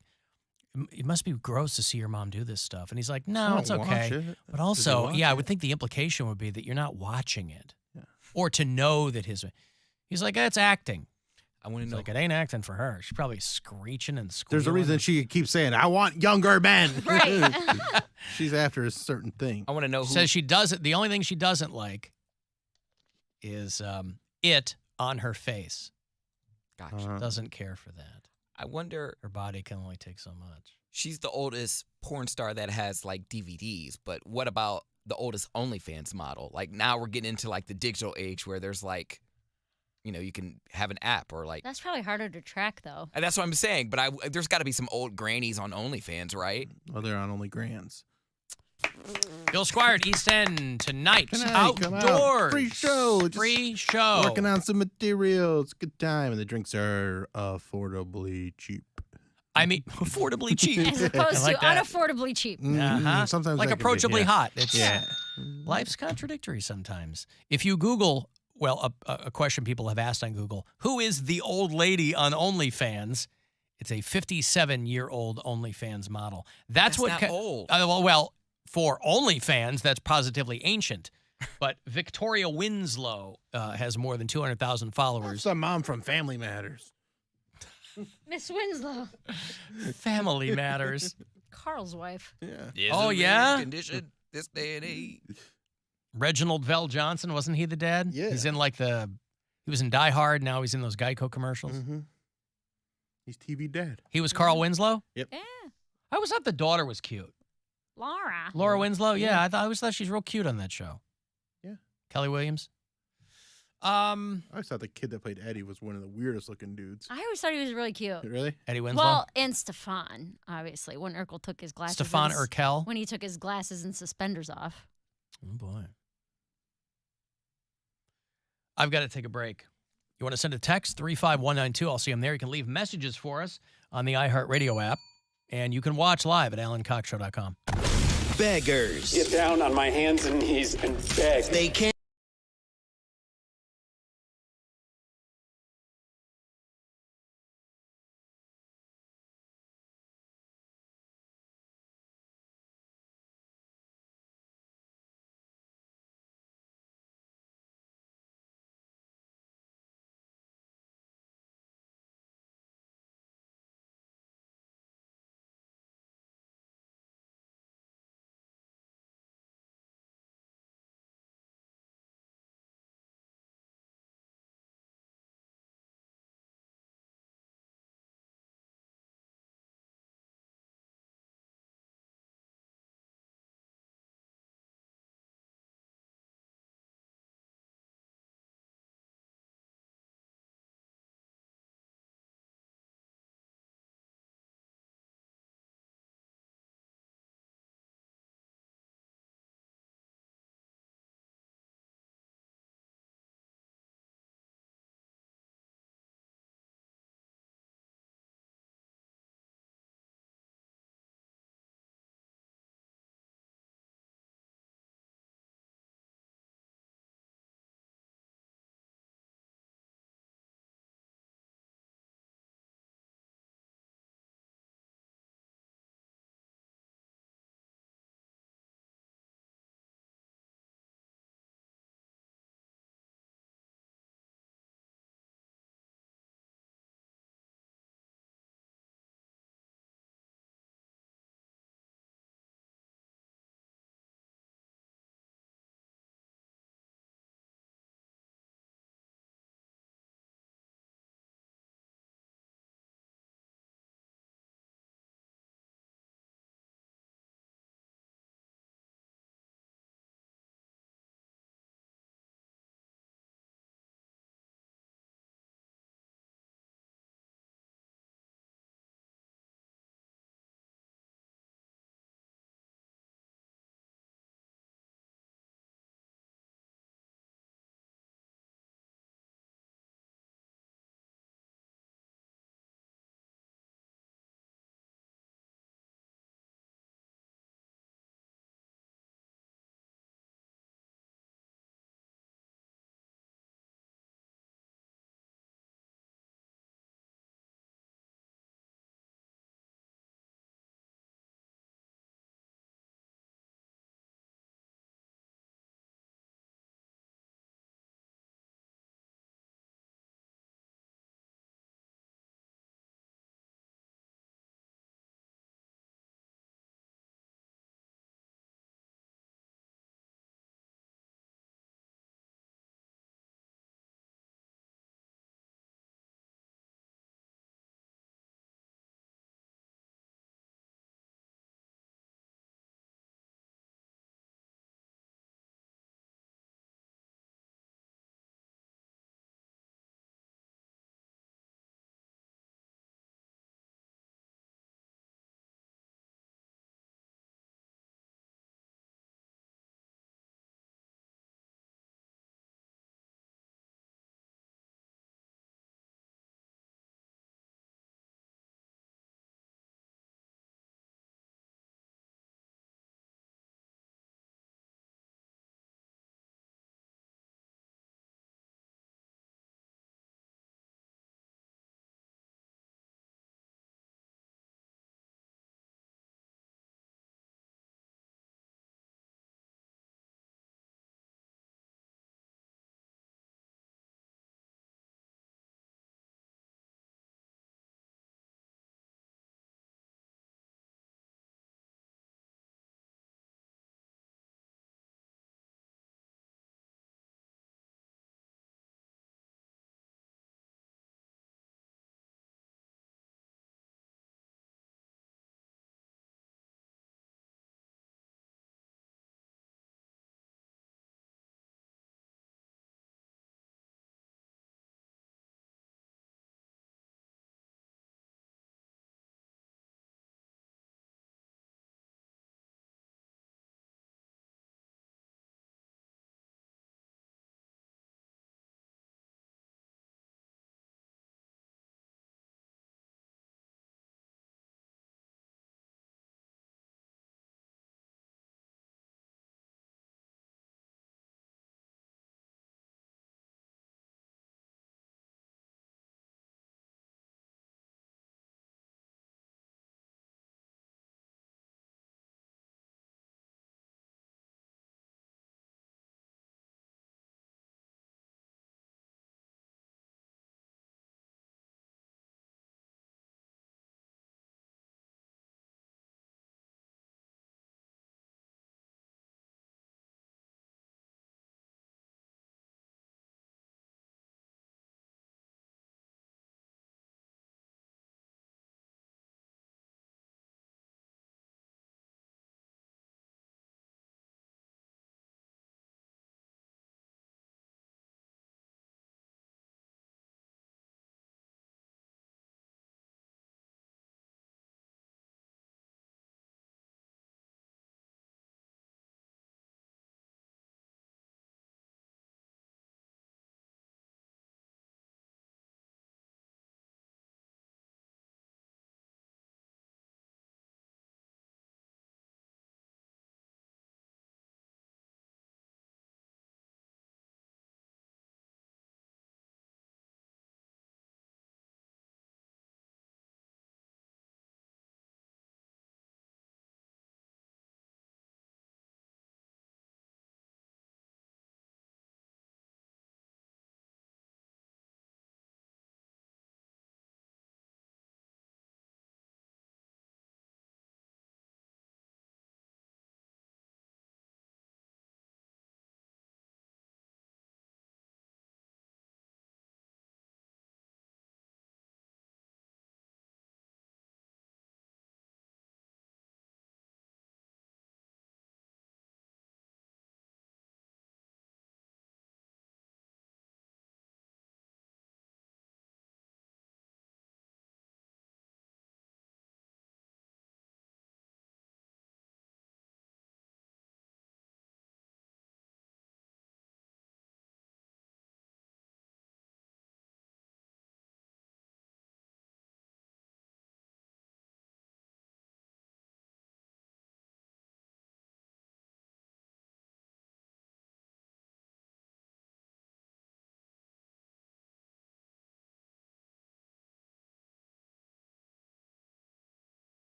[SPEAKER 7] it must be gross to see your mom do this stuff. And he's like, no, it's okay. But also, I would think the implication would be that you're not watching it. Yeah. Or to know that he's like, it's acting.
[SPEAKER 8] I want to know.
[SPEAKER 7] Like, it ain't acting for her. She's probably screeching and squealing.
[SPEAKER 14] There's a reason she keeps saying, I want younger men.
[SPEAKER 10] Right.
[SPEAKER 14] She's after a certain thing.
[SPEAKER 8] I want to know who.
[SPEAKER 7] Says she doesn't. The only thing she doesn't like is it on her face.
[SPEAKER 8] Gotcha.
[SPEAKER 7] Doesn't care for that.
[SPEAKER 8] I wonder.
[SPEAKER 7] Her body can only take so much.
[SPEAKER 8] She's the oldest porn star that has like DVDs, but what about the oldest OnlyFans model? Like now we're getting into like the digital age where there's like, you can have an app or like.
[SPEAKER 10] That's probably harder to track, though.
[SPEAKER 8] And that's what I'm saying. But there's got to be some old grannies on OnlyFans, right?
[SPEAKER 14] Oh, they're on Only Grands.
[SPEAKER 7] Bill Squire at East End tonight.
[SPEAKER 14] Come
[SPEAKER 7] Outdoors.
[SPEAKER 14] out. Free show.
[SPEAKER 7] Free show.
[SPEAKER 14] Working on some materials. Good time. And the drinks are affordably cheap.
[SPEAKER 7] I mean, affordably cheap.
[SPEAKER 10] As opposed
[SPEAKER 7] like
[SPEAKER 10] to
[SPEAKER 7] that.
[SPEAKER 10] unaffordably cheap.
[SPEAKER 7] Uh-huh.
[SPEAKER 14] Sometimes
[SPEAKER 7] like
[SPEAKER 14] that can be,
[SPEAKER 7] approachably
[SPEAKER 14] yeah.
[SPEAKER 7] hot. It's,
[SPEAKER 14] Yeah.
[SPEAKER 7] Life's contradictory sometimes. If you Google, well, a question people have asked on Google, who is the old lady on OnlyFans? It's a 57-year-old OnlyFans model. That's what
[SPEAKER 8] not old.
[SPEAKER 7] Well, for OnlyFans, that's positively ancient. But Victoria Winslow has more than 200,000 followers.
[SPEAKER 14] Some mom from Family Matters.
[SPEAKER 10] Miss Winslow.
[SPEAKER 7] Family Matters.
[SPEAKER 10] Carl's wife.
[SPEAKER 14] Yeah.
[SPEAKER 7] Oh, yeah?
[SPEAKER 8] Condition this day and age.
[SPEAKER 7] Reginald Vell Johnson, wasn't he the dad?
[SPEAKER 14] Yeah.
[SPEAKER 7] He's in he was in Die Hard. Now he's in those Geico commercials.
[SPEAKER 14] Mm-hmm. He's TV dad.
[SPEAKER 7] He was Carl Winslow?
[SPEAKER 14] Yep.
[SPEAKER 10] Yeah.
[SPEAKER 7] I always thought the daughter was cute.
[SPEAKER 10] Laura
[SPEAKER 7] Winslow? Yeah, I always thought she was real cute on that show.
[SPEAKER 14] Yeah.
[SPEAKER 7] Kelly Williams?
[SPEAKER 14] I always thought the kid that played Eddie was one of the weirdest looking dudes.
[SPEAKER 10] I always thought he was really cute.
[SPEAKER 14] Really?
[SPEAKER 7] Eddie Winslow?
[SPEAKER 10] Well, and Stefan, obviously, when Urkel took his glasses.
[SPEAKER 7] Stefan Urkel?
[SPEAKER 10] When he took his glasses and suspenders off.
[SPEAKER 7] Oh, boy. I've got to take a break. You want to send a text? 35192. I'll see him there. You can leave messages for us on the iHeartRadio app. And you can watch live at AlanCoxShow.com.
[SPEAKER 9] Beggars. Get down on my hands and knees and beg. They can't.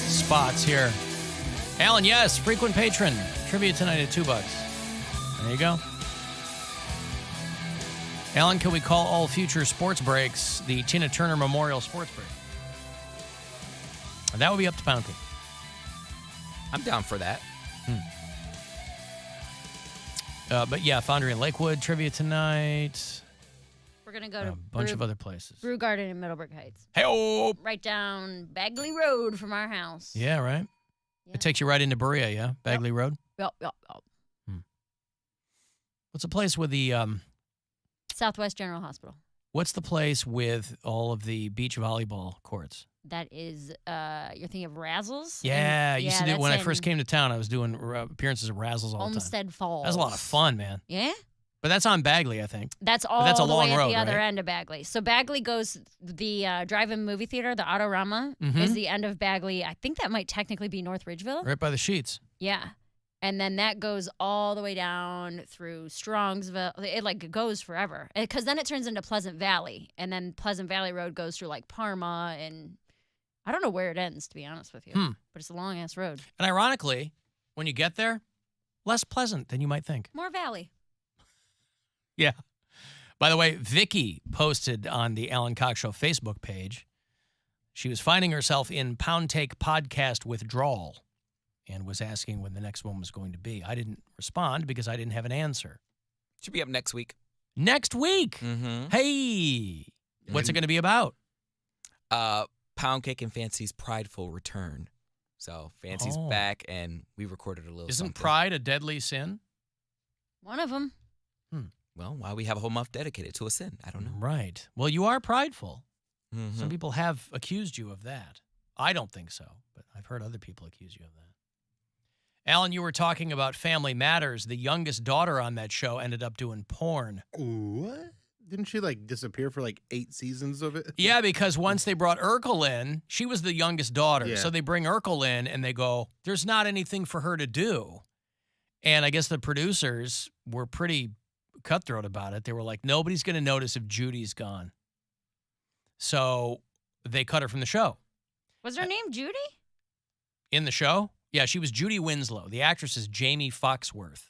[SPEAKER 7] Spots here. Alan, yes, frequent patron. Trivia tonight at $2. There you go. Alan, can we call all future sports breaks the Tina Turner Memorial Sports Break? That would be up to Poundcake.
[SPEAKER 8] I'm down for that.
[SPEAKER 7] But yeah, Foundry and Lakewood trivia tonight.
[SPEAKER 10] We're going to go to
[SPEAKER 7] A bunch of other places.
[SPEAKER 10] Brew Garden in Middleburg Heights.
[SPEAKER 7] Hey-oh!
[SPEAKER 10] Right down Bagley Road from our house.
[SPEAKER 7] Yeah, right? It takes you right into Berea, yeah? Bagley Road?
[SPEAKER 10] Yep.
[SPEAKER 7] What's the place with the...
[SPEAKER 10] Southwest General Hospital.
[SPEAKER 7] What's the place with all of the beach volleyball courts?
[SPEAKER 10] That is, you're thinking of Razzles?
[SPEAKER 7] Yeah, I used to do when I
[SPEAKER 10] that's
[SPEAKER 7] first came to town. I was doing appearances at Razzles all the time.
[SPEAKER 10] Olmsted Falls.
[SPEAKER 7] That was a lot of fun, man.
[SPEAKER 10] Yeah?
[SPEAKER 7] But that's on Bagley, I think.
[SPEAKER 10] That's all
[SPEAKER 7] But that's a
[SPEAKER 10] the
[SPEAKER 7] long
[SPEAKER 10] way
[SPEAKER 7] road,
[SPEAKER 10] at the other
[SPEAKER 7] right?
[SPEAKER 10] end of Bagley. So Bagley goes, the drive-in movie theater, the Autorama,
[SPEAKER 7] Mhm.
[SPEAKER 10] is the end of Bagley. I think that might technically be North Ridgeville.
[SPEAKER 7] Right by the Sheets.
[SPEAKER 10] Yeah. And then that goes all the way down through Strongsville. It goes forever. Because then it turns into Pleasant Valley. And then Pleasant Valley Road goes through Parma. And I don't know where it ends, to be honest with you. But it's a long-ass road.
[SPEAKER 7] And ironically, when you get there, less pleasant than you might think.
[SPEAKER 10] More valley.
[SPEAKER 7] Yeah. By the way, Vicky posted on the Alan Cox Show Facebook page, she was finding herself in Poundcake podcast withdrawal and was asking when the next one was going to be. I didn't respond because I didn't have an answer.
[SPEAKER 8] Should be up next week.
[SPEAKER 7] Next week?
[SPEAKER 8] Mm-hmm.
[SPEAKER 7] Hey! What's it going to be about?
[SPEAKER 8] Poundcake and Fancy's prideful return. So Fancy's back, and we recorded a little
[SPEAKER 7] Isn't
[SPEAKER 8] something.
[SPEAKER 7] pride a deadly sin?
[SPEAKER 10] One of them.
[SPEAKER 8] Well, why we have a whole month dedicated to a sin? I don't know.
[SPEAKER 7] Right. Well, you are prideful.
[SPEAKER 8] Mhm.
[SPEAKER 7] Some people have accused you of that. I don't think so, but I've heard other people accuse you of that. Alan, you were talking about Family Matters. The youngest daughter on that show ended up doing porn.
[SPEAKER 14] What? Didn't she disappear for 8 seasons of it?
[SPEAKER 7] Yeah, because once they brought Urkel in, she was the youngest daughter.
[SPEAKER 14] Yeah.
[SPEAKER 7] So they bring Urkel in and they go, there's not anything for her to do. And I guess the producers were pretty cutthroat about it. They were like, nobody's going to notice if Judy's gone. So they cut her from the show.
[SPEAKER 10] Was her name Judy?
[SPEAKER 7] In the show? Yeah, she was Judy Winslow. The actress is Jamie Foxworth.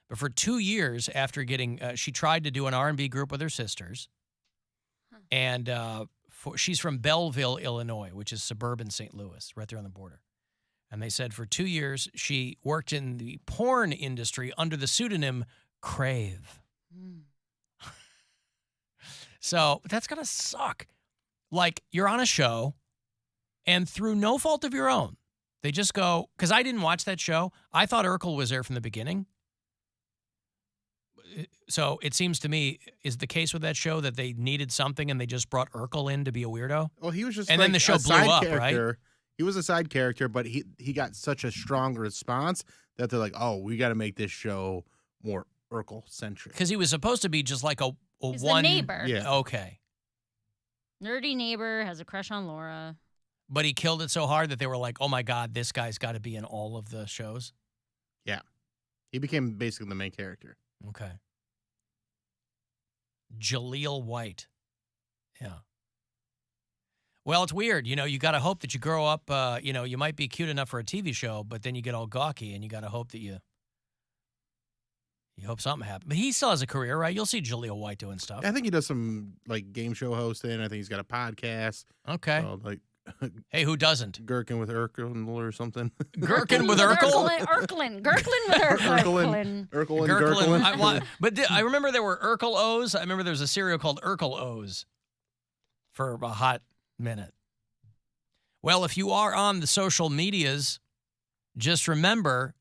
[SPEAKER 7] But for 2 years after getting, she tried to do an R&B group with her sisters. And she's from Belleville, Illinois, which is suburban St. Louis, right there on the border. And they said for 2 years, she worked in the porn industry under the pseudonym Crave. So that's going to suck. You're on a show, and through no fault of your own, they just go, because I didn't watch that show. I thought Urkel was there from the beginning. So it seems to me, is the case with that show that they needed something and they just brought Urkel in to be a weirdo?
[SPEAKER 14] Well, he was just
[SPEAKER 7] and then the show
[SPEAKER 14] a
[SPEAKER 7] blew
[SPEAKER 14] side
[SPEAKER 7] up,
[SPEAKER 14] character.
[SPEAKER 7] right?
[SPEAKER 14] He was a side character, but he got such a strong response that they're like, oh, we got to make this show more Urkel-centric.
[SPEAKER 7] Because he was supposed to be just like a
[SPEAKER 10] He's
[SPEAKER 7] one...
[SPEAKER 10] the neighbor.
[SPEAKER 14] Yeah.
[SPEAKER 7] Okay.
[SPEAKER 10] Nerdy neighbor, has a crush on Laura.
[SPEAKER 7] But he killed it so hard that they were like, oh my God, this guy's got to be in all of the shows?
[SPEAKER 14] Yeah. He became basically the main character.
[SPEAKER 7] Okay. Jaleel White. Yeah. Well, it's weird. You got to hope that you grow up, you might be cute enough for a TV show, but then you get all gawky and you got to hope that you hope something happens. But he still has a career, right? You'll see Jaleel White doing stuff.
[SPEAKER 14] I think he does some game show hosting. I think he's got a podcast.
[SPEAKER 7] Okay. Hey, who doesn't?
[SPEAKER 14] Gherkin with Urkel or something.
[SPEAKER 7] Gherkin with Urkel?
[SPEAKER 10] Gherkin with Urkel.
[SPEAKER 7] But I remember there were Urkel O's. I remember there was a cereal called Urkel O's for a hot minute. Well, if you are on the social medias, just remember,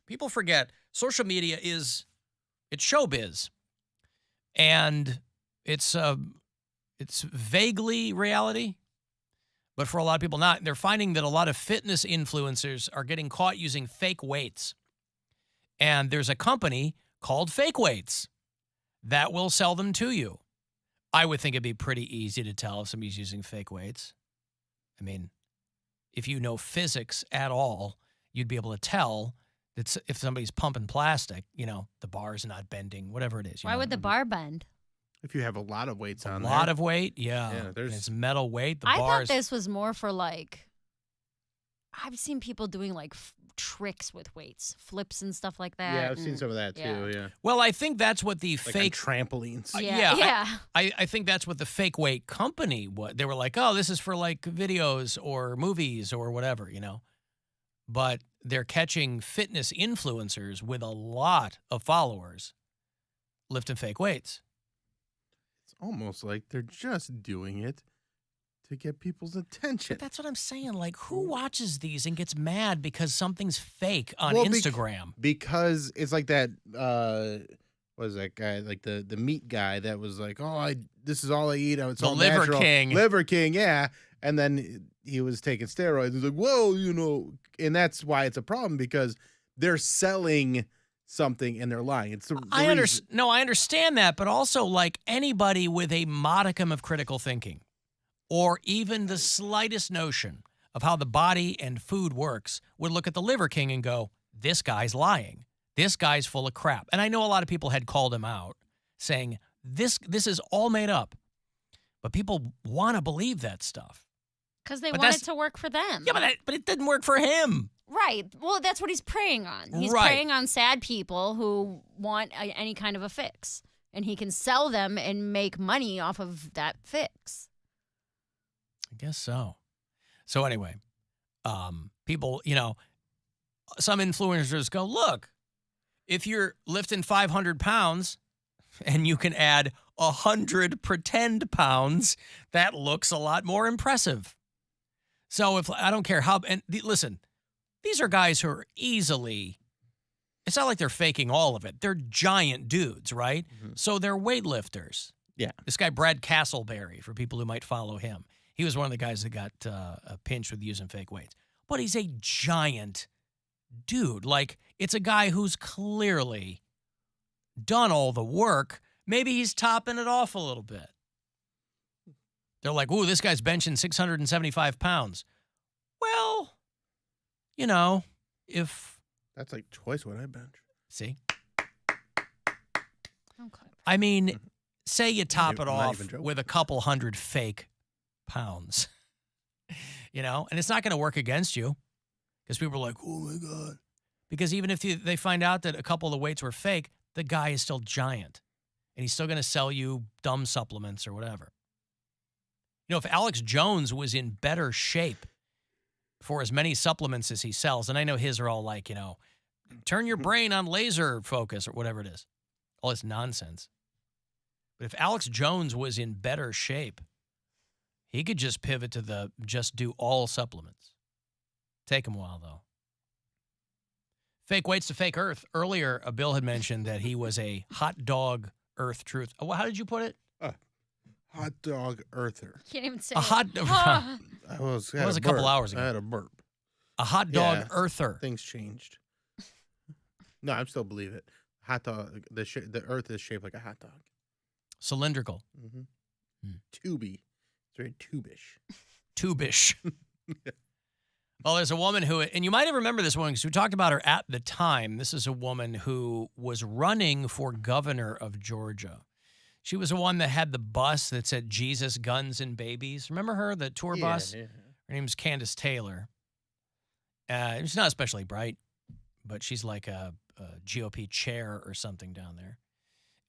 [SPEAKER 7] people forget social media it's showbiz. And it's vaguely reality. But for a lot of people not. They're finding that a lot of fitness influencers are getting caught using fake weights. And there's a company called Fake Weights that will sell them to you. I would think it'd be pretty easy to tell if somebody's using fake weights. I mean, if you know physics at all, you'd be able to tell that if somebody's pumping plastic, the bar is not bending, whatever it is.
[SPEAKER 10] Why would the bar bend?
[SPEAKER 14] If you have a lot of weights on
[SPEAKER 7] A
[SPEAKER 14] there.
[SPEAKER 7] lot of weight, yeah.
[SPEAKER 14] Yeah,
[SPEAKER 7] And it's metal weight. The
[SPEAKER 10] I
[SPEAKER 7] bars.
[SPEAKER 10] thought this was more for like, I've seen people doing like tricks with weights, flips and stuff like that.
[SPEAKER 14] Yeah, I've seen some of that too. Yeah.
[SPEAKER 7] Well, I think that's what the
[SPEAKER 14] Like
[SPEAKER 7] fake
[SPEAKER 14] on trampolines.
[SPEAKER 10] Yeah.
[SPEAKER 7] I think that's what the fake weight company was. They were like, oh, this is for like videos or movies or whatever, you know. But they're catching fitness influencers with a lot of followers lifting fake weights.
[SPEAKER 14] It's almost like they're just doing it to get people's attention.
[SPEAKER 7] But that's what I'm saying. Like, who watches these and gets mad because something's fake on
[SPEAKER 14] Well,
[SPEAKER 7] Instagram?
[SPEAKER 14] Because it's like that. What is that guy? Like the meat guy that was like, "Oh, this is all I eat. It's
[SPEAKER 7] The
[SPEAKER 14] all
[SPEAKER 7] Liver
[SPEAKER 14] natural."
[SPEAKER 7] King.
[SPEAKER 14] Liver King, yeah. And then he was taking steroids. He's like, "Whoa, you know," and that's why it's a problem because they're selling something and they're lying. It's
[SPEAKER 7] I understand that, but also like anybody with a modicum of critical thinking, or even the slightest notion of how the body and food works, would look at the Liver King and go, "This guy's lying. This guy's full of crap." And I know a lot of people had called him out, saying this is all made up, but people want to believe that stuff.
[SPEAKER 10] Because they
[SPEAKER 7] But
[SPEAKER 10] want
[SPEAKER 7] that's-
[SPEAKER 10] it to work for them.
[SPEAKER 7] Yeah, but it didn't work for him.
[SPEAKER 10] Right. Well, that's what he's preying on. He's
[SPEAKER 7] Right.
[SPEAKER 10] preying on sad people who want any kind of a fix. And he can sell them and make money off of that fix.
[SPEAKER 7] I guess so. So anyway, people, you know, some influencers go, look, if you're lifting 500 pounds and you can add 100 pretend pounds, that looks a lot more impressive. So if I don't care how, and listen, these are guys who are easily, it's not like they're faking all of it. They're giant dudes, right? So they're weightlifters.
[SPEAKER 14] Yeah.
[SPEAKER 7] This guy, Brad Castleberry, for people who might follow him, he was one of the guys that got pinched with using fake weights. But he's a giant dude. Like, it's a guy who's clearly done all the work. Maybe he's topping it off a little bit. They're like, ooh, this guy's benching 675 pounds. Well, you know, if...
[SPEAKER 14] That's like twice what I bench.
[SPEAKER 7] See? I mean, say you top it
[SPEAKER 14] not
[SPEAKER 7] off
[SPEAKER 14] even joking.
[SPEAKER 7] with a couple hundred fake pounds, you know, and it's not going to work against you because people are like, oh my God. Because even if they find out that a couple of the weights were fake, the guy is still giant and he's still going to sell you dumb supplements or whatever. You know, if Alex Jones was in better shape for as many supplements as he sells, and I know his are all like, you know, turn your brain on laser focus or whatever it is, all this nonsense. But if Alex Jones was in better shape, he could just pivot to just do all supplements. Take him a while, though. Fake weights to fake earth. Earlier, Bill had mentioned that he was a hot dog earth truth. Oh, how did you put it?
[SPEAKER 14] Hot dog earther.
[SPEAKER 10] Can't even say
[SPEAKER 7] A hot
[SPEAKER 10] it.
[SPEAKER 14] That was
[SPEAKER 7] a couple hours ago.
[SPEAKER 14] I had a burp.
[SPEAKER 7] A hot dog
[SPEAKER 14] Yeah,
[SPEAKER 7] earther.
[SPEAKER 14] Things changed. No, I still believe it. Hot dog. The earth is shaped like a hot dog.
[SPEAKER 7] Cylindrical.
[SPEAKER 14] Tubey. It's very tubish.
[SPEAKER 7] Tubish. Well, there's a woman who, and you might have remembered this woman because we talked about her at the time. This is a woman who was running for governor of Georgia. She was the one that had the bus that said Jesus, Guns, and Babies. Remember her, the tour bus?
[SPEAKER 14] Yeah.
[SPEAKER 7] Her name's Candace Taylor. She's not especially bright, but she's like a GOP chair or something down there.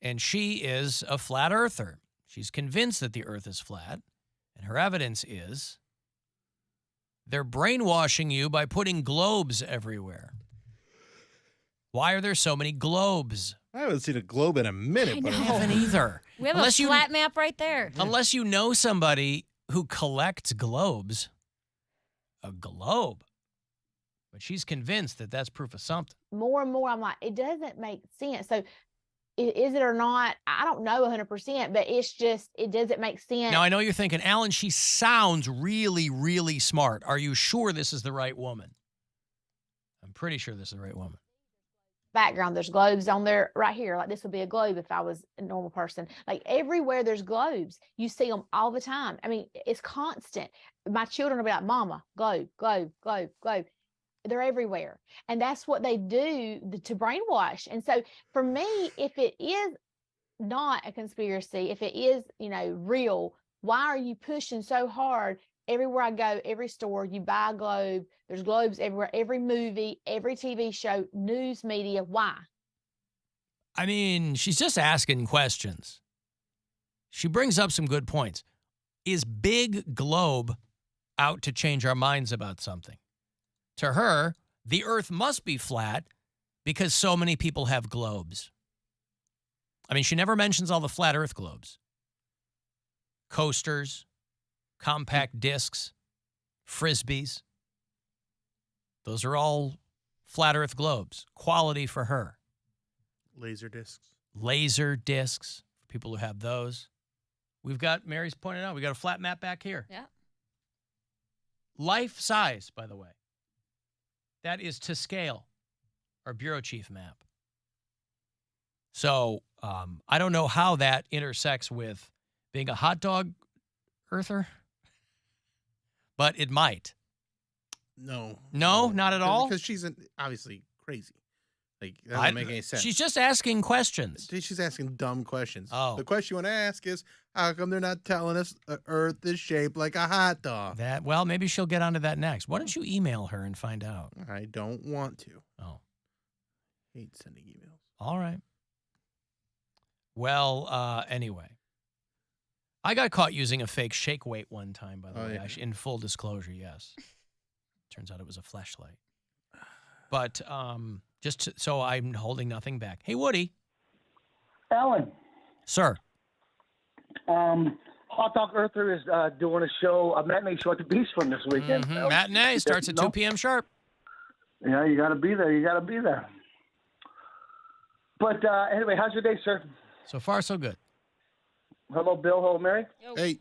[SPEAKER 7] And she is a flat earther. She's convinced that the earth is flat. And her evidence is they're brainwashing you by putting globes everywhere. Why are there so many globes?
[SPEAKER 14] I haven't seen a globe in a minute.
[SPEAKER 7] I haven't either.
[SPEAKER 10] We have a flat map right there.
[SPEAKER 7] Unless you know somebody who collects globes. A globe. But she's convinced that that's proof of something.
[SPEAKER 1] More and more, I'm like, it doesn't make sense. So is it or not? I don't know 100%, but it's just, it doesn't make sense.
[SPEAKER 7] Now, I know you're thinking, Alan, she sounds really, really smart. Are you sure this is the right woman? I'm pretty sure this is the right woman.
[SPEAKER 1] Background, there's globes on there right here. Like this would be a globe if I was a normal person. Like everywhere there's globes. You see them all the time. I mean, it's constant. My children will be like, Mama, globe, globe, globe, globe. They're everywhere. And that's what they do to brainwash. And so for me, if it is not a conspiracy, if it is, real, why are you pushing so hard? Everywhere I go, every store, you buy a globe. There's globes everywhere, every movie, every TV show, news media. Why?
[SPEAKER 7] I mean, she's just asking questions. She brings up some good points. Is Big Globe out to change our minds about something? To her, the earth must be flat because so many people have globes. I mean, she never mentions all the flat earth globes. Coasters, compact discs, frisbees. Those are all flat earth globes. Quality for her.
[SPEAKER 14] Laser discs.
[SPEAKER 7] Laser discs, for people who have those. We've got, Mary's pointed out, we got a flat map back here.
[SPEAKER 10] Yeah.
[SPEAKER 7] Life size, by the way. That is to scale, our bureau chief map. So I don't know how that intersects with being a hot dog earther, but it might.
[SPEAKER 14] No.
[SPEAKER 7] No, not at all?
[SPEAKER 14] Because she's obviously crazy. Like, that doesn't make any sense.
[SPEAKER 7] She's just asking questions.
[SPEAKER 14] She's asking dumb questions.
[SPEAKER 7] Oh.
[SPEAKER 14] The question you want to ask is, how come they're not telling us the earth is shaped like a hot dog?
[SPEAKER 7] Well, maybe she'll get onto that next. Why don't you email her and find out?
[SPEAKER 14] I don't want to.
[SPEAKER 7] Oh.
[SPEAKER 14] Hate sending emails.
[SPEAKER 7] All right. Well, anyway. I got caught using a fake shake weight one time, by the way.
[SPEAKER 14] Yeah.
[SPEAKER 7] In full disclosure, yes. Turns out it was a fleshlight. But so I'm holding nothing back. Hey, Woody.
[SPEAKER 2] Alan.
[SPEAKER 7] Sir.
[SPEAKER 2] Hot Dog Earther is doing a matinee show at the Beach Room this weekend.
[SPEAKER 7] Mm-hmm. Matinee starts at 2 p.m. sharp.
[SPEAKER 2] Yeah, you got to be there. But anyway, how's your day, sir?
[SPEAKER 7] So far, so good.
[SPEAKER 2] Hello, Bill. Hello, Mary.
[SPEAKER 14] Hey.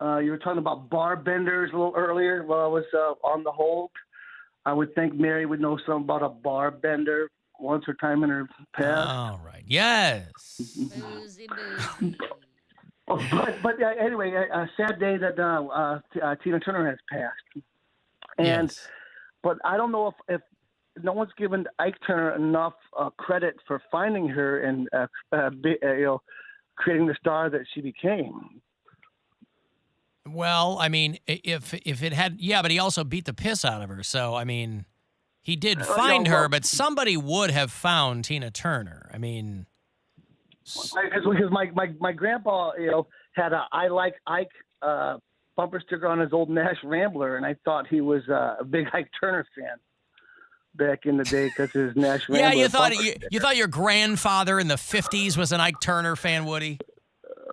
[SPEAKER 2] You were talking about bar benders a little earlier while I was on the hold. I would think Mary would know something about a bar bender once or time in her past.
[SPEAKER 7] All right. Yes.
[SPEAKER 2] But anyway, a sad day that Tina Turner has passed. And
[SPEAKER 7] yes.
[SPEAKER 2] But I don't know if no one's given Ike Turner enough credit for finding her and creating the star that she became.
[SPEAKER 7] Well, I mean, if it had, but he also beat the piss out of her. So, I mean, he did find her, but somebody would have found Tina Turner. I mean,
[SPEAKER 2] because my grandpa, had a I Like Ike bumper sticker on his old Nash Rambler, and I thought he was a big Ike Turner fan back in the day because his Nash Rambler.
[SPEAKER 7] Yeah, you thought your grandfather in the 50s was an Ike Turner fan, Woody?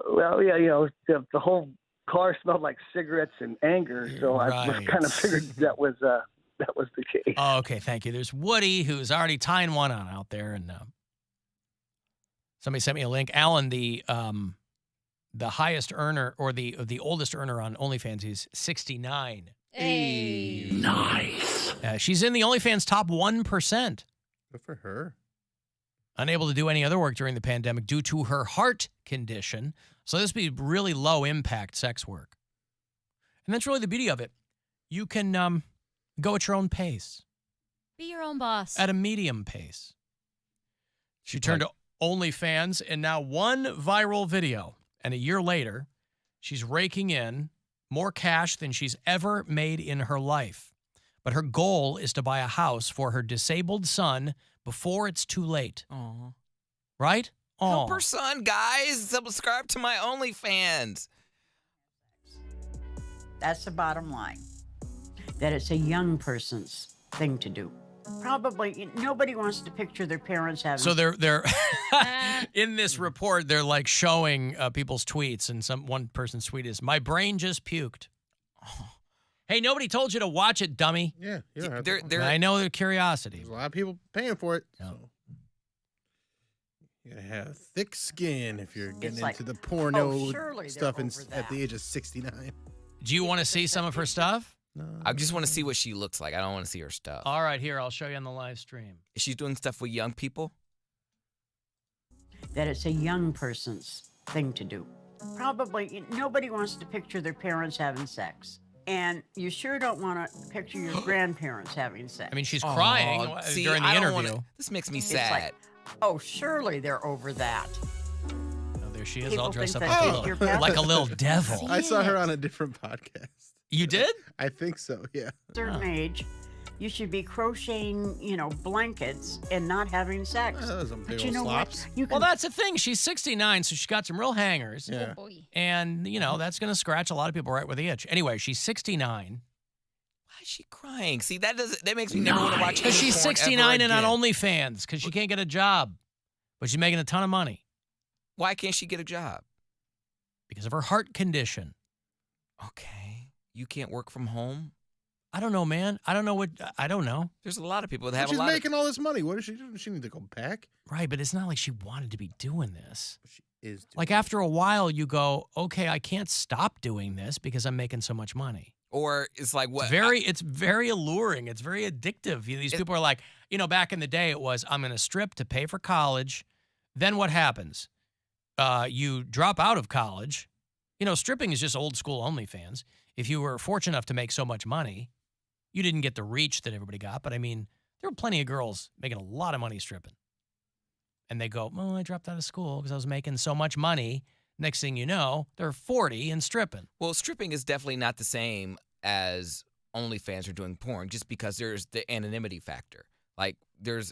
[SPEAKER 2] Well, yeah, the whole car smelled like cigarettes and anger, so
[SPEAKER 7] right.
[SPEAKER 2] I kind of figured that was the case.
[SPEAKER 7] Oh, okay, thank you. There's Woody, who's already tying one on out there, and somebody sent me a link. Alan, the highest earner or the oldest earner on OnlyFans is 69.
[SPEAKER 10] Hey.
[SPEAKER 21] Nice.
[SPEAKER 7] She's in the OnlyFans top 1%.
[SPEAKER 14] Good for her.
[SPEAKER 7] Unable to do any other work during the pandemic due to her heart condition. So this would be really low impact sex work. And that's really the beauty of it. You can go at your own pace.
[SPEAKER 10] Be your own boss.
[SPEAKER 7] At a medium pace. She turned to OnlyFans, and now one viral video. And a year later, she's raking in more cash than she's ever made in her life. But her goal is to buy a house for her disabled son before it's too late.
[SPEAKER 8] Aww.
[SPEAKER 7] Right? Aww.
[SPEAKER 8] Help her son, guys. Subscribe to my OnlyFans.
[SPEAKER 18] That's the bottom line. That it's a young person's thing to do. Probably nobody wants to picture their parents having.
[SPEAKER 7] So they're in this report. They're like showing people's tweets, and one person's tweet is, "My brain just puked." Oh. Hey, nobody told you to watch it, dummy.
[SPEAKER 14] Yeah,
[SPEAKER 7] I know they're curiosity.
[SPEAKER 14] There's a lot of people paying for it. So. You gotta have thick skin if you're getting into the porno stuff at the age of 69.
[SPEAKER 7] Do you want to see some of her stuff?
[SPEAKER 14] No.
[SPEAKER 8] I just want to see what she looks like. I don't want to see her stuff.
[SPEAKER 7] All right, here, I'll show you on the live stream.
[SPEAKER 8] Is she doing stuff with young people?
[SPEAKER 18] That it's a young person's thing to do. Probably nobody wants to picture their parents having sex. And you sure don't want to picture your grandparents having sex.
[SPEAKER 7] I mean, she's crying during the interview.
[SPEAKER 8] This makes me
[SPEAKER 18] It's
[SPEAKER 8] sad.
[SPEAKER 18] like, Oh, surely they're over that.
[SPEAKER 7] Oh, there she is,
[SPEAKER 18] People
[SPEAKER 7] all dressed up
[SPEAKER 18] think that
[SPEAKER 7] like,
[SPEAKER 18] you're
[SPEAKER 7] like a
[SPEAKER 18] past-
[SPEAKER 7] little devil.
[SPEAKER 14] I saw her on a different podcast.
[SPEAKER 7] You did?
[SPEAKER 14] I think so, yeah.
[SPEAKER 18] Certain age, you should be crocheting, blankets and not having sex.
[SPEAKER 14] Some
[SPEAKER 18] But
[SPEAKER 14] big
[SPEAKER 18] you
[SPEAKER 14] old
[SPEAKER 18] know
[SPEAKER 14] slops.
[SPEAKER 18] what? You
[SPEAKER 7] Well,
[SPEAKER 18] can
[SPEAKER 7] that's the thing. She's 69, so she got some real hangers.
[SPEAKER 14] Yeah.
[SPEAKER 7] And, that's going to scratch a lot of people right where they itch. Anyway, she's 69.
[SPEAKER 8] Why is she crying? See, that makes me never want to watch
[SPEAKER 7] Because
[SPEAKER 8] any
[SPEAKER 7] she's
[SPEAKER 8] porn
[SPEAKER 7] 69
[SPEAKER 8] ever
[SPEAKER 7] and on
[SPEAKER 8] again.
[SPEAKER 7] OnlyFans because she can't get a job. But she's making a ton of money
[SPEAKER 8] Why can't she get a job?
[SPEAKER 7] because of her heart condition.
[SPEAKER 8] Okay. You can't work from home?
[SPEAKER 7] I don't know, man. I don't know.
[SPEAKER 8] There's a lot of people that
[SPEAKER 14] But
[SPEAKER 8] have a
[SPEAKER 14] she's
[SPEAKER 8] lot
[SPEAKER 14] making all this money. What does she do? Does she need to go back?
[SPEAKER 7] Right, but it's not like she wanted to be doing this.
[SPEAKER 14] She is.
[SPEAKER 7] Like after a while, you go, okay, I can't stop doing this because I'm making so much money.
[SPEAKER 8] Or it's like what?
[SPEAKER 7] It's very alluring. It's very addictive. These people are like, back in the day, it was, I'm going to strip to pay for college. Then what happens? You drop out of college. Stripping is just old school OnlyFans. If you were fortunate enough to make so much money, you didn't get the reach that everybody got. But I mean, there were plenty of girls making a lot of money stripping. And they go, well, I dropped out of school because I was making so much money. Next thing you know, they're 40 and stripping.
[SPEAKER 8] Well, stripping is definitely not the same as OnlyFans or doing porn just because there's the anonymity factor. Like,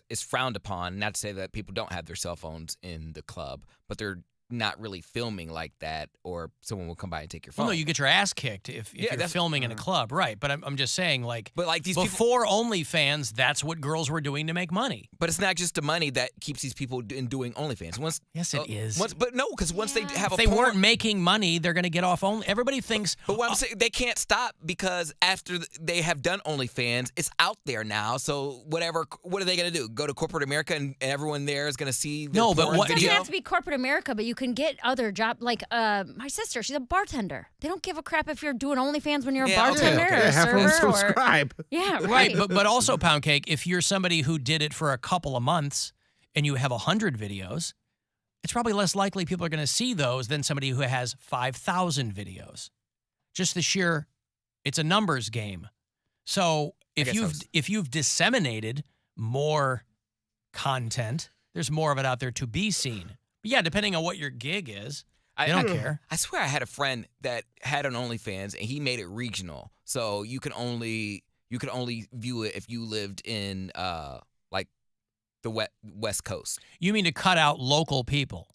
[SPEAKER 8] it's frowned upon, not to say that people don't have their cell phones in the club, but they're not really filming like that, or someone will come by and take your phone.
[SPEAKER 7] Well, no, you get your ass kicked if you're filming in a club, right? But I'm just saying,
[SPEAKER 8] but like these
[SPEAKER 7] before OnlyFans, that's what girls were doing to make money.
[SPEAKER 8] But it's not just the money that keeps these people in doing OnlyFans.
[SPEAKER 7] Yes, it is.
[SPEAKER 8] But no, because once they have
[SPEAKER 7] if they weren't making money, they're going to get off only. Everybody thinks.
[SPEAKER 8] But what I'm saying, they can't stop because after they have done OnlyFans, it's out there now. So what are they going to do? Go to corporate America and everyone there is going to see their porn
[SPEAKER 10] It doesn't
[SPEAKER 8] video?
[SPEAKER 10] have to be corporate America, but you can get other jobs. Like my sister, she's a bartender. They don't give a crap if you're doing OnlyFans when you're a bartender or a
[SPEAKER 14] Have her
[SPEAKER 10] server.
[SPEAKER 14] subscribe.
[SPEAKER 10] Yeah,
[SPEAKER 7] right. But also, Poundcake, if you're somebody who did it for a couple of months and you have 100 videos, it's probably less likely people are going to see those than somebody who has 5,000 videos. Just the sheer, it's a numbers game. So if you've disseminated more content, there's more of it out there to be seen. But yeah, depending on what your gig is, I don't care.
[SPEAKER 8] I swear I had a friend that had an OnlyFans and he made it regional. So you could only view it if you lived in like the West Coast.
[SPEAKER 7] You mean to cut out local people?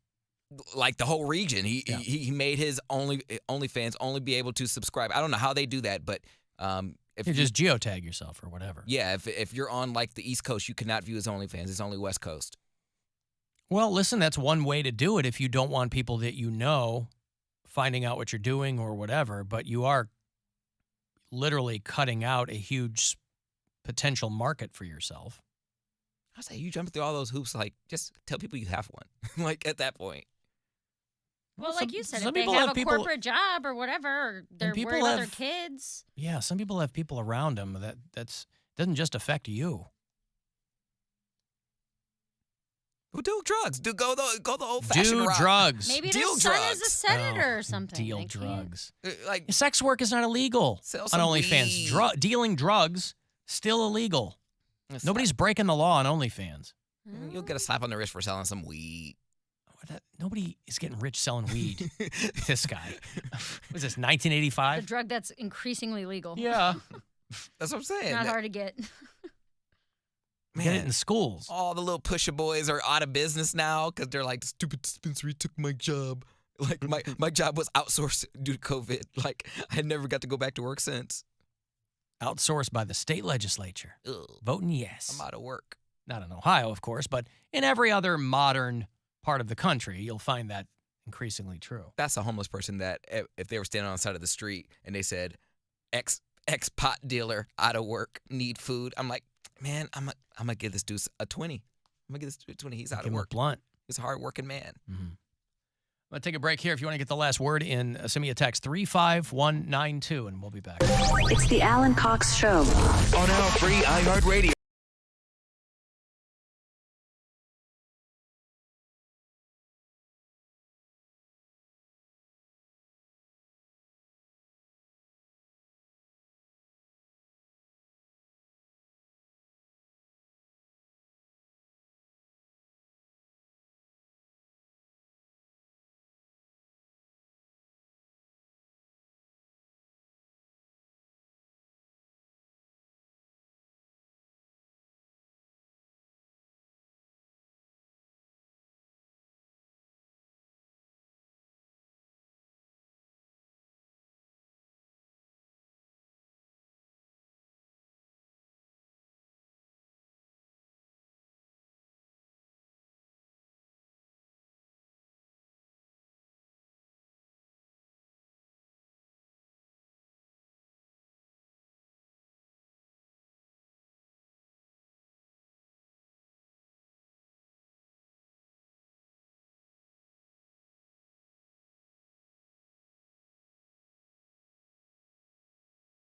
[SPEAKER 8] Like the whole region. He made his OnlyFans only be able to subscribe. I don't know how they do that, but if
[SPEAKER 7] you just geotag yourself or whatever.
[SPEAKER 8] Yeah, if you're on like the East Coast, you cannot view his OnlyFans. It's only West Coast.
[SPEAKER 7] Well, listen, that's one way to do it if you don't want people that you know finding out what you're doing or whatever, but you are literally cutting out a huge potential market for yourself.
[SPEAKER 8] I say you jump through all those hoops, like just tell people you have one. Like at that point.
[SPEAKER 10] Well, like you said,
[SPEAKER 7] some
[SPEAKER 10] if they
[SPEAKER 7] people
[SPEAKER 10] have
[SPEAKER 7] have
[SPEAKER 10] a
[SPEAKER 7] people-
[SPEAKER 10] corporate job or whatever, or they're
[SPEAKER 7] people
[SPEAKER 10] worried about their
[SPEAKER 7] have-
[SPEAKER 10] kids.
[SPEAKER 7] Yeah, some people have people around them that doesn't just affect you.
[SPEAKER 8] Well, do drugs. Go the old fashioned
[SPEAKER 7] Do
[SPEAKER 8] route.
[SPEAKER 7] drugs.
[SPEAKER 10] Maybe
[SPEAKER 8] Deal
[SPEAKER 10] their son
[SPEAKER 8] drugs.
[SPEAKER 10] is a senator or something.
[SPEAKER 7] Deal
[SPEAKER 10] They can't-
[SPEAKER 7] drugs.
[SPEAKER 8] Like
[SPEAKER 7] Sex work is not illegal
[SPEAKER 8] Sell
[SPEAKER 7] on
[SPEAKER 8] some
[SPEAKER 7] OnlyFans.
[SPEAKER 8] weed.
[SPEAKER 7] Dealing drugs, still illegal.
[SPEAKER 8] It's
[SPEAKER 7] Nobody's breaking the law on OnlyFans.
[SPEAKER 8] You'll get a slap on the wrist for selling some weed.
[SPEAKER 7] Nobody is getting rich selling weed. This guy. What is this, 1985?
[SPEAKER 10] The drug that's increasingly legal.
[SPEAKER 7] Yeah.
[SPEAKER 8] That's what I'm saying.
[SPEAKER 10] Not hard to get.
[SPEAKER 7] Get it in schools.
[SPEAKER 8] All the little pusher boys are out of business now because they're like, the stupid dispensary took my job. Like my job was outsourced due to COVID. Like I never got to go back to work since.
[SPEAKER 7] Outsourced by the state legislature.
[SPEAKER 8] Ugh.
[SPEAKER 7] Voting yes.
[SPEAKER 8] I'm out of work.
[SPEAKER 7] Not in Ohio, of course, but in every other modern part of the country, you'll find that increasingly true.
[SPEAKER 8] That's a homeless person that if they were standing on the side of the street and they said, ex pot dealer out of work, need food. I'm like, man, I'm gonna give this dude a 20. I'm gonna give this dude a 20. He's out of
[SPEAKER 7] Give him a
[SPEAKER 8] work.
[SPEAKER 7] blunt.
[SPEAKER 8] He's a hard-working man.
[SPEAKER 7] Mm-hmm. I'm going to take a break here. If you want to get the last word in, send me a text 35192, and we'll be back.
[SPEAKER 3] It's the Alan Cox Show.
[SPEAKER 21] On our free iHeartRadio.